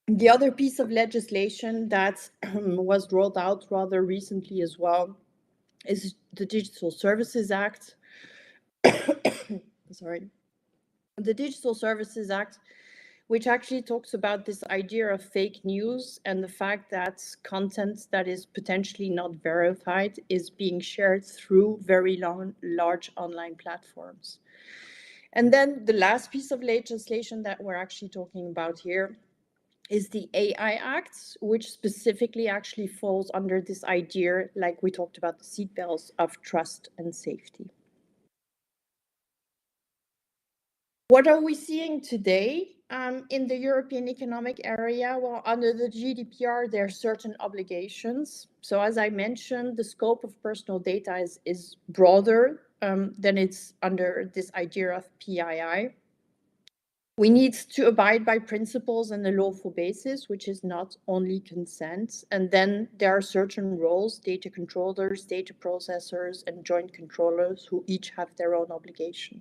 The other piece of legislation that was rolled out rather recently as well is the Digital Services Act. Sorry. The Digital Services Act, which actually talks about this idea of fake news and the fact that content that is potentially not verified is being shared through very large online platforms. And then the last piece of legislation that we're actually talking about here is the AI Act, which specifically actually falls under this idea, like we talked about the seatbelts, of trust and safety. What are we seeing today in the European Economic Area? Well, under the GDPR, there are certain obligations. So as I mentioned, the scope of personal data is broader than it's under this idea of PII. We need to abide by principles and a lawful basis, which is not only consent. And then there are certain roles, data controllers, data processors, and joint controllers who each have their own obligation.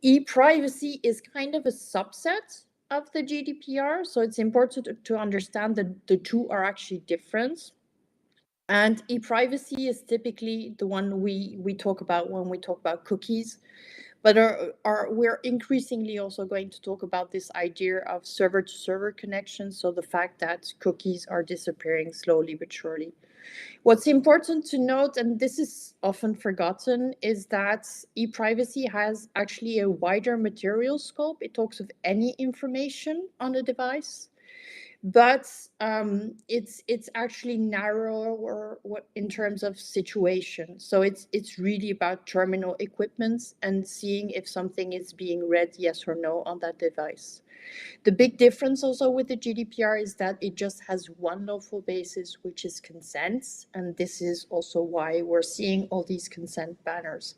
E-privacy is kind of a subset of the GDPR, so it's important to understand that the two are actually different. And e-privacy is typically the one we talk about when we talk about cookies, but we're increasingly also going to talk about this idea of server-to-server connections, so the fact that cookies are disappearing slowly but surely. What's important to note, and this is often forgotten, is that e-privacy has actually a wider material scope. It talks of any information on a device, but it's actually narrower in terms of situation. So it's really about terminal equipment and seeing if something is being read yes or no on that device. The big difference also with the GDPR is that it just has one lawful basis, which is consent. And this is also why we're seeing all these consent banners.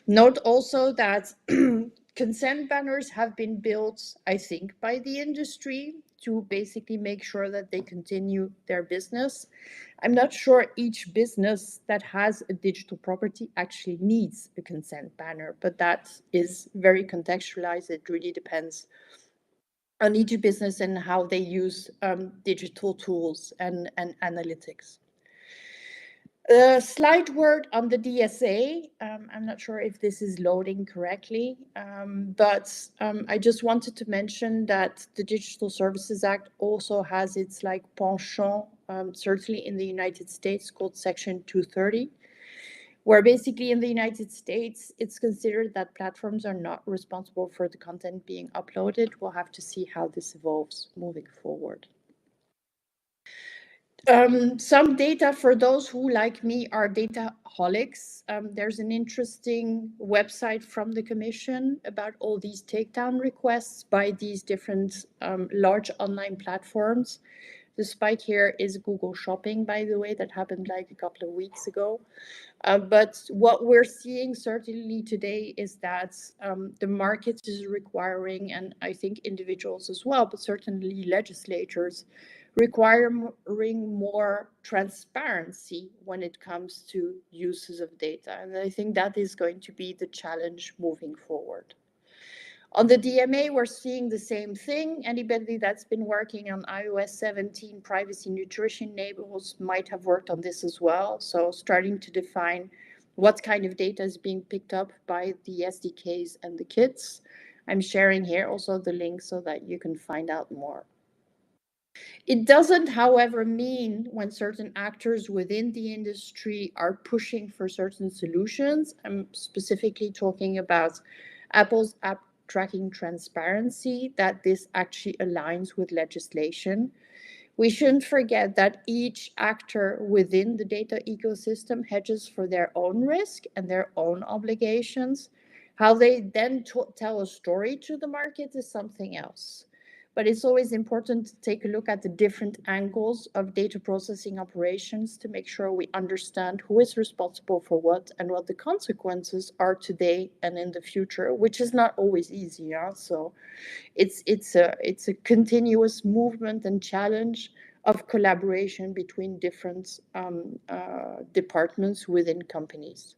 Note also that consent banners have been built, I think, by the industry to basically make sure that they continue their business. I'm not sure each business that has a digital property actually needs a consent banner, but that is very contextualized. It really depends on each business and how they use digital tools and analytics. A slight word on the DSA. I'm not sure if this is loading correctly, but I just wanted to mention that the Digital Services Act also has its like penchant, certainly in the United States, called Section 230. Where basically in the United States, it's considered that platforms are not responsible for the content being uploaded. We'll have to see how this evolves moving forward. Some data for those who, like me, are dataholics. There's an interesting website from the Commission about all these takedown requests by these different large online platforms. The spike here is Google Shopping, by the way, that happened like a couple of weeks ago. But what we're seeing certainly today is that the market is requiring, and I think individuals as well, but certainly legislators, requiring more transparency when it comes to uses of data. And I think that is going to be the challenge moving forward. On the DMA, we're seeing the same thing. Anybody that's been working on iOS 17 privacy nutrition labels might have worked on this as well. So starting to define what kind of data is being picked up by the SDKs and the kits. I'm sharing here also the link so that you can find out more. It doesn't, however, mean when certain actors within the industry are pushing for certain solutions. I'm specifically talking about Apple's app tracking transparency, that this actually aligns with legislation. We shouldn't forget that each actor within the data ecosystem hedges for their own risk and their own obligations. How they then tell a story to the market is something else. But it's always important to take a look at the different angles of data processing operations to make sure we understand who is responsible for what and what the consequences are today and in the future, which is not always easy. Yeah? So it's a continuous movement and challenge of collaboration between different departments within companies.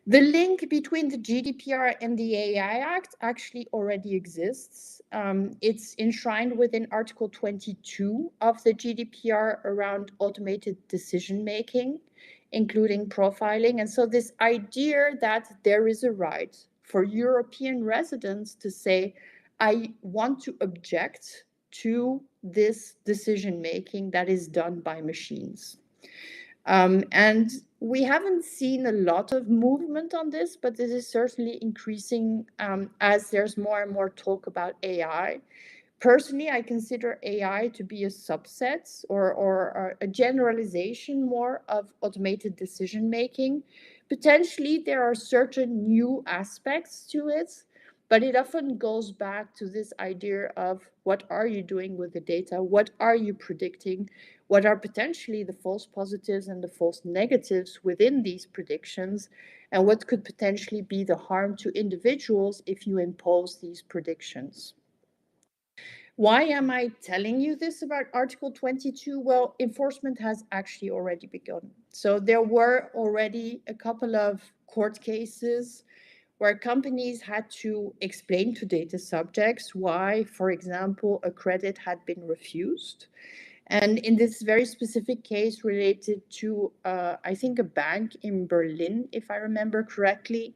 The link between the GDPR and the AI Act actually already exists. It's enshrined within Article 22 of the GDPR around automated decision-making, including profiling. And so this idea that there is a right for European residents to say, I want to object to this decision-making that is done by machines. And we haven't seen a lot of movement on this, but this is certainly increasing as there's more and more talk about AI. Personally, I consider AI to be a subset or a generalization more of automated decision-making. Potentially, there are certain new aspects to it But it often goes back to this idea of what are you doing with the data? What are you predicting? What are potentially the false positives and the false negatives within these predictions? And what could potentially be the harm to individuals if you impose these predictions? Why am I telling you this about Article 22? Well, enforcement has actually already begun. So there were already a couple of court cases where companies had to explain to data subjects why, for example, a credit had been refused. And in this very specific case related to, I think, a bank in Berlin, if I remember correctly,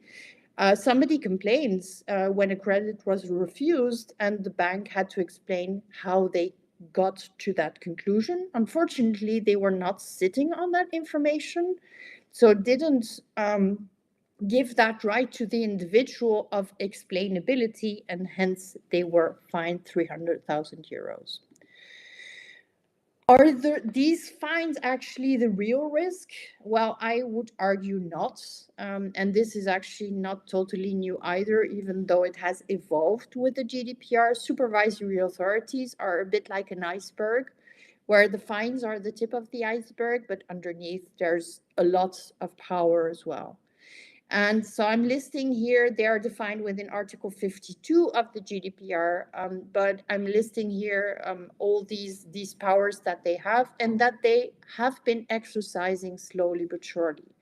somebody complains when a credit was refused, and the bank had to explain how they got to that conclusion. Unfortunately, they were not sitting on that information, so didn't give that right to the individual of explainability, and hence they were fined 300,000 euros. Are these fines actually the real risk? Well, I would argue not. And this is actually not totally new either, even though it has evolved with the GDPR. Supervisory authorities are a bit like an iceberg, where the fines are the tip of the iceberg, but underneath there's a lot of power as well. And so I'm listing here, they are defined within Article 52 of the GDPR, but I'm listing here all these powers that they have and that they have been exercising slowly but surely.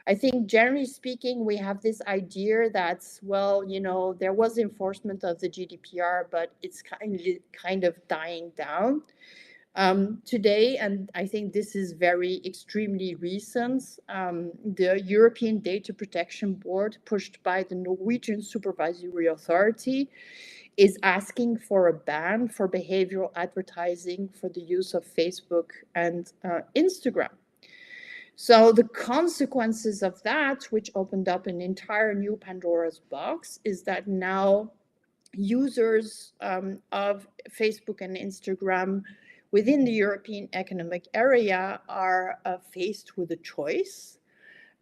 I think generally speaking, we have this idea that, well, you know, there was enforcement of the GDPR, but it's kind of dying down. Today, and I think this is very extremely recent, the European Data Protection Board, pushed by the Norwegian Supervisory Authority, is asking for a ban for behavioral advertising for the use of Facebook and Instagram. So the consequences of that, which opened up an entire new Pandora's box, is that now users of Facebook and Instagram within the European Economic Area are faced with a choice,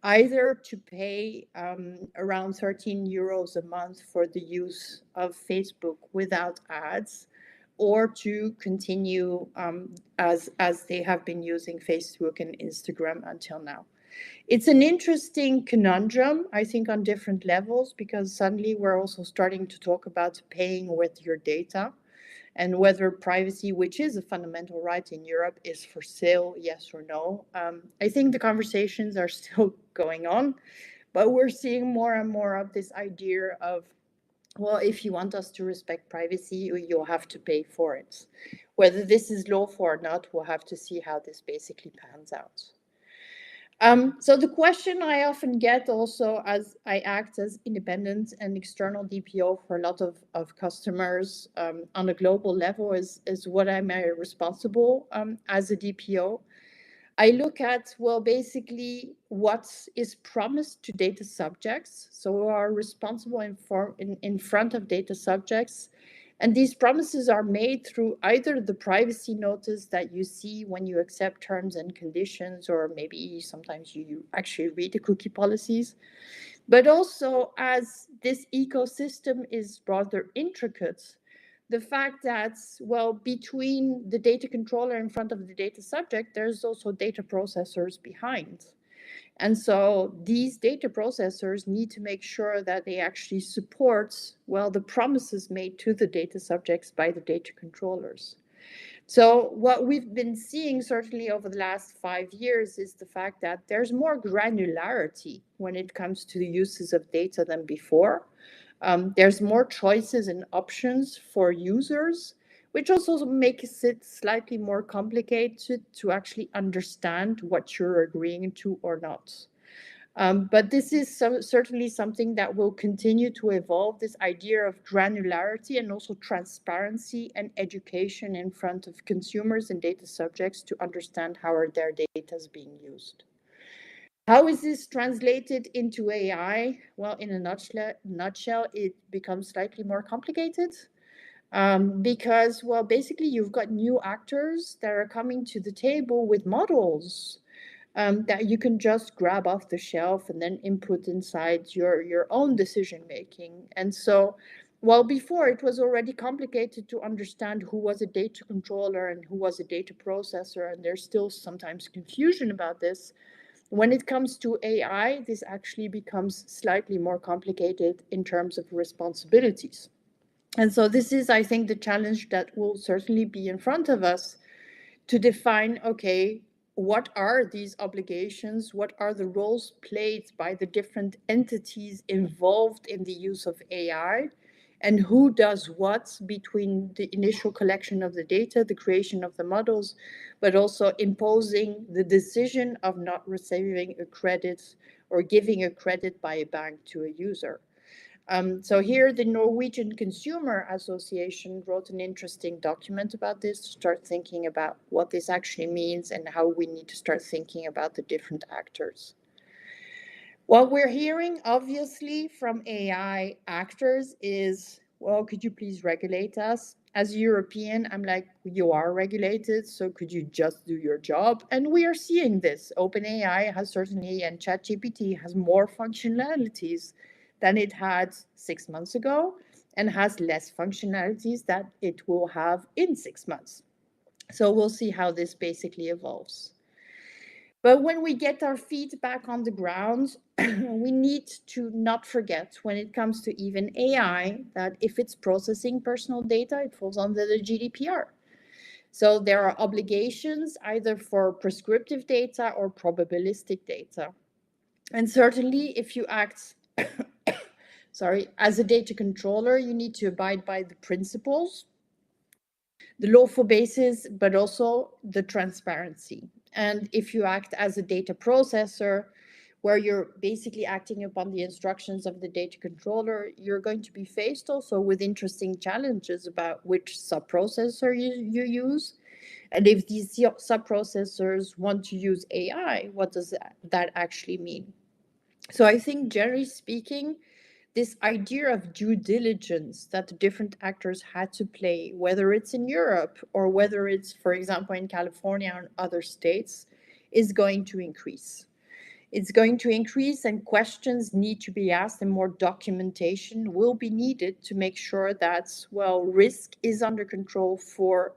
either to pay around 13 euros a month for the use of Facebook without ads, or to continue as they have been using Facebook and Instagram until now. It's an interesting conundrum, I think, on different levels, because suddenly we're also starting to talk about paying with your data and whether privacy, which is a fundamental right in Europe, is for sale, yes or no. I think the conversations are still going on, but we're seeing more and more of this idea of, well, if you want us to respect privacy, you'll have to pay for it. Whether this is lawful or not, we'll have to see how this basically pans out. So the question I often get also, as I act as independent and external DPO for a lot of customers on a global level, is what am I responsible as a DPO? I look at, well, basically what is promised to data subjects. So we are responsible in front of data subjects. And these promises are made through either the privacy notice that you see when you accept terms and conditions, or maybe sometimes you actually read the cookie policies. But also, as this ecosystem is rather intricate, the fact that, well, between the data controller in front of the data subject, there's also data processors behind. And so these data processors need to make sure that they actually support, well, the promises made to the data subjects by the data controllers. So what we've been seeing certainly over the last 5 years is the fact that there's more granularity when it comes to the uses of data than before. There's more choices and options for users, which also makes it slightly more complicated to actually understand what you're agreeing to or not. But this is certainly something that will continue to evolve, this idea of granularity and also transparency and education in front of consumers and data subjects to understand how their data is being used. How is this translated into AI? Well, in a nutshell, it becomes slightly more complicated because, well, basically you've got new actors that are coming to the table with models that you can just grab off the shelf and then input inside your own decision making. And so, while before it was already complicated to understand who was a data controller and who was a data processor, and there's still sometimes confusion about this, when it comes to AI, this actually becomes slightly more complicated in terms of responsibilities. And so this is, I think, the challenge that will certainly be in front of us, to define, okay, what are these obligations? What are the roles played by the different entities involved in the use of AI? And who does what between the initial collection of the data, the creation of the models, but also imposing the decision of not receiving a credit or giving a credit by a bank to a user. So here the Norwegian Consumer Association wrote an interesting document about this, to start thinking about what this actually means and how we need to start thinking about the different actors. What we're hearing, obviously, from AI actors is, well, could you please regulate us? As a European, I'm like, you are regulated, so could you just do your job? And we are seeing this. OpenAI has certainly, and ChatGPT has more functionalities than it had 6 months ago, and has less functionalities that it will have in 6 months. So we'll see how this basically evolves. But when we get our feet back on the ground, we need to not forget, when it comes to even AI, that if it's processing personal data, it falls under the GDPR. So there are obligations either for prescriptive data or probabilistic data. And certainly if you act as a data controller, you need to abide by the principles, the lawful basis, but also the transparency. And if you act as a data processor, where you're basically acting upon the instructions of the data controller, you're going to be faced also with interesting challenges about which sub-processor you use. And if these sub-processors want to use AI, what does that actually mean? So I think, generally speaking, this idea of due diligence that the different actors had to play, whether it's in Europe or whether it's, for example, in California and other states, is going to increase. It's going to increase, and questions need to be asked, and more documentation will be needed to make sure that, well, risk is under control for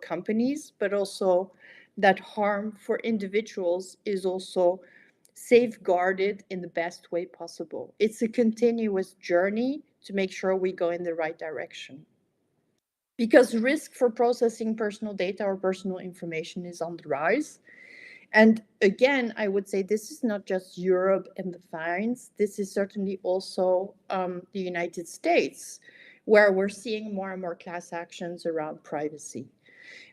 companies, but also that harm for individuals is also safeguarded in the best way possible. It's a continuous journey to make sure we go in the right direction. Because risk for processing personal data or personal information is on the rise. And again, I would say this is not just Europe and the fines. This is certainly also the United States, where we're seeing more and more class actions around privacy.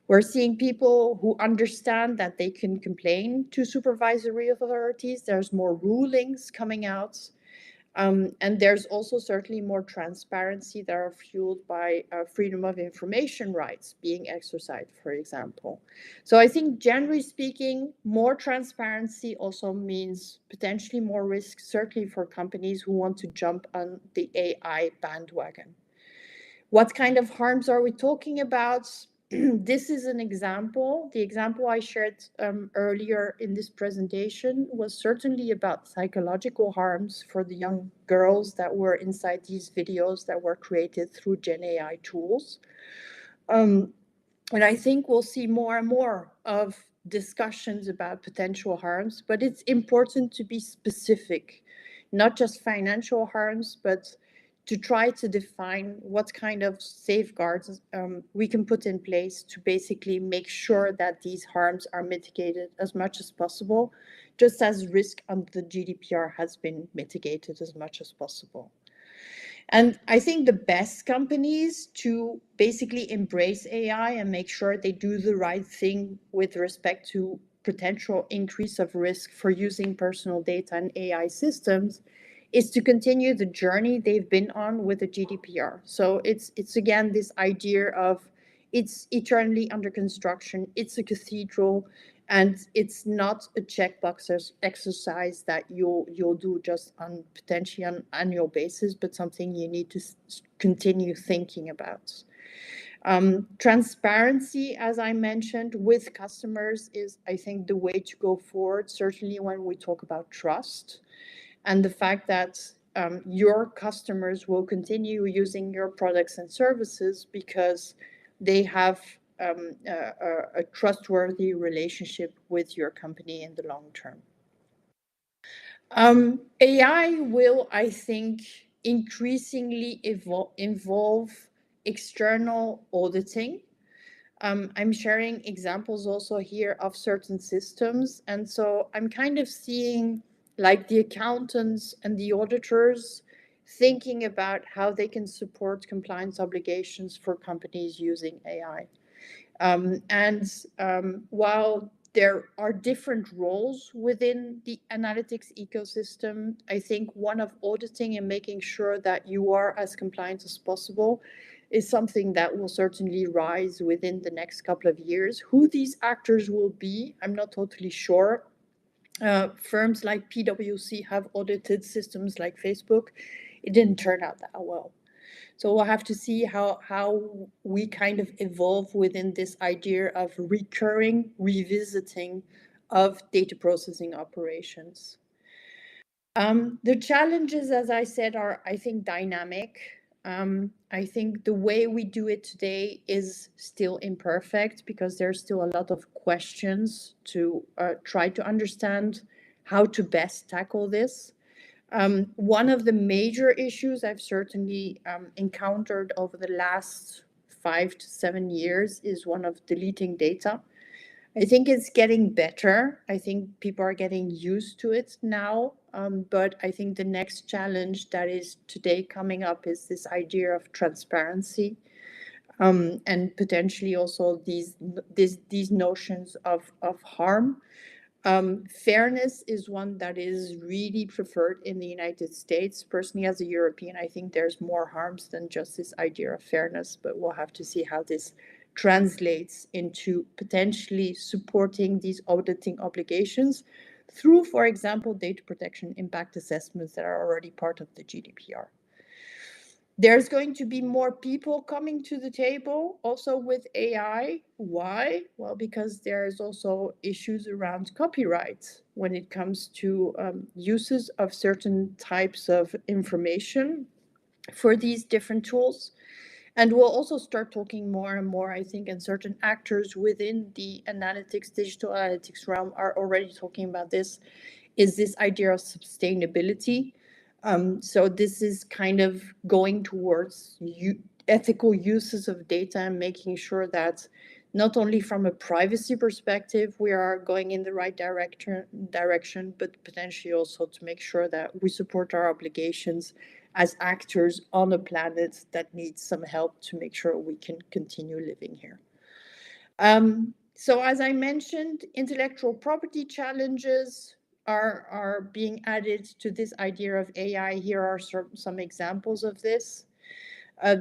We're seeing people who understand that they can complain to supervisory authorities. There's more rulings coming out. And there's also certainly more transparency that are fueled by freedom of information rights being exercised, for example. So I think, generally speaking, more transparency also means potentially more risk, certainly for companies who want to jump on the AI bandwagon. What kind of harms are we talking about? This is an example. The example I shared earlier in this presentation was certainly about psychological harms for the young girls that were inside these videos that were created through Gen AI tools. And I think we'll see more and more of discussions about potential harms, but it's important to be specific, not just financial harms, but to try to define what kind of safeguards we can put in place to basically make sure that these harms are mitigated as much as possible, just as risk under the GDPR has been mitigated as much as possible. And I think the best companies to basically embrace AI and make sure they do the right thing with respect to potential increase of risk for using personal data and AI systems is to continue the journey they've been on with the GDPR. So it's again this idea of it's eternally under construction, it's a cathedral, And it's not a checkbox exercise that you'll do just on potentially on annual basis, but something you need to continue thinking about. Transparency, as I mentioned, with customers is, I think, the way to go forward, certainly when we talk about trust and the fact that your customers will continue using your products and services because they have a trustworthy relationship with your company in the long term. AI will, I think, increasingly involve external auditing. I'm sharing examples also here of certain systems. And so I'm kind of seeing like the accountants and the auditors thinking about how they can support compliance obligations for companies using AI. While there are different roles within the analytics ecosystem, I think one of auditing and making sure that you are as compliant as possible is something that will certainly rise within the next couple of years. Who these actors will be, I'm not totally sure. Firms like PwC have audited systems like Facebook. It didn't turn out that well. So we'll have to see how we kind of evolve within this idea of recurring revisiting of data processing operations. The challenges, as I said, are, I think, dynamic. I think the way we do it today is still imperfect because there's still a lot of questions to try to understand how to best tackle this. One of the major issues I've certainly encountered over the last 5 to 7 years is one of deleting data. I think it's getting better. I think people are getting used to it now. But I think the next challenge that is today coming up is this idea of transparency, and potentially also these notions of harm. Fairness is one that is really preferred in the United States. Personally, as a European, I think there's more harms than just this idea of fairness, but we'll have to see how this translates into potentially supporting these auditing obligations through, for example, data protection impact assessments that are already part of the GDPR. There's going to be more people coming to the table also with AI. Why? Well, because there's also issues around copyright when it comes to uses of certain types of information for these different tools. And we'll also start talking more and more, I think, and certain actors within the analytics, digital analytics realm are already talking about this, is this idea of sustainability. So this is kind of going towards ethical uses of data and making sure that not only from a privacy perspective, we are going in the right direction, but potentially also to make sure that we support our obligations as actors on a planet that needs some help to make sure we can continue living here. So as I mentioned, intellectual property challenges are being added to this idea of AI. Here are some examples of this.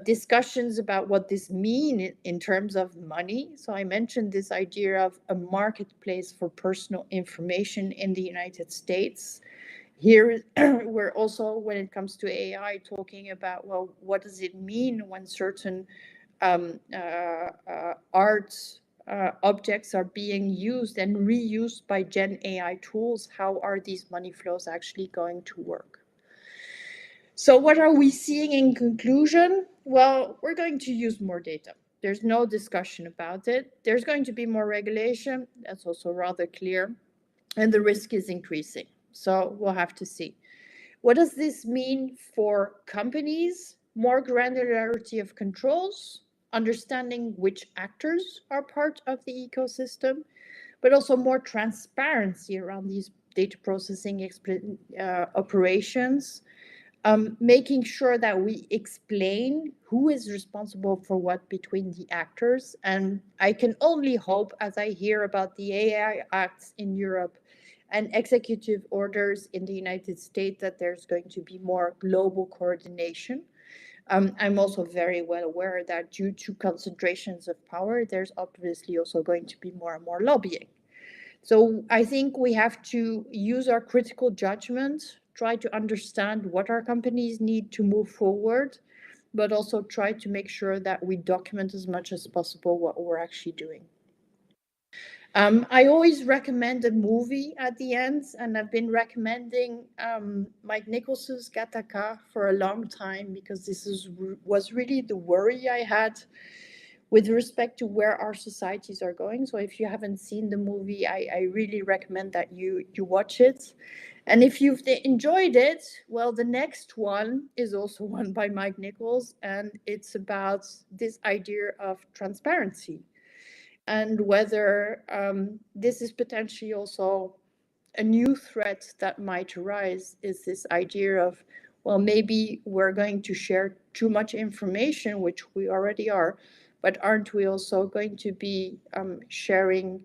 Discussions about what this means in terms of money. So I mentioned this idea of a marketplace for personal information in the United States. Here, we're also, when it comes to AI, talking about, well, what does it mean when certain art objects are being used and reused by Gen AI tools? How are these money flows actually going to work? So what are we seeing in conclusion? Well, we're going to use more data. There's no discussion about it. There's going to be more regulation. That's also rather clear. And the risk is increasing. So we'll have to see. What does this mean for companies? More granularity of controls, understanding which actors are part of the ecosystem, but also more transparency around these data processing operations. Making sure that we explain who is responsible for what between the actors. And I can only hope, as I hear about the AI acts in Europe and executive orders in the United States, that there's going to be more global coordination. I'm also very well aware that due to concentrations of power, there's obviously also going to be more and more lobbying. So I think we have to use our critical judgment, try to understand what our companies need to move forward, but also try to make sure that we document as much as possible what we're actually doing. I always recommend a movie at the end, and I've been recommending Mike Nicholson's Gattaca for a long time, because this was really the worry I had with respect to where our societies are going. So if you haven't seen the movie, I really recommend that you watch it. And if you've enjoyed it, well, the next one is also one by Mike Nichols, and it's about this idea of transparency, and whether this is potentially also a new threat that might arise, is this idea of, well, maybe we're going to share too much information, which we already are, but aren't we also going to be sharing,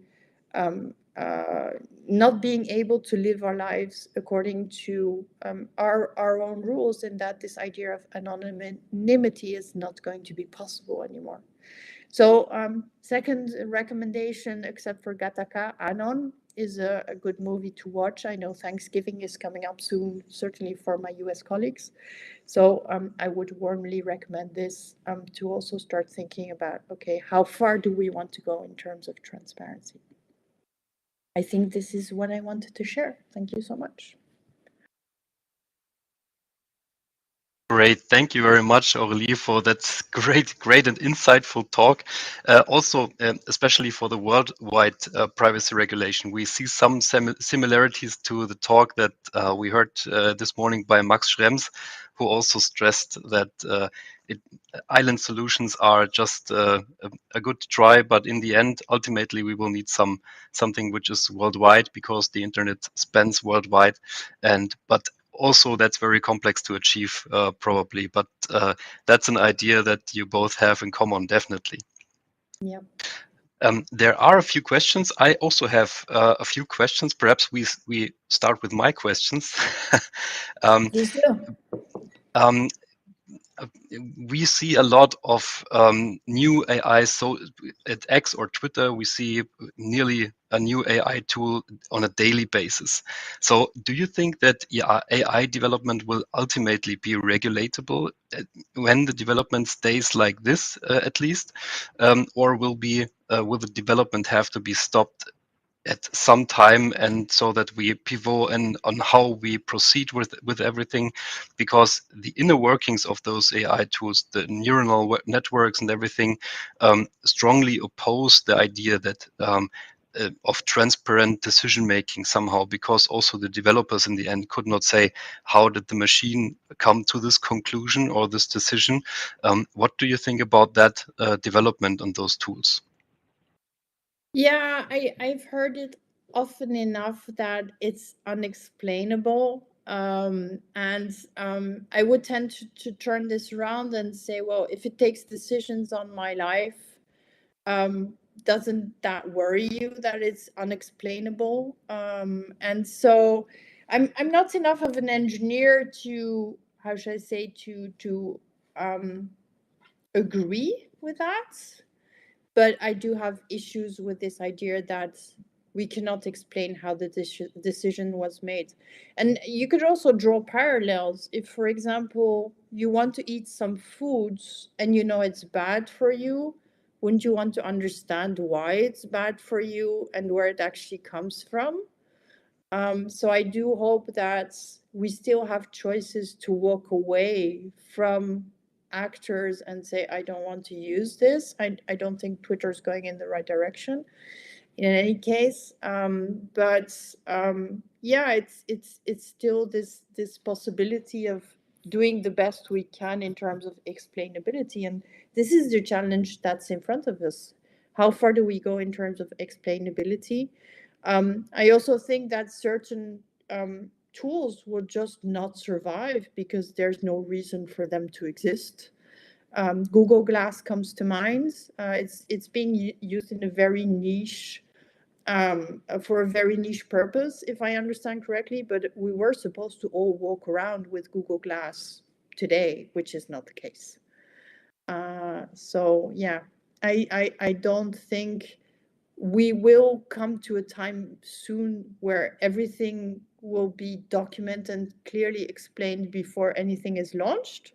not being able to live our lives according to our own rules, and that this idea of anonymity is not going to be possible anymore. So second recommendation, except for Gattaca, Anon is a good movie to watch. I know Thanksgiving is coming up soon, certainly for my US colleagues. So I would warmly recommend this to also start thinking about, okay, how far do we want to go in terms of transparency? I think this is what I wanted to share. Thank you so much. Great. Thank you very much, Aurélie, for that great and insightful talk. Also, especially for the worldwide privacy regulation, we see some similarities to the talk that we heard this morning by Max Schrems, who also stressed that island solutions are just a good try, but in the end, ultimately, we will need something which is worldwide, because the internet spans worldwide, but also that's very complex to achieve, probably, but that's an idea that you both have in common, definitely. Yeah. There are a few questions. I also have a few questions. Perhaps we start with my questions. Please do. We see a lot of new AI. So at X or Twitter, we see nearly a new AI tool on a daily basis. So do you think that AI development will ultimately be regulatable when the development stays like this, at least? Or will the development have to be stopped at some time, and so that we pivot and on how we proceed with everything, because the inner workings of those AI tools, the neural networks and everything, strongly oppose the idea that of transparent decision making somehow, because also the developers in the end could not say, how did the machine come to this conclusion or this decision? What do you think about that development on those tools? Yeah, I've heard it often enough that it's unexplainable. And I would tend to turn this around and say, well, if it takes decisions on my life, doesn't that worry you that it's unexplainable? And so I'm not enough of an engineer to, how should I say, to agree with that. But I do have issues with this idea that we cannot explain how the decision was made. And you could also draw parallels. If, for example, you want to eat some foods and you know it's bad for you, wouldn't you want to understand why it's bad for you and where it actually comes from? So I do hope that we still have choices to walk away from actors and say, I don't want to use this. I don't think Twitter is going in the right direction in any case. Yeah, it's still this possibility of doing the best we can in terms of explainability. And this is the challenge that's in front of us. How far do we go in terms of explainability? I also think that certain tools will just not survive because there's no reason for them to exist. Google Glass comes to mind. It's being used in a very niche, for a very niche purpose, if I understand correctly. But we were supposed to all walk around with Google Glass today, which is not the case. So yeah, I don't think we will come to a time soon where everything will be documented and clearly explained before anything is launched.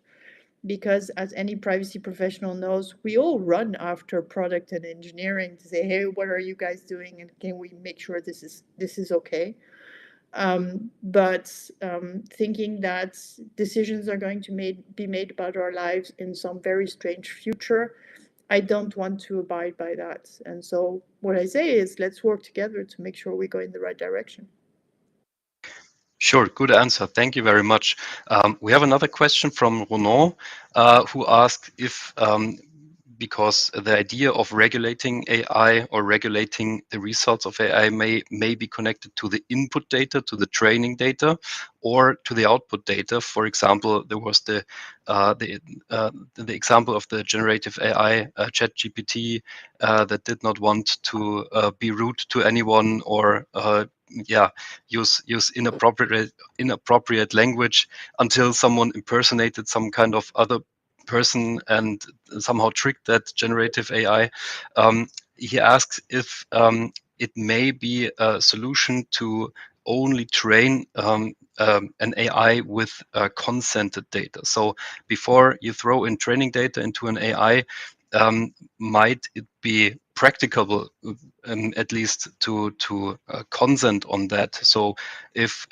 Because as any privacy professional knows, we all run after product and engineering to say, hey, what are you guys doing? And can we make sure this is okay? But thinking that decisions are going to be made about our lives in some very strange future, I don't want to abide by that. And so what I say is, let's work together to make sure we go in the right direction. Sure, good answer. Thank you very much. We have another question from Ronan, who asked if, because the idea of regulating AI or regulating the results of AI may be connected to the input data, to the training data, or to the output data. For example, there was the example of the generative AI ChatGPT that did not want to be rude to anyone or use inappropriate language until someone impersonated some kind of other person and somehow tricked that generative AI. He asks if it may be a solution to only train an AI with consented data. So before you throw in training data into an AI, might it be practicable, at least to consent on that? So if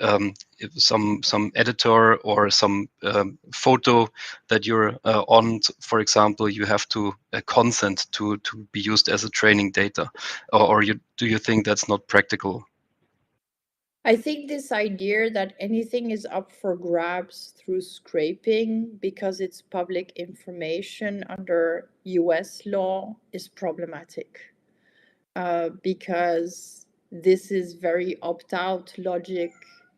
some editor or some photo that you're on, for example, you have to consent to be used as a training data, or do you think that's not practical? I think this idea that anything is up for grabs through scraping because it's public information under US law is problematic, because this is very opt-out logic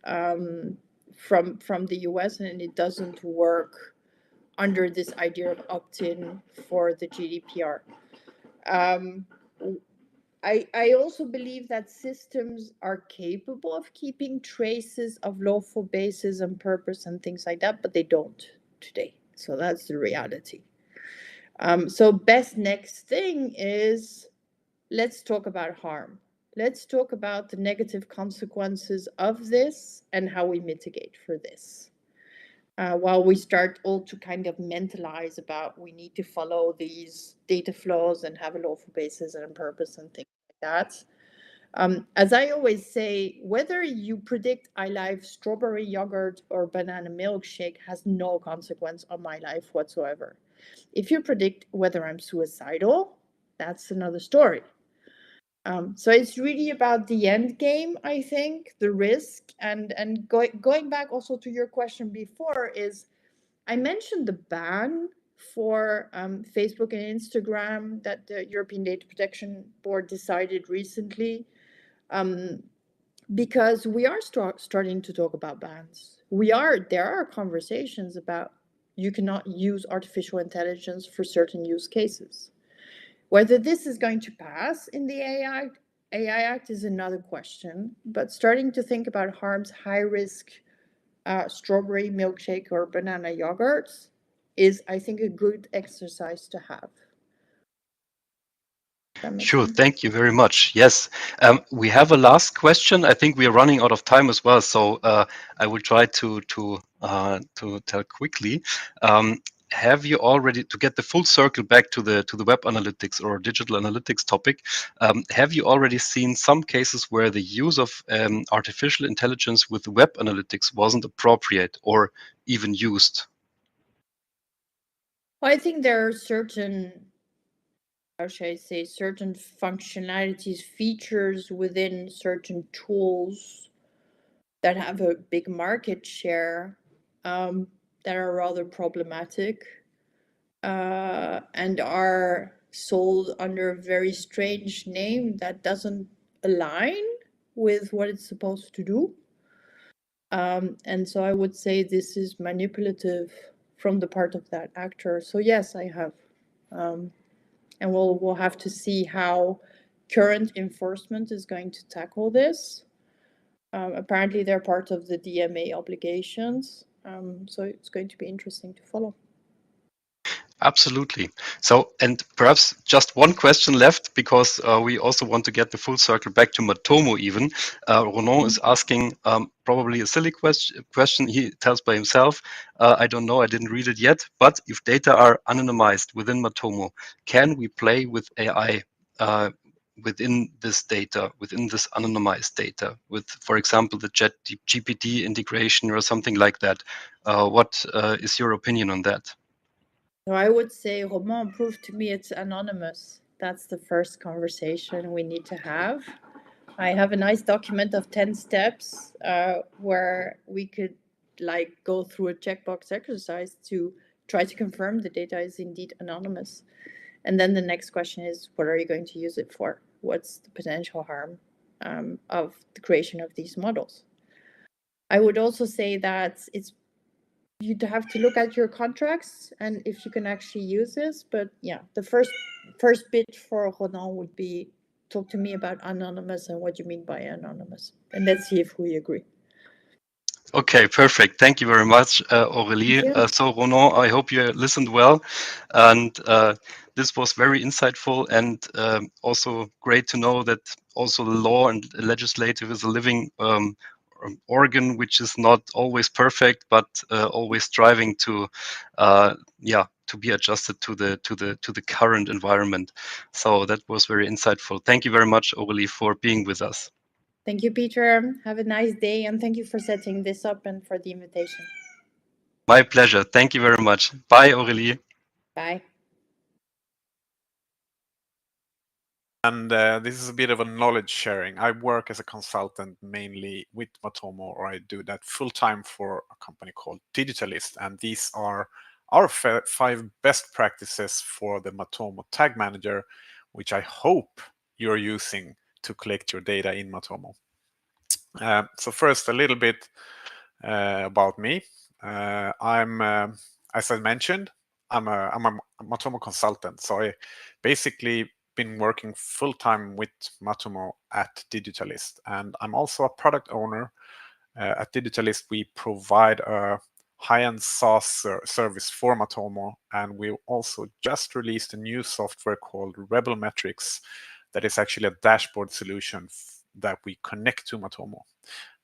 from the US, and it doesn't work under this idea of opt-in for the GDPR. I also believe that systems are capable of keeping traces of lawful basis and purpose and things like that, but they don't today. So that's the reality. So best next thing is, let's talk about harm. Let's talk about the negative consequences of this and how we mitigate for this. While we start all to kind of mentalize about we need to follow these data flows and have a lawful basis and purpose and things that. As I always say, whether you predict I like strawberry yogurt or banana milkshake has no consequence on my life whatsoever. If you predict whether I'm suicidal, that's another story. So it's really about the end game, I think, the risk. And going back also to your question before is, I mentioned the ban for Facebook and Instagram that the European Data Protection Board decided recently, because we are starting to talk about bans. There are conversations about you cannot use artificial intelligence for certain use cases. Whether this is going to pass in the AI Act is another question, but starting to think about harms, high risk strawberry milkshake or banana yogurts is, I think, a good exercise to have. Sure, thank you very much. Yes, we have a last question. I think we are running out of time as well, so I will try to tell quickly. Have you already, to get the full circle back to the web analytics or digital analytics topic, have you already seen some cases where the use of artificial intelligence with web analytics wasn't appropriate or even used? Well, I think there are certain, how should I say, certain functionalities, features within certain tools that have a big market share that are rather problematic and are sold under a very strange name that doesn't align with what it's supposed to do. And so I would say this is manipulative from the part of that actor. So yes, I have. And we'll have to see how current enforcement is going to tackle this. Apparently they're part of the DMA obligations. So it's going to be interesting to follow. Absolutely. So, and perhaps just one question left, because we also want to get the full circle back to Matomo even. Ronan is asking probably a silly question. He tells by himself, I don't know, I didn't read it yet, but if data are anonymized within Matomo, can we play with AI within this data, within this anonymized data, with, for example, the GPT integration or something like that? What is your opinion on that? So I would say Roman proved to me it's anonymous. That's the first conversation we need to have. I have a nice document of 10 steps where we could like go through a checkbox exercise to try to confirm the data is indeed anonymous. And then the next question is, what are you going to use it for? What's the potential harm of the creation of these models? I would also say that you'd have to look at your contracts and if you can actually use this. But yeah, the first bit for Ronan would be talk to me about anonymous and what you mean by anonymous. And let's see if we agree. Okay, perfect. Thank you very much, Aurélie. So, Ronan, I hope you listened well. And this was very insightful and also great to know that also the law and legislative is a living organ, which is not always perfect, but always striving to, to be adjusted to the current environment. So that was very insightful. Thank you very much, Aurélie, for being with us. Thank you, Peter. Have a nice day, and thank you for setting this up and for the invitation. My pleasure. Thank you very much. Bye, Aurélie. Bye. And this is a bit of a knowledge sharing. I work as a consultant mainly with Matomo, or I do that full time for a company called Digitalist. And these are our 5 best practices for the Matomo Tag Manager, which I hope you're using to collect your data in Matomo. So first, a little bit about me. I'm, as I mentioned, I'm a Matomo consultant. So I basically been working full time with Matomo at Digitalist, and I'm also a product owner. At Digitalist, we provide a high-end SaaS service for Matomo, and we also just released a new software called Rebel Metrics that is actually a dashboard solution that we connect to Matomo.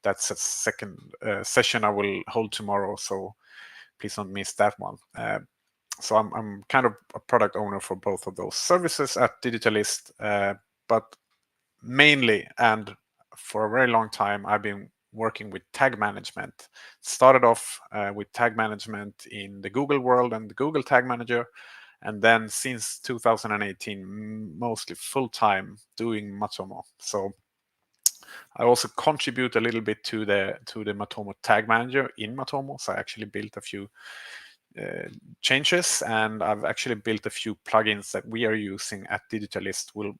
That's a second session I will hold tomorrow, so please don't miss that one. So I'm kind of a product owner for both of those services at Digitalist, but mainly and for a very long time I've been working with tag management. Started off with tag management in the Google world and the Google Tag Manager, and then since 2018 mostly full time doing Matomo. So I also contribute a little bit to the Matomo Tag Manager in Matomo. So I actually built a few changes, and I've actually built a few plugins that we are using at Digitalist. We'll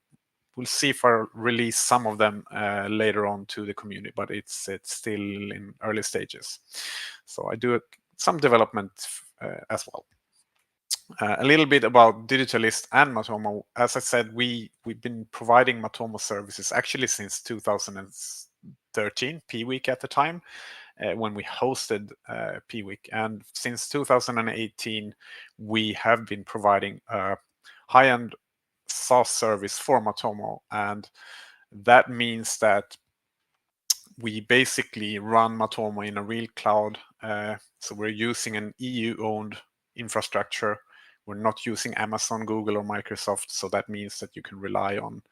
see if I release some of them later on to the community, but it's still in early stages. So I do some development as well. A little bit about Digitalist and Matomo. As I said, we've been providing Matomo services actually since 2013, P-Week at the time, when we hosted P-Week. And since 2018, we have been providing a high-end SaaS service for Matomo. And that means that we basically run Matomo in a real cloud. So we're using an EU-owned infrastructure. We're not using Amazon, Google, or Microsoft. So that means that you can rely on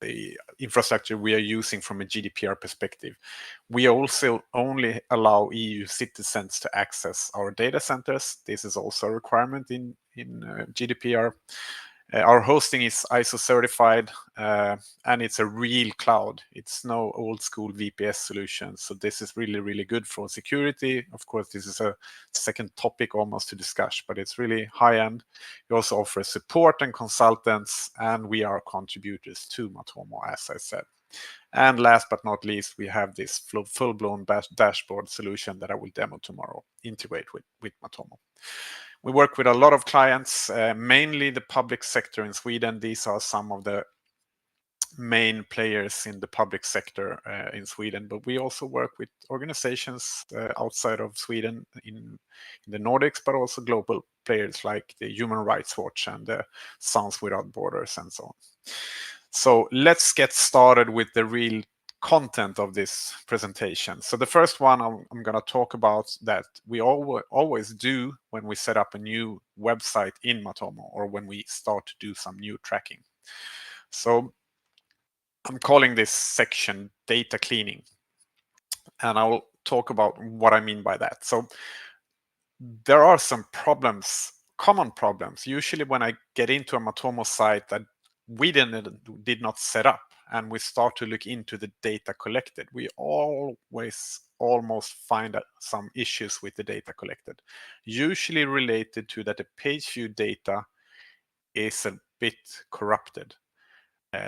the infrastructure we are using from a GDPR perspective. We also only allow EU citizens to access our data centers. This is also a requirement in GDPR. Our hosting is ISO certified, and it's a real cloud. It's no old school VPS solution. So this is really, really good for security. Of course, this is a second topic almost to discuss, but it's really high end. We also offer support and consultants, and we are contributors to Matomo, as I said. And last but not least, we have this full-blown dashboard solution that I will demo tomorrow, integrate with Matomo. We work with a lot of clients, mainly the public sector in Sweden. These are some of the main players in the public sector in Sweden, but we also work with organizations outside of Sweden in the Nordics, but also global players like the Human Rights Watch and the Sons Without Borders and so on. So let's get started with the real content of this presentation. So the first one I'm going to talk about that we always do when we set up a new website in Matomo or when we start to do some new tracking. So I'm calling this section data cleaning, and I will talk about what I mean by that. So there are some problems, common problems, usually when I get into a Matomo site that we did not set up and we start to look into the data collected. We always almost find some issues with the data collected, usually related to that the page view data is a bit corrupted.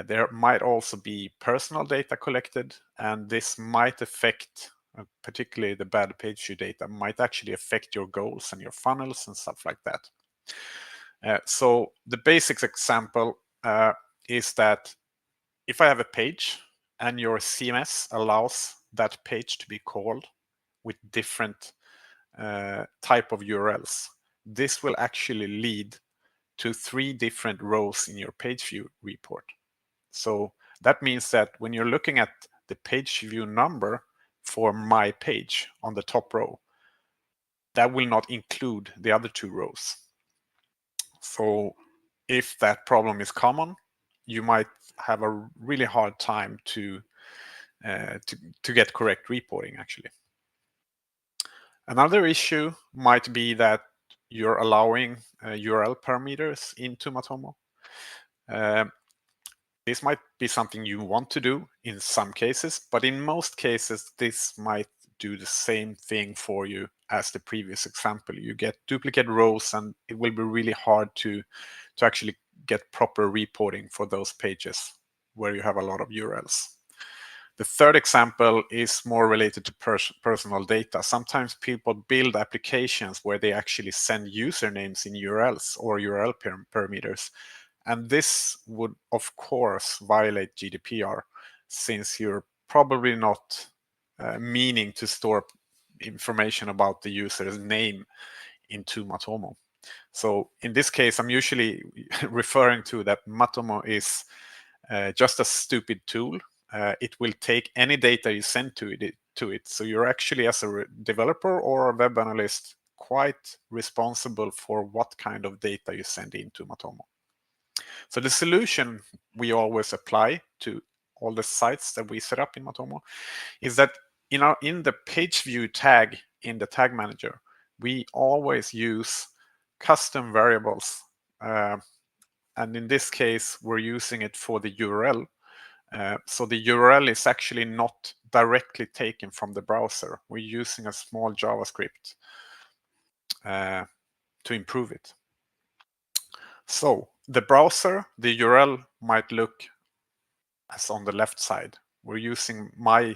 There might also be personal data collected, and this might affect, particularly the bad page view data, might actually affect your goals and your funnels and stuff like that. So the basic example is that if I have a page and your CMS allows that page to be called with different type of URLs, this will actually lead to 3 different rows in your page view report. So that means that when you're looking at the page view number for my page on the top row, that will not include the other 2 rows. So if that problem is common, you might have a really hard time to get correct reporting, actually. Another issue might be that you're allowing URL parameters into Matomo. This might be something you want to do in some cases, but in most cases, this might do the same thing for you as the previous example. You get duplicate rows, and it will be really hard to actually get proper reporting for those pages where you have a lot of URLs. The third example is more related to personal data. Sometimes people build applications where they actually send usernames in URLs or URL parameters. And this would, of course, violate GDPR, since you're probably not meaning to store information about the user's name into Matomo. So in this case, I'm usually referring to that Matomo is just a stupid tool. It will take any data you send to it. So you're actually, as a developer or a web analyst, quite responsible for what kind of data you send into Matomo. So the solution we always apply to all the sites that we set up in Matomo is that in the page view tag in the tag manager, we always use custom variables. And in this case, we're using it for the URL. So the URL is actually not directly taken from the browser. We're using a small JavaScript to improve it. So the browser, the URL might look as on the left side. We're using my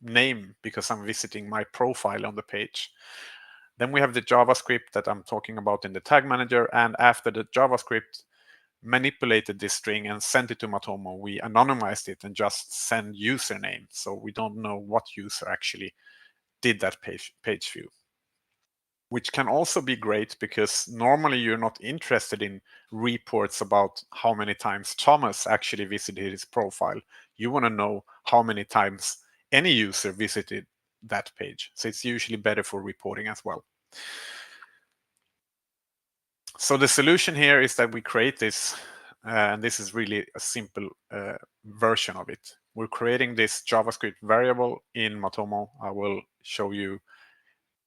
name because I'm visiting my profile on the page. Then we have the JavaScript that I'm talking about in the tag manager. And after the JavaScript manipulated this string and sent it to Matomo, we anonymized it and just send username. So we don't know what user actually did that page view. Which can also be great because normally you're not interested in reports about how many times Thomas actually visited his profile. You want to know how many times any user visited that page. So it's usually better for reporting as well. So the solution here is that we create this, and this is really a simple version of it. We're creating this JavaScript variable in Matomo. I will show you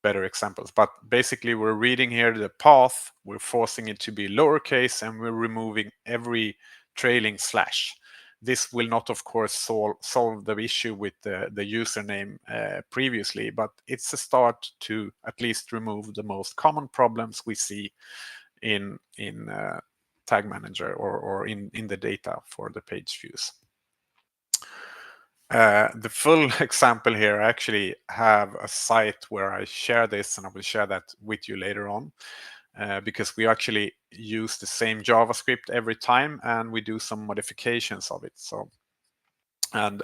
better examples, but basically we're reading here the path, we're forcing it to be lowercase, and we're removing every trailing slash. This will not, of course, solve the issue with the username previously, but it's a start to at least remove the most common problems we see in Tag Manager or in the data for the page views. The full example here, I actually have a site where I share this, and I will share that with you later on, because we actually use the same JavaScript every time, and we do some modifications of it. So and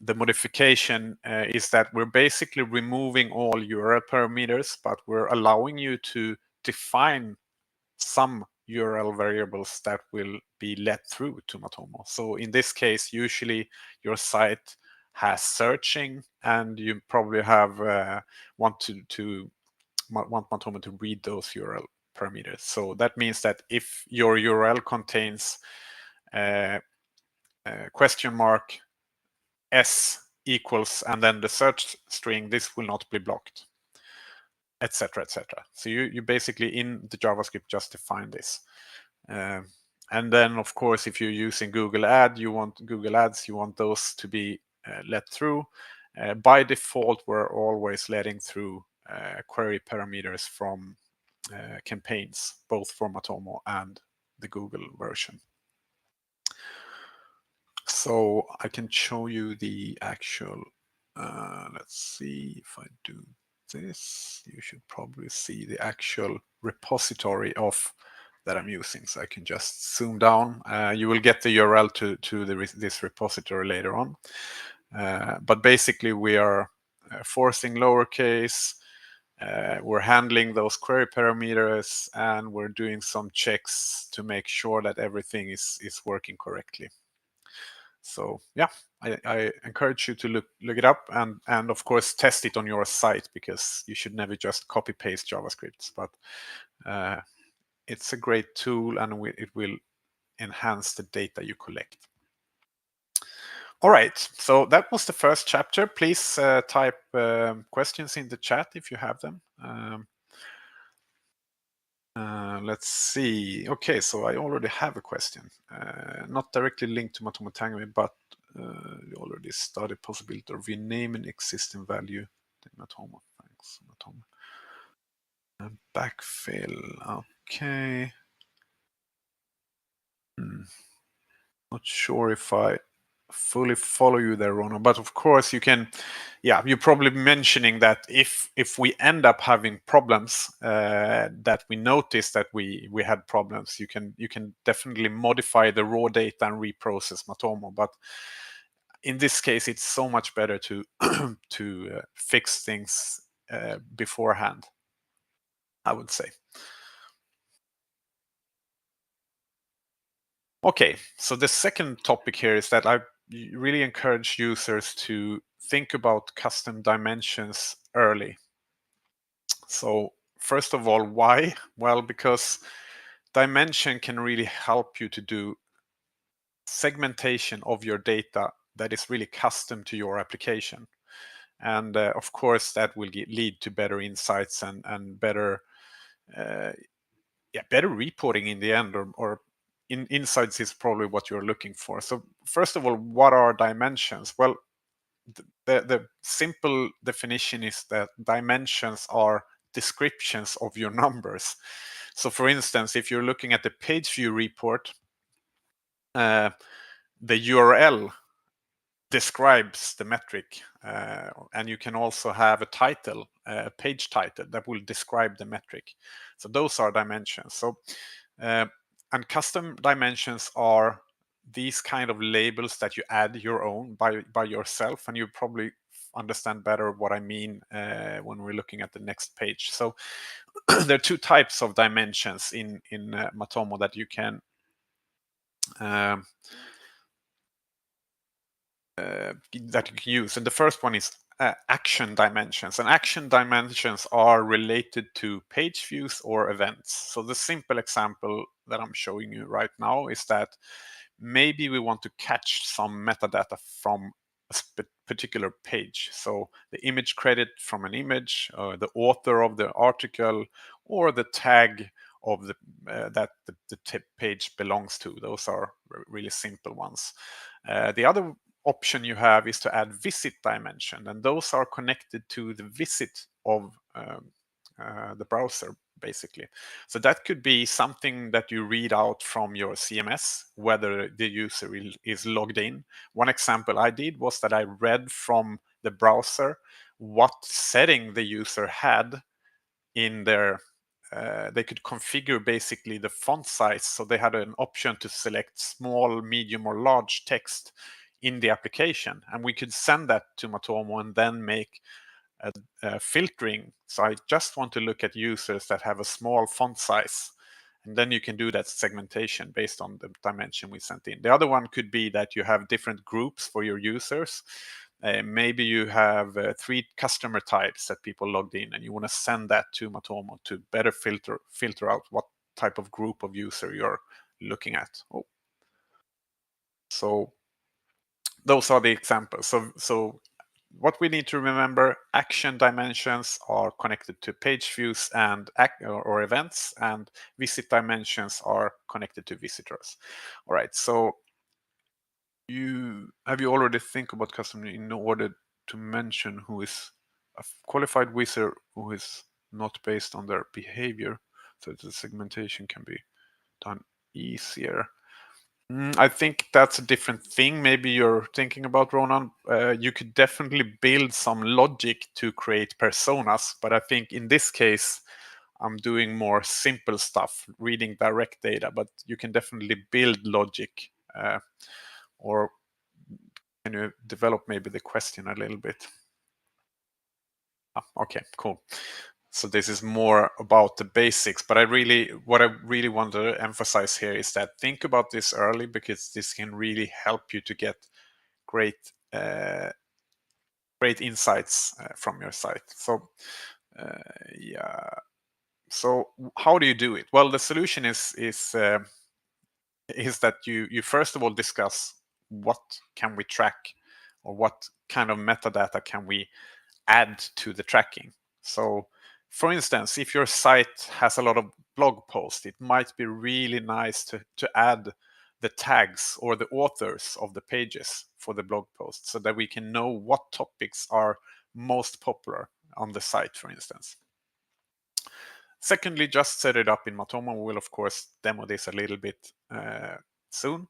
the modification is that we're basically removing all URL parameters, but we're allowing you to define some URL variables that will be let through to Matomo. So in this case, usually your site has searching, and you probably have want Matomo to read those URL parameters. So that means that if your URL contains question mark s equals and then the search string, this will not be blocked, etc., etc. So you basically in the JavaScript just define this. And then, of course, if you're using Google Ads, you want those to be let through. By default, we're always letting through query parameters from campaigns, both for Matomo and the Google version. So I can show you the actual, let's see if I do this, you should probably see the actual repository of that I'm using. So I can just zoom down. You will get the URL to this repository later on. But basically we are forcing lowercase, we're handling those query parameters, and we're doing some checks to make sure that everything is working correctly. So yeah, I encourage you to look it up and of course test it on your site, because you should never just copy paste JavaScripts. But it's a great tool, and it will enhance the data you collect. All right, so that was the first chapter. Please type questions in the chat if you have them. Let's see. Okay, so I already have a question. Not directly linked to Matomocamp, but we already studied possibility of renaming existing value to Matomo. Thanks, Matomo. Backfill. Okay. Not sure if I fully follow you there, Rono, but of course you can. Yeah, you're probably mentioning that if we end up having problems, that we notice that we had problems, you can definitely modify the raw data and reprocess Matomo. But in this case, it's so much better to to fix things beforehand, I would say. Okay, so the second topic here is that I really encourage users to think about custom dimensions early. So first of all, why? Well, because dimension can really help you to do segmentation of your data that is really custom to your application. And of course, that will lead to better insights and better better reporting in the end, or insights is probably what you're looking for. So first of all, what are dimensions? Well, the simple definition is that dimensions are descriptions of your numbers. So for instance, if you're looking at the page view report, the URL describes the metric, and you can also have a title, a page title that will describe the metric. So those are dimensions. So and custom dimensions are these kind of labels that you add your own by yourself, and you probably understand better what I mean when we're looking at the next page. So there are two types of dimensions in Matomo that you can use, and the first one is action dimensions. And action dimensions are related to page views or events. So the simple example that I'm showing you right now is that maybe we want to catch some metadata from a particular page. So the image credit from an image, the author of the article, or the tag of the that the page belongs to. Those are really simple ones. The other option you have is to add visit dimension, and those are connected to the visit of the browser, basically. So that could be something that you read out from your CMS, whether the user is logged in. One example I did was that I read from the browser what setting the user had in their they could configure basically the font size. So they had an option to select small, medium, or large text in the application. And we could send that to Matomo and then make a filtering. So I just want to look at users that have a small font size. And then you can do that segmentation based on the dimension we sent in. The other one could be that you have different groups for your users. Maybe you have 3 customer types that people logged in, and you want to send that to Matomo to better filter out what type of group of user you're looking at. Oh. So those are the examples. So what we need to remember, action dimensions are connected to page views and or events, and visit dimensions are connected to visitors. All right, so have you already think about custom in order to mention who is a qualified wizard who is not based on their behavior, so the segmentation can be done easier? I think that's a different thing. Maybe you're thinking about, Ronan. You could definitely build some logic to create personas, but I think in this case, I'm doing more simple stuff, reading direct data, but you can definitely build logic. Or can you develop maybe the question a little bit? Okay, cool. So this is more about the basics, but what I really want to emphasize here is that think about this early, because this can really help you to get great insights from your site. So yeah. So how do you do it? Well, the solution is that you first of all discuss what can we track, or what kind of metadata can we add to the tracking. So for instance, if your site has a lot of blog posts, it might be really nice to add the tags or the authors of the pages for the blog posts, so that we can know what topics are most popular on the site, for instance. Secondly, just set it up in Matomo. We'll of course demo this a little bit soon.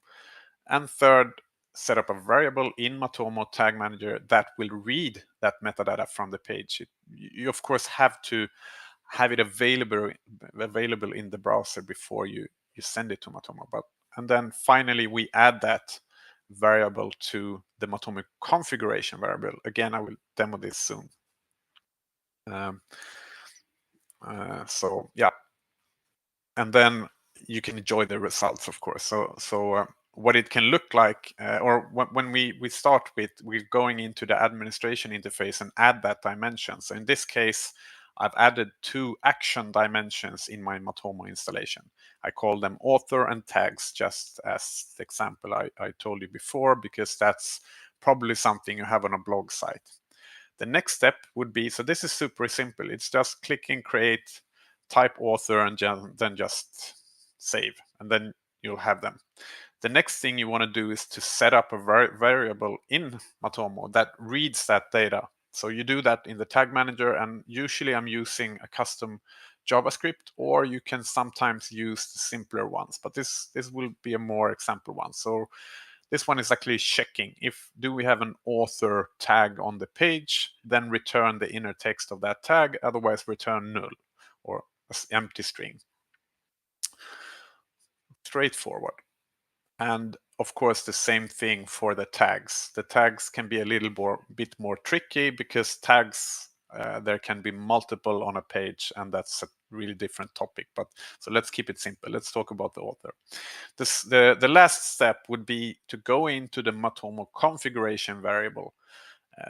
And third, set up a variable in Matomo Tag Manager that will read that metadata from the page. You of course have to have it available in the browser before you send it to Matomo. And then finally, we add that variable to the Matomo configuration variable. Again, I will demo this soon. So yeah, and then you can enjoy the results, of course. So what it can look like, or when we start with, we're going into the administration interface and add that dimension. So in this case, I've added 2 action dimensions in my Matomo installation. I call them author and tags, just as the example I told you before, because that's probably something you have on a blog site. The next step would be, so this is super simple. It's just click and create, type author, and then just save, and then you'll have them. The next thing you want to do is to set up a variable in Matomo that reads that data. So you do that in the tag manager, and usually I'm using a custom JavaScript, or you can sometimes use the simpler ones, but this will be a more example one. So this one is actually checking if do we have an author tag on the page, then return the inner text of that tag, otherwise return null or empty string. Straightforward. And of course, the same thing for the tags. The tags can be a bit more tricky, because tags, there can be multiple on a page, and that's a really different topic. But so let's keep it simple. Let's talk about the author. The last step would be to go into the Matomo configuration variable.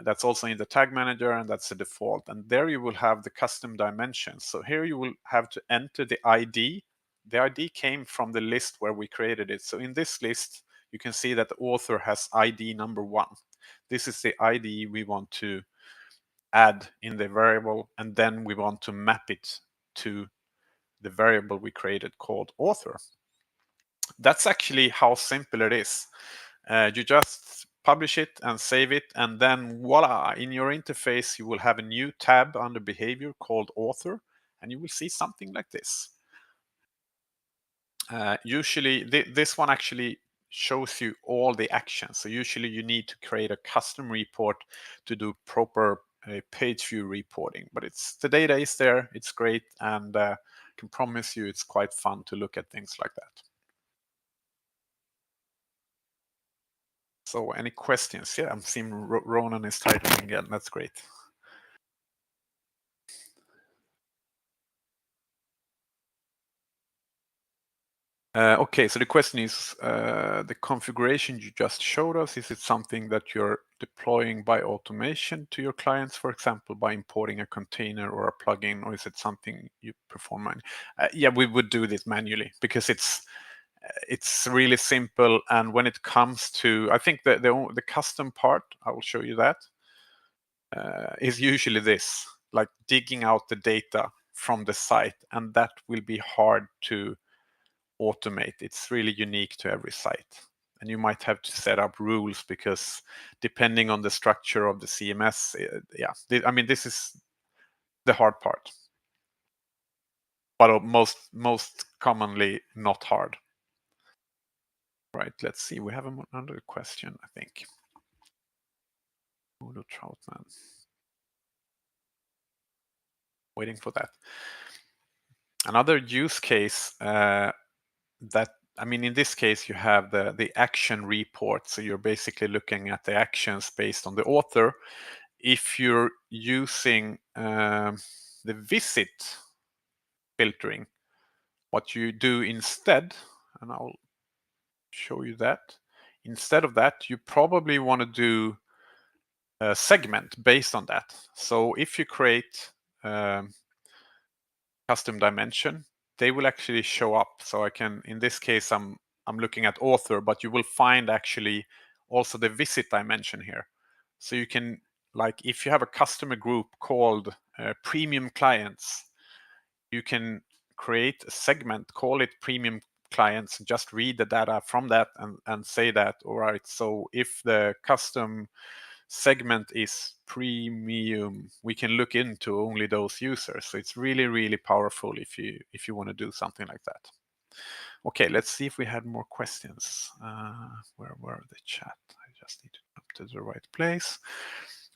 That's also in the tag manager, and that's the default. And there you will have the custom dimensions. So here you will have to enter the ID. The ID came from the list where we created it. So in this list, you can see that the author has ID number 1. This is the ID we want to add in the variable, and then we want to map it to the variable we created called author. That's actually how simple it is. You just publish it and save it, and then voila, in your interface you will have a new tab under behavior called author, and you will see something like this. Usually this one actually shows you all the actions. So usually you need to create a custom report to do proper page view reporting, but the data is there, it's great, and can promise you it's quite fun to look at things like that. So any questions? Yeah, I'm seeing Ronan is typing again. That's great. Okay, so the question is, the configuration you just showed us, is it something that you're deploying by automation to your clients, for example, by importing a container or a plugin, or is it something you perform manually? Yeah, we would do this manually because it's really simple. And when it comes to, I think the custom part, I will show you that, is usually this, like digging out the data from the site, and that will be hard to automate. It's really unique to every site, and you might have to set up rules because depending on the structure of the CMS, I mean, this is the hard part, but most commonly not hard. Right, let's see, we have another question, I think. Udo Troutman. Waiting for that. Another use case that, I mean, in this case, you have the action report. So you're basically looking at the actions based on the author. If you're using the visit filtering, what you do instead, and I'll show you that, instead of that, you probably want to do a segment based on that. So if you create custom dimension, they will actually show up. So I can, in this case, I'm looking at author, but you will find actually also the visit dimension here. So you can, like, if you have a customer group called premium clients, you can create a segment, call it premium clients, just read the data from that and say that, all right, so if the custom segment is premium, we can look into only those users. So it's really, really powerful if you want to do something like that. Okay, let's see if we had more questions. Where were the chat? I just need to come to the right place.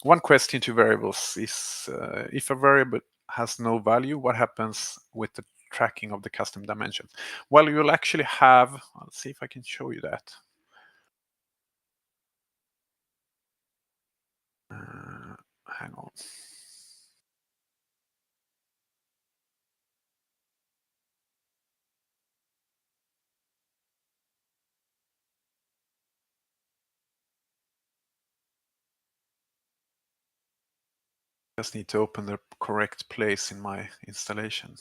One question to variables is, if a variable has no value, what happens with the tracking of the custom dimensions? Well, you'll actually have, let's see if I can show you that. Hang on. Just need to open the correct place in my installation.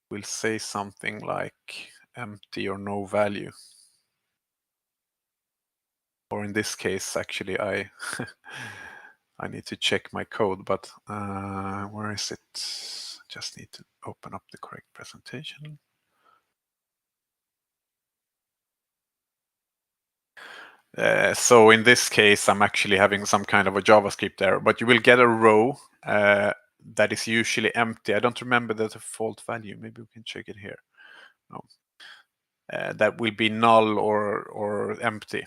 We'll say something like empty or no value. Or in this case, actually, I need to check my code, but where is it? Just need to open up the correct presentation. So in this case, I'm actually having some kind of a JavaScript error, but you will get a row that is usually empty. I don't remember the default value. Maybe we can check it here. No. That will be null or empty.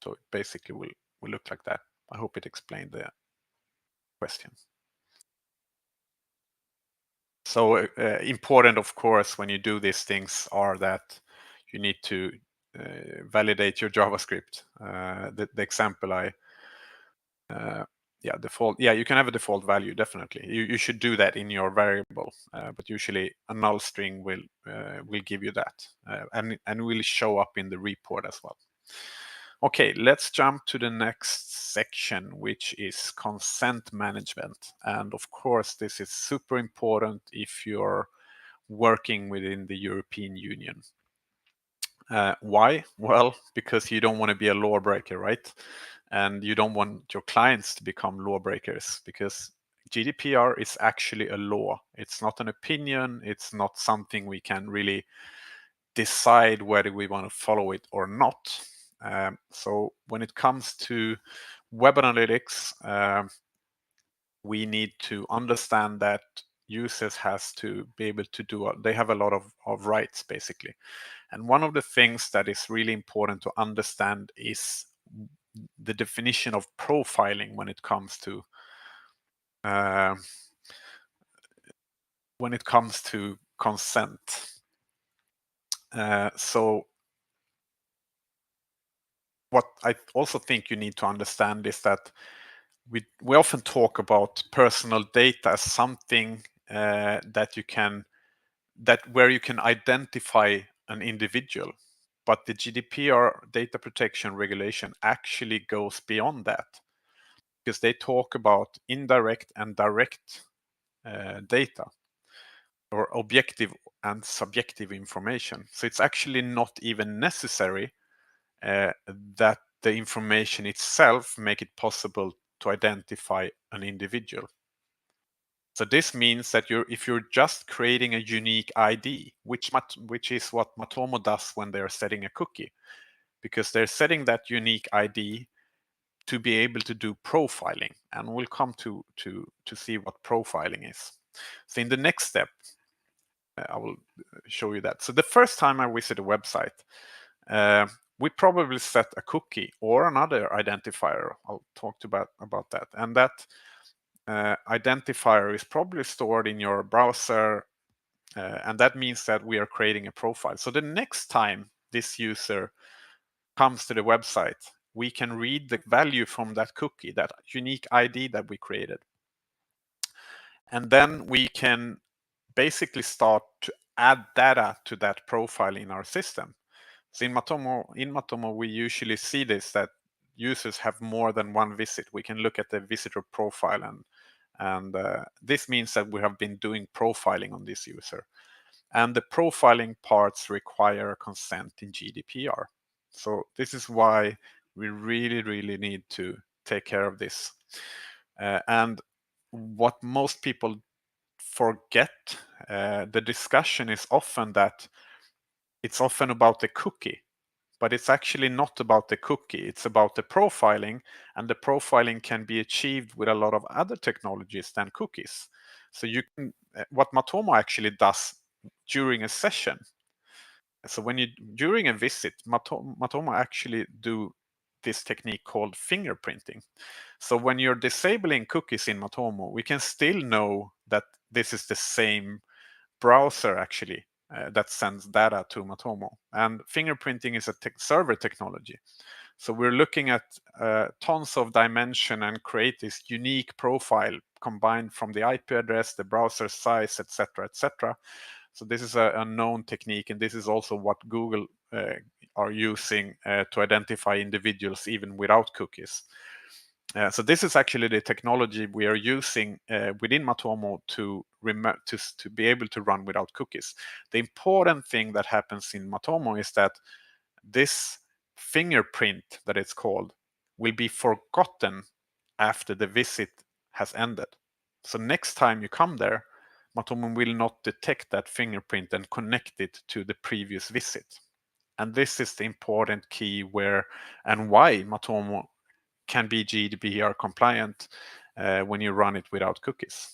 So it basically will look like that. I hope it explained the question. So important, of course, when you do these things are that you need to validate your JavaScript. The example default. Yeah, you can have a default value, definitely. You should do that in your variable, but usually a null string will give you that, and will show up in the report as well. Okay, let's jump to the next section, which is consent management. And of course, this is super important if you're working within the European Union. Why? Well, because you don't want to be a lawbreaker, right? And you don't want your clients to become lawbreakers, because GDPR is actually a law. It's not an opinion. It's not something we can really decide whether we want to follow it or not. So when it comes to web analytics, we need to understand that users has to be able to do, they have a lot of rights, basically. And one of the things that is really important to understand is the definition of profiling when it comes to when it comes to consent. So what I also think you need to understand is that we often talk about personal data as something where you can identify an individual, but the GDPR data protection regulation actually goes beyond that, because they talk about indirect and direct data, or objective and subjective information. So it's actually not even necessary that the information itself make it possible to identify an individual. So this means that if you're just creating a unique ID, which is what Matomo does when they're setting a cookie, because they're setting that unique ID to be able to do profiling, and we'll come to see what profiling is. So in the next step, I will show you that. So the first time I visit a website, we probably set a cookie or another identifier. I'll talk about that. And that identifier is probably stored in your browser, and that means that we are creating a profile. So the next time this user comes to the website, we can read the value from that cookie, that unique ID that we created. And then we can basically start to add data to that profile in our system. So in Matomo, we usually see this, that users have more than one visit. We can look at the visitor profile, and this means that we have been doing profiling on this user. And the profiling parts require consent in GDPR. So this is why we really, really need to take care of this. And what most people forget, the discussion is often that it's often about the cookie, but it's actually not about the cookie. It's about the profiling, and the profiling can be achieved with a lot of other technologies than cookies. So you can, what Matomo actually does during a session. So during a visit, Matomo actually do this technique called fingerprinting. So when you're disabling cookies in Matomo, we can still know that this is the same browser actually that sends data to Matomo. And fingerprinting is a server technology. So we're looking at tons of dimension and create this unique profile combined from the IP address, the browser size, etc., etc. So this is a known technique, and this is also what Google are using to identify individuals even without cookies. So this is actually the technology we are using within Matomo to be able to run without cookies. The important thing that happens in Matomo is that this fingerprint, that it's called, will be forgotten after the visit has ended. So next time you come there, Matomo will not detect that fingerprint and connect it to the previous visit. And this is the important key where and why Matomo can be GDPR compliant when you run it without cookies.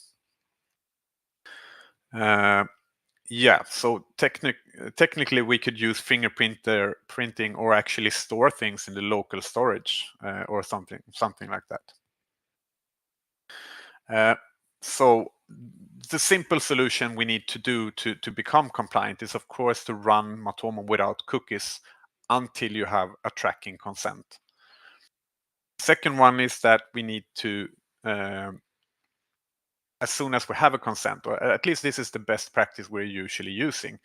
Yeah, so technically we could use printing or actually store things in the local storage or something like that. So the simple solution we need to do to become compliant is, of course, to run Matomo without cookies until you have a tracking consent. Second one is that we need to, as soon as we have a consent, or at least this is the best practice we're usually using,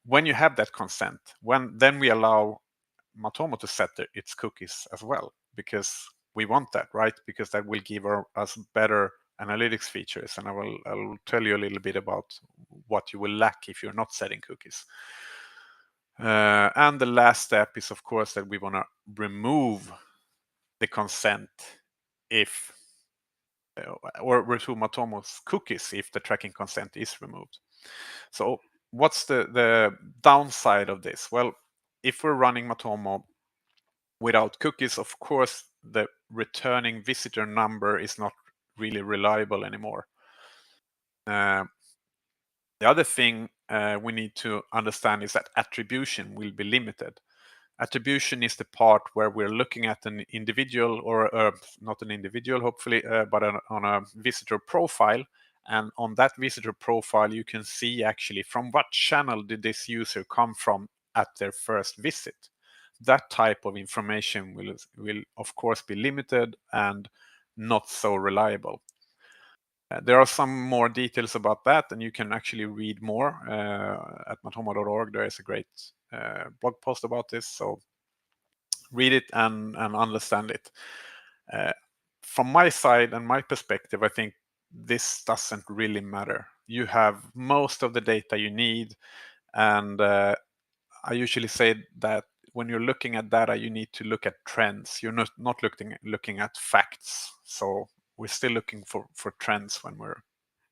when you have that consent, then we allow Matomo to set its cookies as well, because we want that, right? Because that will give us better analytics features, and I will tell you a little bit about what you will lack if you're not setting cookies. And the last step is, of course, that we want to remove the consent if or remove Matomo's cookies if the tracking consent is removed. So what's the downside of this? Well, if we're running Matomo without cookies, of course, the returning visitor number is not really reliable anymore. The other thing we need to understand is that attribution will be limited. Attribution is the part where we're looking at an individual, or not an individual, hopefully, but on a visitor profile, And on that visitor profile, you can see actually from what channel did this user come from at their first visit. That type of information will of course be limited and not so reliable. There are some more details about that, and you can actually read more at matomo.org. There is a great blog post about this, so read it and understand it. From my side and my perspective, I think this doesn't really matter. You have most of the data you need, and I usually say that when you're looking at data, you need to look at trends. You're not looking at facts. So we're still looking for trends when we're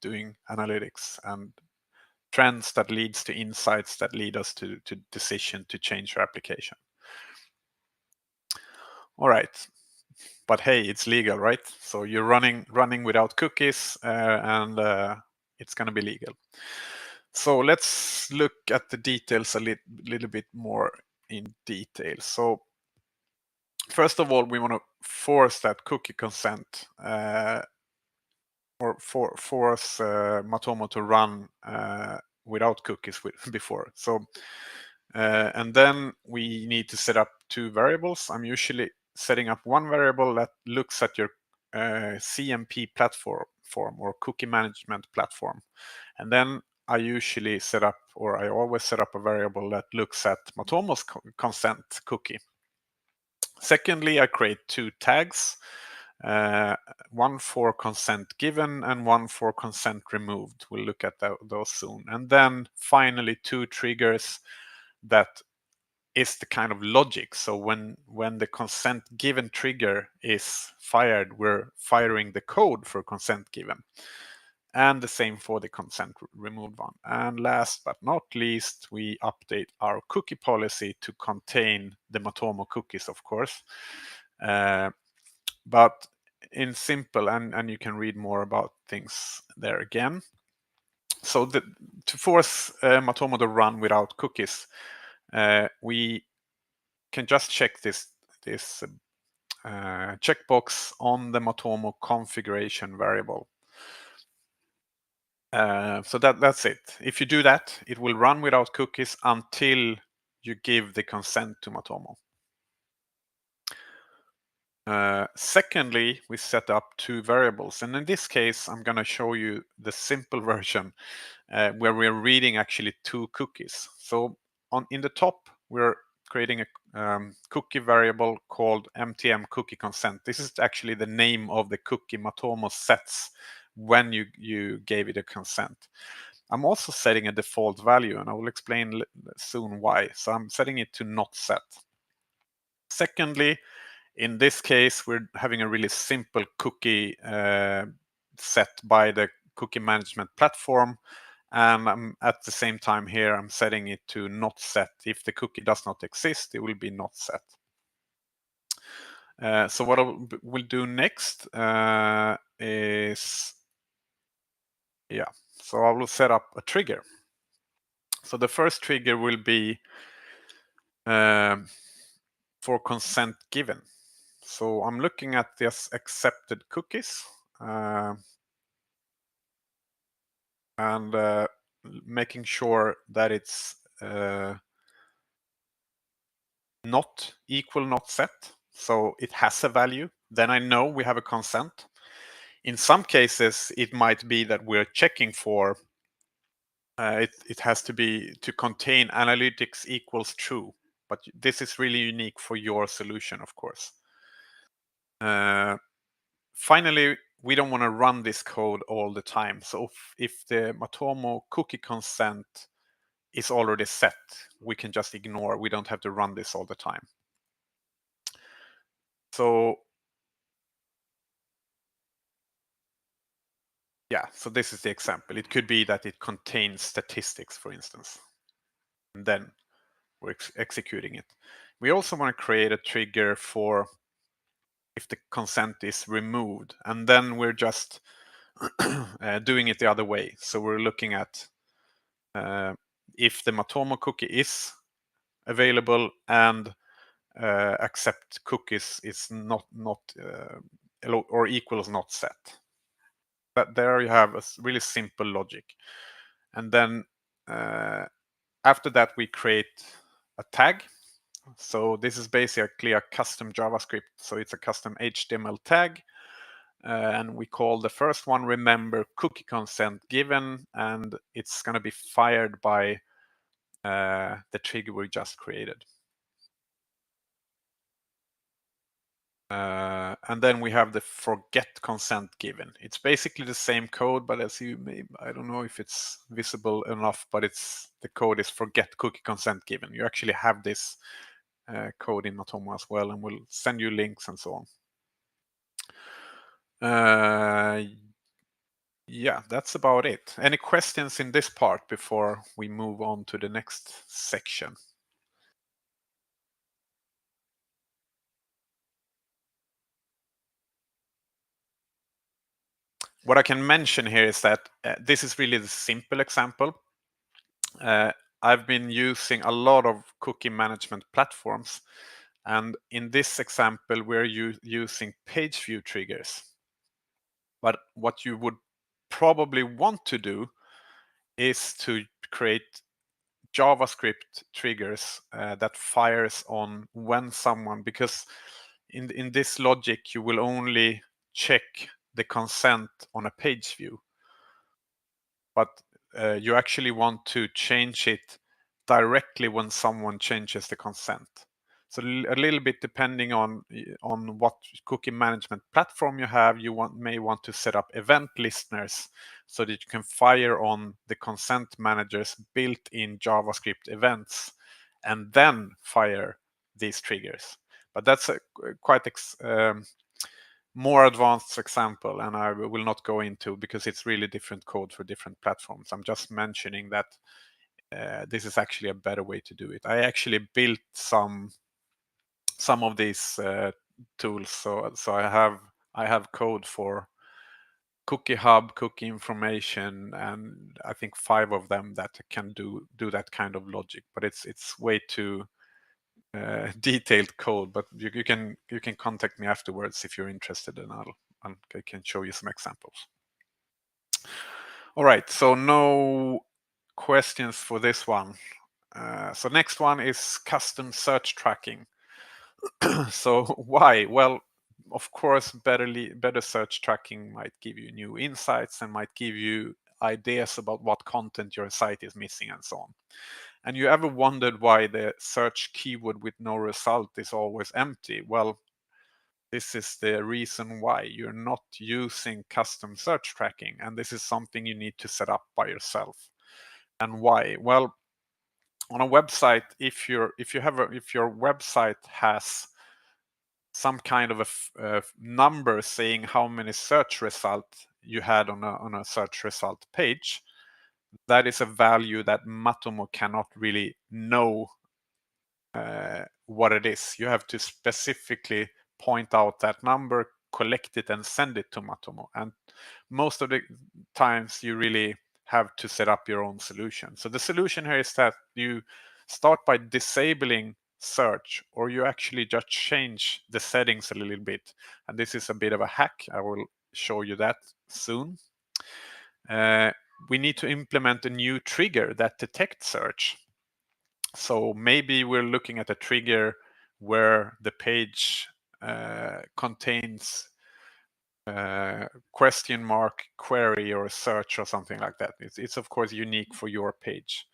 doing analytics, and trends that leads to insights that lead us to decision to change our application. All right. But hey, it's legal, right? So you're running without cookies, and it's going to be legal. So let's look at the details a little bit more in detail. So first of all, we want to force that cookie consent, or force Matomo to run without cookies before. So and then we need to set up two variables. I'm usually setting up one variable that looks at your CMP platform or cookie management platform. And then I usually set up, or I always set up a variable that looks at Matomo's consent cookie. Secondly, I create two tags, one for consent given and one for consent removed. We'll look at those soon. And then finally, two triggers that is the kind of logic. So when the consent given trigger is fired, we're firing the code for consent given. And the same for the consent removed one. And last but not least, we update our cookie policy to contain the Matomo cookies, of course. But in simple, and you can read more about things there again. So to force Matomo to run without cookies, we can just check this checkbox on the Matomo configuration variable. So that's it. If you do that, it will run without cookies until you give the consent to Matomo. Secondly, we set up two variables, and in this case, I'm going to show you the simple version where we're reading actually two cookies. So in the top, we're creating a cookie variable called MTM cookie consent. This is actually the name of the cookie Matomo sets when you gave it a consent. I'm also setting a default value, and I will explain soon why. So I'm setting it to not set. Secondly, in this case, we're having a really simple cookie set by the cookie management platform. And at the same time here, I'm setting it to not set. If the cookie does not exist, it will be not set. So what we'll do next is, so I will set up a trigger. So the first trigger will be for consent given. So I'm looking at this accepted cookies and making sure that it's not equal not set. So it has a value. Then I know we have a consent. In some cases, it might be that we're checking for it has to be to contain analytics equals true. But this is really unique for your solution, of course. Finally, we don't want to run this code all the time. So if the Matomo cookie consent is already set, we can just ignore. We don't have to run this all the time. So so this is the example. It could be that it contains statistics, for instance, and then we're executing it. We also want to create a trigger for if the consent is removed, and then we're just doing it the other way. So we're looking at if the Matomo cookie is available and accept cookies is not or equals not set. that there you have a really simple logic. And then after that, we create a tag. So this is basically a custom JavaScript. So it's a custom HTML tag. And we call the first one remember cookie consent given, and it's going to be fired by the trigger we just created. And then we have the forget consent given. It's basically the same code, but as you may, I don't know if it's visible enough, but the code is forget cookie consent given. You actually have this code in Matomo as well, and we'll send you links and so on. Yeah, that's about it. Any questions in this part before we move on to the next section? What I can mention here is that this is really the simple example. I've been using a lot of cookie management platforms, and in this example, we're using page view triggers. But what you would probably want to do is to create JavaScript triggers that fires on when someone, because in this logic, you will only check the consent on a page view. But you actually want to change it directly when someone changes the consent. So a little bit depending on what cookie management platform you have, you may want to set up event listeners so that you can fire on the consent managers built in JavaScript events and then fire these triggers. But that's a quite more advanced example, and I will not go into because it's really different code for different platforms. I'm just mentioning that this is actually a better way to do it. I actually built some of these tools, so I have code for Cookie Hub, Cookie Information, and I think 5 of them that can do that kind of logic. But it's way too detailed code. But you can contact me afterwards if you're interested, and I can show you some examples. All right, so no questions for this one. So next one is custom search tracking. So why? Well, of course, better search tracking might give you new insights and might give you ideas about what content your site is missing and so on. And you ever wondered why the search keyword with no result is always empty? Well, this is the reason why you're not using custom search tracking, and this is something you need to set up by yourself. And why? Well, on a website, if your website has some kind of a number saying how many search results you had on a search result page, that is a value that Matomo cannot really know what it is. You have to specifically point out that number, collect it, and send it to Matomo. And most of the times you really have to set up your own solution. So the solution here is that you start by disabling search, or you actually just change the settings a little bit. And this is a bit of a hack. I will show you that soon. We need to implement a new trigger that detects search. So maybe we're looking at a trigger where the page contains question mark, query, or search or something like that. It's of course unique for your page.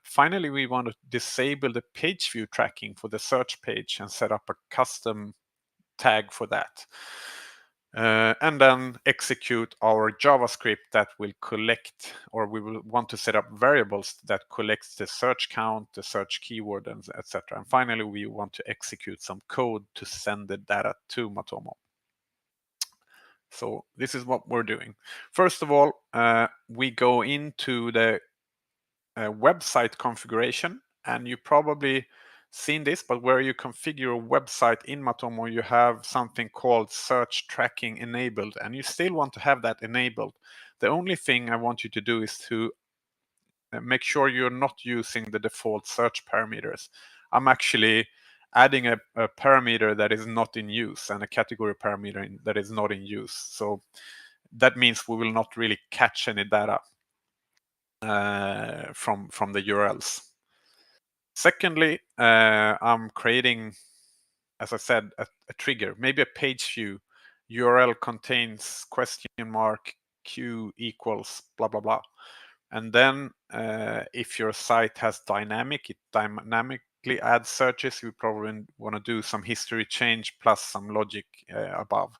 Finally, we want to disable the page view tracking for the search page and set up a custom tag for that. And then execute our JavaScript that will collect, or we will want to set up variables that collects the search count, the search keyword, and etc. And finally, we want to execute some code to send the data to Matomo. So this is what we're doing. First of all, we go into the website configuration, and you probably seen this, but where you configure a website in Matomo, you have something called search tracking enabled, and you still want to have that enabled. The only thing I want you to do is to make sure you're not using the default search parameters. I'm actually adding a parameter that is not in use and a category parameter that is not in use. So that means we will not really catch any data from the URLs. Secondly, I'm creating, as I said, a trigger, maybe a page view. URL contains $Q equals blah blah blah, and then if your site has it dynamically adds searches. You probably want to do some history change plus some logic above.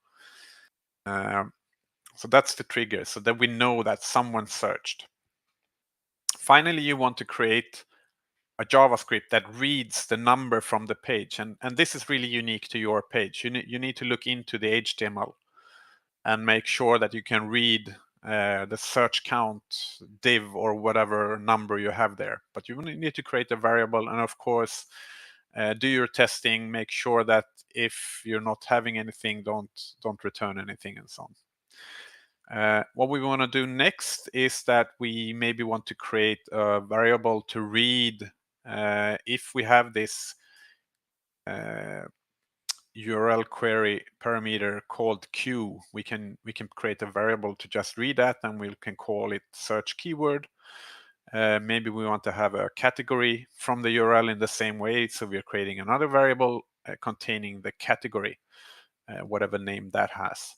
So that's the trigger, so that we know that someone searched. Finally, you want to create a JavaScript that reads the number from the page, and this is really unique to your page. You need to look into the HTML and make sure that you can read the search count div or whatever number you have there. But you need to create a variable, and of course do your testing, make sure that if you're not having anything, don't return anything, and so on. What we want to do next is that we maybe want to create a variable to read if we have this URL query parameter called Q. We can create a variable to just read that, and we can call it search keyword. Maybe we want to have a category from the URL in the same way, so we're creating another variable containing the category, whatever name that has.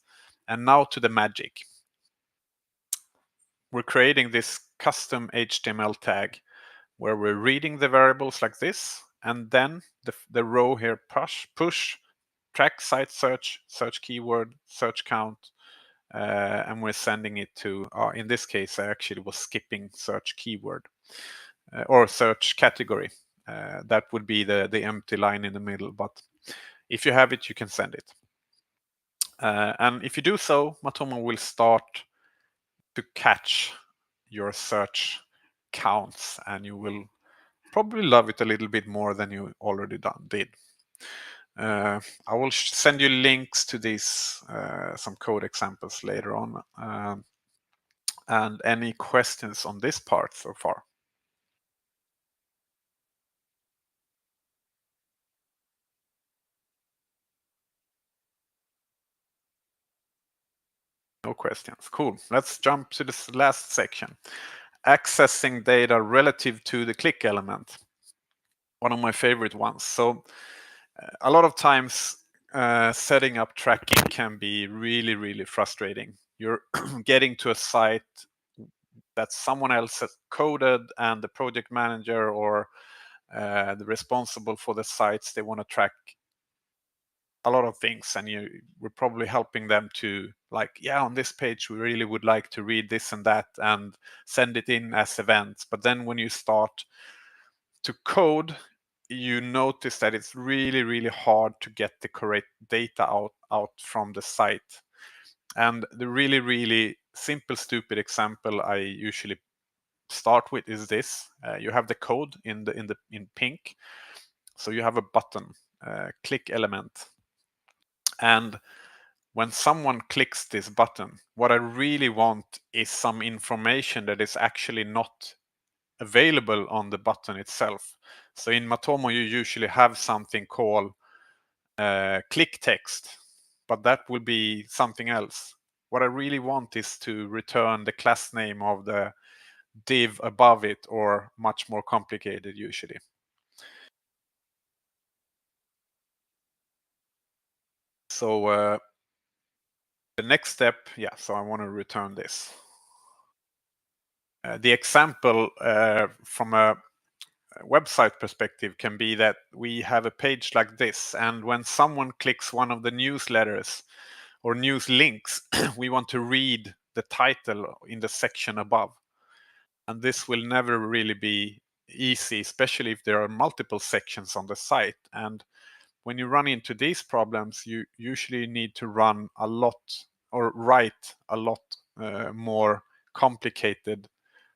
And now to the magic. We're creating this custom HTML tag where we're reading the variables like this, and then the row here push track site search keyword, search count, and we're sending it to, in this case, I actually was skipping search keyword or search category. That would be the empty line in the middle, but if you have it, you can send it. And if you do so, Matomo will start to catch your search counts, and you will probably love it a little bit more than you already did. I will send you links to these, some code examples later on. And any questions on this part so far? No questions. Cool. Let's jump to this last section. Accessing data relative to the click element. One of my favorite ones. So a lot of times setting up tracking can be really, really frustrating. You're getting to a site that someone else has coded, and the project manager or the responsible for the sites, they want to track a lot of things, and we're probably helping them to, like, yeah, on this page we really would like to read this and that and send it in as events. But then when you start to code, you notice that it's really, really hard to get the correct data out from the site. And the really, really simple, stupid example I usually start with is this. You have the code in pink. So you have a button, click element. And when someone clicks this button, what I really want is some information that is actually not available on the button itself. So in Matomo, you usually have something called click text, but that will be something else. What I really want is to return the class name of the div above it, or much more complicated usually. So the next step, so I want to return this. The example from a website perspective can be that we have a page like this, and when someone clicks one of the newsletters or news links, we want to read the title in the section above. And this will never really be easy, especially if there are multiple sections on the site. And when you run into these problems, you usually need to run a lot or write a lot more complicated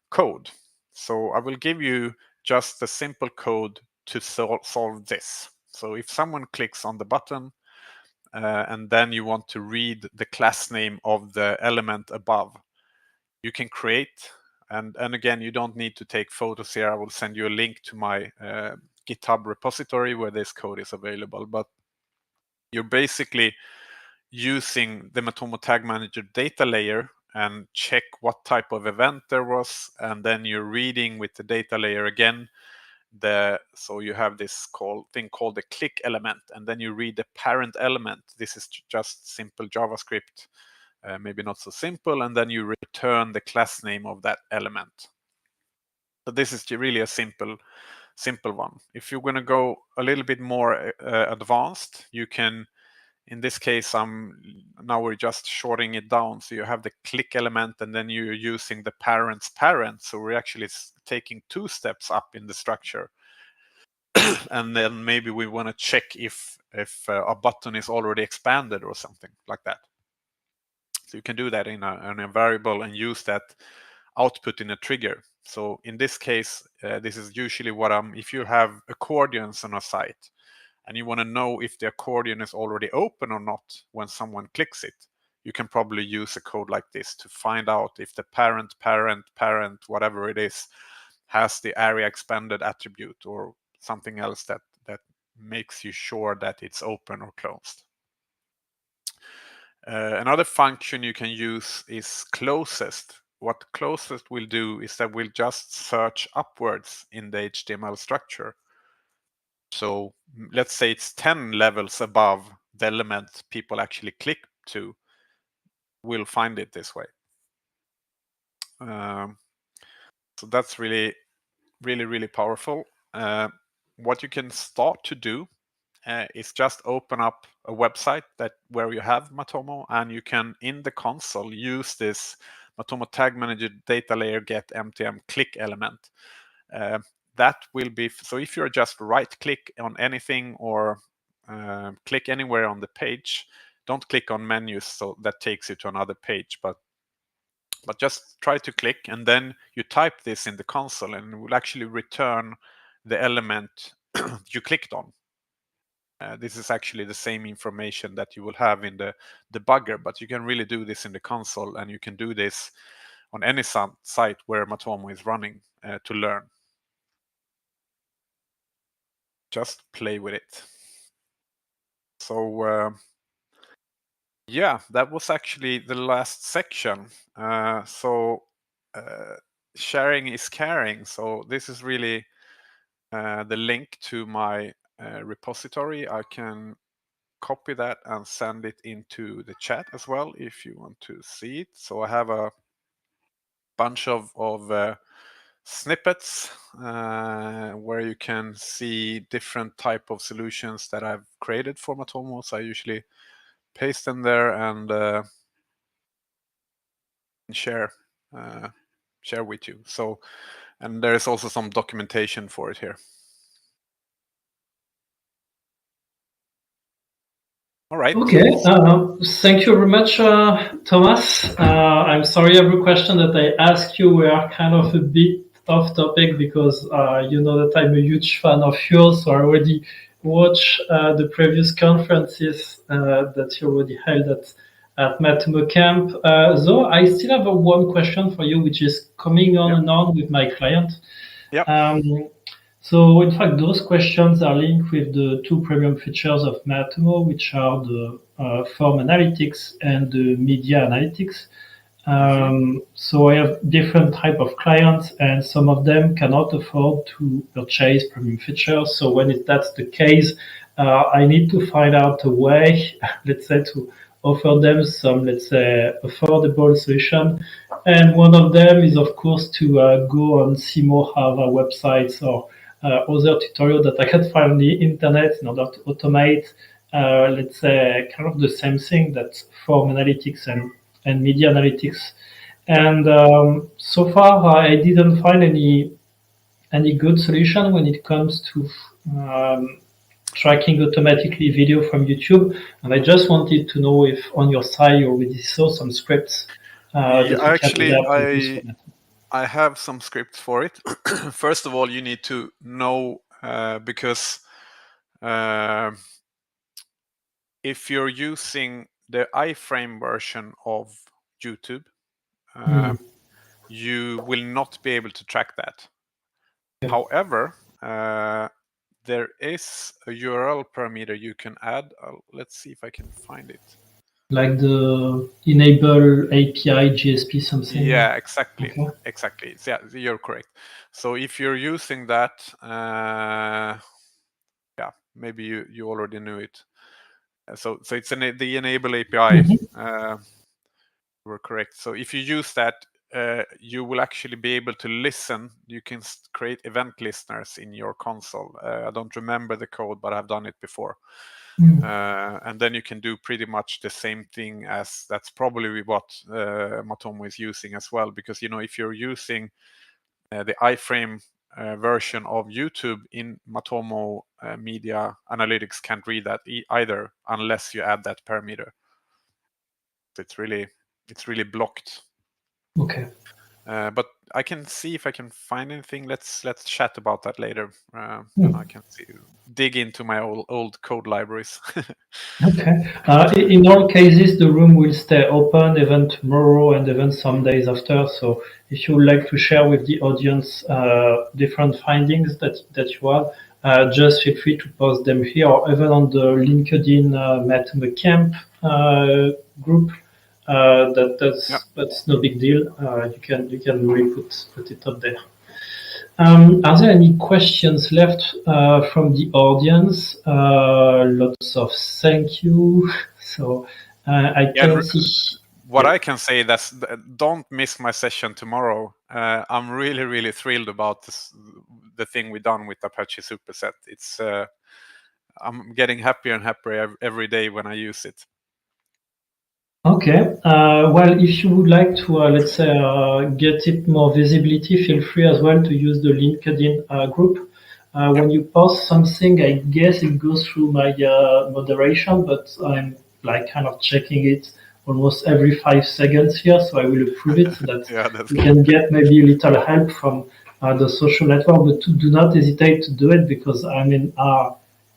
code. So I will give you just a simple code to solve this. So if someone clicks on the button and then you want to read the class name of the element above, you can create, and again, you don't need to take photos here. I will send you a link to my GitHub repository where this code is available. But you're basically using the Matomo Tag Manager data layer and check what type of event there was, and then you're reading with the data layer again. So you have this thing called the click element, and then you read the parent element. This is just simple JavaScript, maybe not so simple, and then you return the class name of that element. So this is really a simple one. If you're going to go a little bit more advanced, you can, in this case, now we're just shorting it down. So you have the click element, and then you're using the parent's parent. So we're actually taking 2 steps up in the structure. And then maybe we want to check if a button is already expanded or something like that. So you can do that in a variable and use that output in a trigger. So in this case, this is usually if you have accordions on a site and you want to know if the accordion is already open or not when someone clicks it, you can probably use a code like this to find out if the parent, whatever it is, has the area expanded attribute or something else that makes you sure that it's open or closed. Another function you can use is closest. What closest will do is that we'll just search upwards in the HTML structure. So let's say it's 10 levels above the element people actually click to. We'll find it this way. So that's really, really, really powerful. What you can start to do is just open up a website where you have Matomo, and you can, in the console, use this Matomo Tag Manager data layer get MTM click element. That will be, so if you're just right click on anything or click anywhere on the page, don't click on menus, so that takes you to another page, but just try to click, and then you type this in the console, and it will actually return the element you clicked on. This is actually the same information that you will have in the debugger, but you can really do this in the console, and you can do this on any site where Matomo is running to learn. Just play with it. So yeah, that was actually the last section. Sharing is caring. So this is really the link to my repository. I can copy that and send it into the chat as well if you want to see it. So I have a bunch of snippets where you can see different type of solutions that I've created for Matomo. So I usually paste them there and share with you. So, and there is also some documentation for it here. All right. Okay. Thank you very much, Thomas. I'm sorry every question that I asked you were kind of a bit off topic because you know that I'm a huge fan of yours, so I already watched the previous conferences that you already held at Matomocamp. Though I still have one question for you, which is coming on and on with my client. Yeah. So in fact, those questions are linked with the 2 premium features of Matomo, which are the form analytics and the media analytics. So I have different type of clients, and some of them cannot afford to purchase premium features. So when that's the case, I need to find out a way, let's say, to offer them some, let's say, affordable solution. And one of them is, of course, to go on Simo Hava websites or other tutorial that I can find on the internet in order to automate, let's say, kind of the same thing that form analytics and media analytics. And so far, I didn't find any good solution when it comes to tracking automatically video from YouTube. And I just wanted to know if on your side you already saw some scripts that you Actually, can adapt to this format. I have some scripts for it. First of all, you need to know because if you're using the iframe version of YouTube, you will not be able to track that. Yeah. However, there is a URL parameter you can add. Let's see if I can find it. like the enable API GSP something. Yeah, exactly. Okay. Exactly. Yeah, you're correct. So if you're using that, yeah, maybe you already knew it. So it's the enable API. We're correct. So if you use that, you will actually be able to listen. You can create event listeners in your console. I don't remember the code, but I've done it before. And then you can do pretty much the same thing as that's probably what Matomo is using as well. Because, you know, if you're using the iframe version of YouTube in Matomo Media Analytics can't read that either unless you add that parameter. It's really blocked. Okay. But I can see if I can find anything. Let's chat about that later. And I can dig into my old code libraries. Okay. In all cases, the room will stay open even tomorrow and even some days after. So if you would like to share with the audience different findings that you have, just feel free to post them here or even on the LinkedIn Matomocamp group. That's no big deal. You can really put it up there. Are there any questions left from the audience? Lots of thank you. So I can see. What I can say that's don't miss my session tomorrow. I'm really thrilled about the thing we've done with Apache Superset. It's I'm getting happier and happier every day when I use it. Okay. Well, if you would like to, let's say, get it more visibility, feel free as well to use the LinkedIn group. When you post something, I guess it goes through my moderation, but I'm like kind of checking it almost every 5 seconds here, so I will approve it so that you can get maybe a little help from the social network. But do not hesitate to do it because I mean, I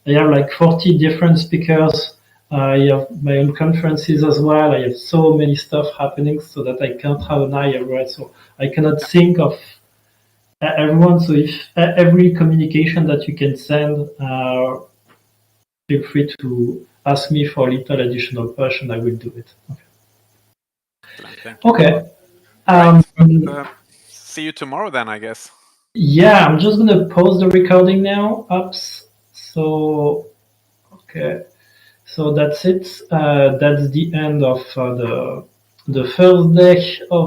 have like 40 different speakers. I have my own conferences as well. I have so many stuff happening so that I can't have an eye everywhere. So I cannot think of everyone. So if every communication that you can send, feel free to ask me for a little additional push and I will do it. Okay. See you tomorrow then, I guess. Yeah, I'm just gonna pause the recording now. Oops. So, okay. So that's it. That's the end of the first day of